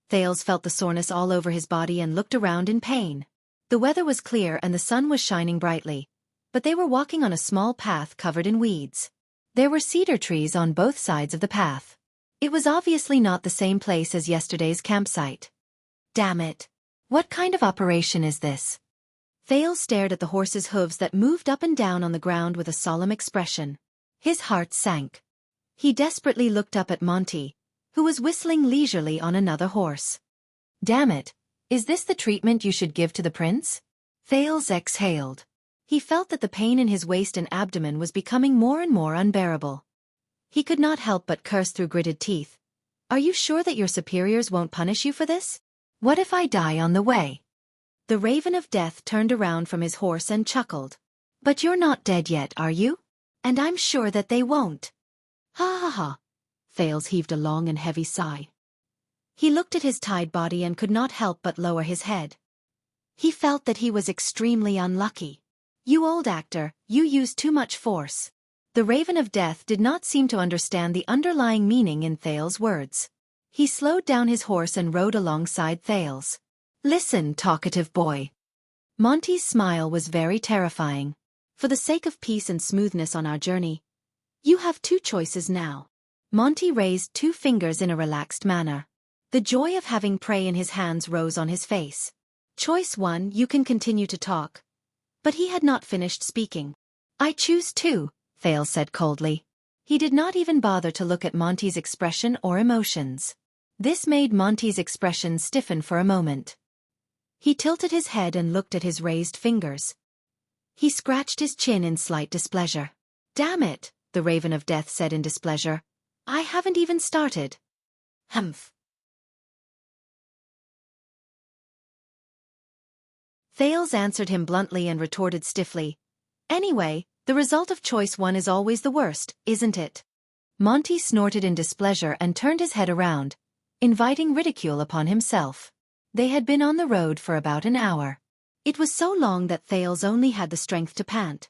Thales felt the soreness all over his body and looked around in pain. The weather was clear and the sun was shining brightly, but they were walking on a small path covered in weeds. There were cedar trees on both sides of the path. It was obviously not the same place as yesterday's campsite. Damn it! What kind of operation is this? Thales stared at the horse's hooves that moved up and down on the ground with a solemn expression. His heart sank. He desperately looked up at Monty, who was whistling leisurely on another horse. Damn it! Is this the treatment you should give to the prince? Thales exhaled. He felt that the pain in his waist and abdomen was becoming more and more unbearable. He could not help but curse through gritted teeth. Are you sure that your superiors won't punish you for this? What if I die on the way? The Raven of Death turned around from his horse and chuckled. But you're not dead yet, are you? And I'm sure that they won't. Ha ha ha. Thales heaved a long and heavy sigh. He looked at his tied body and could not help but lower his head. He felt that he was extremely unlucky. You old actor, you use too much force. The Raven of Death did not seem to understand the underlying meaning in Thales' words. He slowed down his horse and rode alongside Thales. Listen, talkative boy. Monty's smile was very terrifying. For the sake of peace and smoothness on our journey, you have two choices now. Monty raised two fingers in a relaxed manner. The joy of having prey in his hands rose on his face. Choice 1, you can continue to talk. But he had not finished speaking. I choose 2, Thales said coldly. He did not even bother to look at Monty's expression or emotions. This made Monty's expression stiffen for a moment. He tilted his head and looked at his raised fingers. He scratched his chin in slight displeasure. Damn it, the Raven of Death said in displeasure. I haven't even started. Humph. Thales answered him bluntly and retorted stiffly. Anyway, the result of choice 1 is always the worst, isn't it? Monty snorted in displeasure and turned his head around, inviting ridicule upon himself. They had been on the road for about an hour. It was so long that Thales only had the strength to pant.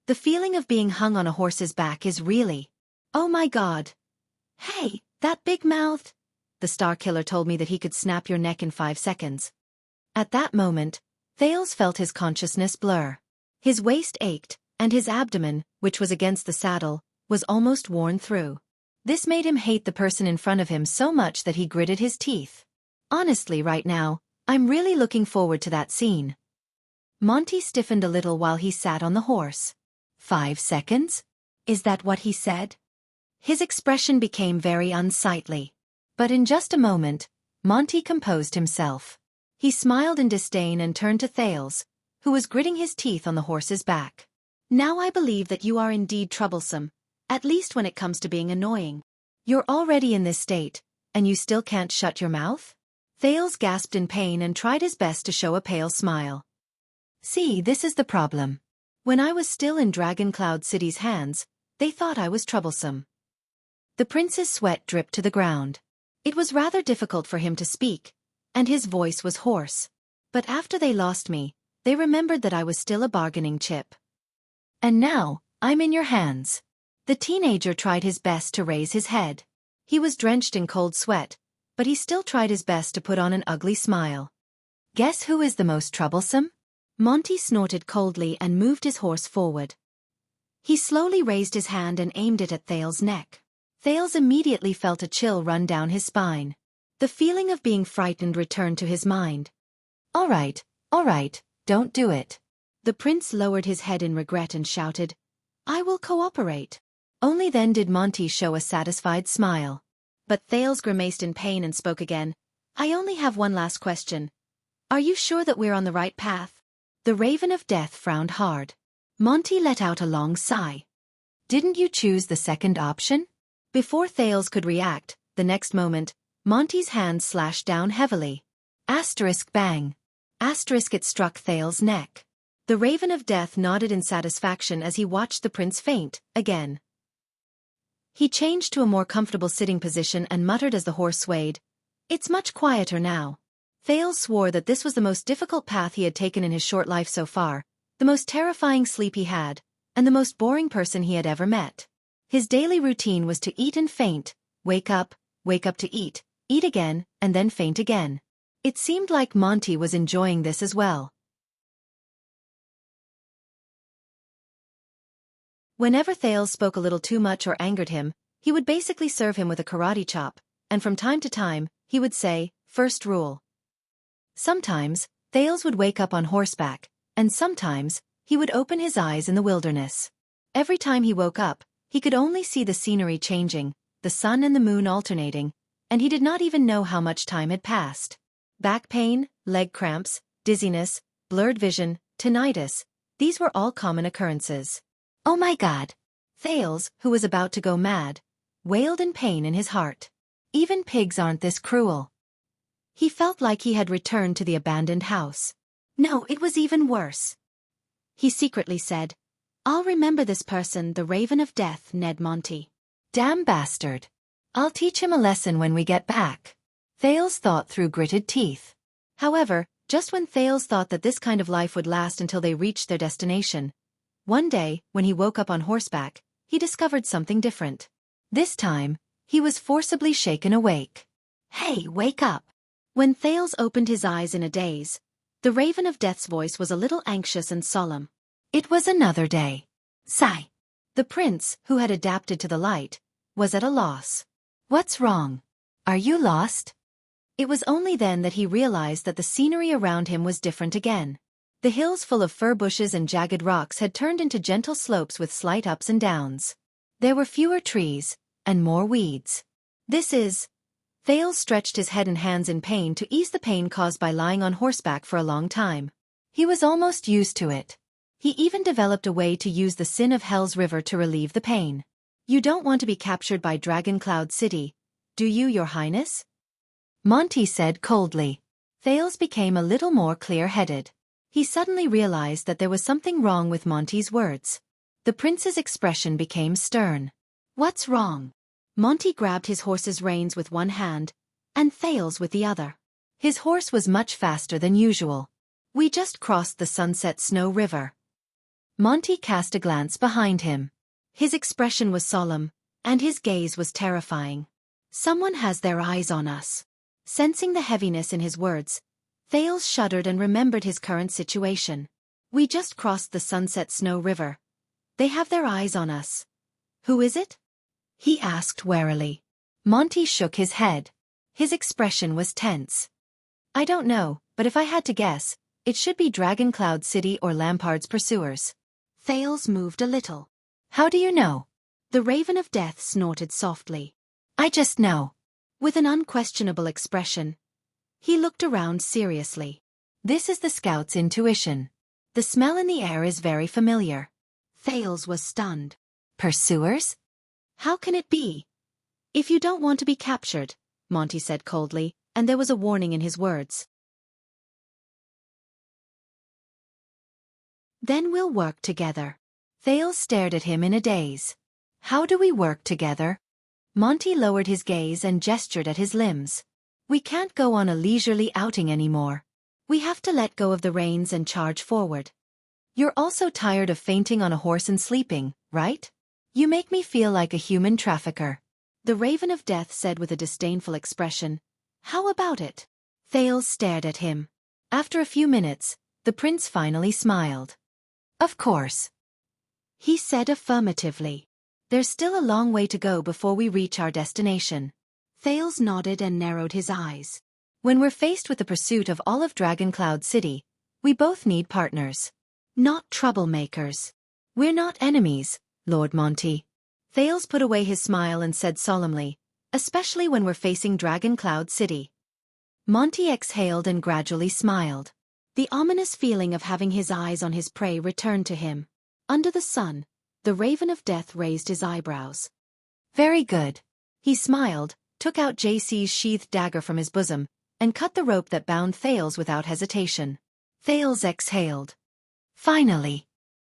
The feeling of being hung on a horse's back is really... Oh my God! Hey, that big-mouthed... The Star Killer told me that he could snap your neck in 5 seconds. At that moment, Thales felt his consciousness blur. His waist ached, and his abdomen, which was against the saddle, was almost worn through. This made him hate the person in front of him so much that he gritted his teeth. Honestly, right now, I'm really looking forward to that scene. Monty stiffened a little while he sat on the horse. 5 seconds? Is that what he said? His expression became very unsightly. But in just a moment, Monty composed himself. He smiled in disdain and turned to Thales, who was gritting his teeth on the horse's back. Now I believe that you are indeed troublesome, at least when it comes to being annoying. You're already in this state, and you still can't shut your mouth? Thales gasped in pain and tried his best to show a pale smile. See, this is the problem. When I was still in Dragon Cloud City's hands, they thought I was troublesome. The prince's sweat dripped to the ground. It was rather difficult for him to speak, and his voice was hoarse. But after they lost me, they remembered that I was still a bargaining chip. And now, I'm in your hands. The teenager tried his best to raise his head. He was drenched in cold sweat, but he still tried his best to put on an ugly smile. Guess who is the most troublesome? Monty snorted coldly and moved his horse forward. He slowly raised his hand and aimed it at Thales' neck. Thales immediately felt a chill run down his spine. The feeling of being frightened returned to his mind. All right, don't do it. The prince lowered his head in regret and shouted, I will cooperate. Only then did Monty show a satisfied smile. But Thales grimaced in pain and spoke again. I only have one last question. Are you sure that we're on the right path? The Raven of Death frowned hard. Monty let out a long sigh. Didn't you choose the second option? Before Thales could react, the next moment, Monty's hand slashed down heavily. Asterisk bang. Asterisk it struck Thales' neck. The Raven of Death nodded in satisfaction as he watched the prince faint, again. He changed to a more comfortable sitting position and muttered as the horse swayed. It's much quieter now. Thales swore that this was the most difficult path he had taken in his short life so far, the most terrifying sleep he had, and the most boring person he had ever met. His daily routine was to eat and faint, wake up to eat again, and then faint again. It seemed like Monty was enjoying this as well. Whenever Thales spoke a little too much or angered him, he would basically serve him with a karate chop, and from time to time, he would say, first rule. Sometimes, Thales would wake up on horseback, and sometimes, he would open his eyes in the wilderness. Every time he woke up, he could only see the scenery changing, the sun and the moon alternating, and he did not even know how much time had passed. Back pain, leg cramps, dizziness, blurred vision, tinnitus, these were all common occurrences. Oh my God! Thales, who was about to go mad, wailed in pain in his heart. Even pigs aren't this cruel. He felt like he had returned to the abandoned house. No, it was even worse. He secretly said, I'll remember this person, the Raven of Death, Ned Monty. Damn bastard. I'll teach him a lesson when we get back. Thales thought through gritted teeth. However, just when Thales thought that this kind of life would last until they reached their destination, one day, when he woke up on horseback, he discovered something different. This time, he was forcibly shaken awake. Hey, wake up! When Thales opened his eyes in a daze, the Raven of Death's voice was a little anxious and solemn. It was another day. Sigh. The prince, who had adapted to the light, was at a loss. What's wrong? Are you lost? It was only then that he realized that the scenery around him was different again. The hills full of fir bushes and jagged rocks had turned into gentle slopes with slight ups and downs. There were fewer trees, and more weeds. Thales stretched his head and hands in pain to ease the pain caused by lying on horseback for a long time. He was almost used to it. He even developed a way to use the Sin of Hell's river to relieve the pain. You don't want to be captured by Dragon Cloud City, do you, Your Highness? Monty said coldly. Thales became a little more clear-headed. He suddenly realized that there was something wrong with Monty's words. The prince's expression became stern. What's wrong? Monty grabbed his horse's reins with one hand, and Thales with the other. His horse was much faster than usual. We just crossed the Sunset Snow River. Monty cast a glance behind him. His expression was solemn, and his gaze was terrifying. Someone has their eyes on us. Sensing the heaviness in his words, Thales shuddered and remembered his current situation. We just crossed the Sunset Snow River. They have their eyes on us. Who is it? He asked warily. Monty shook his head. His expression was tense. I don't know, but if I had to guess, it should be Dragon Cloud City or Lampard's pursuers. Thales moved a little. How do you know? The Raven of Death snorted softly. I just know. With an unquestionable expression, he looked around seriously. This is the scout's intuition. The smell in the air is very familiar. Thales was stunned. Pursuers? How can it be? If you don't want to be captured, Monty said coldly, and there was a warning in his words. Then we'll work together. Thales stared at him in a daze. How do we work together? Monty lowered his gaze and gestured at his limbs. We can't go on a leisurely outing anymore. We have to let go of the reins and charge forward. You're also tired of fainting on a horse and sleeping, right? You make me feel like a human trafficker. The Raven of Death said with a disdainful expression. How about it? Thales stared at him. After a few minutes, the prince finally smiled. Of course. He said affirmatively. There's still a long way to go before we reach our destination. Thales nodded and narrowed his eyes. When we're faced with the pursuit of all of Dragon Cloud City, we both need partners. Not troublemakers. We're not enemies, Lord Monty. Thales put away his smile and said solemnly, especially when we're facing Dragon Cloud City. Monty exhaled and gradually smiled. The ominous feeling of having his eyes on his prey returned to him. Under the sun, the Raven of Death raised his eyebrows. Very good. He smiled, took out JC's sheathed dagger from his bosom, and cut the rope that bound Thales without hesitation. Thales exhaled. Finally.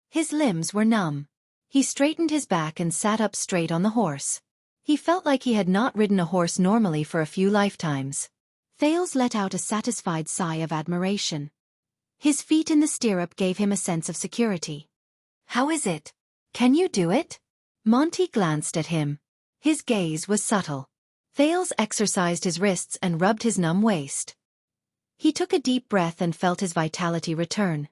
His limbs were numb. He straightened his back and sat up straight on the horse. He felt like he had not ridden a horse normally for a few lifetimes. Thales let out a satisfied sigh of admiration. His feet in the stirrup gave him a sense of security. How is it? Can you do it? Monty glanced at him. His gaze was subtle. Thales exercised his wrists and rubbed his numb waist. He took a deep breath and felt his vitality return.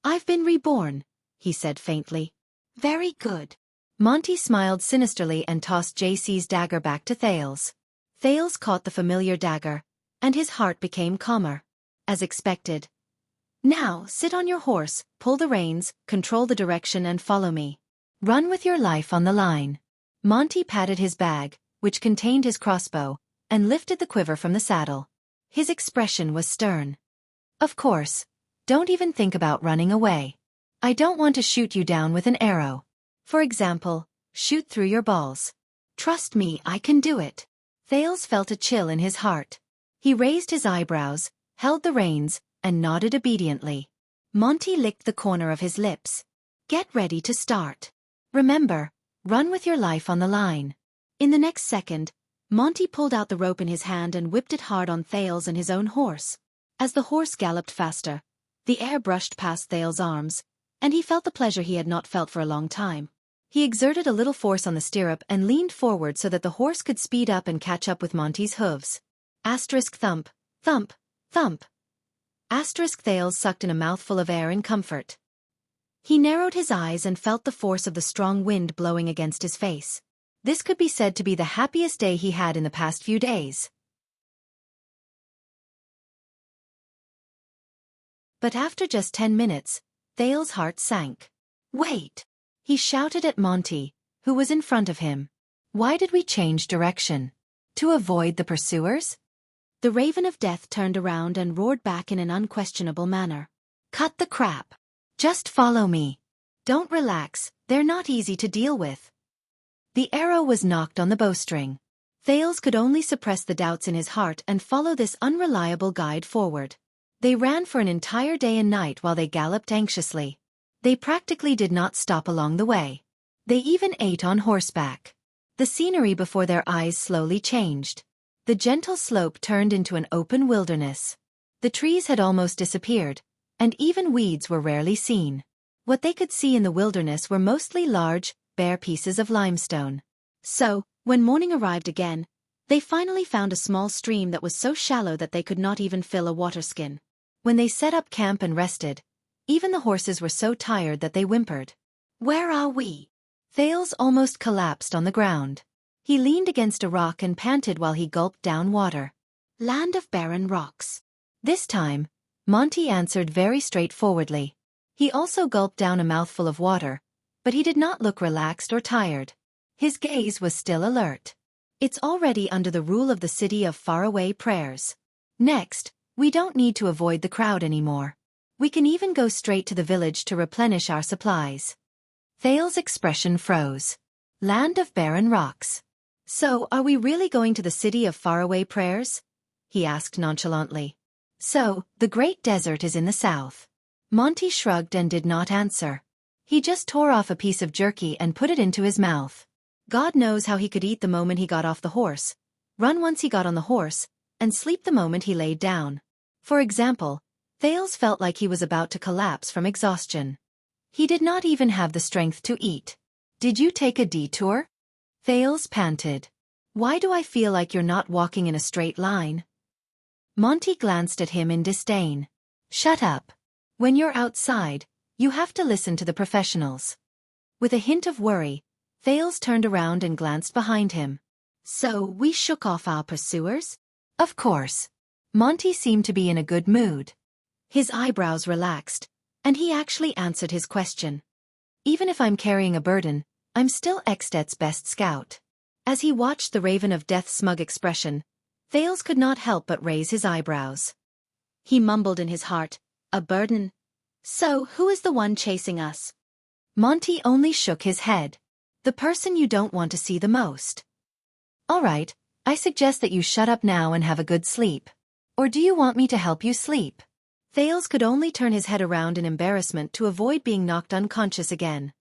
I've been reborn, he said faintly. Very good. Monty smiled sinisterly and tossed JC's dagger back to Thales. Thales caught the familiar dagger, and his heart became calmer. As expected. Now, sit on your horse, pull the reins, control the direction and follow me. Run with your life on the line. Monty patted his bag, which contained his crossbow, and lifted the quiver from the saddle. His expression was stern. Of course. Don't even think about running away. I don't want to shoot you down with an arrow. For example, shoot through your balls. Trust me, I can do it. Thales felt a chill in his heart. He raised his eyebrows, held the reins, and nodded obediently. Monty licked the corner of his lips. Get ready to start. Remember, run with your life on the line. In the next second, Monty pulled out the rope in his hand and whipped it hard on Thales and his own horse. As the horse galloped faster, the air brushed past Thales' arms, and he felt the pleasure he had not felt for a long time. He exerted a little force on the stirrup and leaned forward so that the horse could speed up and catch up with Monty's hooves. Asterisk thump, thump, thump. Asterisk Thales sucked in a mouthful of air in comfort. He narrowed his eyes and felt the force of the strong wind blowing against his face. This could be said to be the happiest day he had in the past few days. But after just 10 minutes, Thales' heart sank. Wait! He shouted at Monty, who was in front of him. Why did we change direction? To avoid the pursuers? The Raven of Death turned around and roared back in an unquestionable manner. Cut the crap. Just follow me. Don't relax, they're not easy to deal with. The arrow was knocked on the bowstring. Thales could only suppress the doubts in his heart and follow this unreliable guide forward. They ran for an entire day and night while they galloped anxiously. They practically did not stop along the way. They even ate on horseback. The scenery before their eyes slowly changed. The gentle slope turned into an open wilderness. The trees had almost disappeared, and even weeds were rarely seen. What they could see in the wilderness were mostly large, bare pieces of limestone. So, when morning arrived again, they finally found a small stream that was so shallow that they could not even fill a waterskin. When they set up camp and rested, even the horses were so tired that they whimpered. Where are we? Thales almost collapsed on the ground. He leaned against a rock and panted while he gulped down water. Land of barren rocks. This time, Monty answered very straightforwardly. He also gulped down a mouthful of water, but he did not look relaxed or tired. His gaze was still alert. It's already under the rule of the city of faraway prayers. Next, we don't need to avoid the crowd anymore. We can even go straight to the village to replenish our supplies. Thales' expression froze. Land of barren rocks. So, are we really going to the city of faraway prayers? He asked nonchalantly. So, the great desert is in the south. Monty shrugged and did not answer. He just tore off a piece of jerky and put it into his mouth. God knows how he could eat the moment he got off the horse, run once he got on the horse, and sleep the moment he laid down. For example, Thales felt like he was about to collapse from exhaustion. He did not even have the strength to eat. Did you take a detour? Thales panted. Why do I feel like you're not walking in a straight line? Monty glanced at him in disdain. Shut up. When you're outside, you have to listen to the professionals. With a hint of worry, Thales turned around and glanced behind him. So, we shook off our pursuers? Of course. Monty seemed to be in a good mood. His eyebrows relaxed, and he actually answered his question. Even if I'm carrying a burden, I'm still Xtet's best scout. As he watched the Raven of Death's smug expression, Thales could not help but raise his eyebrows. He mumbled in his heart, a burden. So, who is the one chasing us? Monty only shook his head. The person you don't want to see the most. All right, I suggest that you shut up now and have a good sleep. Or do you want me to help you sleep? Thales could only turn his head around in embarrassment to avoid being knocked unconscious again.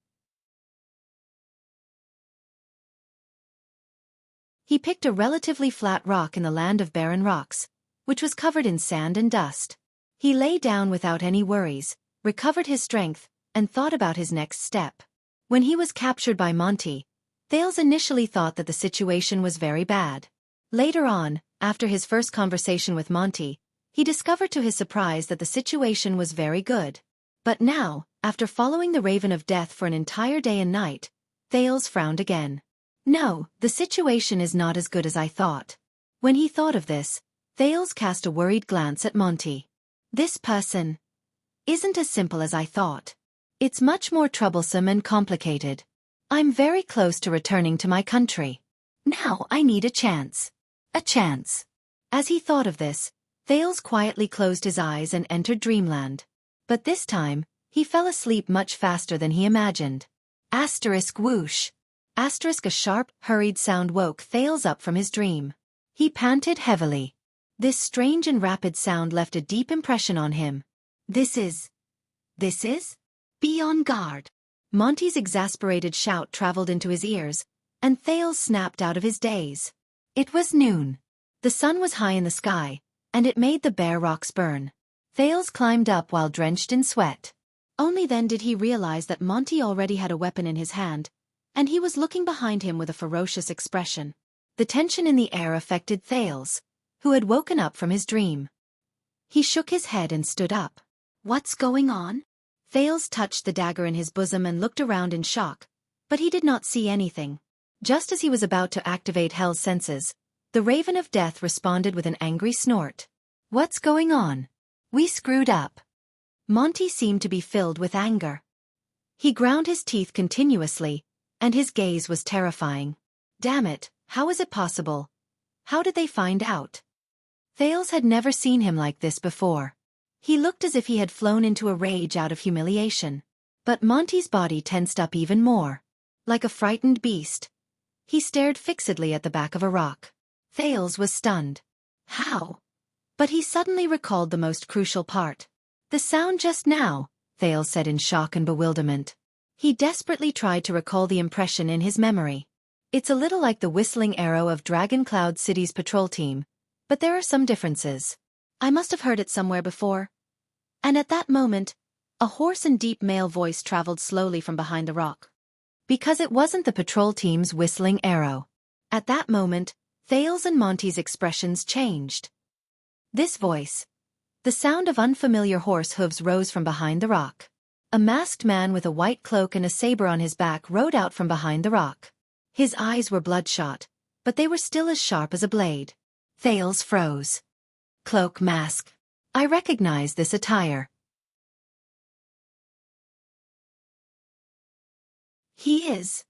He picked a relatively flat rock in the land of barren rocks, which was covered in sand and dust. He lay down without any worries, recovered his strength, and thought about his next step. When he was captured by Monty, Thales initially thought that the situation was very bad. Later on, after his first conversation with Monty, he discovered to his surprise that the situation was very good. But now, after following the Raven of Death for an entire day and night, Thales frowned again. No, the situation is not as good as I thought. When he thought of this, Thales cast a worried glance at Monty. This person isn't as simple as I thought. It's much more troublesome and complicated. I'm very close to returning to my country. Now I need a chance. A chance. As he thought of this, Thales quietly closed his eyes and entered dreamland. But this time, he fell asleep much faster than he imagined. Asterisk whoosh. Asterisk a sharp, hurried sound woke Thales up from his dream. He panted heavily. This strange and rapid sound left a deep impression on him. This is? Be on guard. Monty's exasperated shout traveled into his ears, and Thales snapped out of his daze. It was noon. The sun was high in the sky, and it made the bare rocks burn. Thales climbed up while drenched in sweat. Only then did he realize that Monty already had a weapon in his hand, and he was looking behind him with a ferocious expression. The tension in the air affected Thales, who had woken up from his dream. He shook his head and stood up. What's going on? Thales touched the dagger in his bosom and looked around in shock, but he did not see anything. Just as he was about to activate Hell's senses, the Raven of Death responded with an angry snort. What's going on? We screwed up. Monty seemed to be filled with anger. He ground his teeth continuously, and his gaze was terrifying. Damn it, how is it possible? How did they find out? Thales had never seen him like this before. He looked as if he had flown into a rage out of humiliation. But Monty's body tensed up even more. Like a frightened beast, he stared fixedly at the back of a rock. Thales was stunned. How? But he suddenly recalled the most crucial part. The sound just now, Thales said in shock and bewilderment. He desperately tried to recall the impression in his memory. It's a little like the whistling arrow of Dragon Cloud City's patrol team, but there are some differences. I must have heard it somewhere before. And at that moment, a hoarse and deep male voice traveled slowly from behind the rock. Because it wasn't the patrol team's whistling arrow. At that moment, Thales and Monty's expressions changed. This voice, the sound of unfamiliar horse hooves, rose from behind the rock. A masked man with a white cloak and a saber on his back rode out from behind the rock. His eyes were bloodshot, but they were still as sharp as a blade. Thales froze. Cloak, mask. I recognize this attire. He is.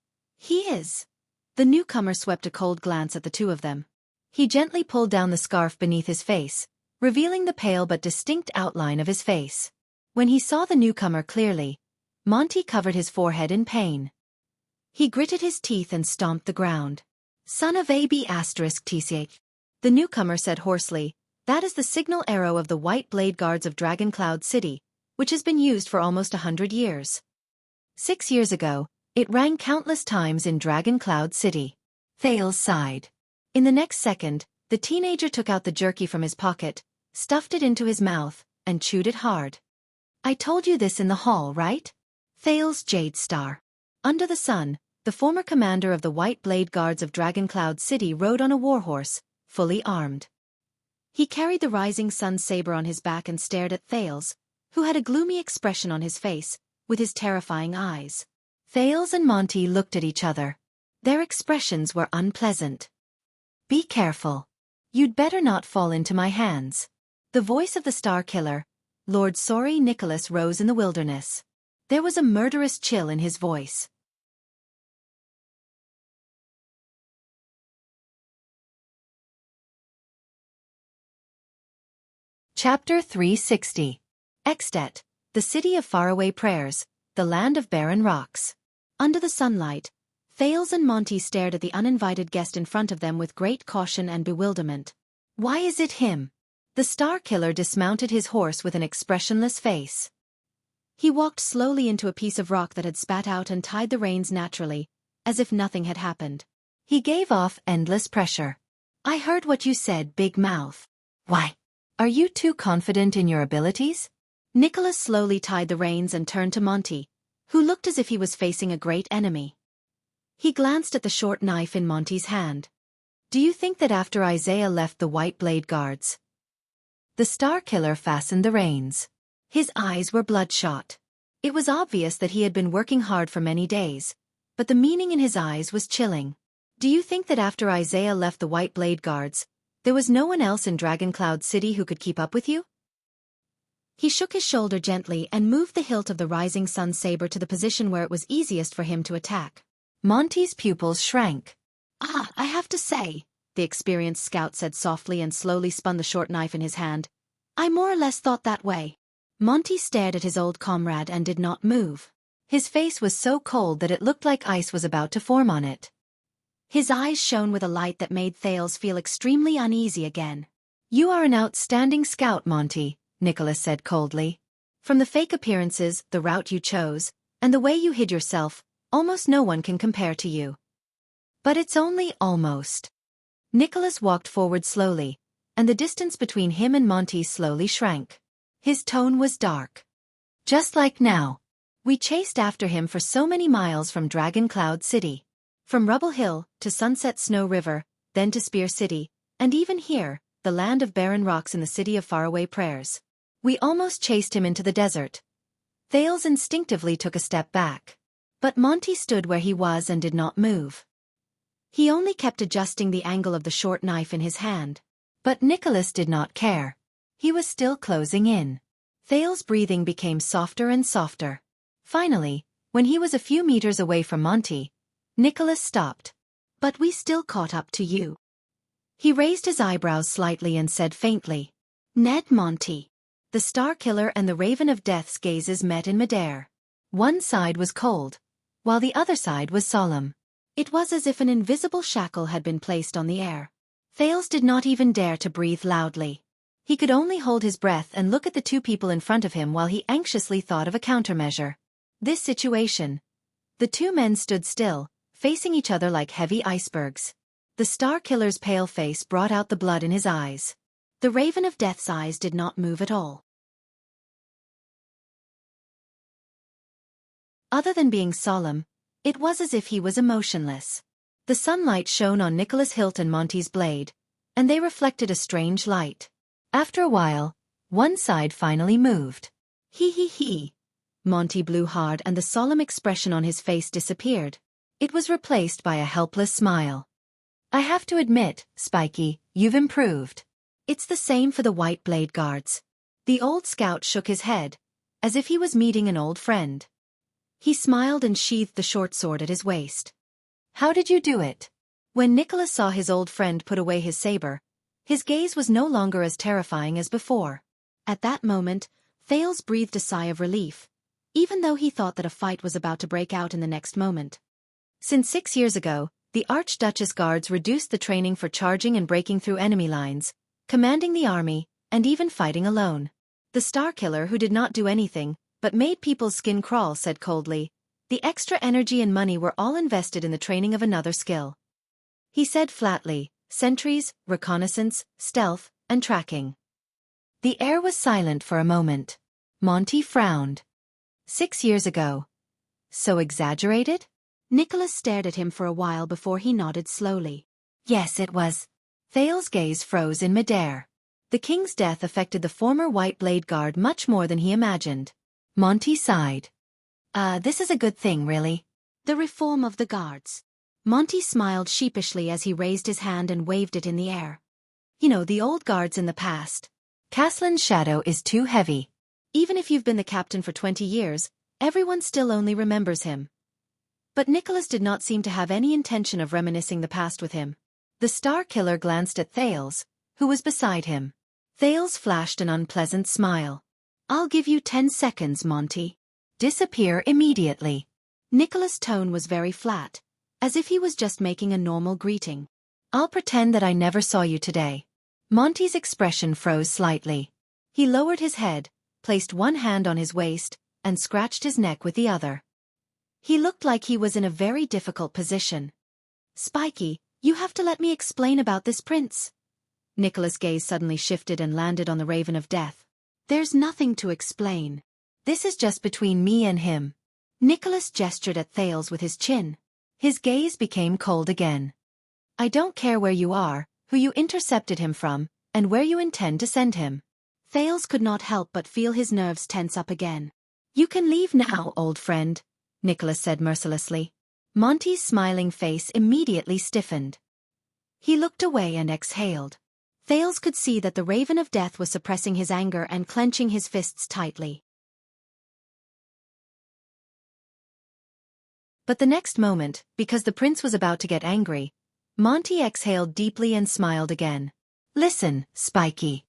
The newcomer swept a cold glance at the two of them. He gently pulled down the scarf beneath his face, revealing the pale but distinct outline of his face. When he saw the newcomer clearly, Monty covered his forehead in pain. He gritted his teeth and stomped the ground. Son of AB *TCH. The newcomer said hoarsely, that is the signal arrow of the White Blade Guards of Dragon Cloud City, which has been used for almost 100 years. 6 years ago, it rang countless times in Dragon Cloud City. Thales sighed. In the next second, the teenager took out the jerky from his pocket, stuffed it into his mouth, and chewed it hard. I told you this in the hall, right? Thales Jade Star. Under the sun, the former commander of the White Blade Guards of Dragon Cloud City rode on a warhorse, fully armed. He carried the rising sun saber on his back and stared at Thales, who had a gloomy expression on his face, with his terrifying eyes. Thales and Monty looked at each other. Their expressions were unpleasant. Be careful. You'd better not fall into my hands. The voice of the Star Killer, Lord Sorry Nicholas, rose in the wilderness. There was a murderous chill in his voice. Chapter 360. At, the city of faraway prayers, the land of barren rocks. Under the sunlight, Thales and Monty stared at the uninvited guest in front of them with great caution and bewilderment. Why is it him? The Star Killer dismounted his horse with an expressionless face. He walked slowly into a piece of rock that had spat out and tied the reins naturally, as if nothing had happened. He gave off endless pressure. I heard what you said, Big Mouth. Why? Are you too confident in your abilities? Nicholas slowly tied the reins and turned to Monty, who looked as if he was facing a great enemy. He glanced at the short knife in Monty's hand. Do you think that after Isaiah left the White Blade Guards, the Star Killer fastened the reins? His eyes were bloodshot. It was obvious that he had been working hard for many days, but the meaning in his eyes was chilling. Do you think that after Isaiah left the White Blade Guards, there was no one else in Dragon Cloud City who could keep up with you? He shook his shoulder gently and moved the hilt of the Rising Sun saber to the position where it was easiest for him to attack. Monty's pupils shrank. I have to say, the experienced scout said softly and slowly spun the short knife in his hand. I more or less thought that way. Monty stared at his old comrade and did not move. His face was so cold that it looked like ice was about to form on it. His eyes shone with a light that made Thales feel extremely uneasy again. You are an outstanding scout, Monty, Nicholas said coldly. From the fake appearances, the route you chose, and the way you hid yourself, almost no one can compare to you. But it's only almost. Nicholas walked forward slowly, and the distance between him and Monty slowly shrank. His tone was dark. Just like now. We chased after him for so many miles from Dragon Cloud City. From Rubble Hill, to Sunset Snow River, then to Spear City, and even here, the land of barren rocks in the city of faraway prayers. We almost chased him into the desert. Thales instinctively took a step back. But Monty stood where he was and did not move. He only kept adjusting the angle of the short knife in his hand. But Nicholas did not care. He was still closing in. Thales' breathing became softer and softer. Finally, when he was a few meters away from Monty, Nicholas stopped. But we still caught up to you. He raised his eyebrows slightly and said faintly, Ned Monty. The Star Killer and the Raven of Death's gazes met in midair. One side was cold, while the other side was solemn. It was as if an invisible shackle had been placed on the air. Thales did not even dare to breathe loudly. He could only hold his breath and look at the two people in front of him while he anxiously thought of a countermeasure. This situation. The two men stood still, facing each other like heavy icebergs. The Star Killer's pale face brought out the blood in his eyes. The Raven of Death's eyes did not move at all. Other than being solemn, it was as if he was emotionless. The sunlight shone on Nicholas' hilt and Monty's blade, and they reflected a strange light. After a while, one side finally moved. He. Monty blew hard and the solemn expression on his face disappeared. It was replaced by a helpless smile. I have to admit, Spiky, you've improved. It's the same for the White Blade Guards. The old scout shook his head, as if he was meeting an old friend. He smiled and sheathed the short sword at his waist. How did you do it? When Nicholas saw his old friend put away his saber, his gaze was no longer as terrifying as before. At that moment, Thales breathed a sigh of relief, even though he thought that a fight was about to break out in the next moment. Since 6 years ago, the Archduchess Guards reduced the training for charging and breaking through enemy lines, commanding the army, and even fighting alone. The Star Killer, who did not do anything, but made people's skin crawl, said coldly, the extra energy and money were all invested in the training of another skill. He said flatly, sentries, reconnaissance, stealth, and tracking. The air was silent for a moment. Monty frowned. 6 years ago. So exaggerated? Nicholas stared at him for a while before he nodded slowly. Yes, it was. Thales' gaze froze in midair. The king's death affected the former White Blade Guard much more than he imagined. Monty sighed. This is a good thing, really. The reform of the guards. Monty smiled sheepishly as he raised his hand and waved it in the air. You know, the old guards in the past. Caslin's shadow is too heavy. Even if you've been the captain for 20 years, everyone still only remembers him. But Nicholas did not seem to have any intention of reminiscing the past with him. The Star Killer glanced at Thales, who was beside him. Thales flashed an unpleasant smile. "I'll give you 10 seconds, Monty." "Disappear immediately." Nicholas' tone was very flat, as if he was just making a normal greeting. "I'll pretend that I never saw you today." Monty's expression froze slightly. He lowered his head, placed one hand on his waist, and scratched his neck with the other. He looked like he was in a very difficult position. "Spiky, you have to let me explain about this prince." Nicholas' gaze suddenly shifted and landed on the Raven of Death. "There's nothing to explain. This is just between me and him." Nicholas gestured at Thales with his chin. His gaze became cold again. "I don't care where you are, who you intercepted him from, and where you intend to send him." Thales could not help but feel his nerves tense up again. "You can leave now, old friend," Nicholas said mercilessly. Monty's smiling face immediately stiffened. He looked away and exhaled. Thales could see that the Raven of Death was suppressing his anger and clenching his fists tightly. But the next moment, because the prince was about to get angry, Monty exhaled deeply and smiled again. "Listen, Spiky.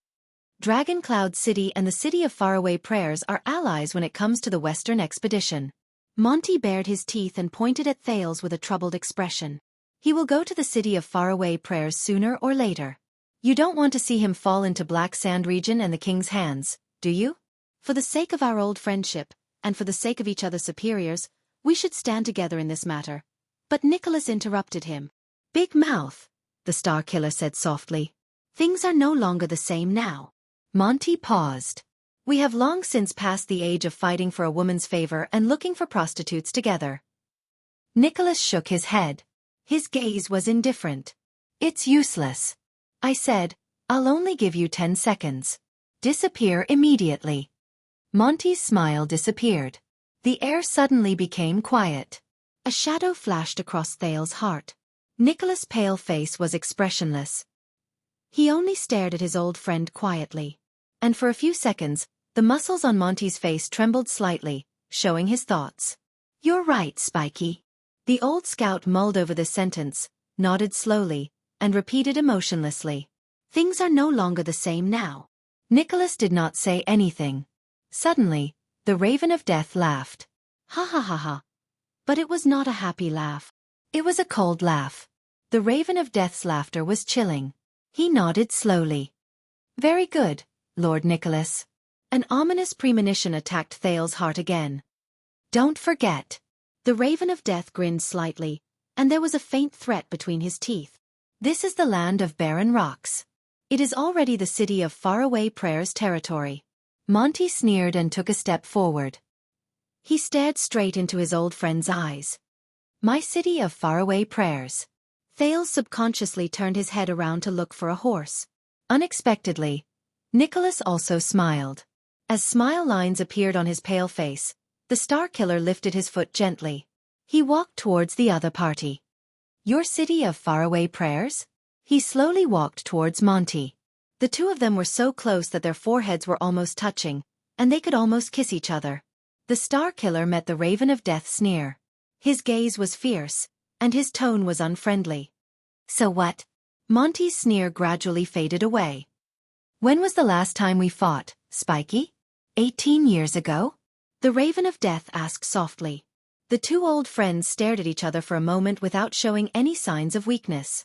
Dragon Cloud City and the City of Faraway Prayers are allies when it comes to the Western expedition." Monty bared his teeth and pointed at Thales with a troubled expression. "He will go to the City of Faraway Prayers sooner or later. You don't want to see him fall into Black Sand region and the king's hands, do you?" "For the sake of our old friendship, and for the sake of each other's superiors, we should stand together in this matter." But Nicholas interrupted him. "Big mouth," the Star Killer said softly. "Things are no longer the same now." Monty paused. "We have long since passed the age of fighting for a woman's favor and looking for prostitutes together." Nicholas shook his head. His gaze was indifferent. "It's useless. I said, I'll only give you 10 seconds. Disappear immediately." Monty's smile disappeared. The air suddenly became quiet. A shadow flashed across Thales' heart. Nicholas' pale face was expressionless. He only stared at his old friend quietly. And for a few seconds, the muscles on Monty's face trembled slightly, showing his thoughts. "You're right, Spiky." The old scout mulled over this sentence, nodded slowly, and repeated emotionlessly. "Things are no longer the same now." Nicholas did not say anything. Suddenly, the Raven of Death laughed. "Ha ha ha ha." But it was not a happy laugh. It was a cold laugh. The Raven of Death's laughter was chilling. He nodded slowly. "Very good, Lord Nicholas." An ominous premonition attacked Thales' heart again. "Don't forget." The Raven of Death grinned slightly, and there was a faint threat between his teeth. "This is the land of barren rocks. It is already the City of Faraway Prayers territory." Monty sneered and took a step forward. He stared straight into his old friend's eyes. "My City of Faraway Prayers." Thales subconsciously turned his head around to look for a horse. Unexpectedly, Nicholas also smiled. As smile lines appeared on his pale face, the Star Killer lifted his foot gently. He walked towards the other party. "Your City of Faraway Prayers?" He slowly walked towards Monty. The two of them were so close that their foreheads were almost touching, and they could almost kiss each other. The Star Killer met the Raven of Death sneer. His gaze was fierce, and his tone was unfriendly. "So what?" Monty's sneer gradually faded away. "When was the last time we fought, Spiky? 18 years ago?" The Raven of Death asked softly. The two old friends stared at each other for a moment without showing any signs of weakness.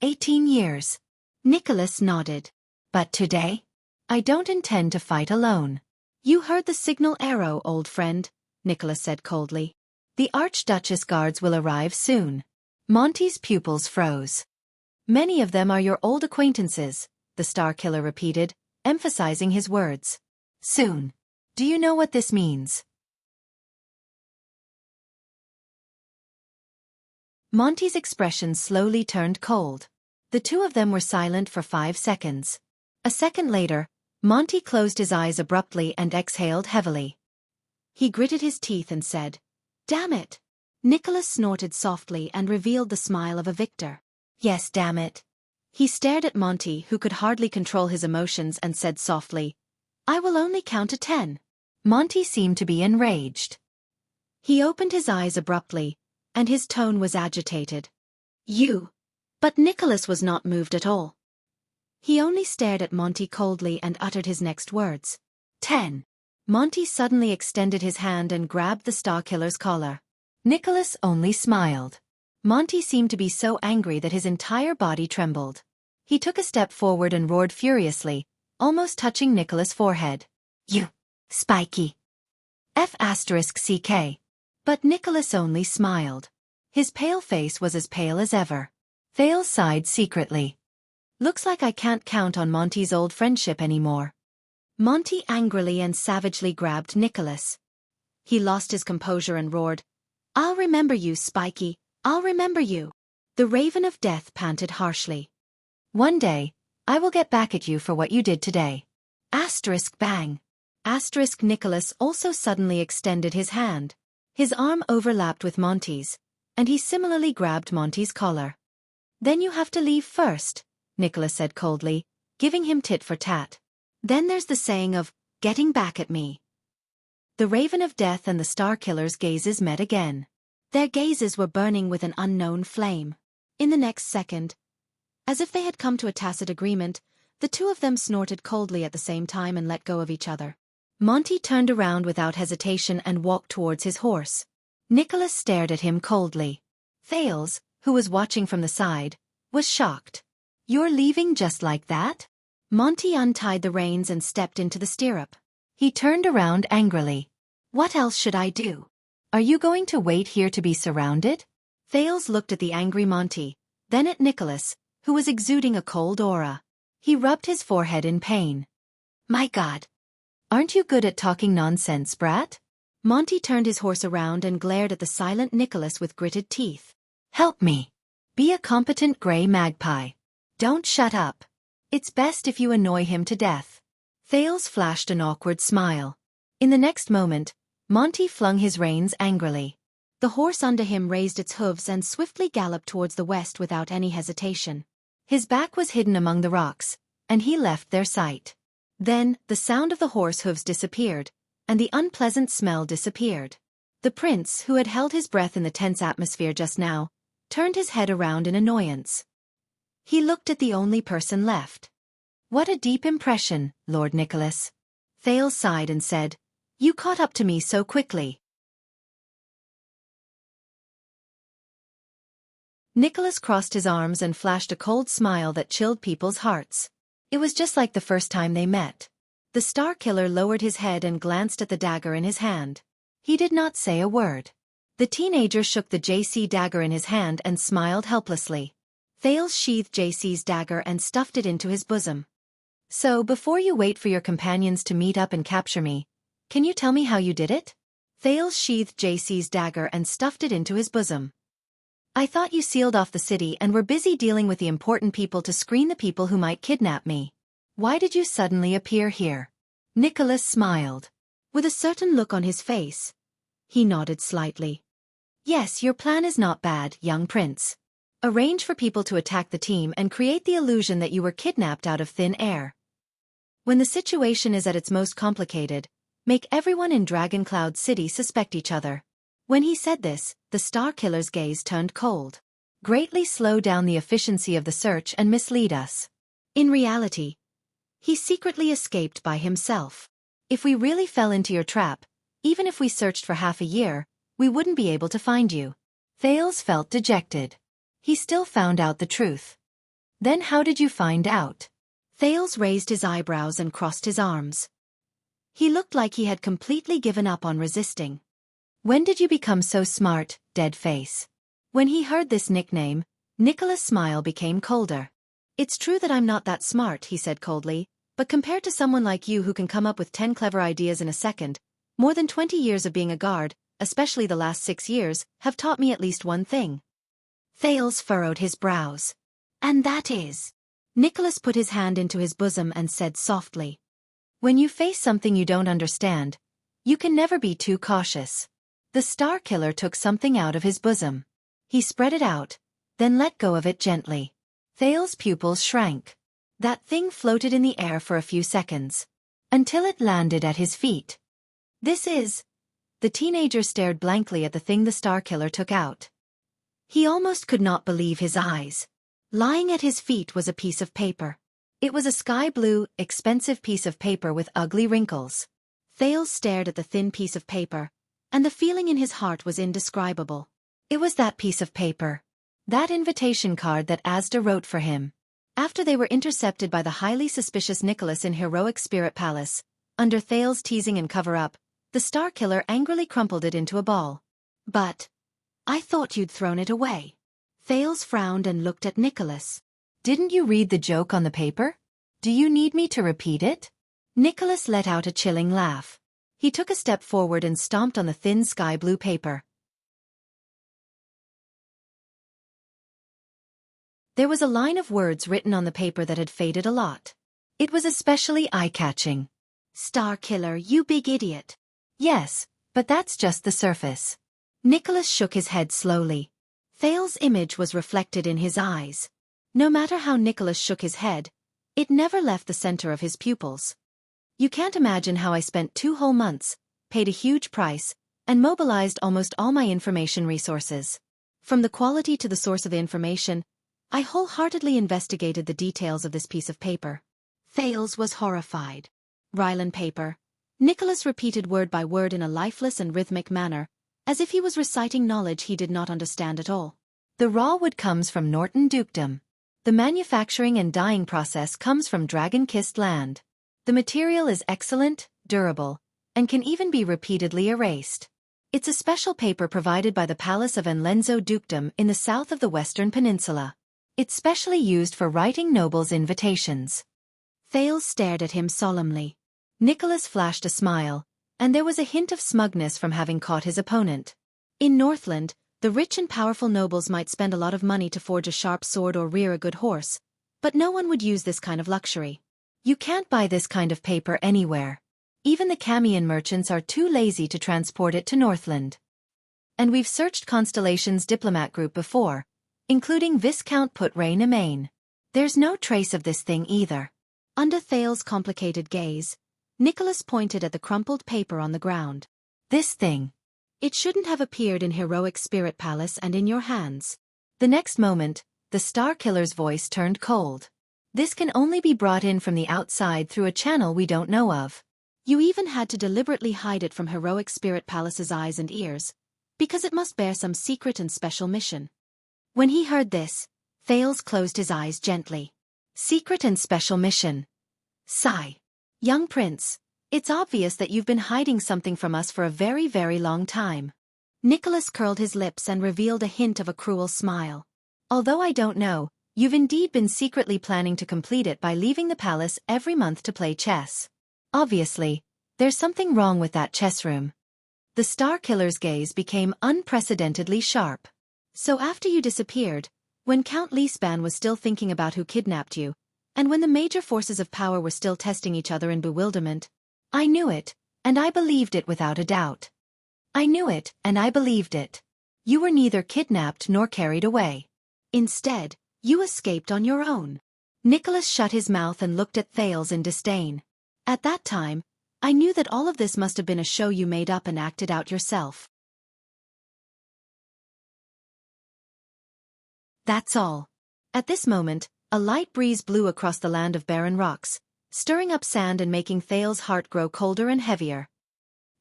18 years. Nicholas nodded. "But today? I don't intend to fight alone." "You heard the signal arrow, old friend," Nicholas said coldly. "The Archduchess guards will arrive soon." Monty's pupils froze. "Many of them are your old acquaintances," the Star Killer repeated, emphasizing his words. "Soon. Do you know what this means?" Monty's expression slowly turned cold. The two of them were silent for 5 seconds. A second later, Monty closed his eyes abruptly and exhaled heavily. He gritted his teeth and said, "Damn it." Nicholas snorted softly and revealed the smile of a victor. "Yes, damn it." He stared at Monty, who could hardly control his emotions, and said softly, "I will only count to 10. Monty seemed to be enraged. He opened his eyes abruptly, and his tone was agitated. "You." But Nicholas was not moved at all. He only stared at Monty coldly and uttered his next words. 10. Monty suddenly extended his hand and grabbed the Star Killer's collar. Nicholas only smiled. Monty seemed to be so angry that his entire body trembled. He took a step forward and roared furiously, almost touching Nicholas' forehead. You, spiky. F***ck. But Nicholas only smiled. His pale face was as pale as ever. Thales sighed secretly. Looks like I can't count on Monty's old friendship anymore. Monty angrily and savagely grabbed Nicholas. He lost his composure and roared, I'll remember you, Spiky, I'll remember you. The Raven of Death panted harshly. One day, I will get back at you for what you did today. Bang. Nicholas also suddenly extended his hand. His arm overlapped with Monty's, and he similarly grabbed Monty's collar. Then you have to leave first, Nicholas said coldly, giving him tit for tat. Then there's the saying of, getting back at me. The Raven of Death and the Star Killer's gazes met again. Their gazes were burning with an unknown flame. In the next second, as if they had come to a tacit agreement, the two of them snorted coldly at the same time and let go of each other. Monty turned around without hesitation and walked towards his horse. Nicholas stared at him coldly. Thales, who was watching from the side, was shocked. You're leaving just like that? Monty untied the reins and stepped into the stirrup. He turned around angrily. What else should I do? Are you going to wait here to be surrounded? Thales looked at the angry Monty, then at Nicholas, who was exuding a cold aura. He rubbed his forehead in pain. My God. Aren't you good at talking nonsense, brat? Monty turned his horse around and glared at the silent Nicholas with gritted teeth. Help me. Be a competent gray magpie. Don't shut up. It's best if you annoy him to death. Thales flashed an awkward smile. In the next moment, Monty flung his reins angrily. The horse under him raised its hooves and swiftly galloped towards the west without any hesitation. His back was hidden among the rocks, and he left their sight. Then, the sound of the horse hooves disappeared, and the unpleasant smell disappeared. The prince, who had held his breath in the tense atmosphere just now, turned his head around in annoyance. He looked at the only person left. What a deep impression, Lord Nicholas. Thales sighed and said, You caught up to me so quickly. Nicholas crossed his arms and flashed a cold smile that chilled people's hearts. It was just like the first time they met. The Star Killer lowered his head and glanced at the dagger in his hand. He did not say a word. The teenager shook the JC dagger in his hand and smiled helplessly. Thales sheathed JC's dagger and stuffed it into his bosom. So, before you wait for your companions to meet up and capture me, can you tell me how you did it? Thales sheathed JC's dagger and stuffed it into his bosom. I thought you sealed off the city and were busy dealing with the important people to screen the people who might kidnap me. Why did you suddenly appear here? Nicholas smiled. With a certain look on his face, he nodded slightly. Yes, your plan is not bad, young prince. Arrange for people to attack the team and create the illusion that you were kidnapped out of thin air. When the situation is at its most complicated, make everyone in Dragon Cloud City suspect each other. When he said this, the Star Killer's gaze turned cold. Greatly slow down the efficiency of the search and mislead us. In reality, he secretly escaped by himself. If we really fell into your trap, even if we searched for half a year, we wouldn't be able to find you. Thales felt dejected. He still found out the truth. Then how did you find out? Thales raised his eyebrows and crossed his arms. He looked like he had completely given up on resisting. When did you become so smart, dead face? When he heard this nickname, Nicholas' smile became colder. It's true that I'm not that smart, he said coldly, but compared to someone like you who can come up with 10 clever ideas in a second, more than 20 years of being a guard, especially the last 6 years, have taught me at least one thing. Thales furrowed his brows. And that is? Nicholas put his hand into his bosom and said softly. When you face something you don't understand, you can never be too cautious. The Star Killer took something out of his bosom. He spread it out, then let go of it gently. Thales' pupils shrank. That thing floated in the air for a few seconds, until it landed at his feet. This is... The teenager stared blankly at the thing the Star Killer took out. He almost could not believe his eyes. Lying at his feet was a piece of paper. It was a sky blue, expensive piece of paper with ugly wrinkles. Thales stared at the thin piece of paper, and the feeling in his heart was indescribable. It was that piece of paper. That invitation card that Asda wrote for him. After they were intercepted by the highly suspicious Nicholas in Heroic Spirit Palace, under Thales' teasing and cover-up, the Star Killer angrily crumpled it into a ball. But I thought you'd thrown it away. Thales frowned and looked at Nicholas. Didn't you read the joke on the paper? Do you need me to repeat it? Nicholas let out a chilling laugh. He took a step forward and stomped on the thin sky blue paper. There was a line of words written on the paper that had faded a lot. It was especially eye-catching. Star Killer, you big idiot. Yes, but that's just the surface. Nicholas shook his head slowly. Thales' image was reflected in his eyes. No matter how Nicholas shook his head, it never left the center of his pupils. You can't imagine how I spent 2 whole months, paid a huge price, and mobilized almost all my information resources. From the quality to the source of the information, I wholeheartedly investigated the details of this piece of paper. Thales was horrified. Rylan paper. Nicholas repeated word by word in a lifeless and rhythmic manner, as if he was reciting knowledge he did not understand at all. The raw wood comes from Norton Dukedom. The manufacturing and dyeing process comes from dragon-kissed land. The material is excellent, durable, and can even be repeatedly erased. It's a special paper provided by the Palace of Enlenzo Dukedom in the south of the Western Peninsula. It's specially used for writing nobles' invitations. Thales stared at him solemnly. Nicholas flashed a smile, and there was a hint of smugness from having caught his opponent. In Northland, the rich and powerful nobles might spend a lot of money to forge a sharp sword or rear a good horse, but no one would use this kind of luxury. You can't buy this kind of paper anywhere. Even the Camian merchants are too lazy to transport it to Northland. And we've searched Constellation's diplomat group before, including Viscount Putrain Amain. There's no trace of this thing either. Under Thales' complicated gaze, Nicholas pointed at the crumpled paper on the ground. This thing. It shouldn't have appeared in Heroic Spirit Palace and in your hands. The next moment, the Star Killer's voice turned cold. This can only be brought in from the outside through a channel we don't know of. You even had to deliberately hide it from Heroic Spirit Palace's eyes and ears, because it must bear some secret and special mission. When he heard this, Thales closed his eyes gently. Secret and special mission. Sigh. Young prince, it's obvious that you've been hiding something from us for a very, very long time. Nicholas curled his lips and revealed a hint of a cruel smile. Although I don't know, you've indeed been secretly planning to complete it by leaving the palace every month to play chess. Obviously, there's something wrong with that chess room. The Star Killer's gaze became unprecedentedly sharp. So after you disappeared, when Count Leespan was still thinking about who kidnapped you, and when the major forces of power were still testing each other in bewilderment, I knew it, and I believed it without a doubt. I knew it, and I believed it. You were neither kidnapped nor carried away. Instead, you escaped on your own. Nicholas shut his mouth and looked at Thales in disdain. At that time, I knew that all of this must have been a show you made up and acted out yourself. That's all. At this moment, a light breeze blew across the land of barren rocks, stirring up sand and making Thales' heart grow colder and heavier.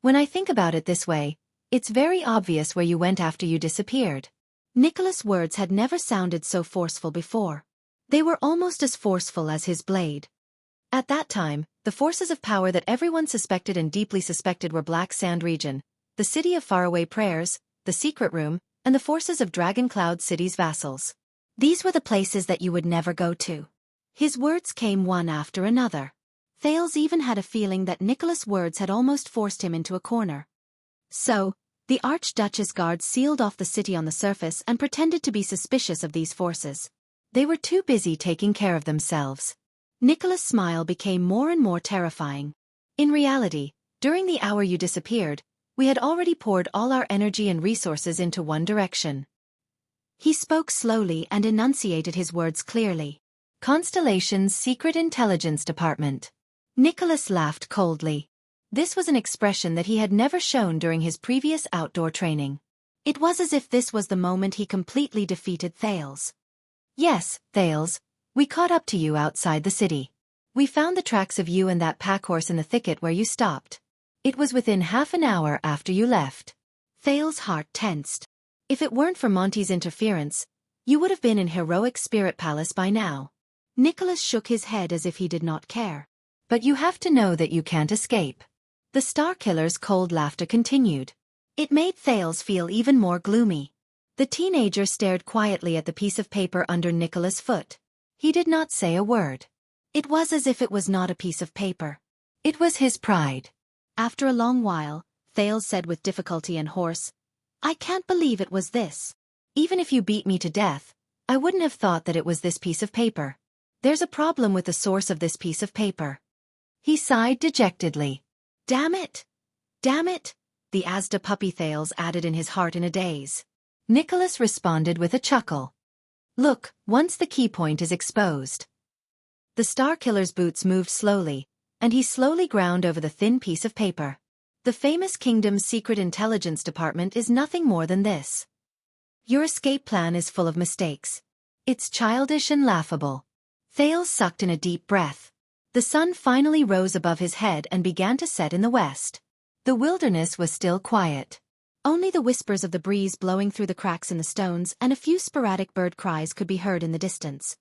When I think about it this way, it's very obvious where you went after you disappeared. Nicholas' words had never sounded so forceful before. They were almost as forceful as his blade. At that time, the forces of power that everyone suspected and deeply suspected were Black Sand Region, the City of Faraway Prayers, the Secret Room, and the forces of Dragon Cloud City's vassals. These were the places that you would never go to. His words came one after another. Thales even had a feeling that Nicholas' words had almost forced him into a corner. So, the Archduchess guards sealed off the city on the surface and pretended to be suspicious of these forces. They were too busy taking care of themselves. Nicholas' smile became more and more terrifying. In reality, during the hour you disappeared, we had already poured all our energy and resources into one direction. He spoke slowly and enunciated his words clearly. Constellation's Secret Intelligence Department. Nicholas laughed coldly. This was an expression that he had never shown during his previous outdoor training. It was as if this was the moment he completely defeated Thales. Yes, Thales, We caught up to you outside the city. We found the tracks of you and that pack horse in the thicket where you stopped. It was within half an hour after you left. Thales's heart tensed. If it weren't for Monty's interference, you would have been in heroic Spirit Palace by now. Nicholas shook his head as if he did not care. But you have to know that you can't escape. The Star Killer's cold laughter continued. It made Thales feel even more gloomy. The teenager stared quietly at the piece of paper under Nicholas' foot. He did not say a word. It was as if it was not a piece of paper. It was his pride. After a long while, Thales said with difficulty and hoarse, "I can't believe it was this. Even if you beat me to death, I wouldn't have thought that it was this piece of paper. There's a problem with the source of this piece of paper." He sighed dejectedly. Damn it! Damn it! The Asda puppy Thales added in his heart in a daze. Nicholas responded with a chuckle. Look, once the key point is exposed. The Star Killer's boots moved slowly, and he slowly ground over the thin piece of paper. The famous kingdom's secret intelligence department is nothing more than this. Your escape plan is full of mistakes. It's childish and laughable. Thales sucked in a deep breath. The sun finally rose above his head and began to set in the west. The wilderness was still quiet. Only the whispers of the breeze blowing through the cracks in the stones and a few sporadic bird cries could be heard in the distance.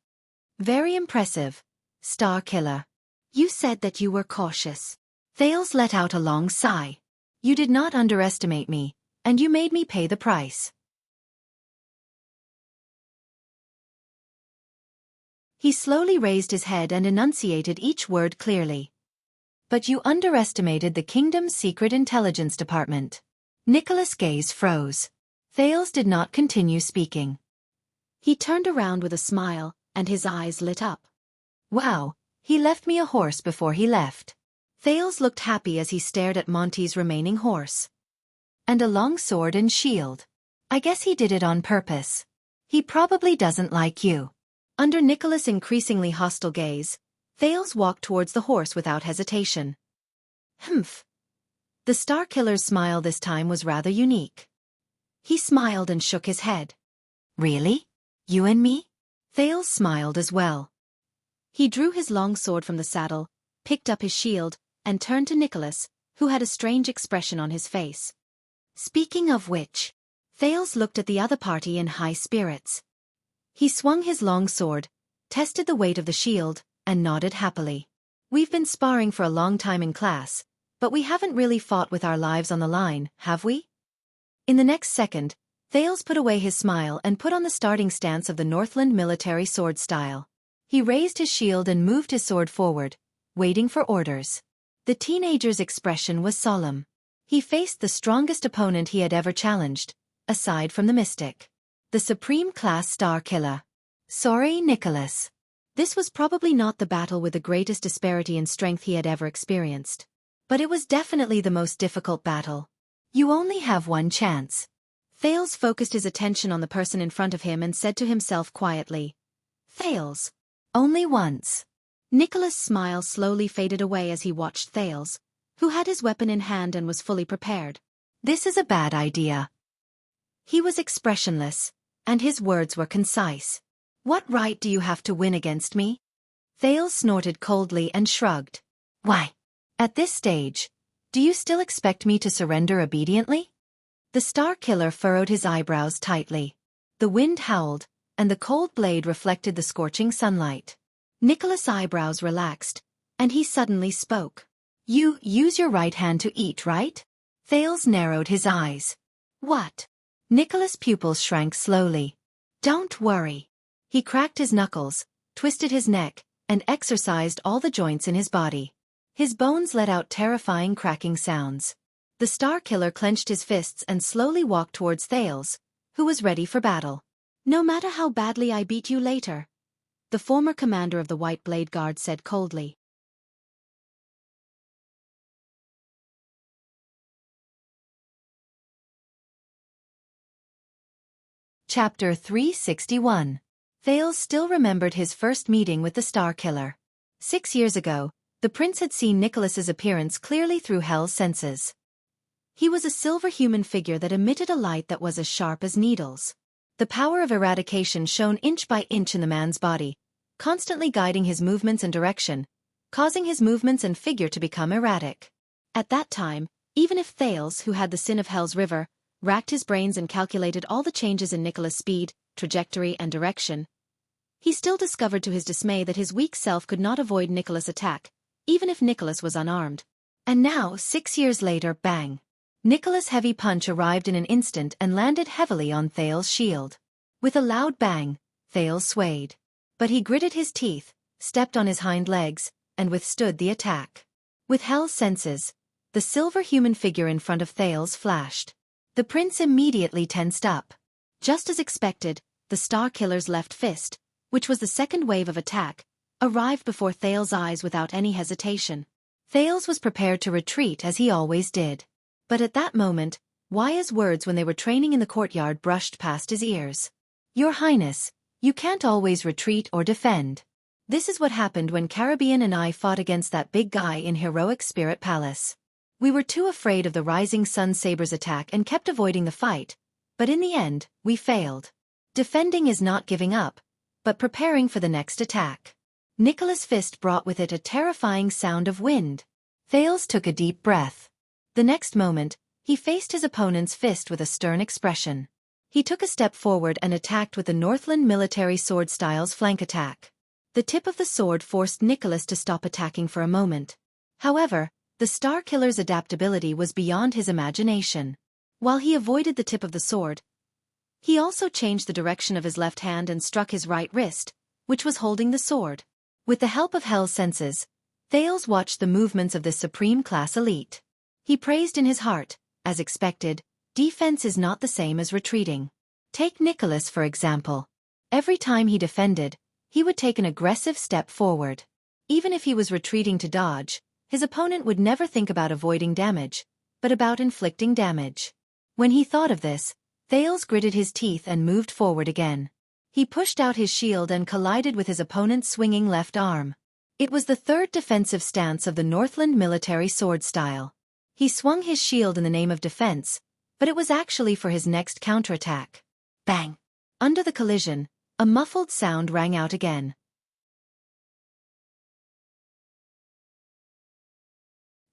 Very impressive, Star Killer. You said that you were cautious. Thales let out a long sigh. You did not underestimate me, and you made me pay the price. He slowly raised his head and enunciated each word clearly. But you underestimated the kingdom's secret intelligence department. Nicholas' gaze froze. Thales did not continue speaking. He turned around with a smile, and his eyes lit up. Wow, he left me a horse before he left. Thales looked happy as he stared at Monty's remaining horse. And a long sword and shield. I guess he did it on purpose. He probably doesn't like you. Under Nicholas' increasingly hostile gaze, Thales walked towards the horse without hesitation. Humph. The Star Killer's smile this time was rather unique. He smiled and shook his head. Really? You and me? Thales smiled as well. He drew his long sword from the saddle, picked up his shield, and turned to Nicholas, who had a strange expression on his face. Speaking of which, Thales looked at the other party in high spirits. He swung his long sword, tested the weight of the shield, and nodded happily. We've been sparring for a long time in class, but we haven't really fought with our lives on the line, have we? In the next second, Thales put away his smile and put on the starting stance of the Northland military sword style. He raised his shield and moved his sword forward, waiting for orders. The teenager's expression was solemn. He faced the strongest opponent he had ever challenged, aside from the mystic. The Supreme Class Star Killer. Sorry, Nicholas. This was probably not the battle with the greatest disparity in strength he had ever experienced. But it was definitely the most difficult battle. You only have one chance. Thales focused his attention on the person in front of him and said to himself quietly, Thales. Only once. Nicholas' smile slowly faded away as he watched Thales, who had his weapon in hand and was fully prepared. This is a bad idea. He was expressionless, and his words were concise. What right do you have to win against me? Thales snorted coldly and shrugged. Why? At this stage, do you still expect me to surrender obediently? The Star Killer furrowed his eyebrows tightly. The wind howled, and the cold blade reflected the scorching sunlight. Nicholas' eyebrows relaxed, and he suddenly spoke. You use your right hand to eat, right? Thales narrowed his eyes. What? Nicholas' pupils shrank slowly. Don't worry. He cracked his knuckles, twisted his neck, and exercised all the joints in his body. His bones let out terrifying cracking sounds. The Star Killer clenched his fists and slowly walked towards Thales, who was ready for battle. No matter how badly I beat you later, the former commander of the White Blade Guard said coldly. Chapter 361. Thales still remembered his first meeting with the Star Killer. 6 years ago, the prince had seen Nicholas's appearance clearly through Hell's senses. He was a silver human figure that emitted a light that was as sharp as needles. The power of eradication shone inch by inch in the man's body, constantly guiding his movements and direction, causing his movements and figure to become erratic. At that time, even if Thales, who had the sin of Hell's River, racked his brains and calculated all the changes in Nicholas' speed, trajectory and direction, he still discovered to his dismay that his weak self could not avoid Nicholas' attack, even if Nicholas was unarmed. And now, 6 years later, bang! Nicholas' heavy punch arrived in an instant and landed heavily on Thales' shield. With a loud bang, Thales swayed. But he gritted his teeth, stepped on his hind legs, and withstood the attack. With Hell's senses, the silver human figure in front of Thales flashed. The prince immediately tensed up. Just as expected, the Star Killer's left fist, which was the second wave of attack, arrived before Thales' eyes without any hesitation. Thales was prepared to retreat as he always did. But at that moment, Wuxia's words when they were training in the courtyard brushed past his ears. "Your Highness, you can't always retreat or defend. This is what happened when Caribbean and I fought against that big guy in Heroic Spirit Palace. We were too afraid of the Rising Sun Saber's attack and kept avoiding the fight, but in the end, we failed. Defending is not giving up, but preparing for the next attack." Nicholas' fist brought with it a terrifying sound of wind. Thales took a deep breath. The next moment, he faced his opponent's fist with a stern expression. He took a step forward and attacked with the Northland military sword style's flank attack. The tip of the sword forced Nicholas to stop attacking for a moment. However, the Star Killer's adaptability was beyond his imagination. While he avoided the tip of the sword, he also changed the direction of his left hand and struck his right wrist, which was holding the sword. With the help of Hell's senses, Thales watched the movements of this supreme-class elite. He praised in his heart, as expected, defense is not the same as retreating. Take Nicholas for example. Every time he defended, he would take an aggressive step forward. Even if he was retreating to dodge, his opponent would never think about avoiding damage, but about inflicting damage. When he thought of this, Thales gritted his teeth and moved forward again. He pushed out his shield and collided with his opponent's swinging left arm. It was the third defensive stance of the Northland military sword style. He swung his shield in the name of defense, but it was actually for his next counterattack. Bang! Under the collision, a muffled sound rang out again.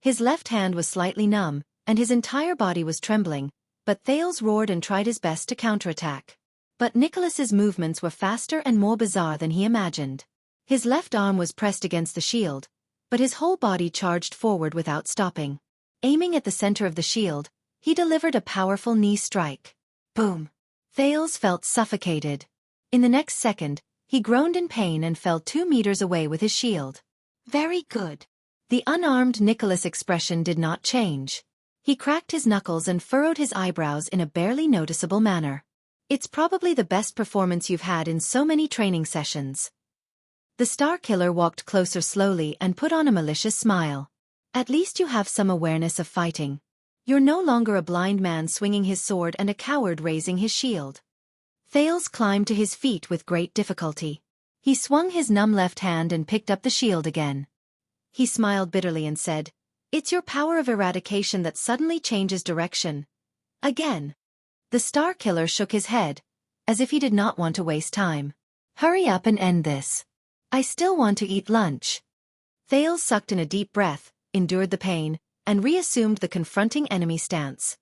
His left hand was slightly numb, and his entire body was trembling, but Thales roared and tried his best to counterattack. But Nicholas's movements were faster and more bizarre than he imagined. His left arm was pressed against the shield, but his whole body charged forward without stopping. Aiming at the center of the shield, he delivered a powerful knee strike. Boom! Thales felt suffocated. In the next second, he groaned in pain and fell 2 meters away with his shield. Very good. The unarmed Nicholas' expression did not change. He cracked his knuckles and furrowed his eyebrows in a barely noticeable manner. It's probably the best performance you've had in so many training sessions. The Star Killer walked closer slowly and put on a malicious smile. At least you have some awareness of fighting. You're no longer a blind man swinging his sword and a coward raising his shield. Thales climbed to his feet with great difficulty. He swung his numb left hand and picked up the shield again. He smiled bitterly and said, "It's your power of eradication that suddenly changes direction. Again." The Star Killer shook his head, as if he did not want to waste time. "Hurry up and end this. I still want to eat lunch." Thales sucked in a deep breath, endured the pain, and reassumed the confronting enemy stance.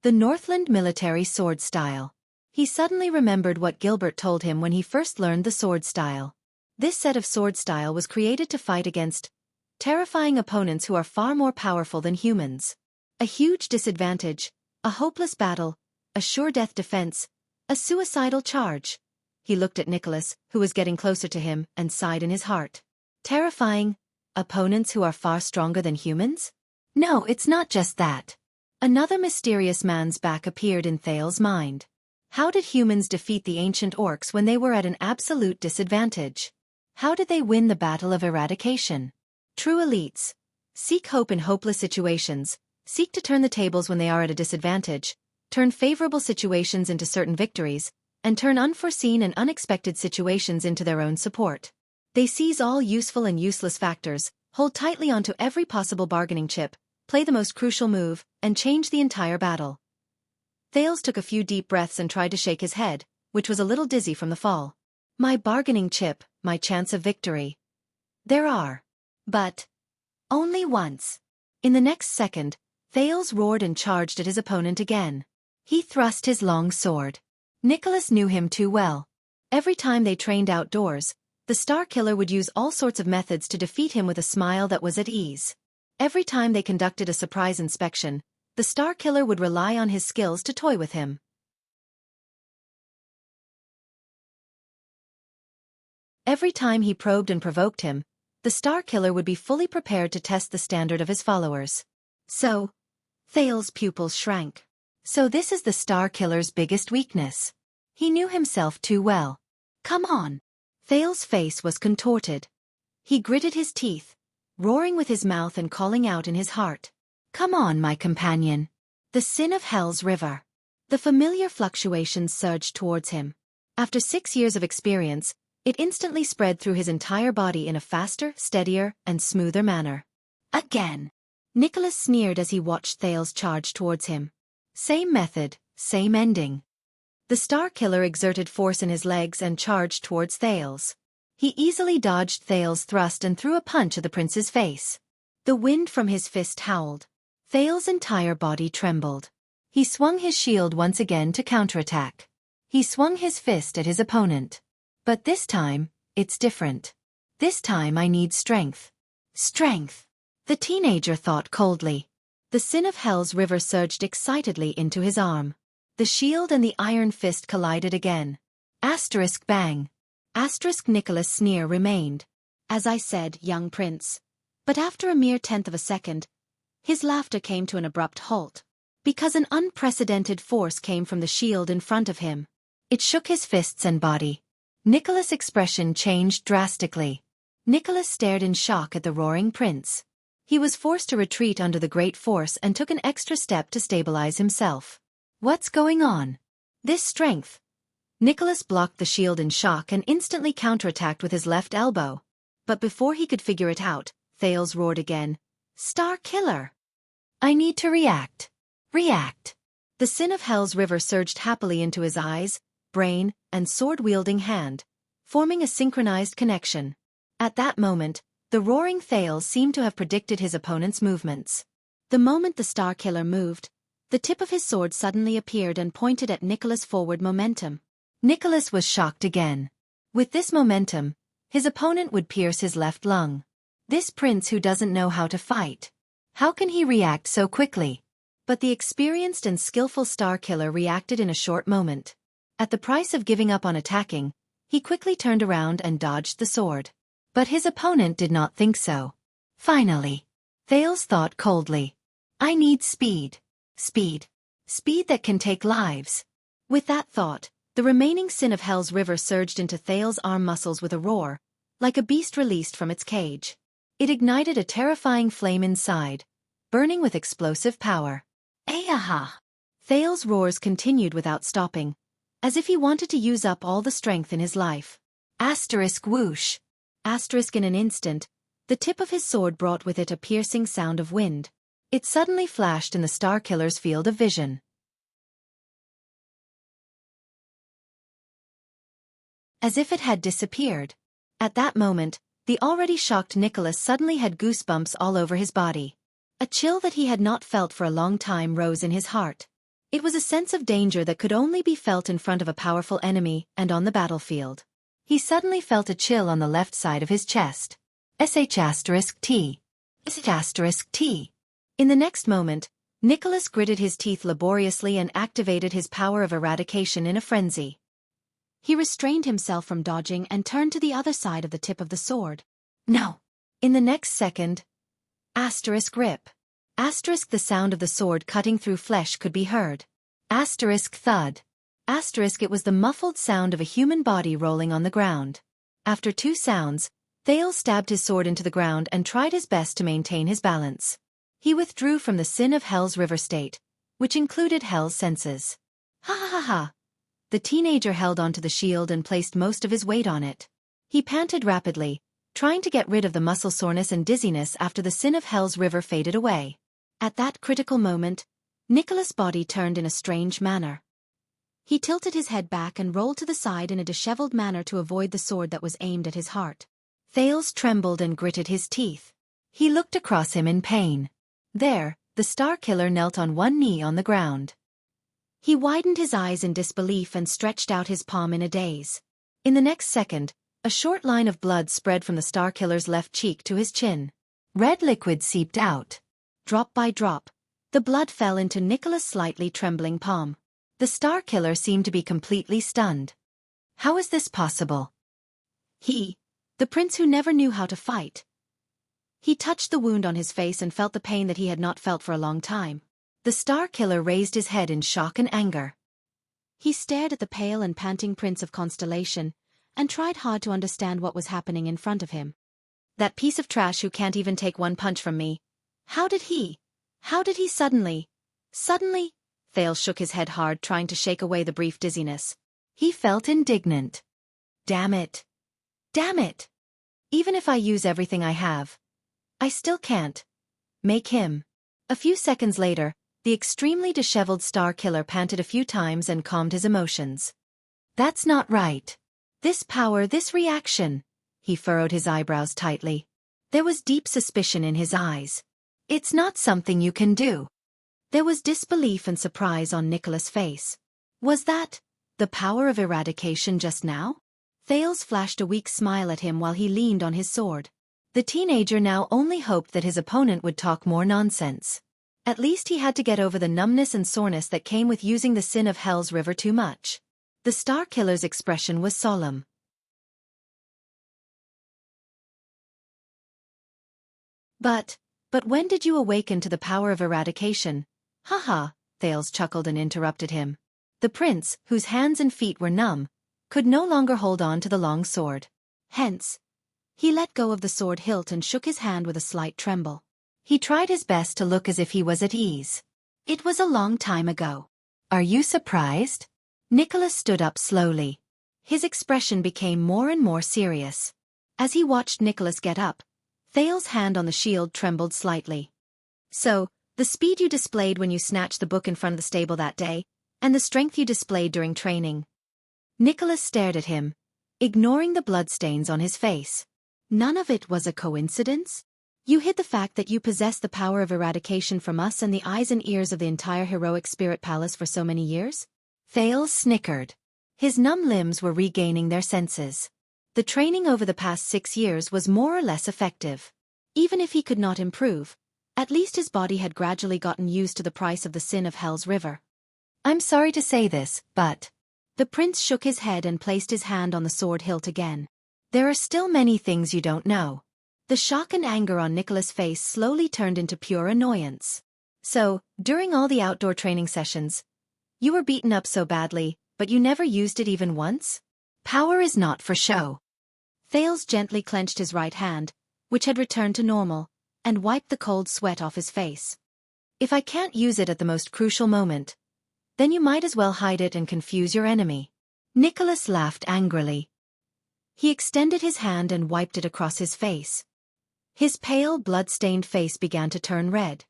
The Northland military sword style. He suddenly remembered what Gilbert told him when he first learned the sword style. This set of sword style was created to fight against terrifying opponents who are far more powerful than humans. A huge disadvantage, a hopeless battle, a sure-death defense, a suicidal charge. He looked at Nicholas, who was getting closer to him, and sighed in his heart. Terrifying opponents who are far stronger than humans? No, it's not just that. Another mysterious man's back appeared in Thales' mind. How did humans defeat the ancient orcs when they were at an absolute disadvantage? How did they win the battle of eradication? True elites seek hope in hopeless situations, seek to turn the tables when they are at a disadvantage, turn favorable situations into certain victories, and turn unforeseen and unexpected situations into their own support. They seize all useful and useless factors, hold tightly onto every possible bargaining chip, play the most crucial move, and change the entire battle. Thales took a few deep breaths and tried to shake his head, which was a little dizzy from the fall. My bargaining chip, my chance of victory. There are. But only once. In the next second, Thales roared and charged at his opponent again. He thrust his long sword. Nicholas knew him too well. Every time they trained outdoors, the Star Killer would use all sorts of methods to defeat him with a smile that was at ease. Every time they conducted a surprise inspection, the Star Killer would rely on his skills to toy with him. Every time he probed and provoked him, the Star Killer would be fully prepared to test the standard of his followers. So, Thales' pupils shrank. So this is the Star Killer's biggest weakness. He knew himself too well. Come on. Thales' face was contorted. He gritted his teeth, roaring with his mouth and calling out in his heart. Come on, my companion. The sin of Hell's River. The familiar fluctuations surged towards him. After 6 years of experience, it instantly spread through his entire body in a faster, steadier, and smoother manner. Again. Nicholas sneered as he watched Thales charge towards him. Same method, same ending. The Star Killer exerted force in his legs and charged towards Thales. He easily dodged Thales' thrust and threw a punch at the prince's face. The wind from his fist howled. Thales' entire body trembled. He swung his shield once again to counterattack. He swung his fist at his opponent. But this time, it's different. This time I need strength. Strength. The teenager thought coldly. The sin of Hell's River surged excitedly into his arm. The shield and the iron fist collided again. Asterisk bang. Asterisk Nicholas' sneer remained. As I said, young prince. But after a mere tenth of a second, his laughter came to an abrupt halt. Because an unprecedented force came from the shield in front of him. It shook his fists and body. Nicholas' expression changed drastically. Nicholas stared in shock at the roaring prince. He was forced to retreat under the great force and took an extra step to stabilize himself. What's going on? This strength. Nicholas blocked the shield in shock and instantly counterattacked with his left elbow. But before he could figure it out, Thales roared again. Star Killer! I need to react. React. The sin of Hell's River surged happily into his eyes, brain, and sword-wielding hand, forming a synchronized connection. At that moment, the roaring Thales seemed to have predicted his opponent's movements. The moment the Star Killer moved, the tip of his sword suddenly appeared and pointed at Nicholas' forward momentum. Nicholas was shocked again. With this momentum, his opponent would pierce his left lung. This prince who doesn't know how to fight. How can he react so quickly? But the experienced and skillful Star Killer reacted in a short moment. At the price of giving up on attacking, he quickly turned around and dodged the sword. But his opponent did not think so. Finally, Thales thought coldly. I need speed. Speed. Speed that can take lives. With that thought, the remaining sin of Hell's River surged into Thales' arm muscles with a roar, like a beast released from its cage. It ignited a terrifying flame inside, burning with explosive power. Ayaha! Thales' roars continued without stopping, as if he wanted to use up all the strength in his life. Asterisk whoosh. Asterisk in an instant, the tip of his sword brought with it a piercing sound of wind. It suddenly flashed in the Star Killer's field of vision. As if it had disappeared. At that moment, the already shocked Nicholas suddenly had goosebumps all over his body. A chill that he had not felt for a long time rose in his heart. It was a sense of danger that could only be felt in front of a powerful enemy and on the battlefield. He suddenly felt a chill on the left side of his chest. *T. *T. In the next moment, Nicholas gritted his teeth laboriously and activated his power of eradication in a frenzy. He restrained himself from dodging and turned to the other side of the tip of the sword. No! In the next second, *rip. The sound of the sword cutting through flesh could be heard. *thud. It was the muffled sound of a human body rolling on the ground. After 2 sounds, Thales stabbed his sword into the ground and tried his best to maintain his balance. He withdrew from the sin of Hell's River state, which included Hell's senses. Ha ha ha ha! The teenager held onto the shield and placed most of his weight on it. He panted rapidly, trying to get rid of the muscle soreness and dizziness after the sin of Hell's River faded away. At that critical moment, Nicholas' body turned in a strange manner. He tilted his head back and rolled to the side in a disheveled manner to avoid the sword that was aimed at his heart. Thales trembled and gritted his teeth. He looked across him in pain. There, the Star Killer knelt on one knee on the ground. He widened his eyes in disbelief and stretched out his palm in a daze. In the next second, a short line of blood spread from the Star Killer's left cheek to his chin. Red liquid seeped out. Drop by drop, the blood fell into Nicholas' slightly trembling palm. The Star Killer seemed to be completely stunned. How is this possible? He, the prince who never knew how to fight. He touched the wound on his face and felt the pain that he had not felt for a long time. The Star Killer raised his head in shock and anger. He stared at the pale and panting Prince of Constellation, and tried hard to understand what was happening in front of him. That piece of trash who can't even take one punch from me. How did he suddenly? Thales shook his head hard, trying to shake away the brief dizziness. He felt indignant. Damn it. Even if I use everything I have, I still can't make him. A few seconds later, the extremely disheveled Star Killer panted a few times and calmed his emotions. That's not right. This power, this reaction. He furrowed his eyebrows tightly. There was deep suspicion in his eyes. It's not something you can do. There was disbelief and surprise on Nicholas' face. Was that the power of eradication just now? Thales flashed a weak smile at him while he leaned on his sword. The teenager now only hoped that his opponent would talk more nonsense. At least he had to get over the numbness and soreness that came with using the sin of Hell's River too much. The Star Killer's expression was solemn. But when did you awaken to the power of eradication? Haha, Thales chuckled and interrupted him. The prince, whose hands and feet were numb, could no longer hold on to the long sword. Hence, he let go of the sword hilt and shook his hand with a slight tremble. He tried his best to look as if he was at ease. It was a long time ago. Are you surprised? Nicholas stood up slowly. His expression became more and more serious. As he watched Nicholas get up, Thales' hand on the shield trembled slightly. So, the speed you displayed when you snatched the book in front of the stable that day, and the strength you displayed during training. Nicholas stared at him, ignoring the bloodstains on his face. None of it was a coincidence? You hid the fact that you possess the power of eradication from us and the eyes and ears of the entire heroic spirit palace for so many years? Thales snickered. His numb limbs were regaining their senses. The training over the past 6 years was more or less effective. Even if he could not improve, at least his body had gradually gotten used to the price of the sin of Hell's River. I'm sorry to say this, but... The prince shook his head and placed his hand on the sword hilt again. There are still many things you don't know. The shock and anger on Nicholas' face slowly turned into pure annoyance. So, during all the outdoor training sessions, you were beaten up so badly, but you never used it even once? Power is not for show. Thales gently clenched his right hand, which had returned to normal, and wiped the cold sweat off his face. If I can't use it at the most crucial moment, then you might as well hide it and confuse your enemy. Nicholas laughed angrily. He extended his hand and wiped it across his face. His pale, blood-stained face began to turn red.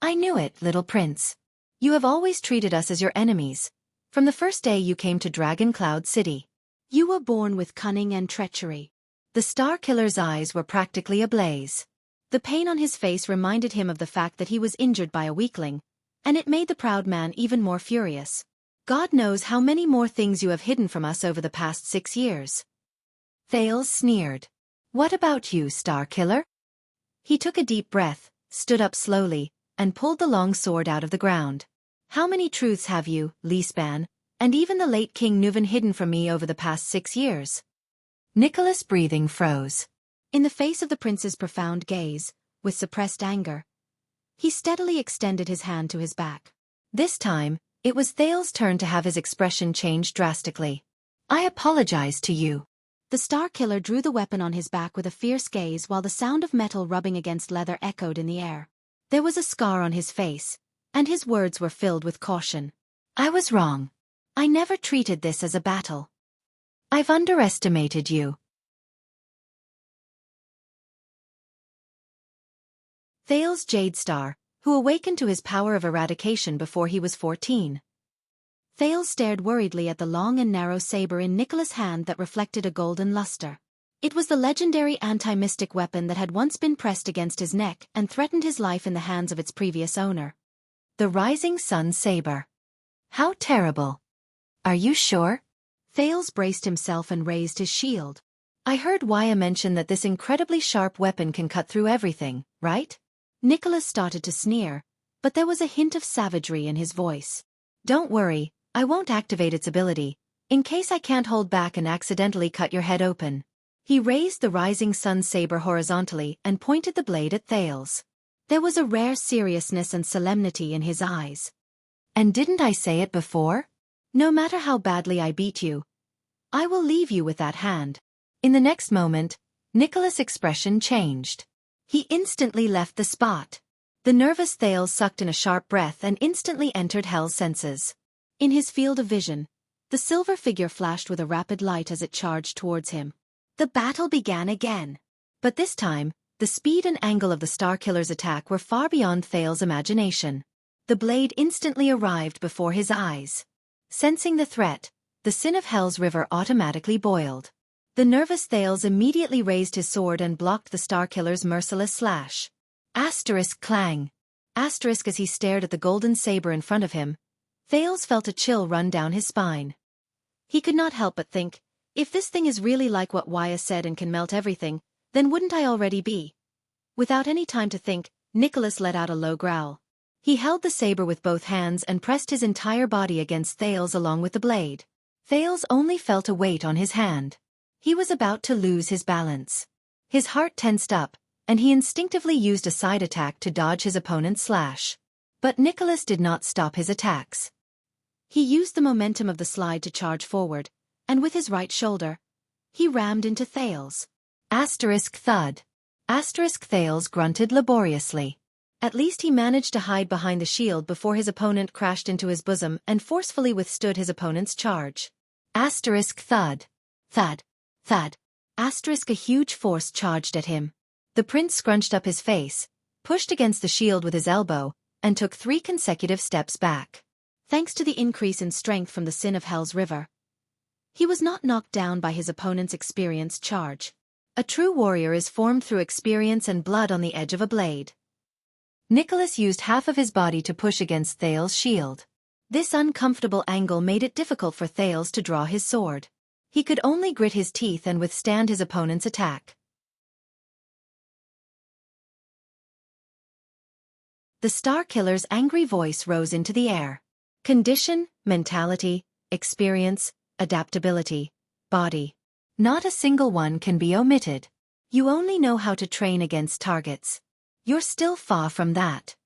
I knew it, little prince. You have always treated us as your enemies, from the first day you came to Dragon Cloud City. You were born with cunning and treachery. The Star Killer's eyes were practically ablaze. The pain on his face reminded him of the fact that he was injured by a weakling, and it made the proud man even more furious. God knows how many more things you have hidden from us over the past 6 years. Thales sneered. What about you, Star Killer? He took a deep breath, stood up slowly, and pulled the long sword out of the ground. How many truths have you, Lisban, and even the late King Nuvan hidden from me over the past 6 years? Nicholas' breathing froze. In the face of the prince's profound gaze, with suppressed anger, he steadily extended his hand to his back. This time, it was Thales' turn to have his expression change drastically. I apologize to you. The Star Killer drew the weapon on his back with a fierce gaze while the sound of metal rubbing against leather echoed in the air. There was a scar on his face, and his words were filled with caution. I was wrong. I never treated this as a battle. I've underestimated you. Thales Jade Star, who awakened to his power of eradication before he was 14. Thales stared worriedly at the long and narrow saber in Nicholas' hand that reflected a golden luster. It was the legendary anti-mystic weapon that had once been pressed against his neck and threatened his life in the hands of its previous owner. The Rising Sun Saber. How terrible. Are you sure? Thales braced himself and raised his shield. I heard Wuxia mention that this incredibly sharp weapon can cut through everything, right? Nicholas started to sneer, but there was a hint of savagery in his voice. Don't worry, I won't activate its ability, in case I can't hold back and accidentally cut your head open. He raised the Rising Sun Saber horizontally and pointed the blade at Thales. There was a rare seriousness and solemnity in his eyes. And didn't I say it before? No matter how badly I beat you, I will leave you with that hand. In the next moment, Nicholas' expression changed. He instantly left the spot. The nervous Thales sucked in a sharp breath and instantly entered Hell's senses. In his field of vision, the silver figure flashed with a rapid light as it charged towards him. The battle began again. But this time, the speed and angle of the Starkiller's attack were far beyond Thales' imagination. The blade instantly arrived before his eyes. Sensing the threat, the sin of Hell's river automatically boiled. The nervous Thales immediately raised his sword and blocked the Starkiller's merciless slash. Asterisk clang. Asterisk as he stared at the golden saber in front of him, Thales felt a chill run down his spine. He could not help but think, if this thing is really like what Wuxia said and can melt everything, then wouldn't I already be? Without any time to think, Nicholas let out a low growl. He held the saber with both hands and pressed his entire body against Thales along with the blade. Thales only felt a weight on his hand. He was about to lose his balance. His heart tensed up, and he instinctively used a side attack to dodge his opponent's slash. But Nicholas did not stop his attacks. He used the momentum of the slide to charge forward, and with his right shoulder, he rammed into Thales. Asterisk thud. Asterisk Thales grunted laboriously. At least he managed to hide behind the shield before his opponent crashed into his bosom and forcefully withstood his opponent's charge. Asterisk thud. Thud. Thud. Asterisk a huge force charged at him. The prince scrunched up his face, pushed against the shield with his elbow, and took 3 consecutive steps back. Thanks to the increase in strength from the sin of Hell's river, he was not knocked down by his opponent's experienced charge. A true warrior is formed through experience and blood on the edge of a blade. Nicholas used half of his body to push against Thales' shield. This uncomfortable angle made it difficult for Thales to draw his sword. He could only grit his teeth and withstand his opponent's attack. The Starkiller's angry voice rose into the air. Condition, mentality, experience, adaptability, body. Not a single one can be omitted. You only know how to train against targets. You're still far from that.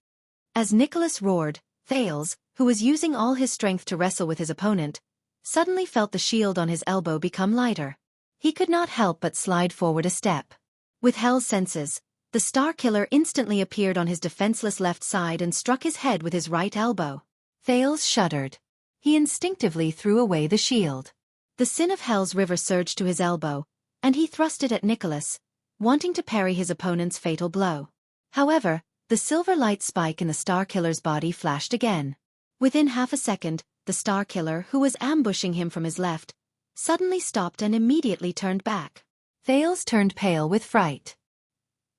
As Nicholas roared, Thales, who was using all his strength to wrestle with his opponent, suddenly felt the shield on his elbow become lighter. He could not help but slide forward a step. With Hell's senses, the Starkiller instantly appeared on his defenseless left side and struck his head with his right elbow. Thales shuddered. He instinctively threw away the shield. The sin of Hell's river surged to his elbow, and he thrust it at Nicholas, wanting to parry his opponent's fatal blow. However, the silver light spike in the Starkiller's body flashed again. Within half a second, the Starkiller, who was ambushing him from his left, suddenly stopped and immediately turned back. Thales turned pale with fright.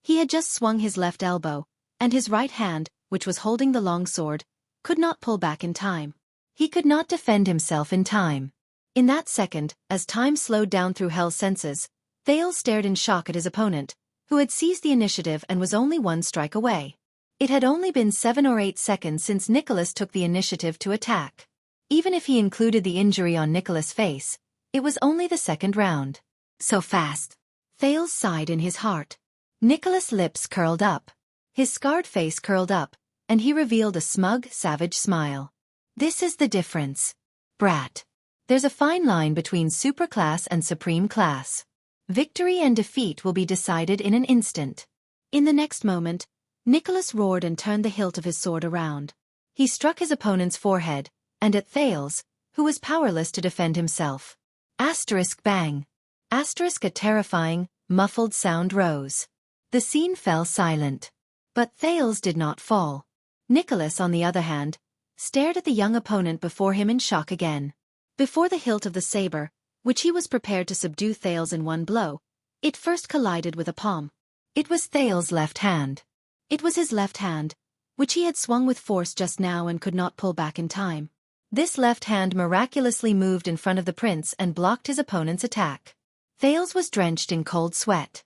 He had just swung his left elbow, and his right hand, which was holding the long sword, could not pull back in time. He could not defend himself in time. In that second, as time slowed down through Hell's senses, Thales stared in shock at his opponent, who had seized the initiative and was only 1 strike away. It had only been 7 or 8 seconds since Nicholas took the initiative to attack. Even if he included the injury on Nicholas' face, it was only the 2nd round. So fast. Thales sighed in his heart. Nicholas' lips curled up. His scarred face curled up, and he revealed a smug, savage smile. This is the difference. Brat. There's a fine line between superclass and supreme class. Victory and defeat will be decided in an instant. In the next moment, Nicholas roared and turned the hilt of his sword around. He struck his opponent's forehead, and at Thales, who was powerless to defend himself. Asterisk bang. Asterisk a terrifying, muffled sound rose. The scene fell silent. But Thales did not fall. Nicholas, on the other hand, stared at the young opponent before him in shock again. Before the hilt of the saber, which he was prepared to subdue Thales in one blow, it first collided with a palm. It was Thales' left hand. It was his left hand, which he had swung with force just now and could not pull back in time. This left hand miraculously moved in front of the prince and blocked his opponent's attack. Thales was drenched in cold sweat.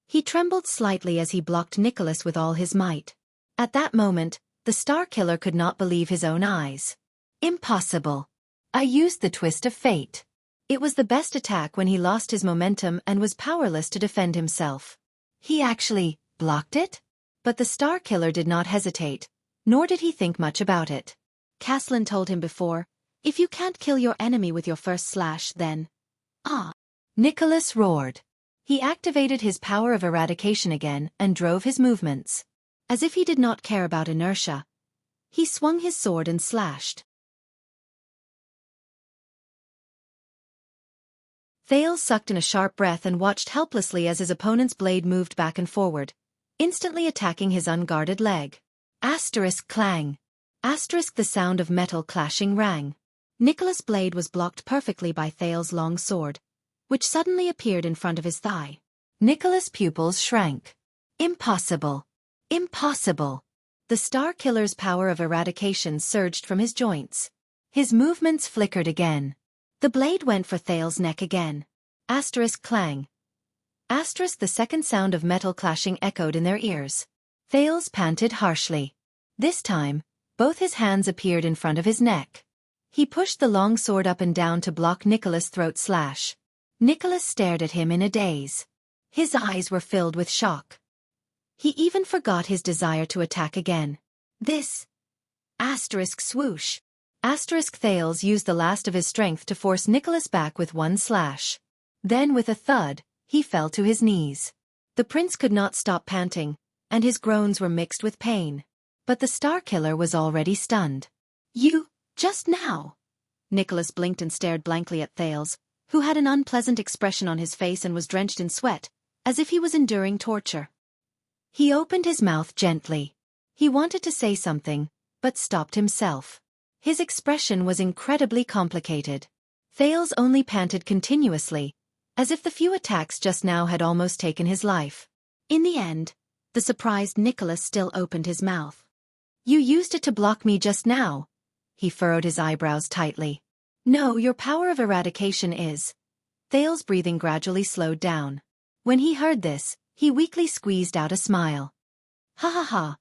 He trembled slightly as he blocked Nicholas with all his might. At that moment, the Star Killer could not believe his own eyes. Impossible. I used the twist of fate. It was the best attack when he lost his momentum and was powerless to defend himself. He actually blocked it? But the Star Killer did not hesitate, nor did he think much about it. Caslin told him before, if you can't kill your enemy with your first slash, then... Nicholas roared. He activated his power of eradication again and drove his movements. As if he did not care about inertia, he swung his sword and slashed. Thales sucked in a sharp breath and watched helplessly as his opponent's blade moved back and forward, instantly attacking his unguarded leg. Asterisk clang. Asterisk the sound of metal clashing rang. Nicholas' blade was blocked perfectly by Thales' long sword, which suddenly appeared in front of his thigh. Nicholas' pupils shrank. Impossible. Impossible. The Star Killer's power of eradication surged from his joints. His movements flickered again. The blade went for Thales' neck again. Asterisk clang. Asterisk the second sound of metal clashing echoed in their ears. Thales panted harshly. This time, both his hands appeared in front of his neck. He pushed the long sword up and down to block Nicholas' throat slash. Nicholas stared at him in a daze. His eyes were filled with shock. He even forgot his desire to attack again. This. Asterisk swoosh. Asterisk Thales used the last of his strength to force Nicholas back with one slash. Then with a thud, he fell to his knees. The prince could not stop panting, and his groans were mixed with pain. But the Star Killer was already stunned. You, just now? Nicholas blinked and stared blankly at Thales, who had an unpleasant expression on his face and was drenched in sweat, as if he was enduring torture. He opened his mouth gently. He wanted to say something, but stopped himself. His expression was incredibly complicated. Thales only panted continuously, as if the few attacks just now had almost taken his life. In the end, the surprised Nicholas still opened his mouth. You used it to block me just now. He furrowed his eyebrows tightly. No, your power of eradication is. Thales' breathing gradually slowed down. When he heard this, he weakly squeezed out a smile. Ha ha ha.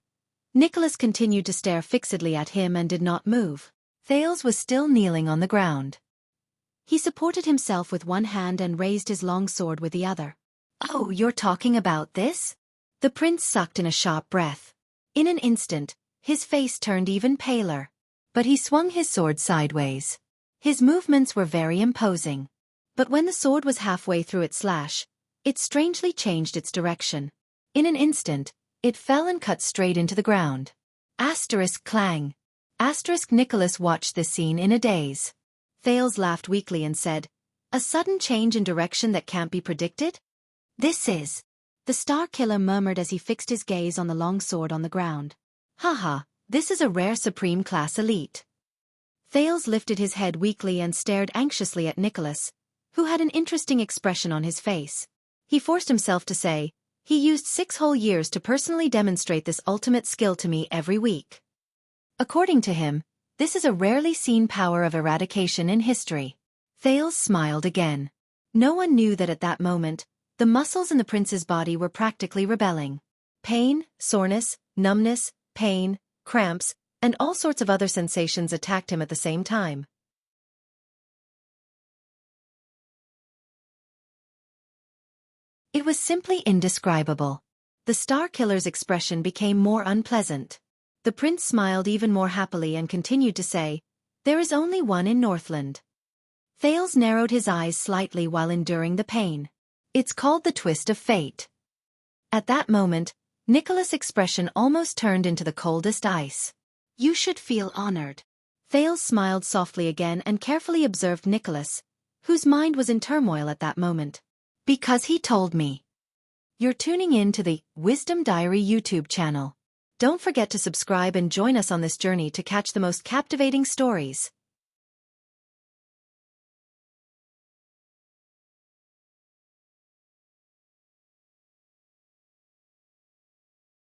Nicholas continued to stare fixedly at him and did not move. Thales was still kneeling on the ground. He supported himself with one hand and raised his long sword with the other. Oh, you're talking about this? The prince sucked in a sharp breath. In an instant, his face turned even paler. But he swung his sword sideways. His movements were very imposing. But when the sword was halfway through its slash, it strangely changed its direction. In an instant, it fell and cut straight into the ground. Asterisk clang. Asterisk Nicholas watched this scene in a daze. Thales laughed weakly and said, a sudden change in direction that can't be predicted? This is. The Star Killer murmured as he fixed his gaze on the long sword on the ground. Haha, this is a rare supreme class elite. Thales lifted his head weakly and stared anxiously at Nicholas, who had an interesting expression on his face. He forced himself to say, he used 6 whole years to personally demonstrate this ultimate skill to me every week. According to him, this is a rarely seen power of eradication in history. Thales smiled again. No one knew that at that moment, the muscles in the prince's body were practically rebelling. Pain, soreness, numbness, pain, cramps, and all sorts of other sensations attacked him at the same time. It was simply indescribable. The Star Killer's expression became more unpleasant. The prince smiled even more happily and continued to say, there is only one in Northland. Thales narrowed his eyes slightly while enduring the pain. It's called the twist of fate. At that moment, Nicholas' expression almost turned into the coldest ice. You should feel honored. Thales smiled softly again and carefully observed Nicholas, whose mind was in turmoil at that moment. Because he told me. You're tuning in to the Wisdom Diary YouTube channel. Don't forget to subscribe and join us on this journey to catch the most captivating stories.